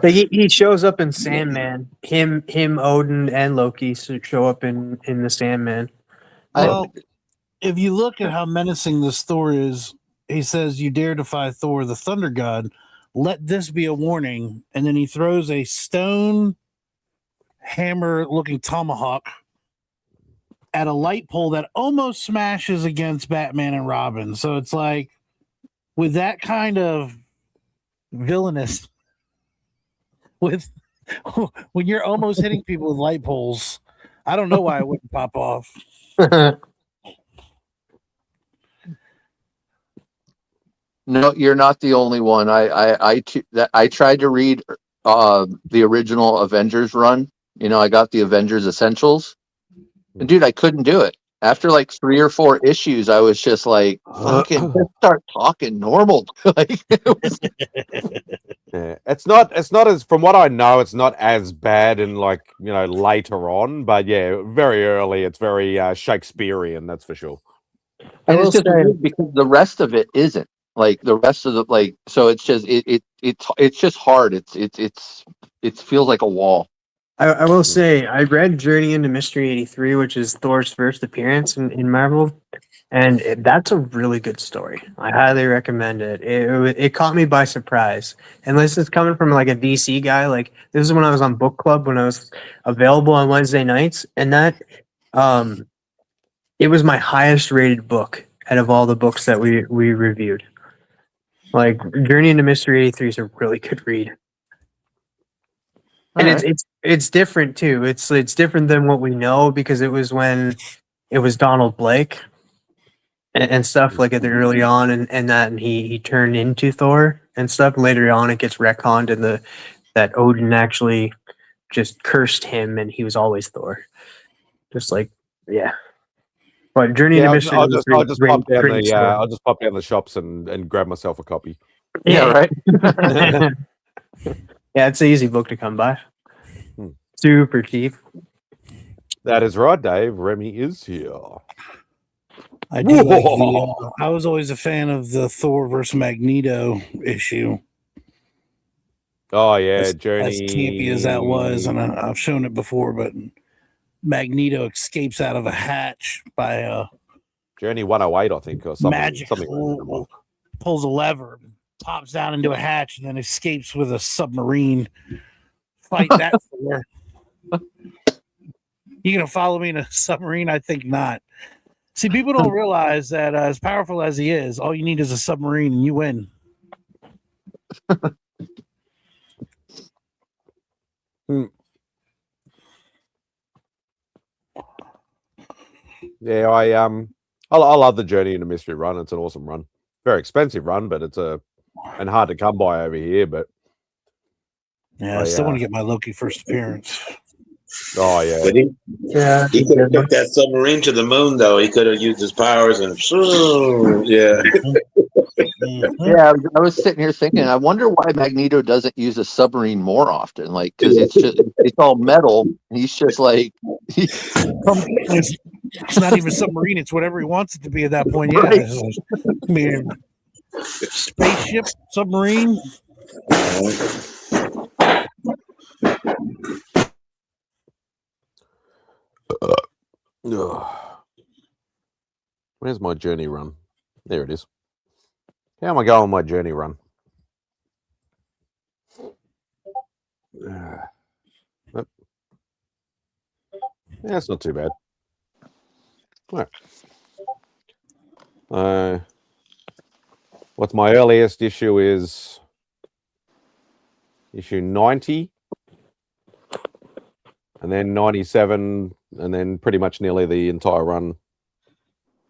Like he shows up in Sandman. Him, Odin, and Loki show up in the Sandman. Well, if you look at how menacing this Thor is, he says, "You dare defy Thor, the Thunder God. Let this be a warning." And then he throws a stone hammer-looking tomahawk at a light pole that almost smashes against Batman and Robin. So it's like, with that kind of villainous, with when you're almost hitting people with light poles, I don't know why it wouldn't pop off. No, you're not the only one. I tried to read the original Avengers run. You know, I got the Avengers Essentials, and dude, I couldn't do it. After like 3 or 4 issues, I was just like, "Fucking, just start talking normal." Like, Yeah, it's not as, from what I know, it's not as bad in like, later on, but yeah, very early, it's very Shakespearean, that's for sure. and it's just weird because the rest of it isn't like the rest of the so it's just it's just hard. It feels like a wall. I will say I read Journey into Mystery 83, which is Thor's first appearance in Marvel, and that's a really good story. I highly recommend it. It caught me by surprise, and this is coming from like a DC guy. Like, this is when I was on book club, when I was available on Wednesday nights, and that it was my highest rated book out of all the books that we reviewed. Like, Journey into Mystery 83 is a really good read. And it's different too. It's different than what we know, because it was when it was Donald Blake and stuff, like at the early on, and he turned into Thor and stuff. Later on, it gets retconned in that Odin actually just cursed him and he was always Thor. Just like, yeah. But Journey to Mystery. I'll just pop down the shops and grab myself a copy. Yeah, right. Yeah, it's an easy book to come by. Super cheap. That is right, Dave. Remy is here. I do like I was always a fan of the Thor versus Magneto issue. Oh yeah, Journey. As campy as that was, and I've shown it before, but Magneto escapes out of a hatch by Journey 108, I think, or something. Magic pulls a lever, pops down into a hatch, and then escapes with a submarine. Fight that Thor. You gonna follow me in a submarine? I think not. See, people don't realize that as powerful as he is, all you need is a submarine and you win. Yeah, I love the Journey into Mystery run. It's an awesome run. Very expensive run, but it's and hard to come by over here. But yeah, I still want to get my Loki first appearance. Oh yeah, but he could have took that submarine to the moon, though. He could have used his powers and yeah. Yeah, I was sitting here thinking, I wonder why Magneto doesn't use a submarine more often. Like, because it's all metal. He's just like, it's not even a submarine. It's whatever he wants it to be at that point. Yeah, Right. I mean, spaceship, submarine. Where's my Journey run? There it is. How am I going on my Journey run? Yep. Yeah, it's not too bad. Right. What's my earliest issue is issue 90, and then 97, and then pretty much nearly the entire run,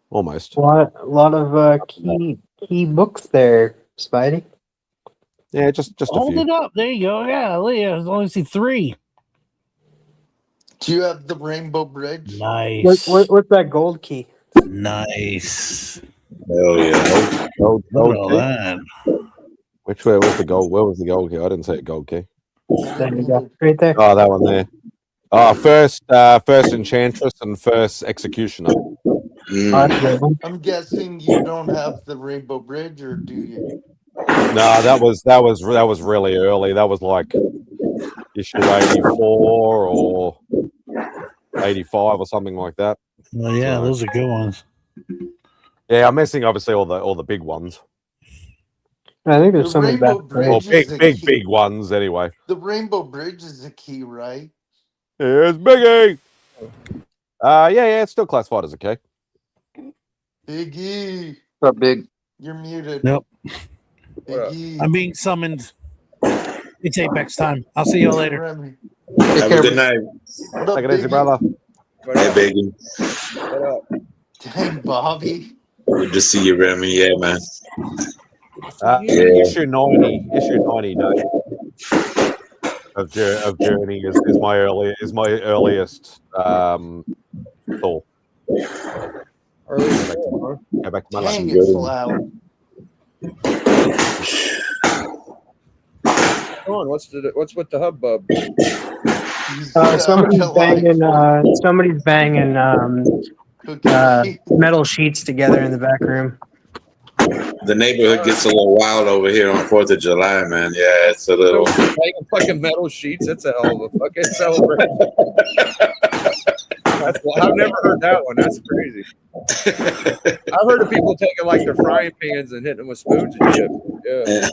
almost. A lot of key books there, Spidey. Yeah, just a Hold few. it up. There you go. Yeah, I only see 3. Do you have the Rainbow Bridge? Nice. What's that gold key? Nice. Hell yeah. Gold Look at all key. that. Which way was the gold? Where was the gold key? I didn't say a gold key. There you go. Right there. Oh, that one there. Oh, first Enchantress and first Executioner. I'm guessing you don't have the Rainbow Bridge, or do you? No, that was really early. That was like issue 84 or 85 or something like that. Well, yeah, So, those are good ones. yeah, I'm missing obviously all the big ones. I think there's The something Rainbow back. Bridge Or is a key. big ones anyway. The Rainbow Bridge is a key, right? Here's Biggie. Yeah, it's still classified as a key. Biggie, What's up, Big? you're muted. Nope. Biggie. I'm being summoned. It's Apex time. I'll see you later. Remy. Have a good night. What up, Take it easy, Biggie? brother. Hey, Biggie. Dang, Bobby. Good to see you, Remy. Yeah, man. Issue 90, Dave, of Journey is my earliest thought. Go back to my Dang, life. it's loud. Come on, what's with the hubbub? Somebody's banging metal sheets together in the back room. The neighborhood gets a little wild over here on 4th of July, man. Yeah, it's a little. Banging fucking metal sheets. That's a hell of a fucking celebration. I've never heard that one. That's crazy. I've heard of people taking like their frying pans and hitting them with spoons and shit. Yeah.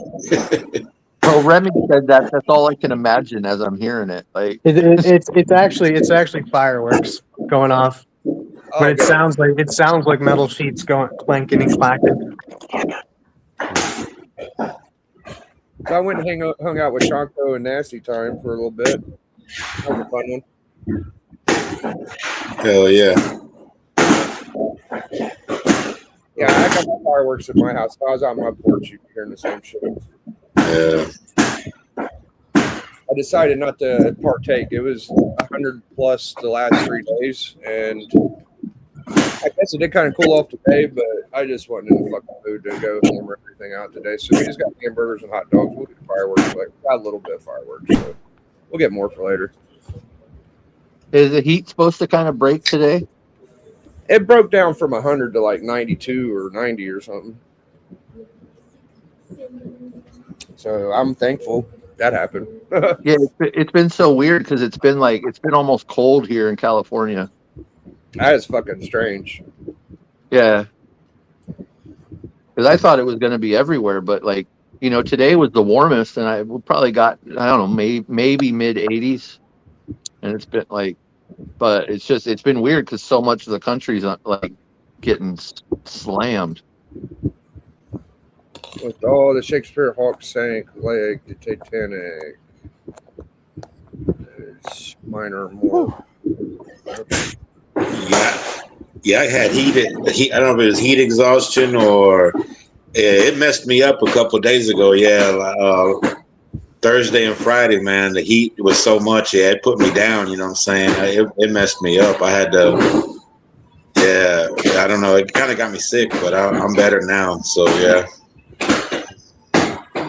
Well, Remy said that. That's all I can imagine as I'm hearing it. Like It's actually fireworks going off, but it sounds like metal sheets going clanking and clacking. So I went and hung out with Shanko and Nasty Time for a little bit. That was a fun one. Hell yeah. Yeah, I got my fireworks at my house. If I was on my porch, you'd be hearing the same shit. Yeah. I decided not to partake. It was 100 plus the last 3 days, and I guess it did kind of cool off today, but I just wasn't in the fucking mood to go hammer everything out today. So we just got hamburgers and hot dogs. We'll get fireworks. Like, got a little bit of fireworks. So we'll get more for later. Is the heat supposed to kind of break today? It broke down from 100 to like 92 or 90 or something. So I'm thankful that happened. Yeah, it's been so weird because it's been almost cold here in California. That is fucking strange. Yeah, because I thought it was going to be everywhere, but like today was the warmest, and I probably got I don't know maybe mid 80s, and it's been like, but it's been weird because so much of the country's like getting slammed. With all the Shakespeare Hawk sank leg the Titanic. It's minor more. Yeah, I had heat. I don't know if it was heat exhaustion or it messed me up a couple of days ago. Yeah, Thursday and Friday, man, the heat was so much. Yeah, it put me down. You know what I'm saying? It messed me up. I had to. Yeah, I don't know. It kind of got me sick, but I'm better now. So yeah.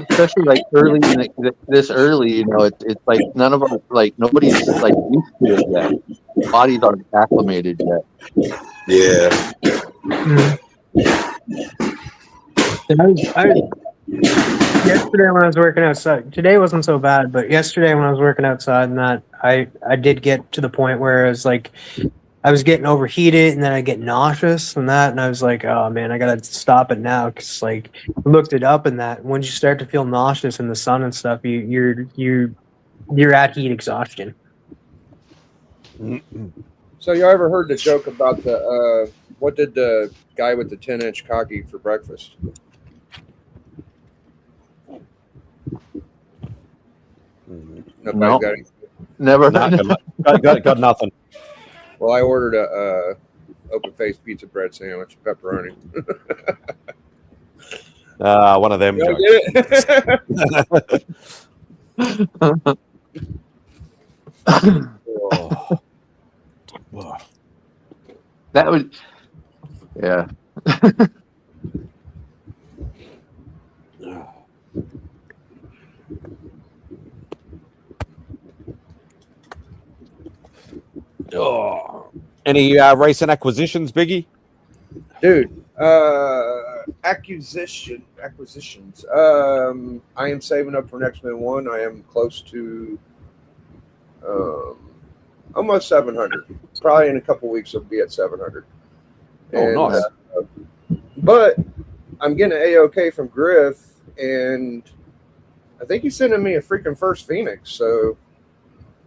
Especially like early this early, it's like none of us, like nobody's like used to it yet. Bodies aren't acclimated yet. Yeah. Yesterday when I was working outside, today wasn't so bad, but yesterday when I was working outside and that, I did get to the point where I was getting overheated and then I get nauseous and that, and I was like, oh man, I gotta stop it now because like I looked it up and that once you start to feel nauseous in the sun and stuff, you You're at heat exhaustion. So you ever heard the joke about the what did the guy with the 10-inch cock eat for breakfast? Nobody Nope. got anything? Never. Got nothing. Well, I ordered a open-faced pizza bread sandwich, pepperoni. One of them Did I jokes. get it? Oh. That would, yeah. Oh. Any recent acquisitions, Biggie? Dude, acquisitions. I am saving up for X-Men 1. I am close to almost 700. Probably in a couple weeks I'll be at 700. Oh, nice. But I'm getting an A-OK from Griff, and I think he's sending me a freaking First Phoenix. So,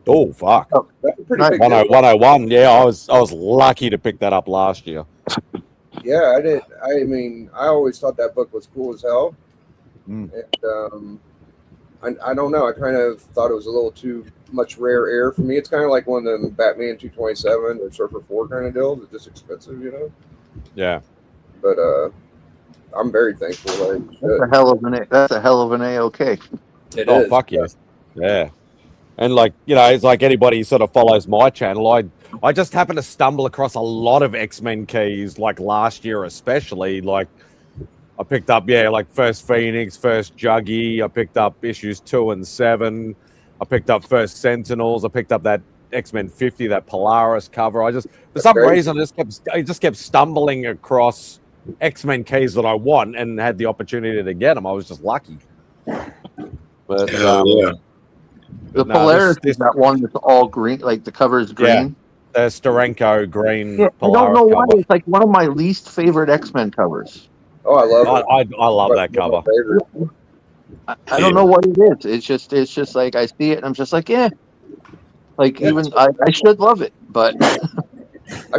Oh, fuck. that's a pretty big deal. 101. Yeah, I was lucky to pick that up last year. Yeah, I did. I mean, I always thought that book was cool as hell. Mm. And I don't know. I kind of thought it was a little too much rare air for me. It's kind of like one of them Batman 227 or Surfer 4 kind of deals. It's just expensive, you know? Yeah. But I'm very thankful. Like, That's a hell of an A-OK. it Oh, is. fuck yeah. Yeah. And like, you know, it's like anybody who sort of follows my channel, I just happened to stumble across a lot of X-Men keys, like last year especially. Like I picked up, like First Phoenix, First Juggy. I picked up issues 2 and 7. I picked up First Sentinels. I picked up that X-Men 50, that Polaris cover. For some reason, I just kept stumbling across X-Men keys that I want and had the opportunity to get them. I was just lucky. But yeah. The Polaris is that one that's all green, like the cover is green. The Steranko green. Yeah, I Polaris don't know why. cover. It's like one of my least favorite X-Men covers. Oh, I love it. I love that cover. I don't know what it is. It's just like I see it and I'm just like, yeah. Like even I should love it, but I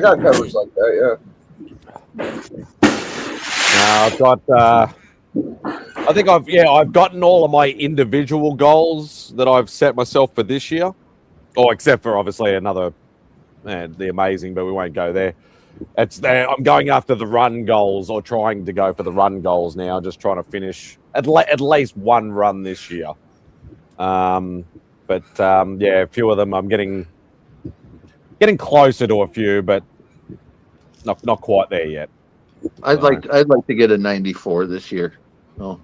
got covers like that, I've got. I think I've gotten all of my individual goals that I've set myself for this year, except for obviously another, the amazing, but we won't go there. It's there. I'm going after the run goals, or trying to go for the run goals now. Just trying to finish at least one run this year. A few of them I'm getting closer to a few, but not quite there yet. I'd like to get a 94 this year. Oh.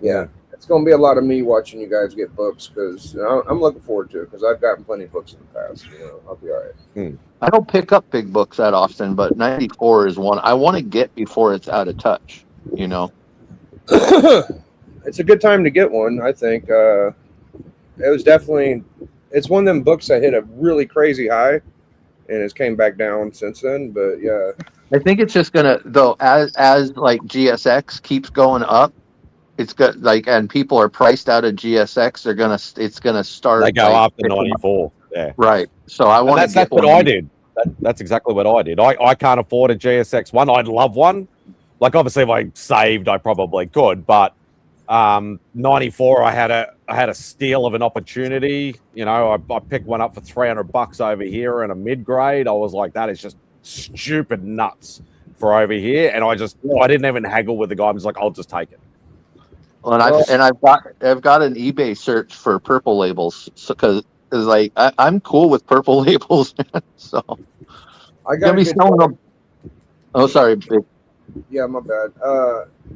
Yeah. It's going to be a lot of me watching you guys get books because I'm looking forward to it because I've gotten plenty of books in the past. You know, I'll be all right. I don't pick up big books that often, but 94 is one I want to get before it's out of touch. You know, it's a good time to get one. I think it's one of them books that hit a really crazy high, and it's came back down since then. But yeah, I think it's just gonna though as like GSX keeps going up. It's got and people are priced out of GSX. It's gonna start. They go up to 94. Yeah, right. So I want to. That's what I did. That's exactly what I did. I can't afford a GSX one. I'd love one. Like obviously, if I saved, I probably could. But 94, I had a steal of an opportunity. You know, I picked one up for $300 over here in a mid grade. I was like, that is just stupid nuts for over here, and I didn't even haggle with the guy. I was like, I'll just take it. Well, I've got an eBay search for purple labels because like I'm cool with purple labels, so I got be selling them. Oh, sorry. Yeah, my bad.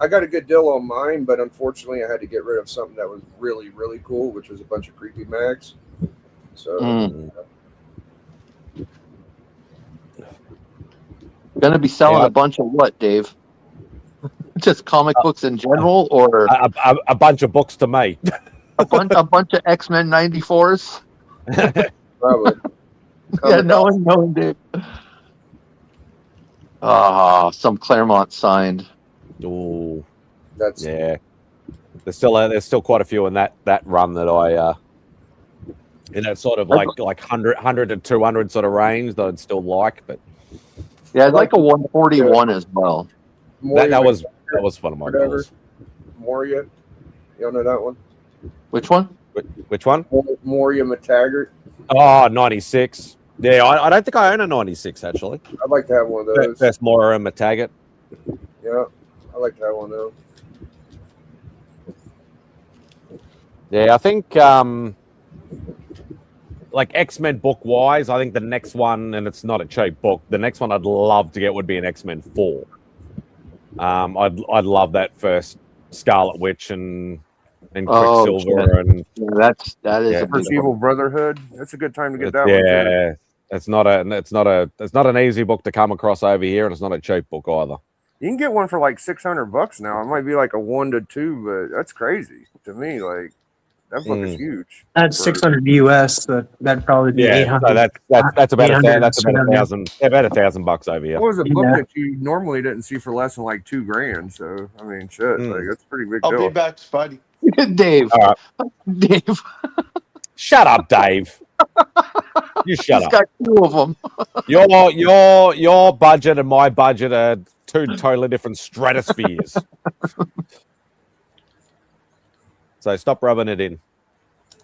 I got a good deal on mine, but unfortunately, I had to get rid of something that was really, really cool, which was a bunch of creepy mags. So, gonna be selling a bunch of what, Dave? Just comic books in general, or a bunch of books to me. a bunch of X-Men 94s. Probably. Yeah, no, Dave. Some Claremont signed. Oh, that's There's still quite a few in that run that in that sort of like 100 to 200 sort of range that I'd still like, but Yeah, I'd like a 141 as well. that was one of my goals. Moria, y'all know that one? Which one? Which one? Moria McTaggart. Oh, 96. Yeah, I don't think I own a 96 actually. I'd like to have one of those. That's Moira McTaggart. Yeah, I'd like to have one though. Yeah, I think like X-Men book wise, I think the next one, and it's not a cheap book, the next one I'd love to get would be an X-Men 4. I'd love that first Scarlet Witch and Quicksilver and that is a First big Evil one. Brotherhood. That's a good time to get that one. Too. yeah. It's not an easy book to come across over here, and it's not a cheap book either. You can get one for like $600 now. It might be like a 1 to 2, but that's crazy to me. Like that book is huge. That's 600 US. That'd probably be 800. So that's about $800. $1,000 over here. What was a book Yeah. that you normally didn't see for less than like $2,000? So I mean, shit, like that's a pretty big I'll deal. be back, Spidey. Dave. All right. Dave. Shut up, Dave. You shut He's up. got 2 of them. Your budget and my budget are two totally different stratospheres. So stop rubbing it in.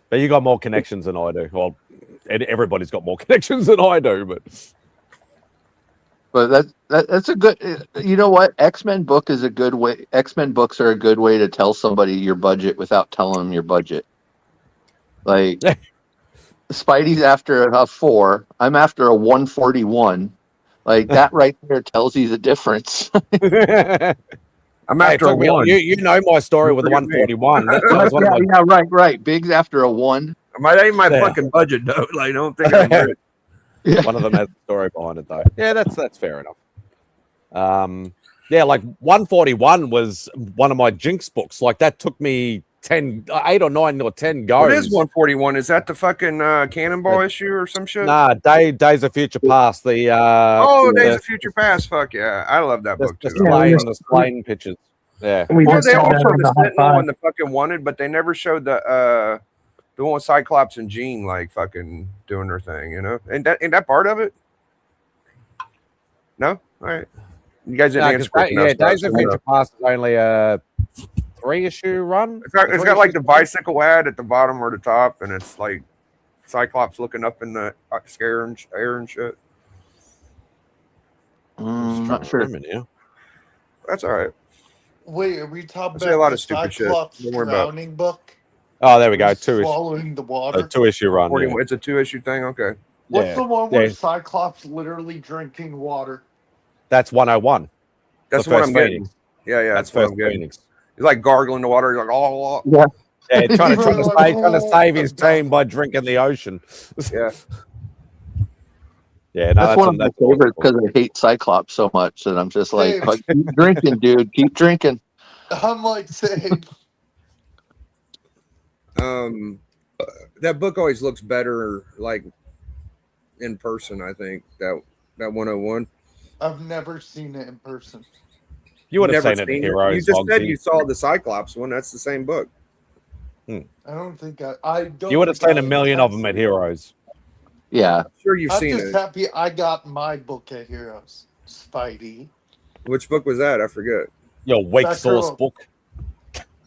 But you got more connections than I do. Well, everybody's got more connections than I do, But that's a good. You know what? X-Men book is a good way. X-Men books are a good way to tell somebody your budget without telling them your budget. Like Spidey's after a 4. I'm after a 141. Like that right there tells you the difference. I'm after a 1. You know my story with the 141. That was one of my, right. Big's after a 1. That ain't my fucking budget though. Like, I don't think I'm rich. One of them has a story behind it though. Yeah, that's fair enough. Yeah, like 141 was one of my Jinx books. Like that took me 8 or 9 or 10 goes. What is 141? Is that the fucking Cannonball issue or some shit? Nah, Days of Future Past. The Days of Future Past. Fuck yeah, I love that book too. The Slain pictures. Yeah. We Well, just they saw all that showed on the the Sentinel high one the fucking wanted, but they never showed the one with Cyclops and Jean like fucking doing their thing, you know? Ain't that part of it? No? All right. You guys didn't answer. Days of Future Past is only a 3-issue run. It's got like the bicycle ad at the bottom or the top, and it's like Cyclops looking up in the air and shit. Not sure. That's all right. Wait, are we talking I say a about lot the of stupid shit. Cyclops Don't worry about it. drowning book? Oh, there we go. 2 Swallowing the water. 2-issue run. Yeah. It's a 2-issue thing. Okay. What's the one where Yeah. Cyclops literally drinking water? That's 101. That's The what first I'm getting. Phoenix. Yeah. That's what first I'm getting. Phoenix. He's like gargling the water. He's like, oh. Yeah. Yeah, trying to save his team by drinking the ocean. Yeah. Yeah, no, That's one of my favorites because I hate Cyclops so much that I'm just like, Hey. keep drinking, dude. Keep drinking. I'm like saying, That book always looks better like in person. I think that 101. I've never seen it in person. You would have Never seen it in seen Heroes. You just said Bogsy. you saw the Cyclops one. That's the same book. I don't think I don't. You would have think seen a million of them at Heroes. Yeah. I'm sure you've I'm seen just it. happy I got my book at Heroes. Spidey. Which book was that? I forget. Your weak Batgirl. source book.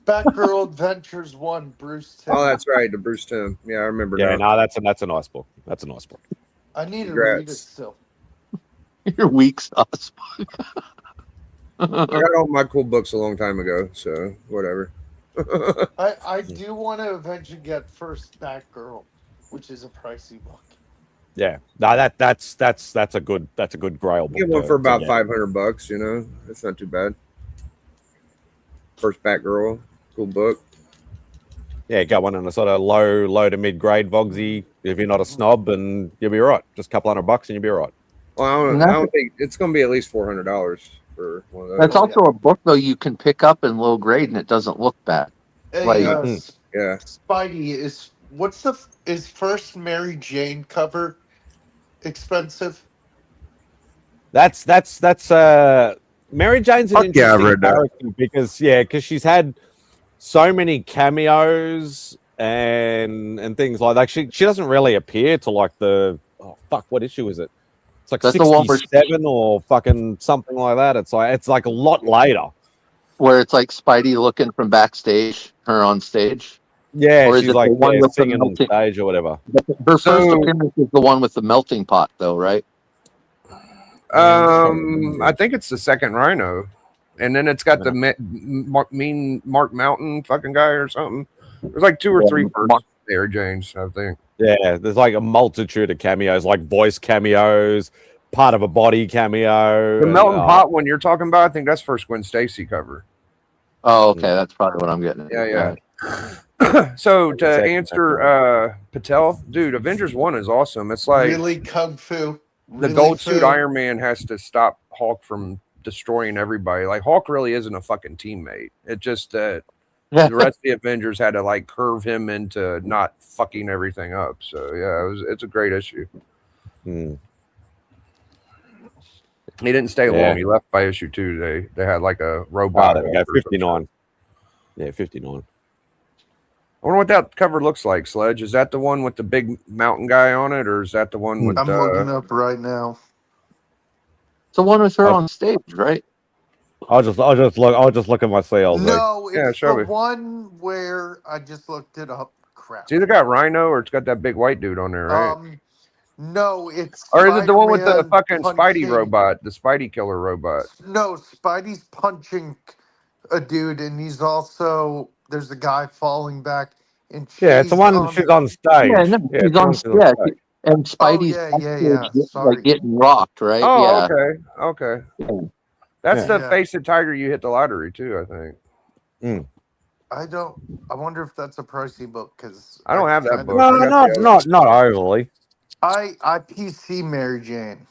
Batgirl Adventures 1, Bruce Timm. Oh, that's right, the Bruce Timm. Yeah, I remember. Yeah, now. no, that's a nice book. That's a nice book. I need to read it Congrats. still. Your weak sauce. I got all my cool books a long time ago, so whatever. I do want to eventually get first Batgirl, which is a pricey book. Yeah, no, that's a good Grail book. Get one for about get. $500. You know, that's not too bad. First Batgirl, cool book. Yeah, get one in a sort of low to mid grade Vogsy if you're not a snob, and you'll be all right. Just a couple $100 and you'll be all right. Well, I don't think it's going to be at least $400 for one of those. That's also a book though you can pick up in low grade and it doesn't look bad. Hey, Like, yeah. Spidey is first Mary Jane cover expensive? That's Mary Jane's an Fuck yeah, I've interesting read that. character because she's had so many cameos and things like that. She doesn't really appear to like the what issue is it? It's like That's the one where 67 or fucking something like that. It's like a lot later. where it's like Spidey looking from backstage, her on stage. Yeah, Or is she's it like the one with the singing on melting? stage or whatever. Her first appearance is the one with the melting pot, though, right? I think it's the second Rhino, and then it's got the mean Mark Mountain fucking guy or something. There's like 2 or 3 first Mary Janes, I think. Yeah, there's like a multitude of cameos, like voice cameos, part of a body cameo. The and, melting pot one you're talking about, I think that's first Gwen Stacy cover. Oh, okay, that's probably what I'm getting. Yeah. So to answer Patel, dude, Avengers 1 is awesome. It's like really kung fu. The gold suit Iron Man has to stop Hulk from destroying everybody. Like Hulk really isn't a fucking teammate. It just the rest of the Avengers had to like curve him into not fucking everything up. So yeah, it's a great issue. He didn't stay long. He left by issue 2. They had like a robot. There we go, 59. Yeah, 59. I wonder what that cover looks like, Sledge. Is that the one with the big mountain guy on it, or is that the one with? I'm looking up right now. It's the one with her on stage, right? I'll just look at my sales. No, it's the one where I just looked it up. Crap. It's either got Rhino or it's got that big white dude on there, right? No, it's or is it the one with the Spider-Man fucking punching- Spidey robot, the Spidey killer robot? No, Spidey's punching a dude, and he's also there's a guy falling back. And it's the one she's on stage. Yeah, no, she's on stage. And Spidey's like getting rocked, right? Oh, yeah. okay. That's the Yeah. face-it tiger you hit the lottery too, I think. I wonder if that's a pricey book because I don't have that book. No, not overly. I PC Mary Jane.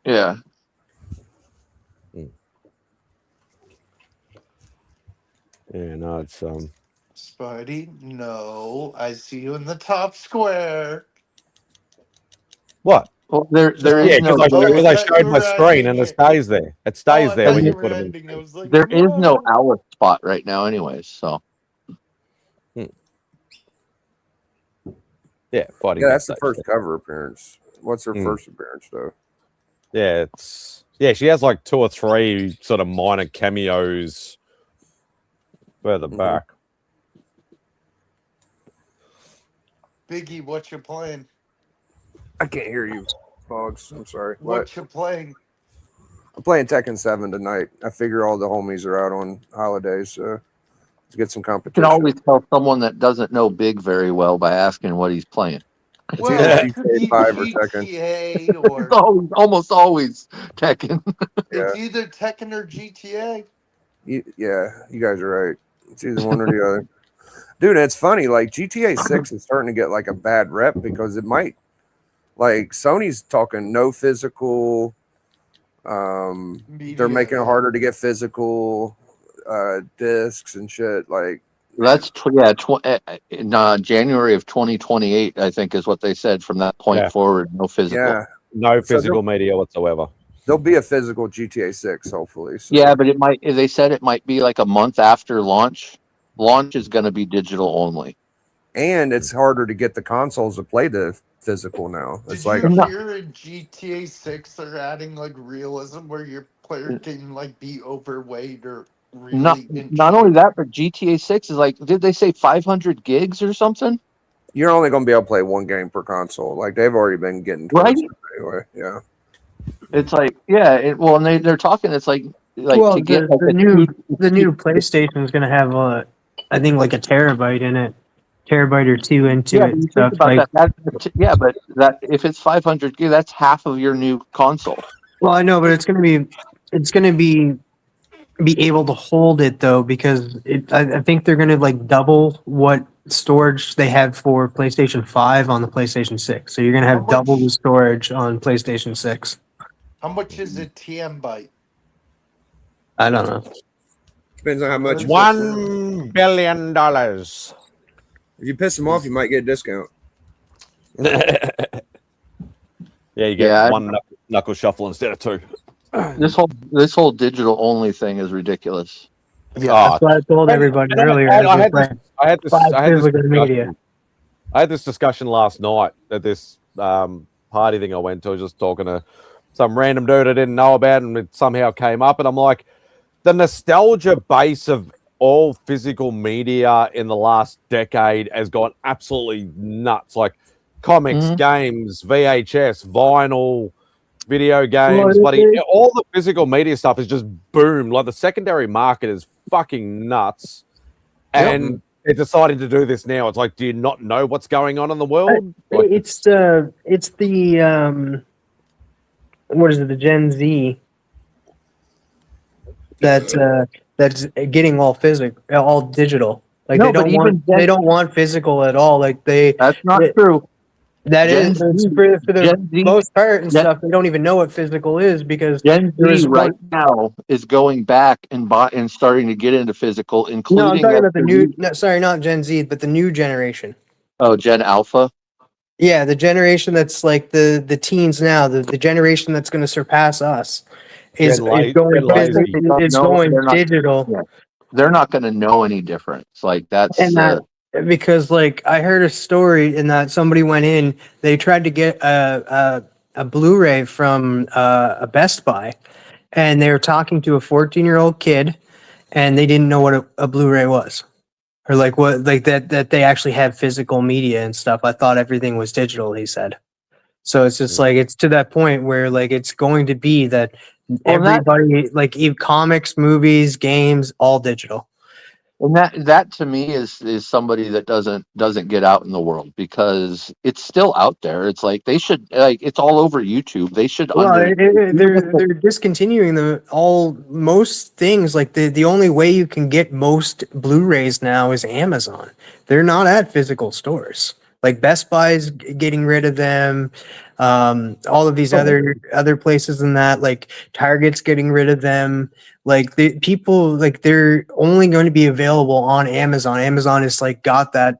Yeah. Yeah, no, it's Spidey, no, I see you in the top square. What? Well, there is no. Because I showed my screen and it stays there. It stays there when you put them in. There is no hour spot right now, anyways. So. Yeah, fighting. Yeah, that's the first cover appearance. What's her first appearance though? Yeah, she has like 2 or 3 sort of minor cameos further back. Biggie, what you playing? I can't hear you, Fogs. I'm sorry. What you playing? I'm playing Tekken 7 tonight. I figure all the homies are out on holidays, so to get some You competition. can always tell someone that doesn't know Big very well by asking what he's playing. It's either GTA 5 or Tekken. GTA or It's almost always Tekken. it's either Tekken or GTA. Yeah, you guys are right. It's either one or the other. Dude, it's funny. Like GTA 6 is starting to get like a bad rep because it might, like Sony's talking no physical. They're making it harder to get physical discs and shit. Like That's in January of 2028, I think, is what they said. From that point forward, no physical. Yeah, no physical media whatsoever. There'll be a physical GTA 6, hopefully. So. Yeah, but it might. They said it might be like a month after launch. Launch is going to be digital only, and it's harder to get the consoles to play the physical now. It's Did like you hear in GTA 6 they're adding like realism where your player can like be overweight or really not only that, but GTA 6 is like, did they say 500 gigs or something? You're only going to be able to play one game per console. Like they've already been getting towards right it anyway. Yeah, it's like and they're talking. It's like well, to get the new PlayStation is going to have I think like a terabyte in it, terabyte or 2 into it. You So think about but that if it's 500 gig, that's half of your new console. Well, I know, but it's going to be able to hold it though, because I think they're going to like double what storage they had for PlayStation 5 on the PlayStation 6. So you're going to have double the storage on PlayStation 6. How much is a TM byte? I don't know. depends on how much. $1 billion. If you piss them off, you might get a discount. Yeah, you get one knuckle shuffle instead of 2. This whole digital only thing is ridiculous. Yeah, that's what I told everybody earlier. I had this. By I had this physical media. discussion. I had this discussion last night at this party thing I went to. I was just talking to some random dude I didn't know about, and it somehow came up. And I'm like, the nostalgia base of all physical media in the last decade has gone absolutely nuts. Like comics, games, VHS, vinyl, video games, buddy. All the physical media stuff is just boomed. Like the secondary market is fucking nuts. And they're deciding to do this now. It's like, do you not know what's going on in the world? Like, It's the what is it? The Gen Z that's getting all digital. Like No, they but they don't want physical at all. Like that's not true. That Gen is Z- for the Gen Z most part and Gen- stuff. They don't even know what physical is because Gen there was Z right now is going back and starting to get into physical, No, I'm including talking about the after new. No, sorry, not Gen Z, but the new generation. Gen Alpha. Yeah, the generation that's like the teens now, the generation that's going to surpass us is going digital. Yeah. They're not going to know any difference. Like that's And that because like I heard a story in that somebody went in, they tried to get a Blu-ray from a Best Buy, and they were talking to a 14-year-old kid, and they didn't know what a Blu-ray was. Or like what, like that they actually had physical media and stuff. I thought everything was digital, he said. So it's just like it's to that point where like it's going to be that everybody like comics, movies, games, all digital. And that to me is somebody that doesn't get out in the world because it's still out there. It's like they should it's all over YouTube. They should They're discontinuing most things. Like the only way you can get most Blu-rays now is Amazon. They're not at physical stores. Like Best Buy's getting rid of them. All of these other places in that, like Target's getting rid of them. Like the people, like they're only going to be available on Amazon. Amazon is like got that.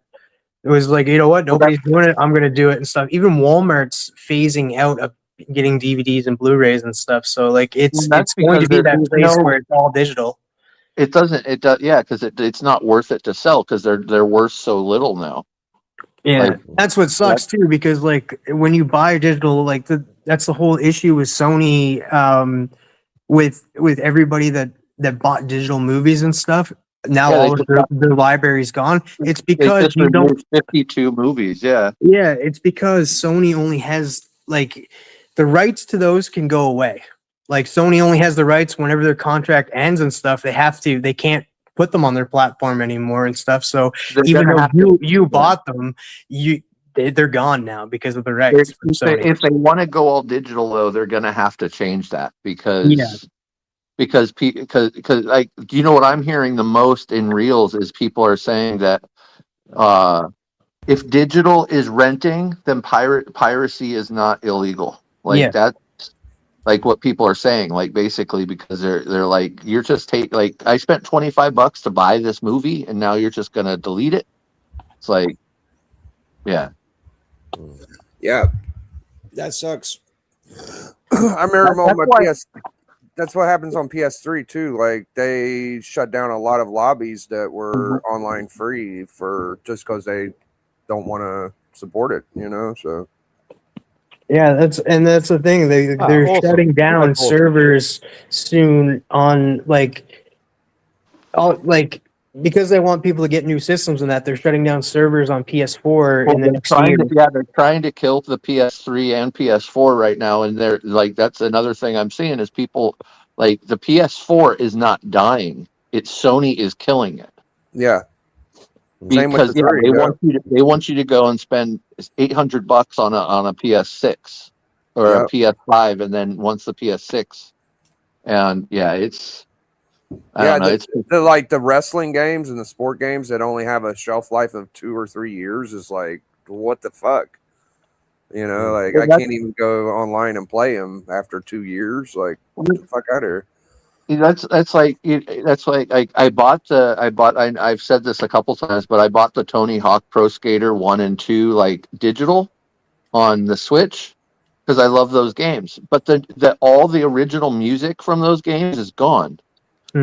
It was like, you know what? Nobody's doing it. I'm going to do it and stuff. Even Walmart's phasing out of getting DVDs and Blu-rays and stuff. So like it's going to be that place where it's all digital. It doesn't. It does. Yeah, because it's not worth it to sell because they're worth so little now. Yeah, that's what sucks too. Because like when you buy digital, like that's the whole issue with Sony. With everybody that bought digital movies and stuff. Now all of their library's gone. It's because you don't 52 movies. Yeah. Yeah, it's because Sony only has like the rights to those can go away. Like Sony only has the rights whenever their contract ends and stuff. They can't put them on their platform anymore and stuff. So even though you bought them, they're gone now because of the rights. If they want to go all digital though, they're gonna have to change that because like, do you know what I'm hearing the most in reels is people are saying that if digital is renting, then piracy is not illegal. Like that's like what people are saying. Like basically because they're like, you're just like I spent $25 to buy this movie and now you're just gonna delete it. It's like, yeah, that sucks. I remember on my PS. That's what happens on PS3 too. Like they shut down a lot of lobbies that were online free for just because they don't want to support it, you know. So yeah, that's the thing. They're shutting down servers soon on because they want people to get new systems and that they're shutting down servers on PS4 in the next year. They're trying to kill the PS3 and PS4 right now, and they're like that's another thing I'm seeing is people like the PS4 is not dying; it's Sony is killing it. Yeah, because they want you to go and spend $800 on a PS6 or a PS5, and then once the PS6, and it's. I don't know. It's like the wrestling games and the sport games that only have a shelf life of 2 or 3 years is like, what the fuck? You know, like I can't even go online and play them after 2 years. Like, get the fuck out of here. That's like I've said this a couple times, but I bought the Tony Hawk Pro Skater 1 and 2 like digital on the Switch because I love those games. But all the original music from those games is gone.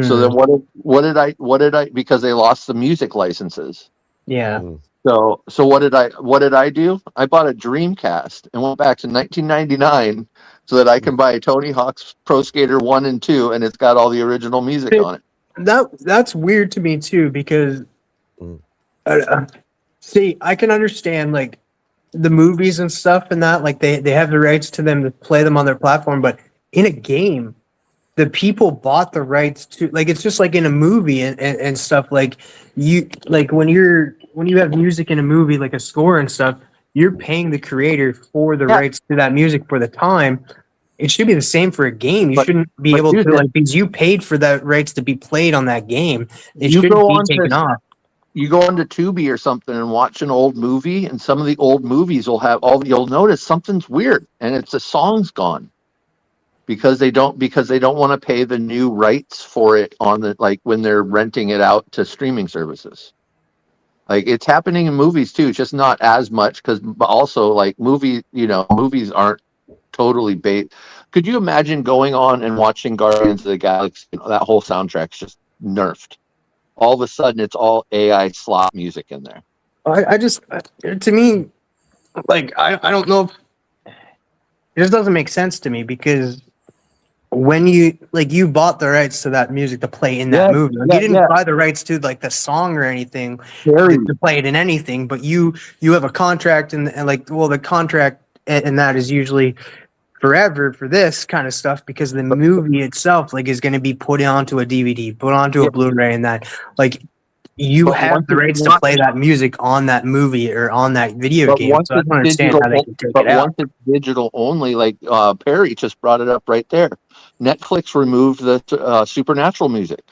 So then what did I because they lost the music licenses. Yeah. So what did I do? I bought a Dreamcast and went back to 1999 so that I can buy Tony Hawk's Pro Skater 1 and 2, and it's got all the original music on it. That's weird to me too, because see, I can understand like the movies and stuff and that, like they have the rights to them to play them on their platform, but in a game, the people bought the rights to, like, it's just like in a movie and stuff, like you, like when you have music in a movie, like a score and stuff, you're paying the creator for the rights to that music for the time. It should be the same for a game. You shouldn't be able to, like, because you paid for that rights to be played on that game. It shouldn't be taken off. You go onto Tubi or something and watch an old movie, and some of the old movies will have you'll notice something's weird, and it's the song's gone because they don't want to pay the new rights for it on the, like, when they're renting it out to streaming services. Like, it's happening in movies too, just not as much, because also, like, movies aren't totally bait. Could you imagine going on and watching Guardians of the Galaxy? That whole soundtrack's just nerfed. All of a sudden, it's all AI slot music in there. I just, to me, like, I don't know. It just doesn't make sense to me, because when you bought the rights to that music to play in that movie, like, you didn't buy the rights to, like, the song or anything to play it in anything, but you have a contract, and like, well, the contract and that is usually forever for this kind of stuff, because the movie itself, like, is going to be put onto a DVD, put onto a Blu-ray, and that, like, you have the rights to play that music on that movie or on that video game. So I don't understand how they can take it out. Once it's digital only, like Perry just brought it up right there. Netflix removed the Supernatural music.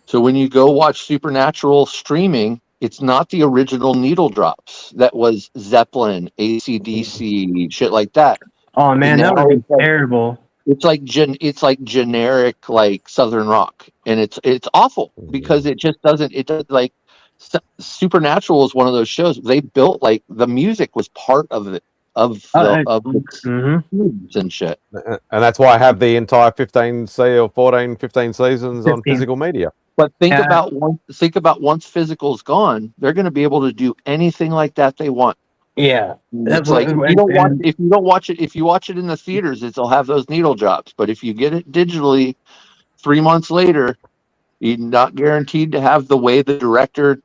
So when you go watch Supernatural streaming, it's not the original needle drops. That was Zeppelin, AC/DC, shit like that. Oh man, that would be terrible. It's like generic, like, Southern rock, and it's awful because it just doesn't. It does, like, Supernatural is one of those shows. They built, like, the music was part of it, of the and shit. And that's why I have the entire 15 seasons on physical media. But think about once physical's gone, they're going to be able to do anything like that they want. Yeah, it's like, if you watch it in the theaters, it'll have those needle drops. But if you get it digitally 3 months later, you're not guaranteed to have the way the director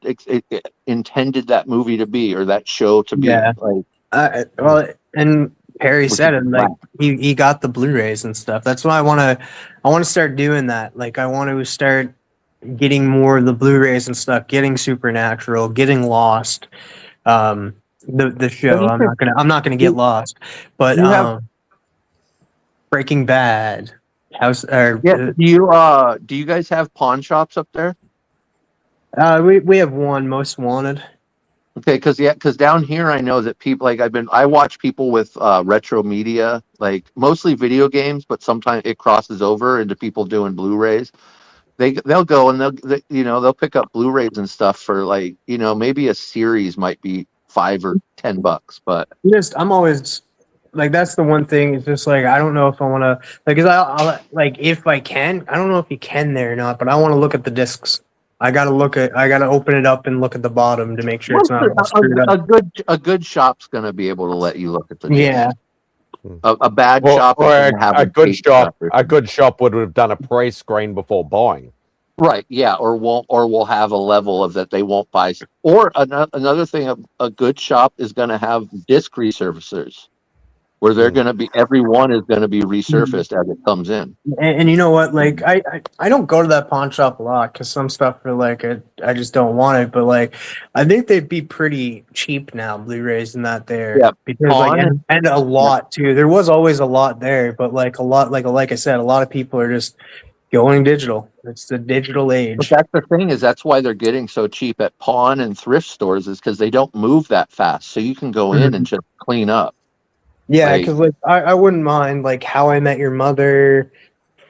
intended that movie to be or that show to be. Yeah. Like, well, and Perry said it, like, he got the Blu-rays and stuff. That's why I want to start doing that. Like, I want to start getting more of the Blu-rays and stuff, getting Supernatural, getting Lost, the show. I'm not gonna get Lost, but Breaking Bad. do you guys have pawn shops up there? We have one, Most Wanted. Okay, because down here I know that people, like, I watch people with retro media, like, mostly video games, but sometimes it crosses over into people doing Blu-rays. They'll go and they'll pick up Blu-rays and stuff for, like, maybe a series might be $5 or $10, but I'm always, like, that's the one thing. It's just like, I don't know if I want to, like, cause I'll like, if I can, I don't know if you can there or not, but I want to look at the discs. I gotta open it up and look at the bottom to make sure it's not all screwed up. A good shop's gonna be able to let you look at the discs. Yeah. A bad shop, or a good shop would have done a pre-screen before buying. Right, yeah, or will have a level of that they won't buy. Or another thing, a good shop is going to have disc resurfacers, where they're going to be, everyone is going to be resurfaced as it comes in. And you know what? Like, I don't go to that pawn shop a lot because some stuff are like, I just don't want it. But, like, I think they'd be pretty cheap now, Blu-rays and that there. Yeah, because and a lot too. There was always a lot there, but, like, a lot, like I said, a lot of people are just going digital. It's the digital age. But that's the thing, is that's why they're getting so cheap at pawn and thrift stores, is because they don't move that fast. So you can go in and just clean up. Yeah, because, like, I wouldn't mind, like, How I Met Your Mother,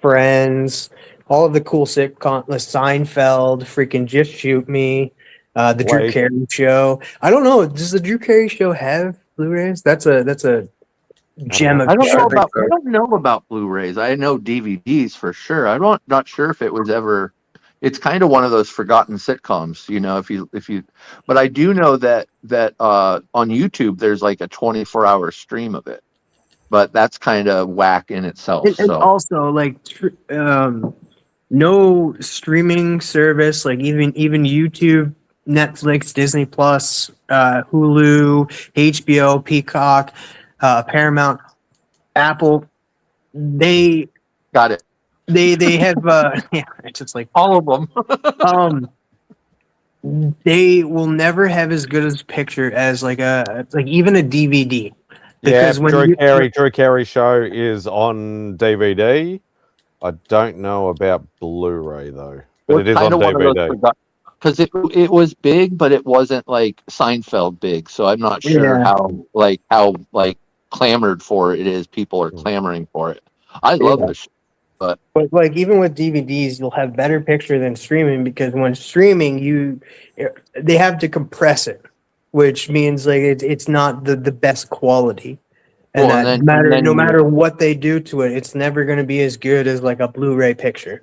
Friends, all of the cool sitcoms, Seinfeld, freaking Just Shoot Me, the Drew Carey Show. I don't know. Does the Drew Carey Show have Blu-rays? That's a gem of. I don't know about Blu-rays. I know DVDs for sure. I'm not sure if it was ever it's kind of one of those forgotten sitcoms, if you but I do know that on YouTube there's like a 24-hour stream of it, but that's kind of whack in itself. And So also, like, no streaming service, like even YouTube, Netflix, Disney Plus, Hulu, HBO, Peacock, Paramount, Apple, they got it. They have yeah, it's just like all of them. They will never have as good as picture as like even a DVD. Yeah, Because when Drew Carey show is on DVD. I don't know about Blu-ray though, but it is on DVD. Because it was big, but it wasn't like Seinfeld big. So I'm not sure how clamored for it is. People are clamoring for it. I love the show, but like even with DVDs, you'll have better picture than streaming because when streaming, they have to compress it, which means like it's not the best quality. And no matter what they do to it, it's never going to be as good as like a Blu-ray picture.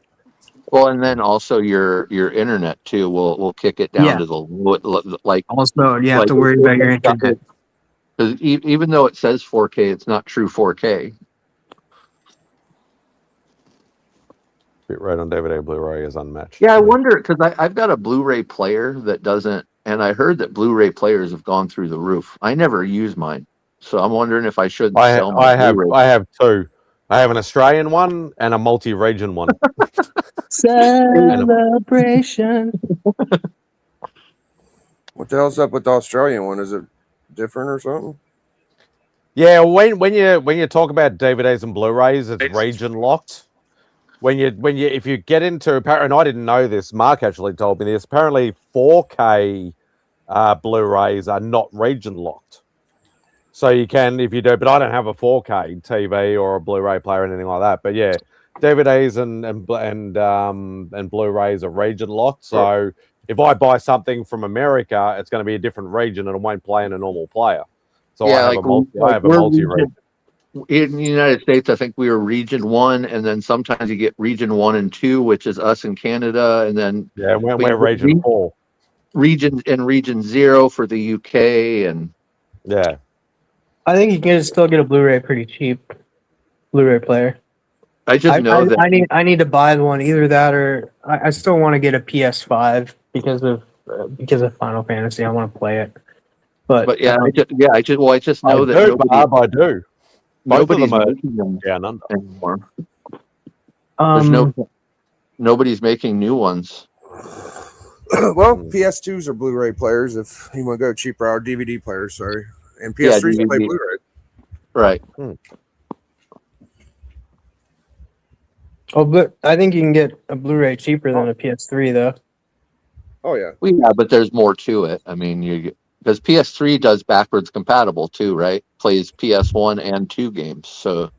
Well, and then also your internet too will kick it down to the like. Also, you have to worry about your internet. Because even though it says 4K, it's not true 4K. Bitrate on DVD, Blu-ray is unmatched. Yeah, I wonder because I've got a Blu-ray player that doesn't, and I heard that Blu-ray players have gone through the roof. I never use mine, so I'm wondering if I should sell my Blu-ray. I have two. I have an Australian one and a multi-region one. Celebration. What the hell's up with the Australian one? Is it different or something? Yeah, when you talk about DVDs and Blu-rays, it's region locked. If you get into, and I didn't know this, Mark actually told me this. Apparently, 4K Blu-rays are not region locked. So you can, if you do, but I don't have a 4K TV or a Blu-ray player or anything like that. But yeah, DVDs and Blu-rays are region locked. So if I buy something from America, it's going to be a different region and it won't play in a normal player. So I have a multi-region. In the United States, I think we were region 1, and then sometimes you get region 1 and 2, which is us in Canada, and then we're region 4. Region 0 for the UK, and yeah. I think you can still get a Blu-ray pretty cheap. Blu-ray player. I know that I need to buy one, either that or I still want to get a PS5 because of Final Fantasy. I want to play it. But yeah, I just know that I do. Both of them are down under anymore. Nobody's making new ones. Well, PS2s are Blu-ray players if you want to go cheaper, or DVD players, sorry. And PS3s play Blu-ray. Right. Oh, but I think you can get a Blu-ray cheaper than a PS3, though. Oh, yeah. Well, yeah, but there's more to it. I mean, because PS3 does backwards compatible too, right? Plays PS1 and 2 games. So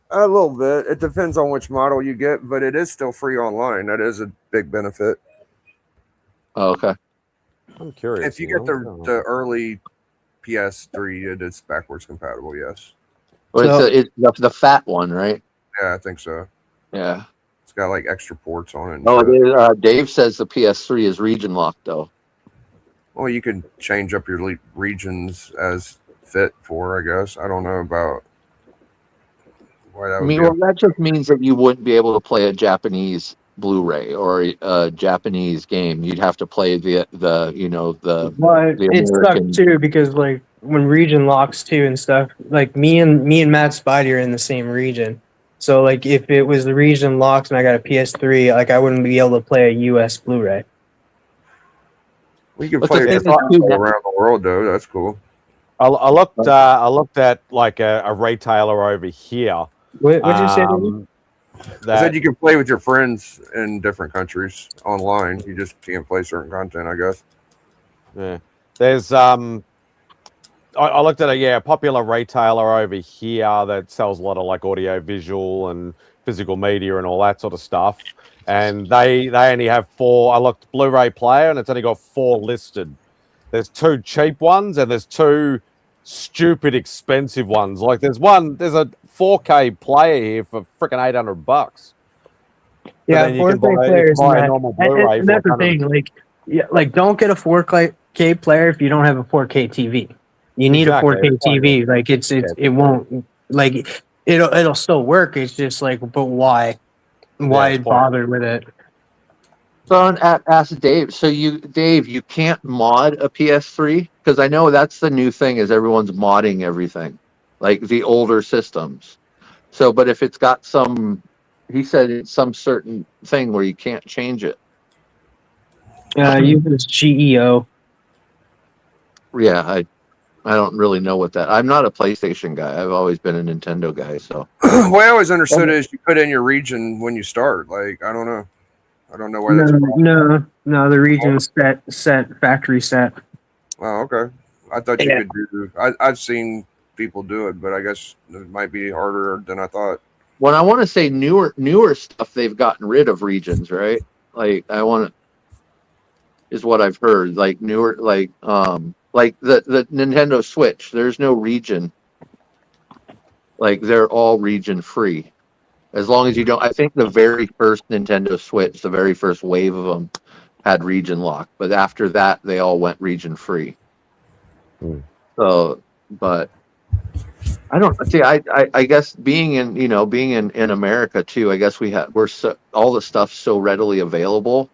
a little bit. It depends on which model you get, but it is still free online. That is a big benefit. Oh, okay. I'm curious. If you get the early PS3, it is backwards compatible, yes. Well, it's the fat one, right? Yeah, I think so. Yeah. It's got like extra ports on it. Oh, Dave says the PS3 is region locked, though. Well, you can change up your regions as fit for, I guess. I don't know about why that would be. Well, that just means that you wouldn't be able to play a Japanese Blu-ray or a Japanese game. You'd have to play the it sucks too because like when region locks too and stuff, like me and MadSpidey are in the same region. So like if it was the region locked and I got a PS3, like I wouldn't be able to play a US Blu-ray. We can play it around the world though. That's cool. I looked at like a retailer over here. What'd you say? I said you can play with your friends in different countries online. You just can't play certain content, I guess. Yeah. There's I looked at a popular retailer over here that sells a lot of like audio visual and physical media and all that sort of stuff. And they only have 4. I looked Blu-ray player and it's only got 4 listed. There's 2 cheap ones and there's 2 stupid expensive ones. Like there's a 4K player here for freaking $800. Yeah, then you can 4K buy, players and a that. normal And, Blu-ray and for that's the thing. Like, yeah, like don't get a 4K player if you don't have a 4K TV. You need a Exactly. 4K TV. Like it won't like it'll still work. It's just like, but why? Why it's bother with it? So ask Dave. So Dave, you can't mod a PS3 because I know that's the new thing is everyone's modding everything, like the older systems. So, but if it's got he said it's some certain thing where you can't change it. Use this GEO. Yeah, I don't really know what that. I'm not a PlayStation guy. I've always been a Nintendo guy. So, Well, I always understood it is you put in your region when you start. Like, I don't know. I don't know why that's a problem. No. The region's set factory set. Oh, okay. I thought you could do. I've seen people do it, but I guess it might be harder than I thought. when I want to say newer stuff, they've gotten rid of regions, right? Like is what I've heard. Like newer, like the Nintendo Switch. There's no region. Like they're all region free, as long as you don't. I think the very first Nintendo Switch, the very first wave of them, had region lock, but after that, they all went region free. So, but I don't see. I guess being in America too. I guess all the stuff's so readily available.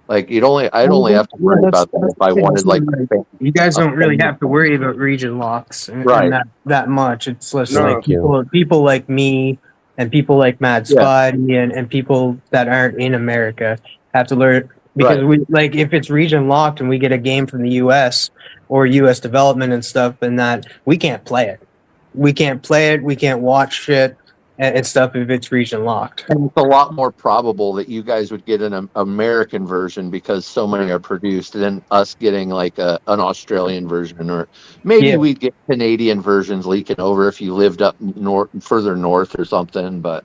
Like I'd only have to worry about that if I wanted like. You guys don't really have to worry about region locks and that much. It's just like people like me and people like MadSpidey and people that aren't in America have to learn because we like if it's region locked and we get a game from the US or US development and stuff and that we can't play it. We can't play it, we can't watch shit and stuff if it's region locked. And it's a lot more probable that you guys would get an American version because so many are produced than us getting like an Australian version, or maybe we'd get Canadian versions leaking over if you lived up further north or something. But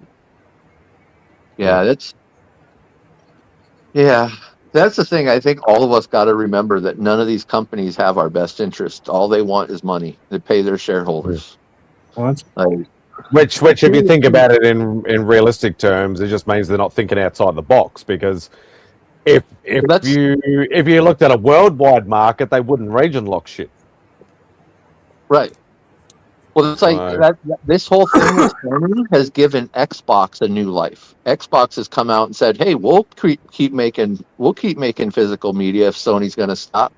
that's the thing. I think all of us got to remember that none of these companies have our best interest. All they want is money. They pay their shareholders. Which, if you think about it in realistic terms, it just means they're not thinking outside the box. Because if you looked at a worldwide market, they wouldn't region lock shit. Right. Well, it's like this whole thing with Sony has given Xbox a new life. Xbox has come out and said, "Hey, we'll keep making physical media if Sony's going to stop."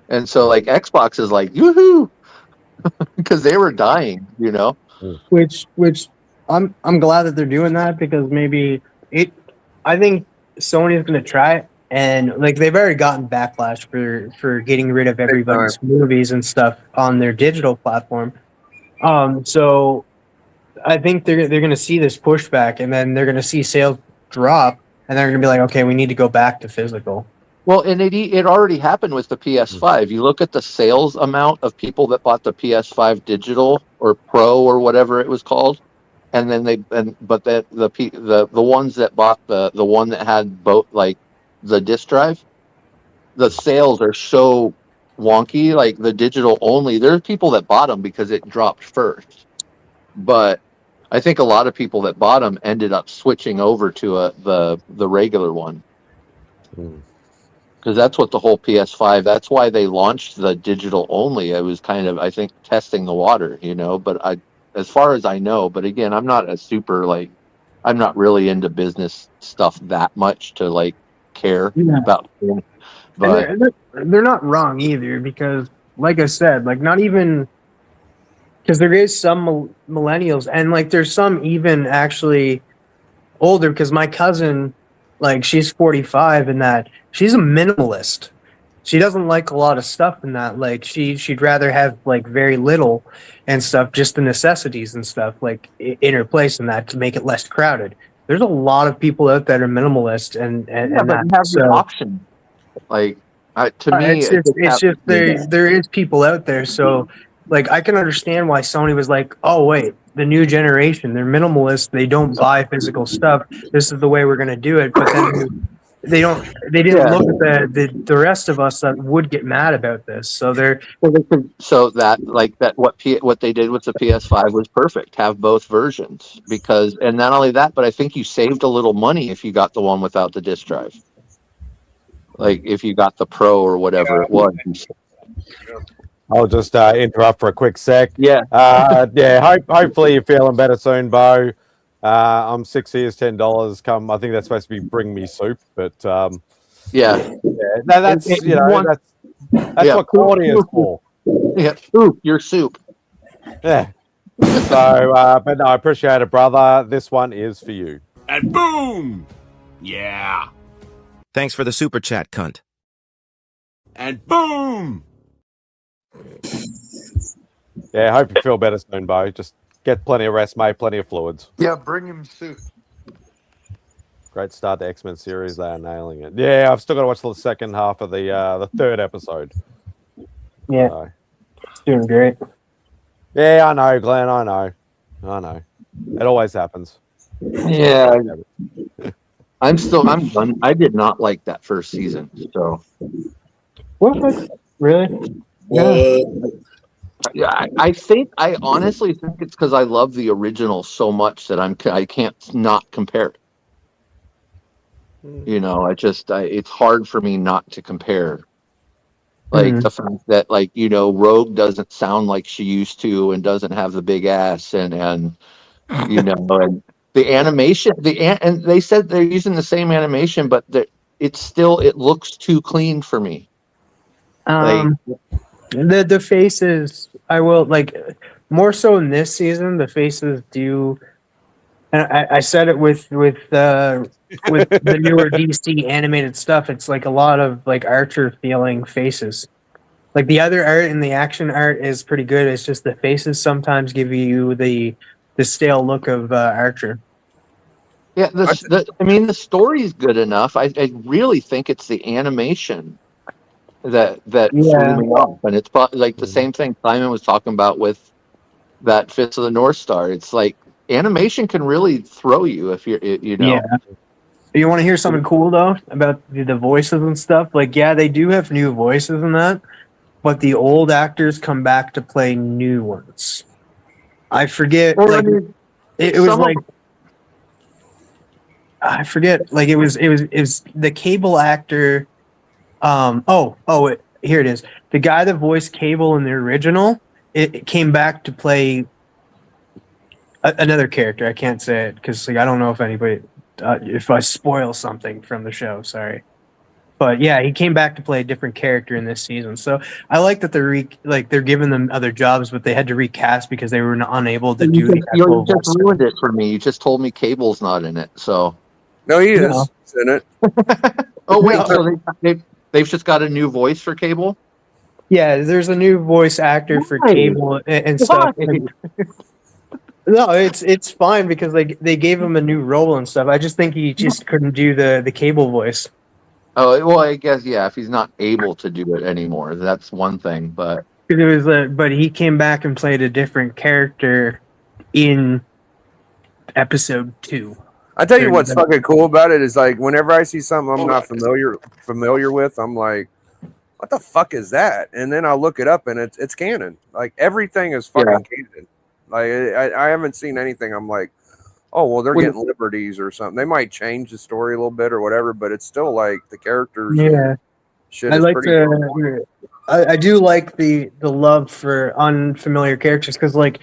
And so, like, Xbox is like, "Yoo-hoo," because they were dying, Which I'm glad that they're doing that because I think Sony is going to try it and like they've already gotten backlash for getting rid of everybody's movies and stuff on their digital platform. So I think they're going to see this pushback and then they're going to see sales drop and they're going to be like, okay, we need to go back to physical. Well, and it already happened with the PS5. You look at the sales amount of people that bought the PS5 digital or Pro or whatever it was called, and then the ones that bought the one that had both like the disc drive, the sales are so wonky. Like the digital only, there's people that bought them because it dropped first, but I think a lot of people that bought them ended up switching over to the regular one. Because that's what the whole PS5, that's why they launched the digital only. It was kind of, I think, testing the water, but as far as I know, but again, I'm not I'm not really into business stuff that much to like care about. But they're not wrong either because, like I said, like not even, because there is some millennials and like there's some even actually older because my cousin, like she's 45 and that she's a minimalist. She doesn't like a lot of stuff in that. Like she'd rather have like very little and stuff, just the necessities and stuff like in her place and that to make it less crowded. There's a lot of people out that are minimalist and but you have the option. Like to me, it's just there is people out there. So like I can understand why Sony was like, oh wait, the new generation, they're minimalist, they don't buy physical stuff, this is the way we're going to do it. But then They didn't look at the rest of us that would get mad about this. So they're So what they did with the PS5 was perfect. Have both versions and not only that, but I think you saved a little money if you got the one without the disc drive. Like if you got the Pro or whatever it was. I'll just interrupt for a quick sec. Yeah. Hopefully you're feeling better soon, Bo. I'm 6 years, $10. Come, I think that's supposed to be bring me soup, but that's what quality is for. Yeah, soup, your soup. Yeah. So, but no, I appreciate it, brother. This one is for you. And boom! Yeah. Thanks for the super chat, cunt. And boom! Yeah, hope you feel better soon, Bo. Just get plenty of rest, mate. Plenty of fluids. Yeah, bring him soup. Great start to X-Men series. They are nailing it. Yeah, I've still got to watch the second half of the third episode. Yeah, it's doing great. Yeah, I know, Glenn. I know. It always happens. Yeah. I'm done. I did not like that first season. So. What? Really? Yeah. I honestly think it's because I love the original so much that I can't not compare it. You know, it's hard for me not to compare. Like the fact that, like, you know, Rogue doesn't sound like she used to and doesn't have the big ass and you know, and the animation, and they said they're using the same animation, but it looks too clean for me. The faces, I will like more so in this season. The faces do, and I said it with the newer DC animated stuff. It's like a lot of like Archer feeling faces. Like the other art and the action art is pretty good. It's just the faces sometimes give you the stale look of Archer. Yeah, the story's good enough. I really think it's the animation that threw me off, and it's like the same thing Simon was talking about with that Fist of the North Star. It's like animation can really throw you if you know. Yeah. You want to hear something cool though about the voices and stuff? Like, yeah, they do have new voices in that, but the old actors come back to play new ones. I forget. Well, like, I mean, it was like. I forget. Like it was the Cable actor. Here it is. The guy that voiced Cable in the original, it came back to play another character. I can't say it because like I don't know if anybody, if I spoil something from the show. Sorry, but yeah, he came back to play a different character in this season. So I like that they're giving them other jobs, but they had to recast because they were unable to do. You just ruined it for me. You just told me Cable's not in it. So no, he is. He's in it. Oh wait, so they've just got a new voice for Cable? Yeah, there's a new voice actor for Cable and stuff. No, it's fine because they gave him a new role and stuff. I just think he just couldn't do the Cable voice. Oh well, I guess yeah. If he's not able to do it anymore, that's one thing. But it was, but he came back and played a different character in episode 2. I tell you what's fucking cool about it is like whenever I see something I'm not familiar with, I'm like, what the fuck is that? And then I'll look it up and it's canon. Like everything is fucking canon. Like I haven't seen anything. I'm like, oh well, they're getting liberties or something. They might change the story a little bit or whatever, but it's still like the characters. Yeah, shit. I is like pretty cool. I do like the love for unfamiliar characters because like,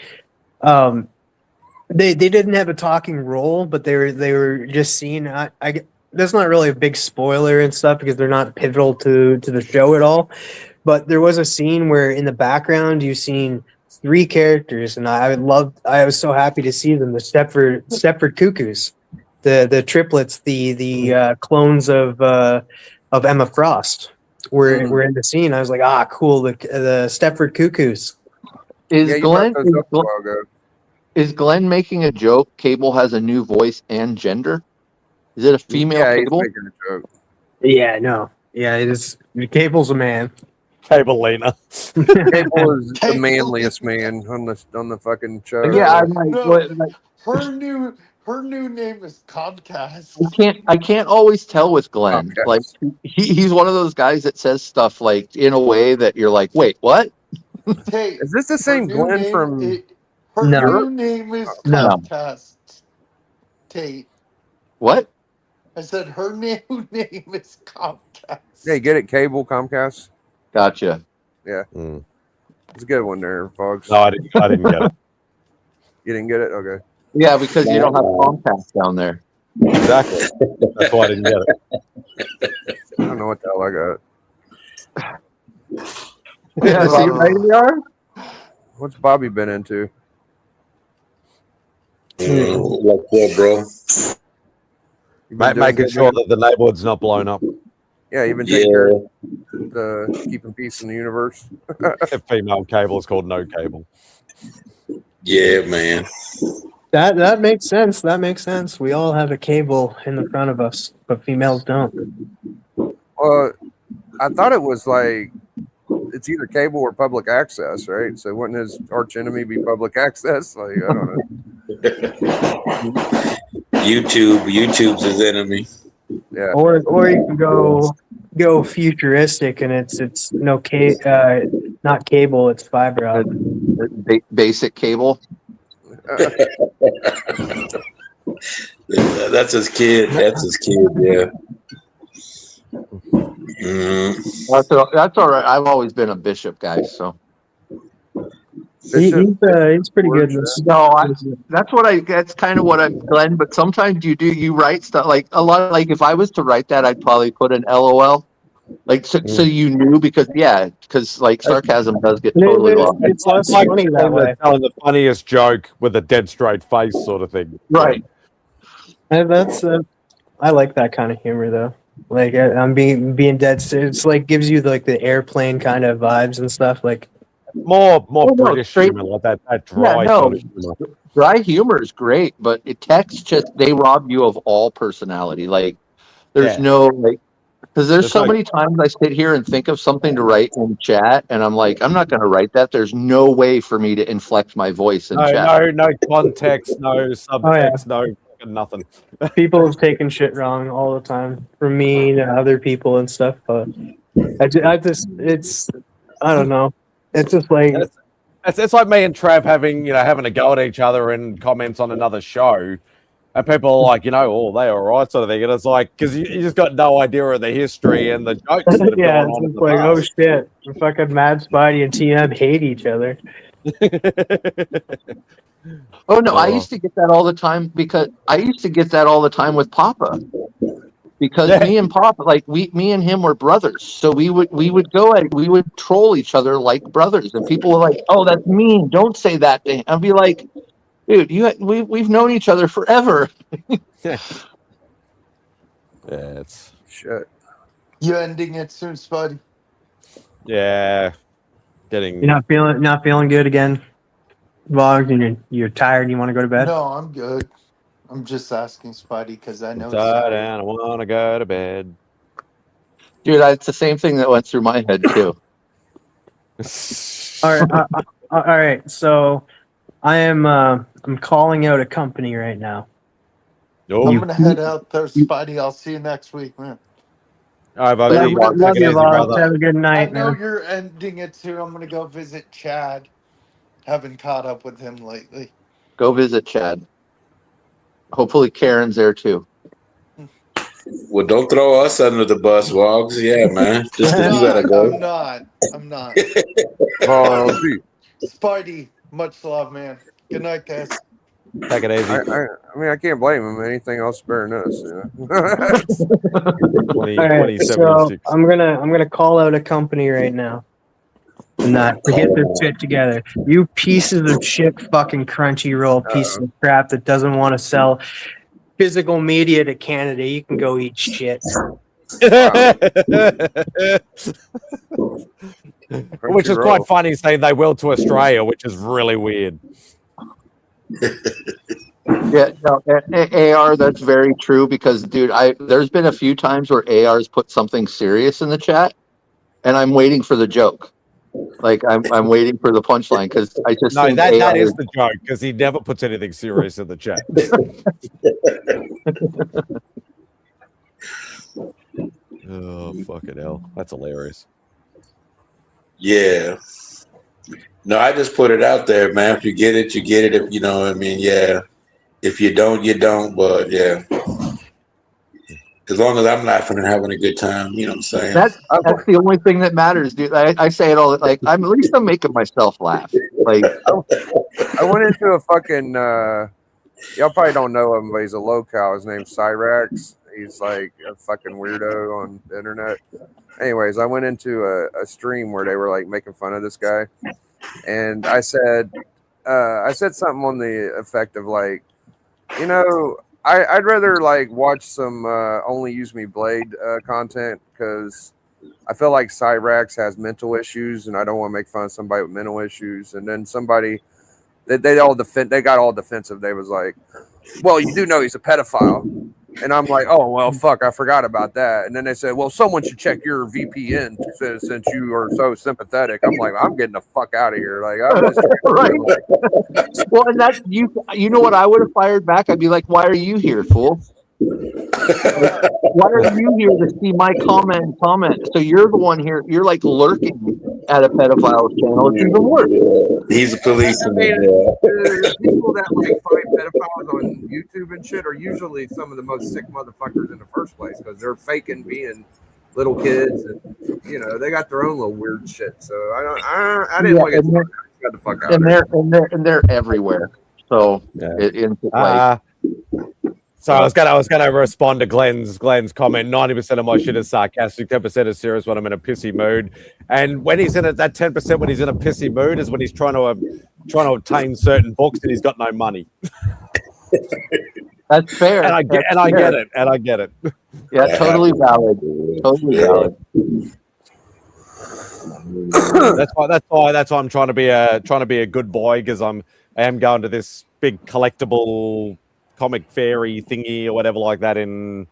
They didn't have a talking role, but they were just seen. That's not really a big spoiler and stuff because they're not pivotal to the show at all. But there was a scene where in the background you've seen 3 characters, and I was so happy to see them. The Stepford Cuckoos, the triplets, the clones of Emma Frost were in the scene. I was like, cool. The Stepford Cuckoos. Is Glenn making a joke? Cable has a new voice and gender. Is it a female Cable? He's making a joke. Yeah, no. Yeah, it is. Cable's a man. Cable Lena. Cable is the manliest man on the fucking show. Yeah, I'm like, her new Her new name is Comcast. I can't always tell with Glenn. Comcast. Like he's one of those guys that says stuff like in a way that you're like, wait, what? Tate, Is this the her same new Glenn name, from her No. new name is No. Comcast. Tate. What? I said her new name is Comcast. Yeah, you get it, cable Comcast. Gotcha. Yeah, Mm. it's a good one there, folks. No, I didn't get it. You didn't get it? Okay. Yeah, because you don't have Comcast down there. Exactly. That's why I didn't get it. I don't know what the hell I got. Yeah, see, right you are? What's Bobby been into? Like that, bro. Making sure that the neighborhood's not blown up. Yeah, you've been taking care of the keeping peace in the universe. Female cable is called no cable. Yeah, man. That makes sense. That makes sense. We all have a cable in the front of us, but females don't. Well, I thought it was like it's either cable or public access, right? So wouldn't his arch enemy be public access? Like, I don't know. YouTube's his enemy. Yeah. Or you can go futuristic and it's not cable, it's fiber optic. Basic cable. That's his kid. Yeah. That's all right. I've always been a Bishop guy, so He's pretty good. That's kind of what I'm, Glenn. But sometimes you write stuff like a lot of, like if I was to write that, I'd probably put an LOL, like so you knew because like sarcasm does get totally lost. It's less funny that way. Telling the funniest joke with a dead straight face, sort of thing. Right. And that's I like that kind of humor though. Like I'm being dead. It's like gives you like the airplane kind of vibes and stuff. Like more British humor, like that dry sort of humor. Dry humor is great, but text they rob you of all personality. Like there's no like. Because there's so many times I sit here and think of something to write in chat, and I'm like, I'm not going to write that. There's no way for me to inflect my voice in chat. No context, no subtext, no fucking nothing. People have taken shit wrong all the time from me to other people and stuff. But I don't know. It's just like it's like me and Trav having a go at each other in comments on another show. And people are like, they're all right, sort of thing. And it's like, because you just got no idea of the history and the jokes that have yeah, gone on. it's like, oh shit, fucking MadSpidey and TM hate each other. Oh no, I used to get that all the time with Papa. Because me and Papa, like me and him were brothers, so we would troll each other like brothers, and people were like, "Oh, that's mean! Don't say that to him." I'd be like, "Dude, we've known each other forever." Yeah, it's shit. You ending it soon, Spidey? Yeah, You're not feeling good again, Vog, and you're tired. And you want to go to bed? No, I'm good. I'm just asking Spidey because I know. I'm tired and I want to go to bed. Dude, it's the same thing that went through my head too. All right. So I am. I'm calling out a company right now. I'm gonna head out there, Spidey. I'll see you next week, man. All right, love you, Bob. Have a good night, I know man. you're ending it too. I'm gonna go visit Chad. Haven't caught up with him lately. Go visit Chad. Hopefully Karen's there too. Well, don't throw us under the bus, Wogs. Yeah, man. Just 'cause you gotta go. I'm not. Oh, Spidey, much love, man. Good night, guys. Take it easy. I mean, I can't blame him. Anything else better than us. All right, so I'm gonna call out a company right now. Not to get this shit together. You pieces of shit, fucking Crunchyroll pieces of crap that doesn't want to sell physical media to Canada. You can go eat shit. Which is quite funny, saying they will to Australia, which is really weird. Yeah, no, AR, that's very true because, dude, there's been a few times where AR's put something serious in the chat, and I'm waiting for the joke. Like I'm waiting for the punchline because I just No, think that AI is the joke because he never puts anything serious in the chat. Oh, fucking hell. That's hilarious. Yeah. No, I just put it out there, man. If you get it, you get it. If you know what I mean, yeah. If you don't, you don't. But yeah. As long as I'm laughing and having a good time, you know what I'm saying? that's the only thing that matters, dude. I say it all like I'm at least I'm making myself laugh. Like I went into a fucking y'all probably don't know him, but he's a locale. His name's Cyrax. He's like a fucking weirdo on the internet. Anyways, I went into a stream where they were like making fun of this guy, and I said something on the effect of like, you know, I'd rather like watch some Only Use Me Blade content because I feel like Cyrax has mental issues, and I don't want to make fun of somebody with mental issues. And then somebody they got all defensive. They was like, well, you do know he's a pedophile. And I'm like, oh, well, fuck, I forgot about that. And then they said, well, someone should check your VPN since you are so sympathetic. I'm like, I'm getting the fuck out of here. Like, I'm just right. Well, and that you know what I would have fired back? I'd be like, why are you here, fool? Why are you here to see my comment? So you're the one here. You're like lurking at a pedophile's channel. It's even worse. He's a policeman. The people that like find pedophiles on YouTube and shit are usually some of the most sick motherfuckers in the first place because they're faking being little kids, and you know they got their own little weird shit. So I didn't look at got the fuck out. And they're everywhere. So So I was gonna respond to Glenn's comment. 90% of my shit is sarcastic, 10% is serious when I'm in a pissy mood. And when he's in that 10% when he's in a pissy mood is when he's trying to obtain certain books and he's got no money. That's fair. And I get it. Yeah, totally valid. Totally valid. That's why I'm trying to be a good boy because I am going to this big collectible comic fairy thingy or whatever like that in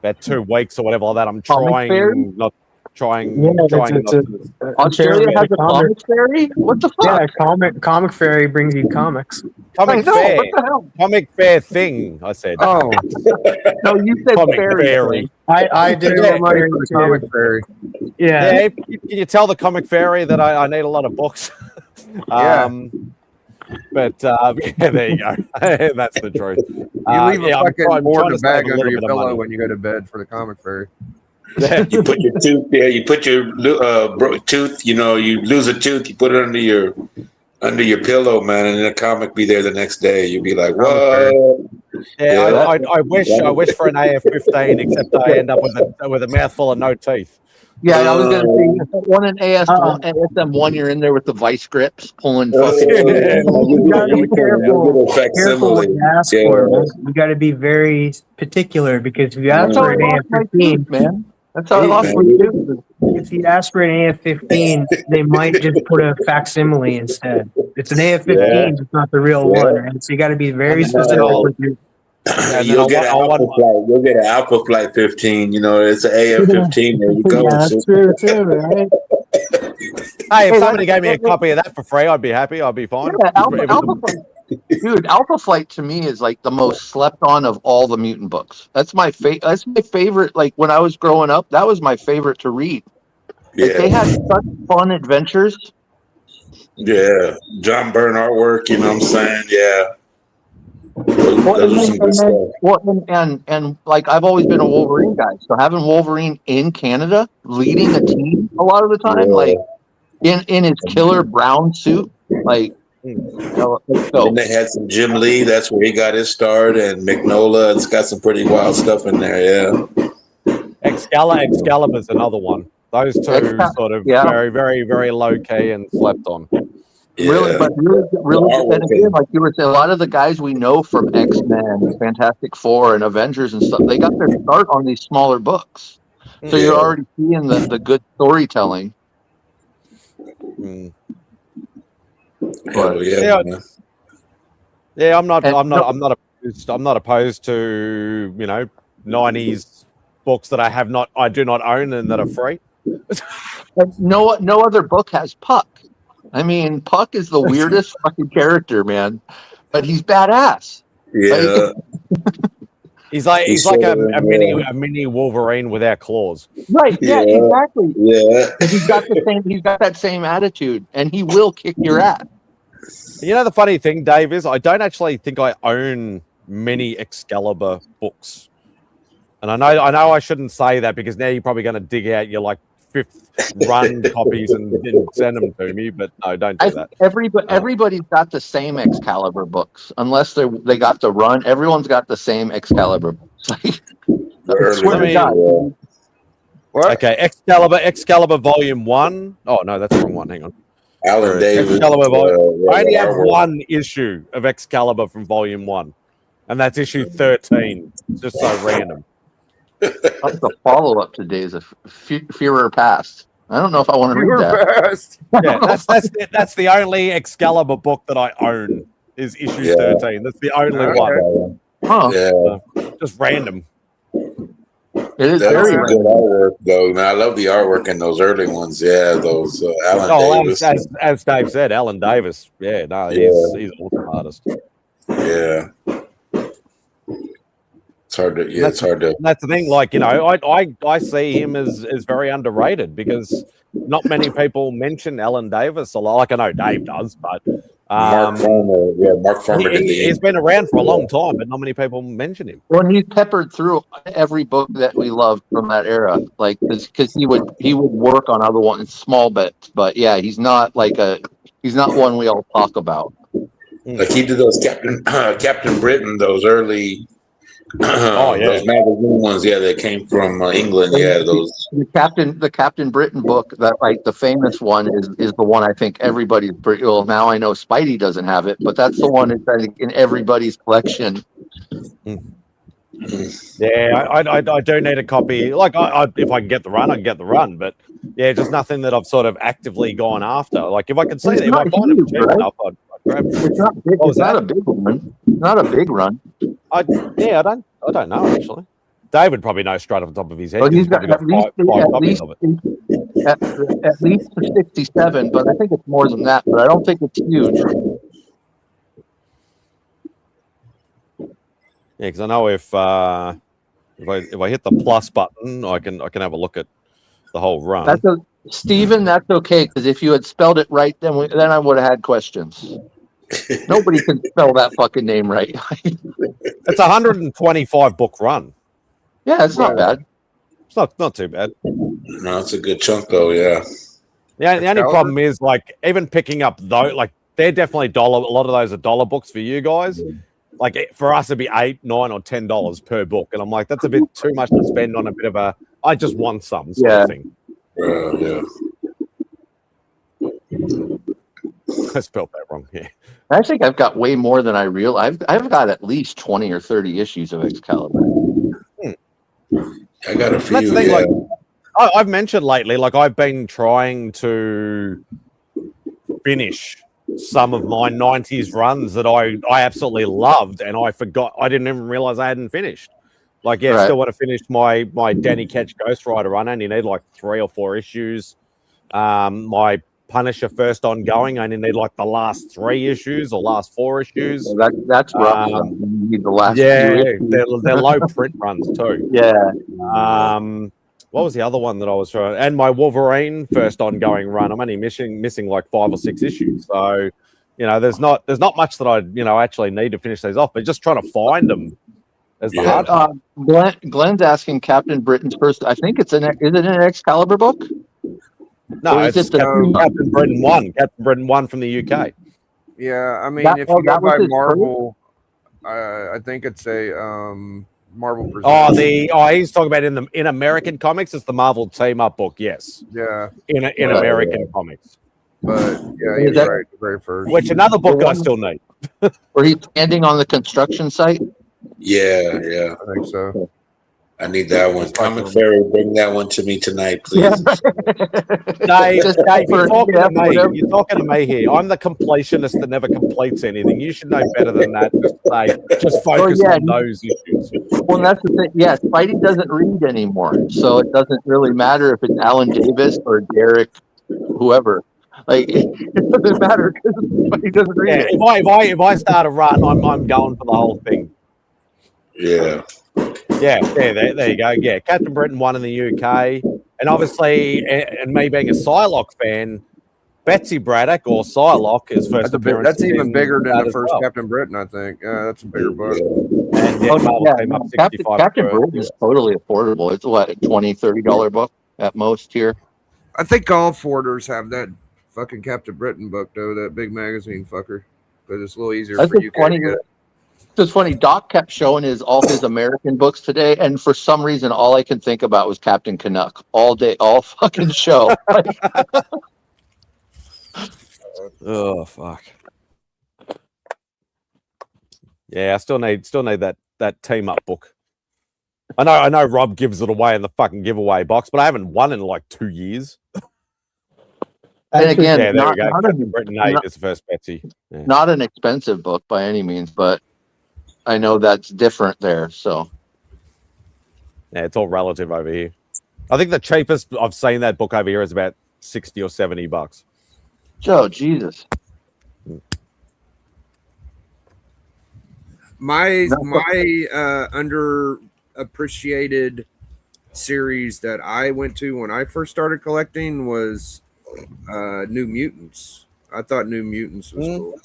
about 2 weeks or whatever like that. I'm trying not Australia has a comic fairy? What the fuck? Yeah, comic fairy brings you comics. Comic fair. What the hell? Comic fair thing, I said. Oh. No, you said comic fairy. I did the comic fairy. Yeah. Can you tell the comic fairy that I need a lot of books? But yeah, there you go. That's the truth. You leave a fucking mortar bag save a under little your bit of pillow money. when you go to bed for the comic fairy. You put your tooth there. You put your tooth. You know, you lose a tooth. You put it under your pillow, man, and then a comic be there the next day. You'd be like, "What?" Yeah, I wish for an AF-15, except I end up with a mouthful of no teeth. Yeah, I was going to say, one in ASM1, you're in there with the vice grips pulling fucking. You gotta be careful what you ask for, man. You gotta be very particular because if you ask for an AF-15, man. That's how I lost my tooth. If you ask for an AF-15, they might just put a facsimile instead. It's an AF-15, it's not the real one, right? So you got to be very specific with your. You'll get an Alpha Flight. You'll get an Alpha Flight 15. You know, it's an AF-15. There you go. Yeah, that's true too, right? Hey, if somebody gave me a copy of that for free, I'd be happy. I'd be fine. Yeah, Alpha Flight. Dude, Alpha Flight to me is like the most slept on of all the mutant books. That's my favorite. Like when I was growing up, that was my favorite to read. Like, they had such fun adventures. Yeah, John Byrne artwork. You know what I'm saying? Yeah. And like I've always been a Wolverine guy, so having Wolverine in Canada leading a team a lot of the time, like in his killer brown suit, like. And they had some Jim Lee. That's where he got his start, and McNola. It's got some pretty wild stuff in there. Yeah. Excalibur's another one. Those two sort of very, very, very low key and slept on. Yeah. Really, and again, like you were saying, a lot of the guys we know from X-Men, Fantastic Four, and Avengers and stuff, they got their start on these smaller books. So you're already seeing the good storytelling. But, I'm not opposed to 90s books that I do not own and that are free. no other book has Puck. I mean, Puck is the weirdest fucking character, man, but he's badass. Yeah. He's like a mini Wolverine without claws. Right? Yeah, exactly. Yeah. He's got that same attitude, and he will kick your ass. You know, the funny thing, Dave, is I don't actually think I own many Excalibur books, and I know I shouldn't say that because now you're probably going to dig out your like 5th run copies and send them to me. But no, don't do that. Everybody's got the same Excalibur books, unless they got the run. Everyone's got the same Excalibur books. Okay, Excalibur Volume 1. Oh no, that's the wrong one. Hang on. Alan Davis. Excalibur Volume. I only have one issue of Excalibur from Volume 1, and that's issue 13. Just so random. That's the follow-up to Days of Fearer Past. I don't know if I want to read that. Yeah, that's the only Excalibur book that I own is issue 13. That's the only one. Huh. Yeah. Just random. It is That's very good artwork, though. Man, I love the artwork in those early ones. Yeah, those Alan Davis. As Dave said, Alan Davis. Yeah, no, he's an awesome artist. Yeah. It's hard to. Yeah, it's hard to. That's the thing. Like, you know, I see him as very underrated because not many people mention Alan Davis a lot. Like I know Dave does, but Mark Farmer. Yeah, Mark Farmer. He's been around for a long time, but not many people mention him. Well, he's peppered through every book that we loved from that era, like because he would work on other ones, small bits, but yeah, he's not one we all talk about. Like he did those Captain Britain, those early. Those magazine ones, that came from England. Yeah, those. The Captain Britain book, that like the famous one is the one I think everybody's well. Now I know Spidey doesn't have it, but that's the one that's I think in everybody's collection. Yeah, I do need a copy. Like if I can get the run, I can get the run. But yeah, just nothing that I've sort of actively gone after. Like if I could see that, if I find it cheap enough, I'd grab it. It's not a big one. It's not a big run. I don't know actually. David probably knows straight off the top of his head. Well, he's got got five copies of it. At least 67, but I think it's more than that. But I don't think it's huge. Yeah, because I know if I hit the plus button, I can have a look at the whole run. Stephen, that's okay because if you had spelled it right, then I would have had questions. Nobody can spell that fucking name right. It's a 125 book run. Yeah, it's not bad. It's not too bad. No, it's a good chunk though. Yeah. The only problem is like even picking up though, like they're definitely $1. A lot of those are $1 books for you guys. Like for us, it'd be $8, $9, or $10 per book, and I'm like, that's a bit too much to spend on a bit of a. I just want some sort of thing. Yeah. I spelled that wrong. Yeah. I think I've got way more than I realize. I've got at least 20 or 30 issues of Excalibur. I got a few. That's the thing, like I've mentioned lately, like I've been trying to finish some of my 90s runs that I absolutely loved, and I forgot. I didn't even realize I hadn't finished. Like, I still want to finish my Danny Ketch Ghost Rider run. I only need like 3 or 4 issues. My Punisher first ongoing, I only need like the last 3 issues or last 4 issues. Well, that's rough. You need the last. They're low print runs too. Yeah. What was the other one that I was trying? And my Wolverine first ongoing run, I'm only missing like 5 or 6 issues. So, there's not much that I actually need to finish these off. But just trying to find them is the hard part. Glenn's asking Captain Britain's first. I think is it an Excalibur book? No, it's just Captain Britain 1. Captain Britain 1 from the UK. Yeah, I mean, if you go by Marvel, I think it's a Marvel. He's talking about in American comics. It's the Marvel Team Up book. Yes. Yeah. In American comics. But yeah, he's right. The very first. Which another book I still need. Were he standing on the construction site? Yeah. I think so. I need that one. Just like Comic Fairy, bring that one to me tonight, please. Dave, Just Dave, for you're talking to yeah, me. whatever. You're talking to me here. I'm the completionist that never completes anything. You should know better than that. Just Well, focus yeah, on those issues. well, that's the thing. Yeah, Spidey doesn't read anymore, so it doesn't really matter if it's Alan Davis or Derek, whoever. Like it doesn't matter because Spidey doesn't read Yeah, it. if I start a run, I'm going for the whole thing. Yeah. Yeah, there you go. Yeah, Captain Britain won in the UK, and obviously, and me being a Psylocke fan, Betsy Braddock or Psylocke is first appearance. That's even in bigger than that the as first well. Captain Britain, I think. Yeah, that's a bigger book. And yeah, Oh, Marvel yeah, came no, up 65 Captain for Britain is totally affordable. It's what, a $20-$30 book at most here. I think all forwarders have that fucking Captain Britain book, though, that big magazine fucker. Because it's a little easier That's for just UK funny. to get. It's funny. Doc kept showing all his American books today, and for some reason, all I could think about was Captain Canuck all day, all fucking show. Oh fuck. Yeah, I still need that team up book. I know Rob gives it away in the fucking giveaway box, but I haven't won in like 2 years. And again, yeah, there not, we go. not, Captain Britain 8 not, is the first Betsy. Yeah. not an expensive book by any means, but I know that's different there. So Yeah, it's all relative over here. I think the cheapest I've seen that book over here is about $60 or $70. Joe, Jesus. My underappreciated series that I went to when I first started collecting was New Mutants. I thought New Mutants was cool.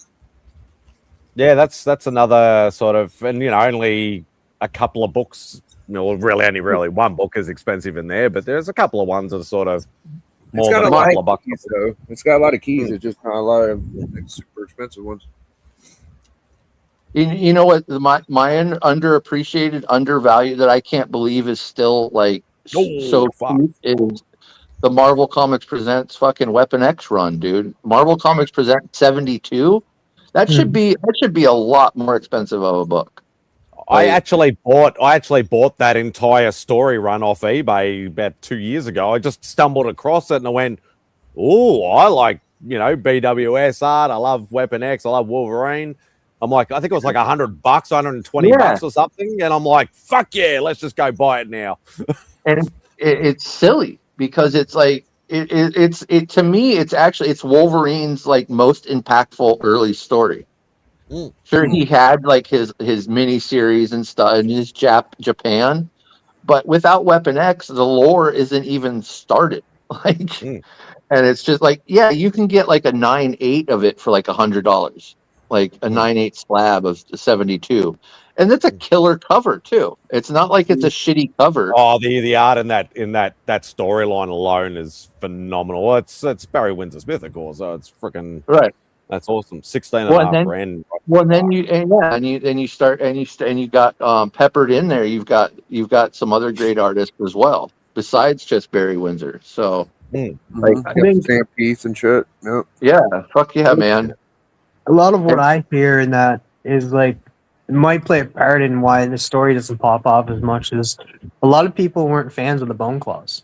Yeah, that's another sort of, and only a couple of books. Really only one book is expensive in there, but there's a couple of ones that are sort of more than a couple of bucks. Keys, though. It's got a lot of keys. It's just not a lot of super expensive ones. You know what? My underappreciated, undervalued that I can't believe is still like so cheap is the Marvel Comics Presents fucking Weapon X run, dude. Marvel Comics Presents 72. That should be a lot more expensive of a book. I actually bought that entire story run off eBay about 2 years ago. I just stumbled across it and I went, "Oh, I like BWS art. I love Weapon X. I love Wolverine." I'm like, I think it was like $100, $120 or something, and I'm like, "Fuck yeah, let's just go buy it now." And it's silly because it's like it to me it's Wolverine's like most impactful early story. Sure, he had like his mini series and stuff in his Japan, but without Weapon X, the lore isn't even started. And it's just like, yeah, you can get like a 9/8 of it for like $100, like a 9/8 slab of 72, and it's a killer cover too. It's not like it's a shitty cover. Oh, the art in that storyline alone is phenomenal. It's Barry Windsor Smith, of course. So it's freaking right. That's awesome. 16.5 grand. Well, then you got peppered in there. You've got some other great artists as well besides just Barry Windsor. So like I think Sam Keith and shit. Yep. Yeah, fuck yeah, man. A lot of what I hear in that is like it might play a part in why the story doesn't pop off as much as a lot of people weren't fans of the Bone Claws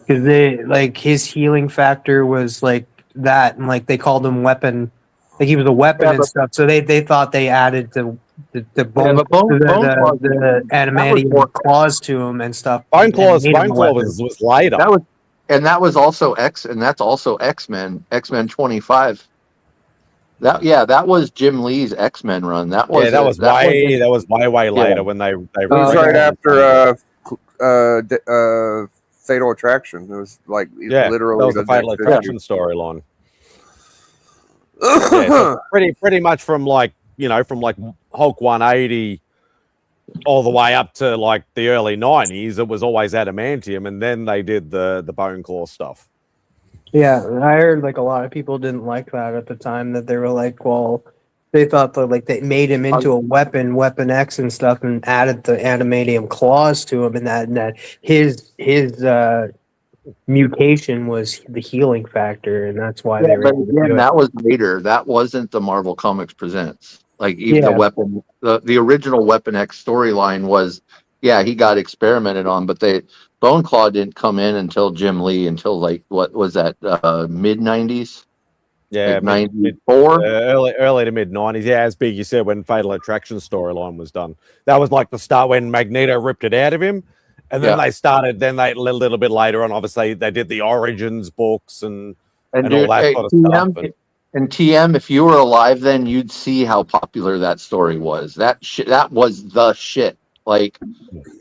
because they like his healing factor was like that, and like they called him weapon, like he was a weapon and stuff. So they thought they added the bone, the adamantium claws to him and stuff. Bone Claw was later. That was also that's also X-Men 25. That was Jim Lee's X-Men run. That was way later when they it was right after Fatal Attraction. It was like literally that was the Fatal Attraction storyline. So pretty much from like Hulk 180 all the way up to like the early 90s, it was always adamantium, and then they did the Bone Claw stuff. Yeah, I heard like a lot of people didn't like that at the time. That they were like, well, they thought that like they made him into a Weapon X and stuff, and added the adamantium claws to him, and that his mutation was the healing factor, and that's why they were. But again, that was later. That wasn't the Marvel Comics Presents. Like even the original Weapon X storyline was, yeah, he got experimented on, but Bone Claw didn't come in until Jim Lee until like what was that mid 90s? Yeah, Like mid, 94? early to mid 90s. Yeah, as Big you said, when Fatal Attraction storyline was done. That was like the start when Magneto ripped it out of him. And then they started, a little bit later on, obviously, they did the Origins books and all dude, that hey, sort of TM, stuff. and TM, if you were alive then, you'd see how popular that story was. That was the shit. Like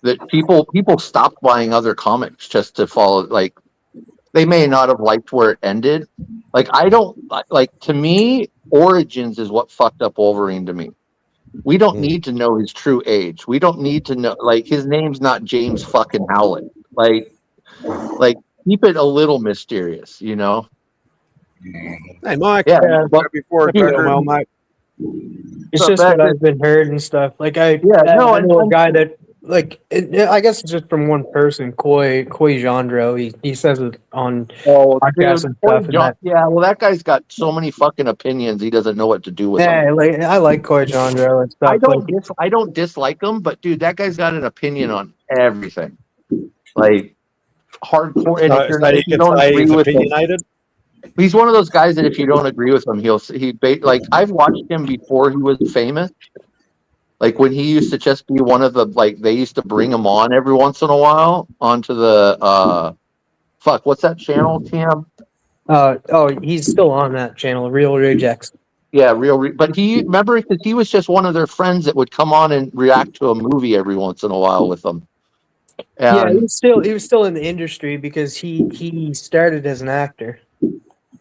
that people stopped buying other comics just to follow. Like they may not have liked where it ended. Like I don't like. To me, Origins is what fucked up Wolverine. To me, we don't need to know his true age. We don't need to know like his name's not James fucking Howlett. Like keep it a little mysterious, you know. Hey, Mike. Yeah, but before well, mate. It's just what I've been heard and stuff. Like I know a guy that like I guess it's just from one person, Coy Jandro. He says it on podcasts and stuff. Yeah, well, that guy's got so many fucking opinions. He doesn't know what to do with them. I like Coy Jandro and stuff. I don't dislike him, but dude, that guy's got an opinion on everything. Like hardcore. And if you don't agree with him, he's one of those guys that if you don't agree with him, like I've watched him before he was famous. Like when he used to just be one of the they used to bring him on every once in a while onto the what's that channel, Tim? He's still on that channel, Real Rejects. Yeah, but remember because he was just one of their friends that would come on and react to a movie every once in a while with them. Yeah, he was still in the industry because he started as an actor.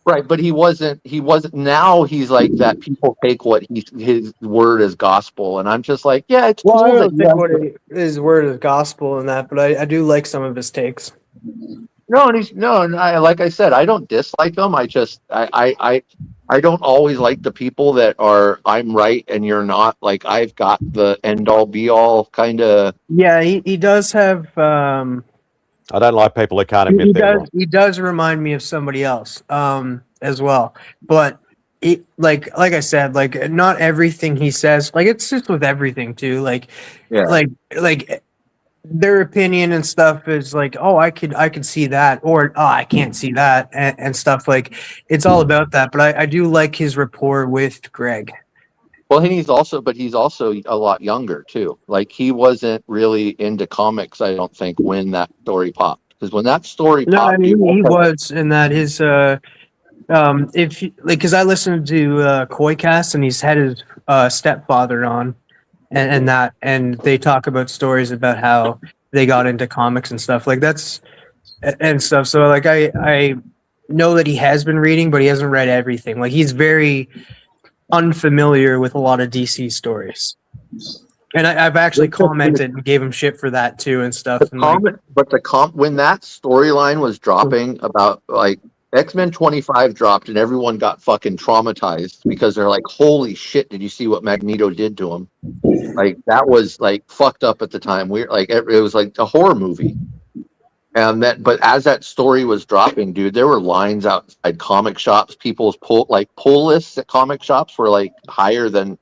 Right, but he wasn't. Now he's like that. People take what his word as gospel, and I'm just like, yeah, it's cool. I don't think his word is gospel in that, but I do like some of his takes. And like I said, I don't dislike him. I just I don't always like the people that are I'm right and you're not. Like I've got the end all be all kind of. Yeah, he does have. I don't like people who can't admit they're wrong. He does remind me of somebody else as well, but like I said, like not everything he says, like it's just with everything too. Like their opinion and stuff is like, oh, I could see that, or oh, I can't see that, and stuff. Like it's all about that. But I do like his rapport with Greg. Well, he's also a lot younger too. Like he wasn't really into comics, I don't think, when that story popped. Because when that story popped, I mean, he was in that his if because I listened to Koicast and he's had his stepfather on, and they talk about stories about how they got into comics and stuff like that's and stuff. So like I know that he has been reading, but he hasn't read everything. Like he's very unfamiliar with a lot of DC stories, and I've actually commented and gave him shit for that too and stuff. When that storyline was dropping about like X-Men 25 dropped and everyone got fucking traumatized because they're like, holy shit, did you see what Magneto did to him? Like that was like fucked up at the time. We're like it was like a horror movie. But as that story was dropping, dude, there were lines outside comic shops. People's pull lists at comic shops were like higher than.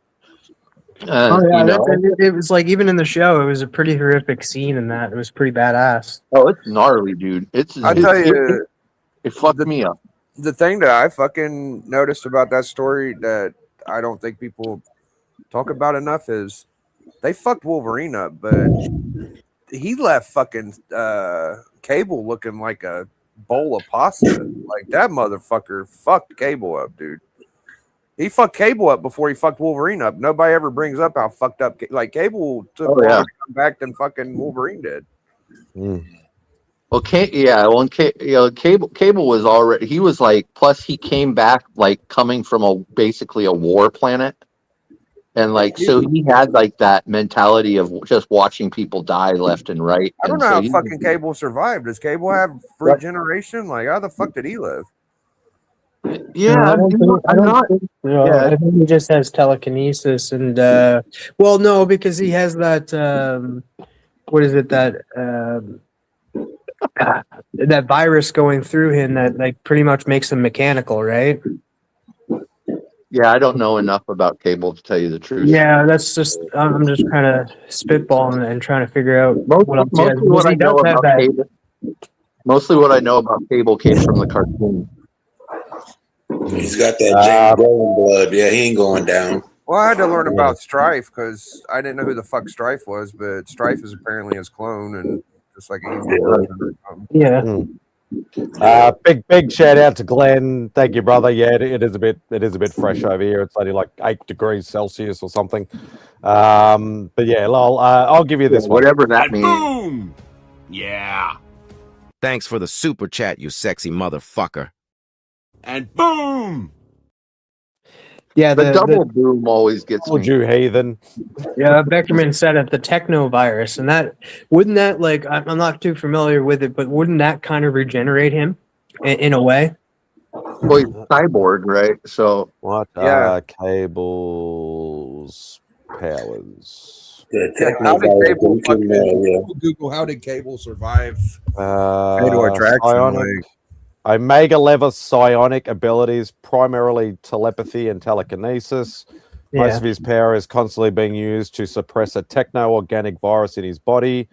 It was like even in the show, it was a pretty horrific scene in that. It was pretty badass. Oh, it's gnarly, dude. I tell you, it fucked me up. The thing that I fucking noticed about that story that I don't think people talk about enough is they fucked Wolverine up, but he left fucking Cable looking like a bowl of pasta. Like that motherfucker fucked Cable up, dude. He fucked Cable up before he fucked Wolverine up. Nobody ever brings up how fucked up like Cable took longer to come back than fucking Wolverine did. Well, Cable was already. He was like. Plus, he came back like coming from basically a war planet. And like, so he had like that mentality of just watching people die left and right. I don't know how fucking Cable survived. Does Cable have regeneration? Like, how the fuck did he live? Yeah, I think he just has telekinesis and well, no, because he has that what is it that that virus going through him that like pretty much makes him mechanical, right? Yeah, I don't know enough about Cable to tell you the truth. Yeah, that's just I'm just kind of spitballing and trying to figure out what else he has. Mostly what I He does know have about that. Cable. Mostly what I know about Cable came from the cartoon. He's got that James Brolin blood. Yeah, he ain't going down. Well, I had to learn about Strife because I didn't know who the fuck Strife was, but Strife is apparently his clone and just like an evil version or something. Yeah. Big shout out to Glenn. Thank you, brother. Yeah, it is a bit fresh over here. It's only like 8 degrees Celsius or something. But yeah, I'll give you this one. Whatever that means. Boom! Yeah. Thanks for the super chat, you sexy motherfucker. And boom! Yeah, the double boom always gets me. You heathen. Yeah, Beckerman said it, the techno virus, and that wouldn't that like I'm not too familiar with it, but wouldn't that kind of regenerate him in a way? Well, he's cyborg, right? So what Yeah. Cable's powers? How did Cable Google how did Cable survive fatal attraction? Psionic. Omega level psionic abilities, primarily telepathy and telekinesis. Most of his power is constantly being used to suppress a techno-organic virus in his body.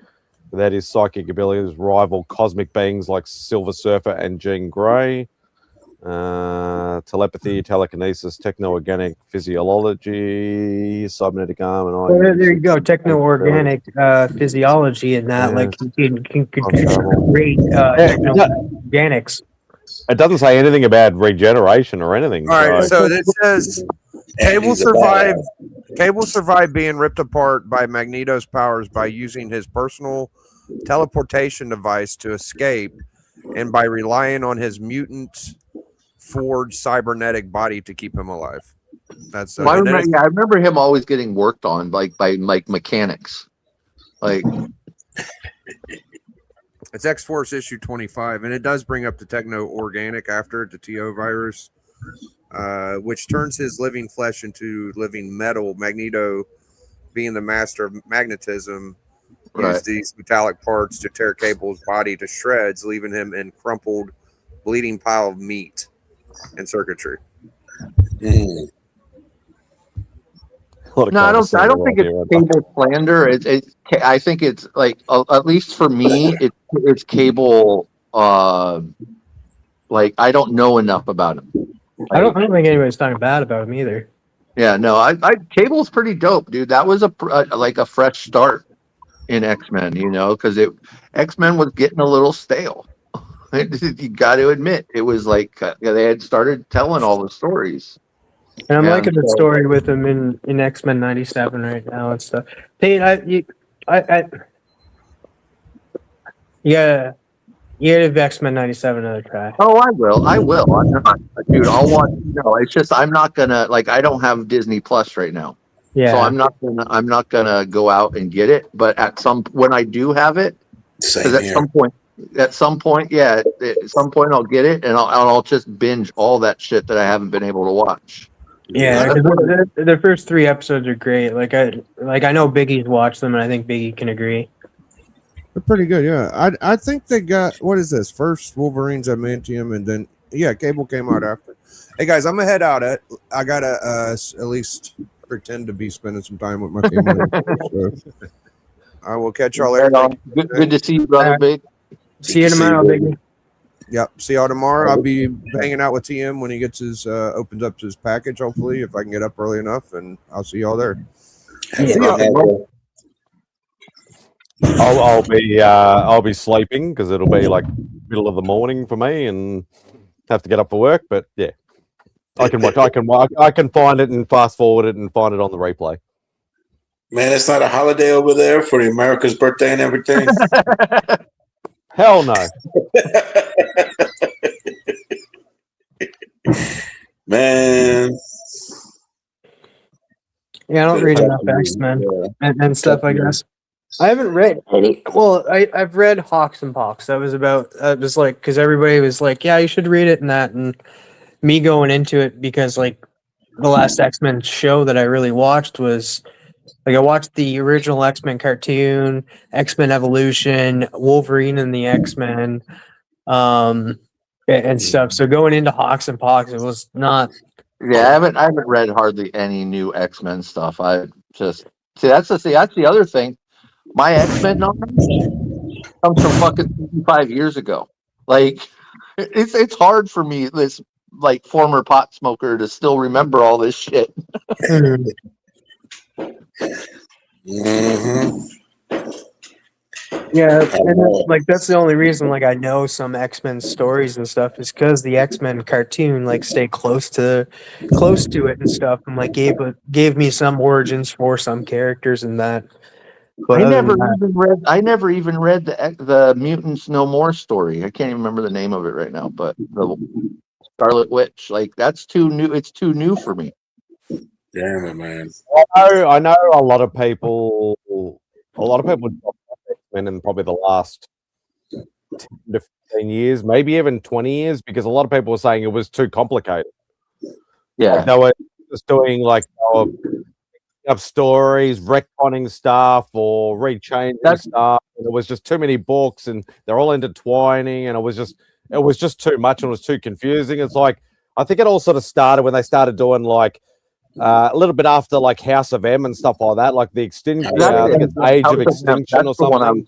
That his psychic abilities rival cosmic beings like Silver Surfer and Jean Grey. Telepathy, telekinesis, techno-organic physiology, cybernetic arm, and Well, there you go, techno-organic physiology, and that like can create techno-organics. It doesn't say anything about regeneration or anything. All right, so it says Cable survived being ripped apart by Magneto's powers by using his personal teleportation device to escape, and by relying on his mutant forged cybernetic body to keep him alive. That's I remember him always getting worked on by mechanics. Like it's X-Force issue 25, and it does bring up the techno-organic after it, the TO virus, which turns his living flesh into living metal. Magneto, being the master of magnetism, used these metallic parts to tear Cable's body to shreds, leaving him in crumpled, bleeding pile of meat and circuitry. No, I don't think it's Cable slander. I think it's like at least for me, it's Cable. Like I don't know enough about him. I don't think anybody's talking bad about him either. Yeah, no, Cable's pretty dope, dude. That was like a fresh start in X-Men, because X-Men was getting a little stale. You got to admit, it was like they had started telling all the stories. And I'm liking the story with him in X-Men 97 right now and stuff. Pete, you gotta give X-Men 97 another try. Oh, I will. I'm not, dude. It's just I'm not gonna I don't have Disney Plus right now. Yeah. So I'm not gonna go out and get it. But when I do have it, because at some point, at some point I'll get it and I'll just binge all that shit that I haven't been able to watch. Yeah, the first 3 episodes are great. I know Biggie's watched them, and I think Biggie can agree. They're pretty good, yeah. I think they got, what is this? First Wolverine's Adamantium, and then Cable came out after. Hey guys, I'm gonna head out. I gotta at least pretend to be spending some time with my family. So I will catch y'all later. Good to see you, brother. Big. See you tomorrow, Biggie. Yep. See y'all tomorrow. I'll be hanging out with TM when he gets his opens up his package. Hopefully, if I can get up early enough, and I'll see y'all there. I'll be sleeping because it'll be like middle of the morning for me, and have to get up for work. But yeah, I can watch. I can find it and fast forward it and find it on the replay. Man, it's not a holiday over there for the America's birthday and everything. Hell no. Man. Yeah, I don't read enough X-Men and stuff, I guess. I haven't read any. Well, I've read Hawks and Pox. That was about, because everybody was like, yeah, you should read it and that. And me going into it because, the last X-Men show that I really watched was, I watched the original X-Men cartoon, X-Men Evolution, Wolverine and the X-Men, and stuff. So going into Hawks and Pox, it was not Yeah, I haven't read hardly any new X-Men stuff. I just that's the other thing. My X-Men knowledge comes from fucking 5 years ago. Like it's hard for me, this like former pot smoker, to still remember all this shit. Mm-hmm. Yeah, and that's the only reason like I know some X-Men stories and stuff is because the X-Men cartoon like stayed close to it and stuff, and like gave me some origins for some characters and that. But I other never than that, even read. I never even read the Mutants No More story. I can't even remember the name of it right now. But the Scarlet Witch, like that's too new. It's too new for me. Damn it, man. I know a lot of people in probably the last 10 to 15 years, maybe even 20 years, because a lot of people were saying it was too complicated. Yeah, like they were just doing like up stories, retconning stuff, or rechanging stuff. And it was just too many books, and they're all intertwining, and it was just too much, and it was too confusing. It's like I think it all sort of started when they started doing like a little bit after like House of M and stuff like that, like the Extinction. I think it's Age of Extinction or something.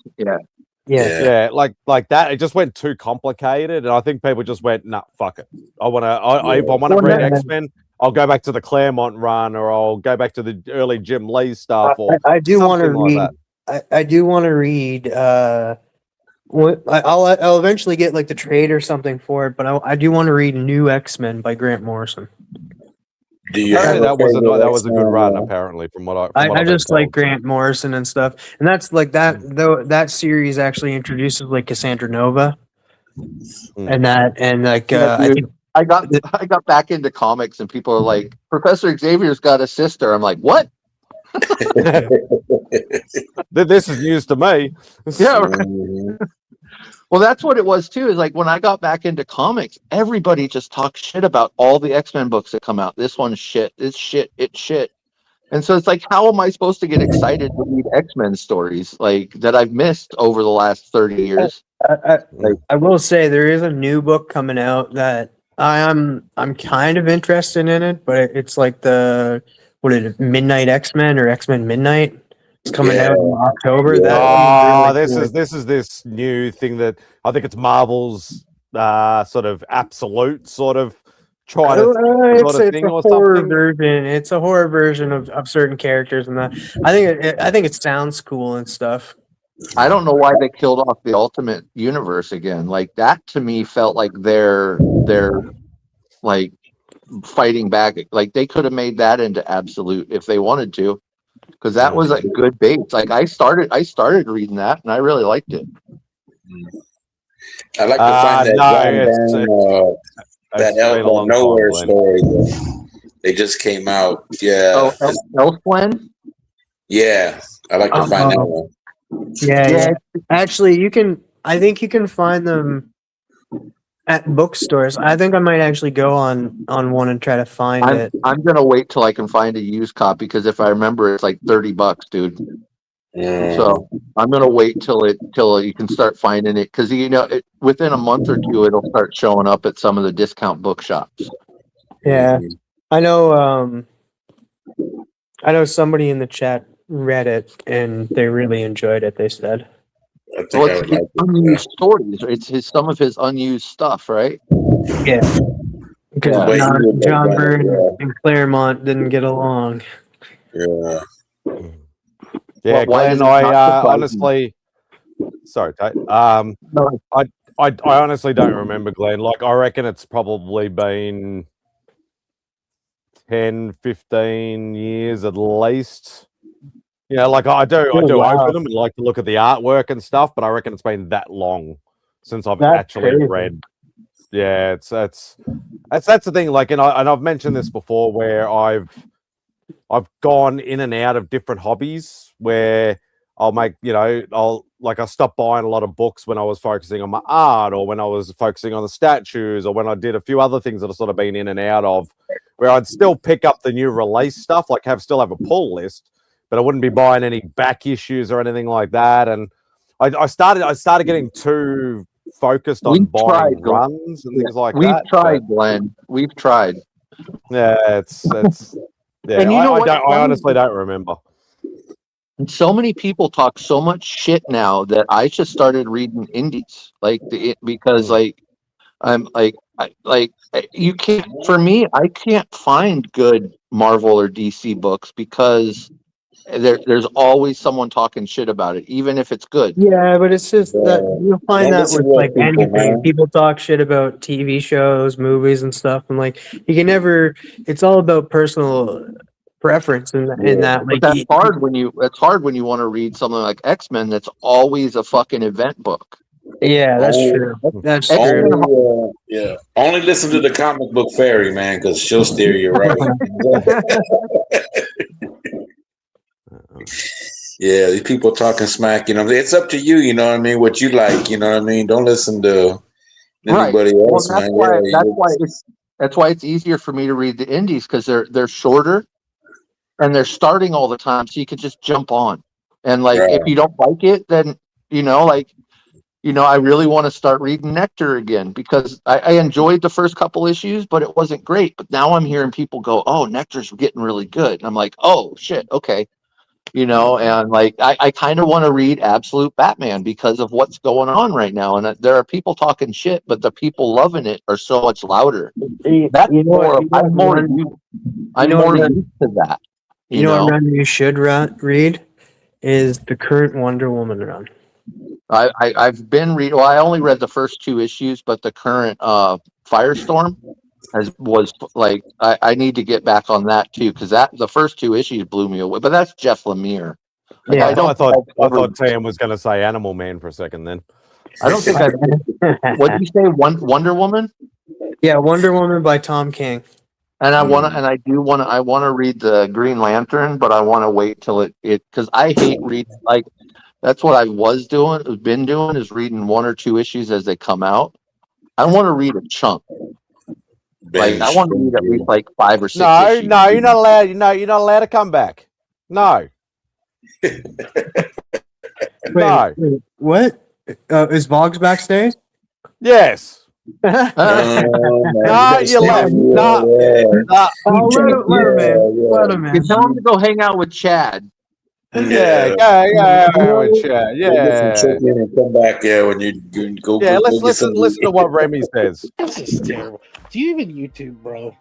Yeah, like that. It just went too complicated, and I think people just went, "Nah, fuck it. If I want to read X-Men, I'll go back to the Claremont run, or I'll go back to the early Jim Lee stuff, or I do want to something read. like I do want to read. I'll eventually get like the trade or something for it, but I do want to read New X-Men by Grant Morrison. Do you apparently have that was a good run. Apparently, from what I I've just been told. like Grant Morrison and stuff, and that's like that. Though that series actually introduces like Cassandra Nova, and like I dude, think I got back into comics, and people are like, Professor Xavier's got a sister. I'm like, what? This is news to me. Yeah. Right. Well, that's what it was too. Is like when I got back into comics, everybody just talks shit about all the X-Men books that come out. This one's shit. It's shit. It's shit. And so it's like, how am I supposed to get excited to read X-Men stories like that I've missed over the last 30 years? I will say there is a new book coming out that I'm kind of interested in it, but it's like what is it, Midnight X-Men or X-Men Midnight? It's coming out in October. This is this new thing that I think it's Marvel's sort of absolute sort of try to it's a horror version. It's a horror version of certain characters, and that I think it sounds cool and stuff. I don't know why they killed off the Ultimate Universe again. Like that to me felt like they're like fighting back. Like they could have made that into Absolute if they wanted to, because that was like good bait. Like I started reading that and I really liked it. I like to find that that Elf of Nowhere story that they just came out. Yeah. Elfland? Yeah. I like to find that one. Yeah. Actually, I think you can find them at bookstores. I think I might actually go on one and try to find it. I'm gonna wait till I can find a used copy, because if I remember, it's like $30, dude. So I'm gonna wait till you can start finding it, because within a month or two it'll start showing up at some of the discount bookshops. Yeah, I know somebody in the chat read it and they really enjoyed it. They said. Well, it's his unused stories. It's some of his unused stuff, right? Yeah. Because John Byrne and Claremont didn't get along. Yeah. Yeah, Glenn, I honestly, sorry, Tate. I honestly don't remember, Glenn. Like, I reckon it's probably been 10, 15 years at least. Like I do open them and like to look at the artwork and stuff, but I reckon it's been that long since I've actually read. Yeah, that's the thing. Like, and I've mentioned this before, where I've gone in and out of different hobbies where I'll make, I stopped buying a lot of books when I was focusing on my art, or when I was focusing on the statues, or when I did a few other things that I've sort of been in and out of, where I'd still pick up the new release stuff, like still have a pull list, but I wouldn't be buying any back issues or anything like that. And I started getting too focused on buying runs and things like that. We've tried, Glenn. We've tried. Yeah, it's yeah. And you know what? I honestly don't remember. And so many people talk so much shit now that I just started reading indies, because I'm you can't. For me, I can't find good Marvel or DC books because there's always someone talking shit about it, even if it's good. Yeah, but it's just that you'll find Don't that listen with to like those people, anything. man. People talk shit about TV shows, movies, and stuff, and like you can never. It's all about personal preference, and that But like that's hard when you want to read something like X-Men that's always a fucking event book. yeah, that's Only, true. That's X-Men, true. yeah. Only listen to the comic book fairy, man, because she'll steer you right. Yeah, these people talking smack. It's up to you. You know what I mean? What you like. You know what I mean? Don't listen to anybody Well, else, man. that's why it's easier for me to read the indies because they're shorter and they're starting all the time, so you can just jump on. And like, if you don't like it, then I really want to start reading Nectar again because I enjoyed the first couple issues, but it wasn't great. But now I'm hearing people go, "Oh, Nectar's getting really good," and I'm like, "Oh shit, okay." And like I kind of want to read Absolute Batman because of what's going on right now. And there are people talking shit, but the people loving it are so much louder. That's I'm more used to that. You know what run you should read is the current Wonder Woman run. I've been read. Well, I only read the first 2 issues, but the current Firestorm was like I need to get back on that too because the first 2 issues blew me away. But that's Jeff Lemire. Yeah, I thought Tam was going to say Animal Man for a second. Then I don't think I've. What did you say? Wonder Woman? Yeah, Wonder Woman by Tom King. And I want to, and I do want to. I want to read the Green Lantern, but I want to wait till it because I hate reading. Like that's what I been doing is reading 1 or 2 issues as they come out. I want to read a chunk. Like I want to read at least like 5 or 6 issues. No, you're not allowed. You're not allowed to come back. No. Wait, what? Is Vogs backstage? Yes. No, you left. Let him in. You tell him to go hang out with Chad. Yeah, with Chad. Yeah. And come back. Yeah, when you go. Yeah, go let's listen to what Remy says. This is terrible. Do you even YouTube, bro?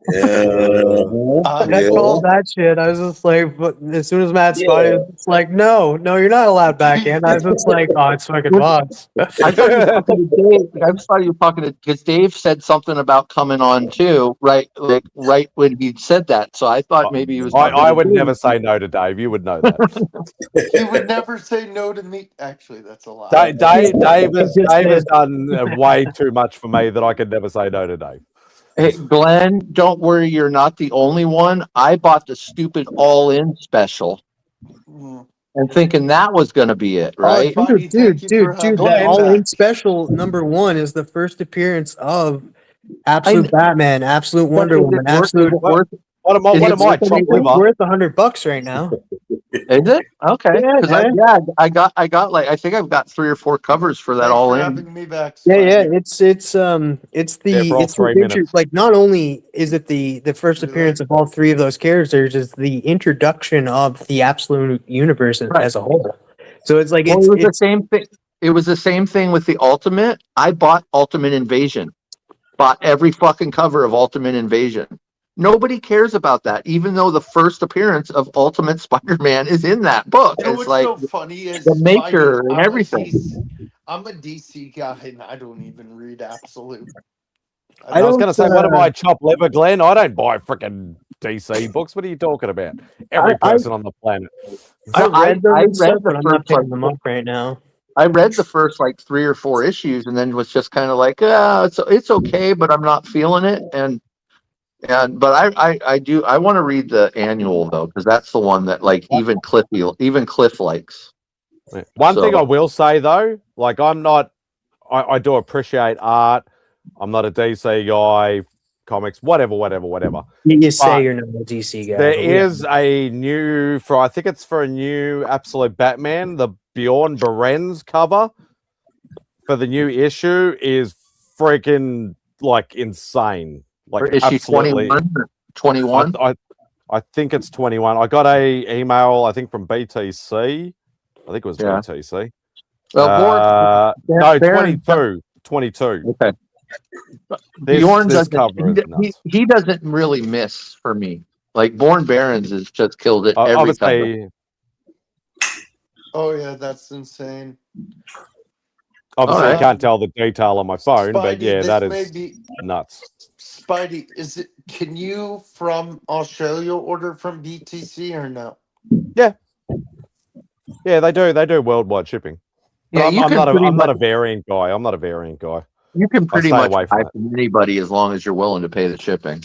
I called that shit. I was just like, but as soon as MadSpidey was just like, no, you're not allowed back in. I was just like, oh, it's fucking Vogs. I thought you were talking to Dave. I just thought you were talking to because Dave said something about coming on too, right? Like right when he said that. So I thought maybe he was. I would never say no to Dave. You would know that. He would never say no to me. Actually, that's a lie. Dave has done way too much for me that I could never say no to Dave. Hey, Glenn, don't worry. You're not the only one. I bought the stupid all-in special and thinking that was going to be it, right? Dude, that all-in special #1 is the first appearance of Absolute Batman, Absolute Wonder Woman, Absolute. What am I? It's worth $100 right now. Is it? Okay. Yeah, I got like I think I've got 3 or 4 covers for that all in. Having me back. Yeah. It's like not only is it the first appearance of all 3 of those characters, is the introduction of the Absolute universe as a whole. So it's like it was the same thing. It was the same thing with the Ultimate. I bought Ultimate Invasion. Bought every fucking cover of Ultimate Invasion. Nobody cares about that, even though the first appearance of Ultimate Spider-Man is in that book. You know it's what's like so funny is the maker and everything. I'm a DC guy, and I don't even read Absolute. I was going to say, what am I, chop liver, Glenn? I don't buy freaking DC books. What are you talking about? Every person on the planet. I read them, but I'm not picking them up right now. I read the first like 3 or 4 issues, and then was just kind of like, it's okay, but I'm not feeling it. But I want to read the annual though, because that's the one that like even Cliff likes. One thing I will say though, like I do appreciate art. I'm not a DC guy, comics, whatever. You say you're not a DC guy. There is a new I think it's for a new Absolute Batman, the Bjorn Behrens cover for the new issue is freaking like insane. Like Or is she absolutely 21? 21? I think it's 21. I got a email, I think from BTC. I think it was Yeah. BTC. Well, No, Baron- 22. 22. Okay. This Bjorn doesn't. cover is nuts. He doesn't really miss for me. Like Born Barons has just killed it I every would time. say, Oh yeah, that's insane. obviously, I Alright. can't tell the detail on my phone, but Spidey, yeah, this that may is be nuts. Spidey. Is it? Can you from Australia order from BTC or no? Yeah, they do. They do worldwide shipping. But Yeah, I'm not a much, variant guy. I'm not a variant guy. you can I pretty stay much away from buy it. from anybody as long as you're willing to pay the shipping.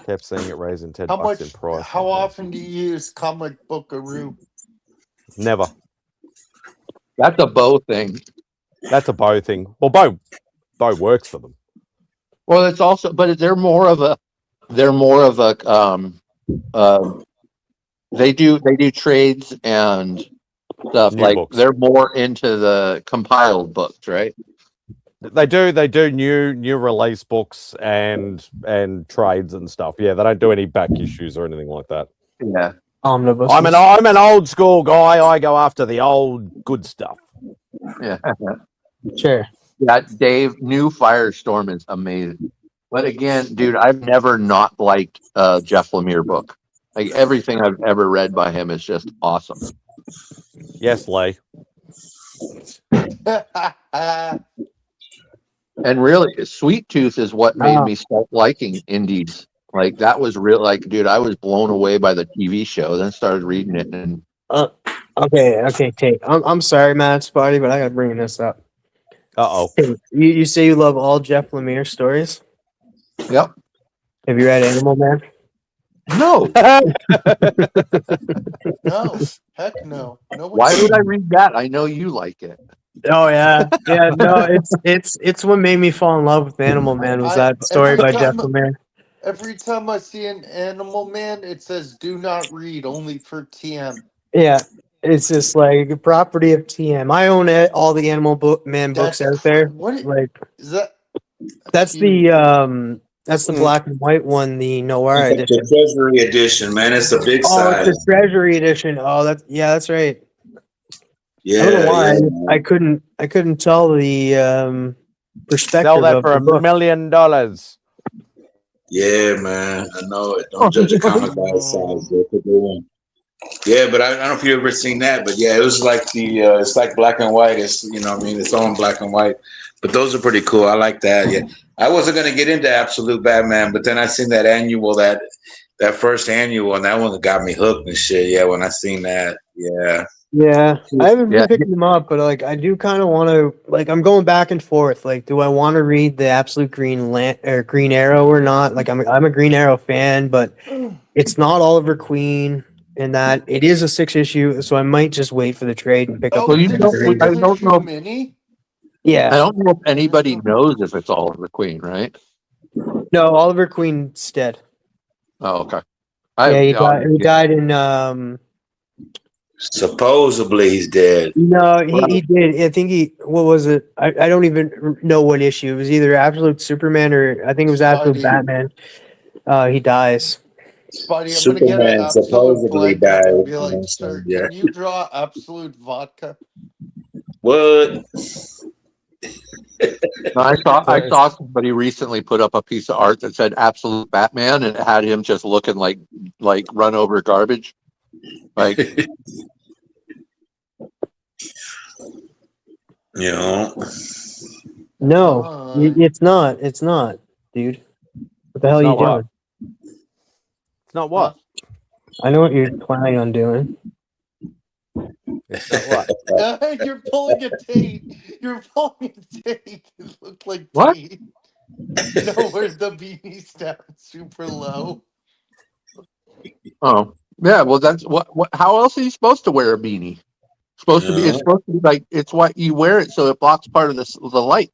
Kept seeing it raising $10 How in much? price. How often do you use comic bookaroo? Never. That's a Bo thing. That's a Bo thing. Well, Bo works for them. Well, it's also, but they're more of a they do trades and stuff. New like books. they're more into the compiled books, right? They do new release books and trades and stuff. Yeah, they don't do any back issues or anything like that. Yeah. Omnibus. I'm an old school guy. I go after the old good stuff. Yeah. Sure. That Dave new Firestorm is amazing. But again, dude, I've never not liked Jeff Lemire book. Like everything I've ever read by him is just awesome. Yes, Lee. And really, Sweet Tooth is what made me start liking indies. Like that was real. Like, dude, I was blown away by the TV show. Then started reading it, and Okay, Tate. I'm sorry, MadSpidey, but I gotta bring this up. Uh-oh. Hey, you say you love all Jeff Lemire stories? Yep. Have you read Animal Man? No. No, heck no. No. Why would I read that? I know you like it. Oh yeah, yeah. No, it's what made me fall in love with Animal Man was that story by Jeff Lemire. Every time I see an Animal Man, it says "Do not read, only for TM." Yeah, it's just like property of TM. I own all the Animal Man books out there. Like Is that? that's the black and white one, the Noir It's edition. the Treasury edition, man. It's the big Oh, size. it's the Treasury edition. Oh, that's right. Yeah, I don't know why yeah. I couldn't tell the perspective. Sell that of for the book. $1 million. Yeah, man. I know it. Don't judge a comic by its size. That's a good one. Yeah, but I don't know if you've ever seen that, but yeah, it was like it's like black and white. It's it's all in black and white. But those are pretty cool. I like that. Yeah, I wasn't gonna get into Absolute Batman, but then I seen that annual, that first annual, and that one got me hooked and shit. Yeah, when I seen that, yeah. Yeah, I haven't been picking them up, but like I do kind of want to. Like I'm going back and forth. Like, do I want to read the Absolute Green Arrow or not? Like I'm a Green Arrow fan, but it's not Oliver Queen. And that it is a 6-issue, so I might just wait for the trade and pick up. Well, I don't know. Mini? Yeah, I don't know if anybody knows if it's Oliver Queen, right? No, Oliver Queen's dead. Oh, okay. He died in. Supposedly he's dead. No, he did. I think what was it? I don't even know what issue. It was either Absolute Superman or I think it was Absolute Batman. He dies. Spidey, I'm gonna get an absolute supposedly blanket and died. be like, sir, Yeah. can you draw absolute vodka? What? I saw somebody recently put up a piece of art that said "Absolute Batman" and it had him just looking like run over garbage. Like, No, it's not. It's not, dude. What the hell are you doing? It's not what? I know what you're planning on doing. It's not what? You're pulling a Tate. You're pulling a Tate. It looked like what? Tate. No, where the beanie's down super low. Oh, yeah. Well, that's what. How else are you supposed to wear a beanie? It's supposed to be like it's what you wear it so it blocks part of the light.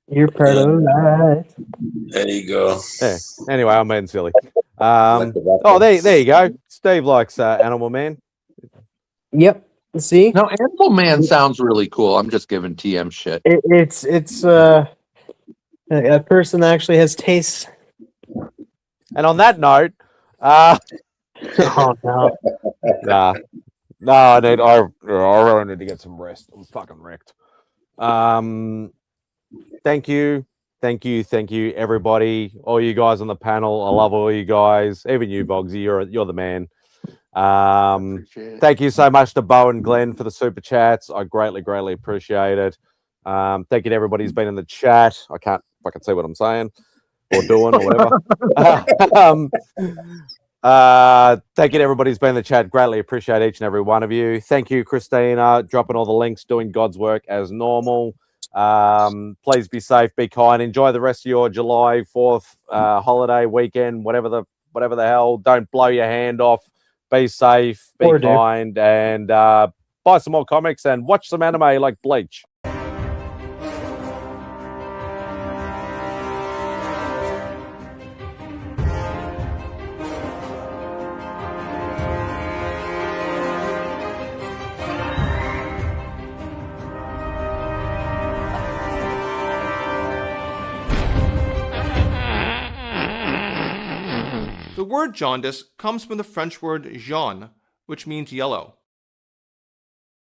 You're part of that. There you go. Yeah. Anyway, I'm being silly. There you go. Steve likes Animal Man. Yep. See, No, Animal Man sounds really cool. I'm just giving TM shit. it's a person that actually has taste. And on that note, Oh no. I really need to get some rest. I'm fucking wrecked. Thank you, everybody, all you guys on the panel. I love all you guys, even you, Bogsy. You're the man. Thank you so much to Bo and Glenn for the super chats. I greatly appreciate it. Thank you to everybody who's been in the chat. I can't fucking see what I'm saying or doing or whatever. Thank you to everybody who's been in the chat. Greatly appreciate each and every one of you. Thank you, Christina, dropping all the links, doing God's work as normal. Please be safe, be kind, enjoy the rest of your July 4th holiday weekend, whatever the hell. Don't blow your hand off. Be safe, be kind, and buy some more comics and watch some anime like Bleach. The word jaundice comes from the French word jaune, which means yellow.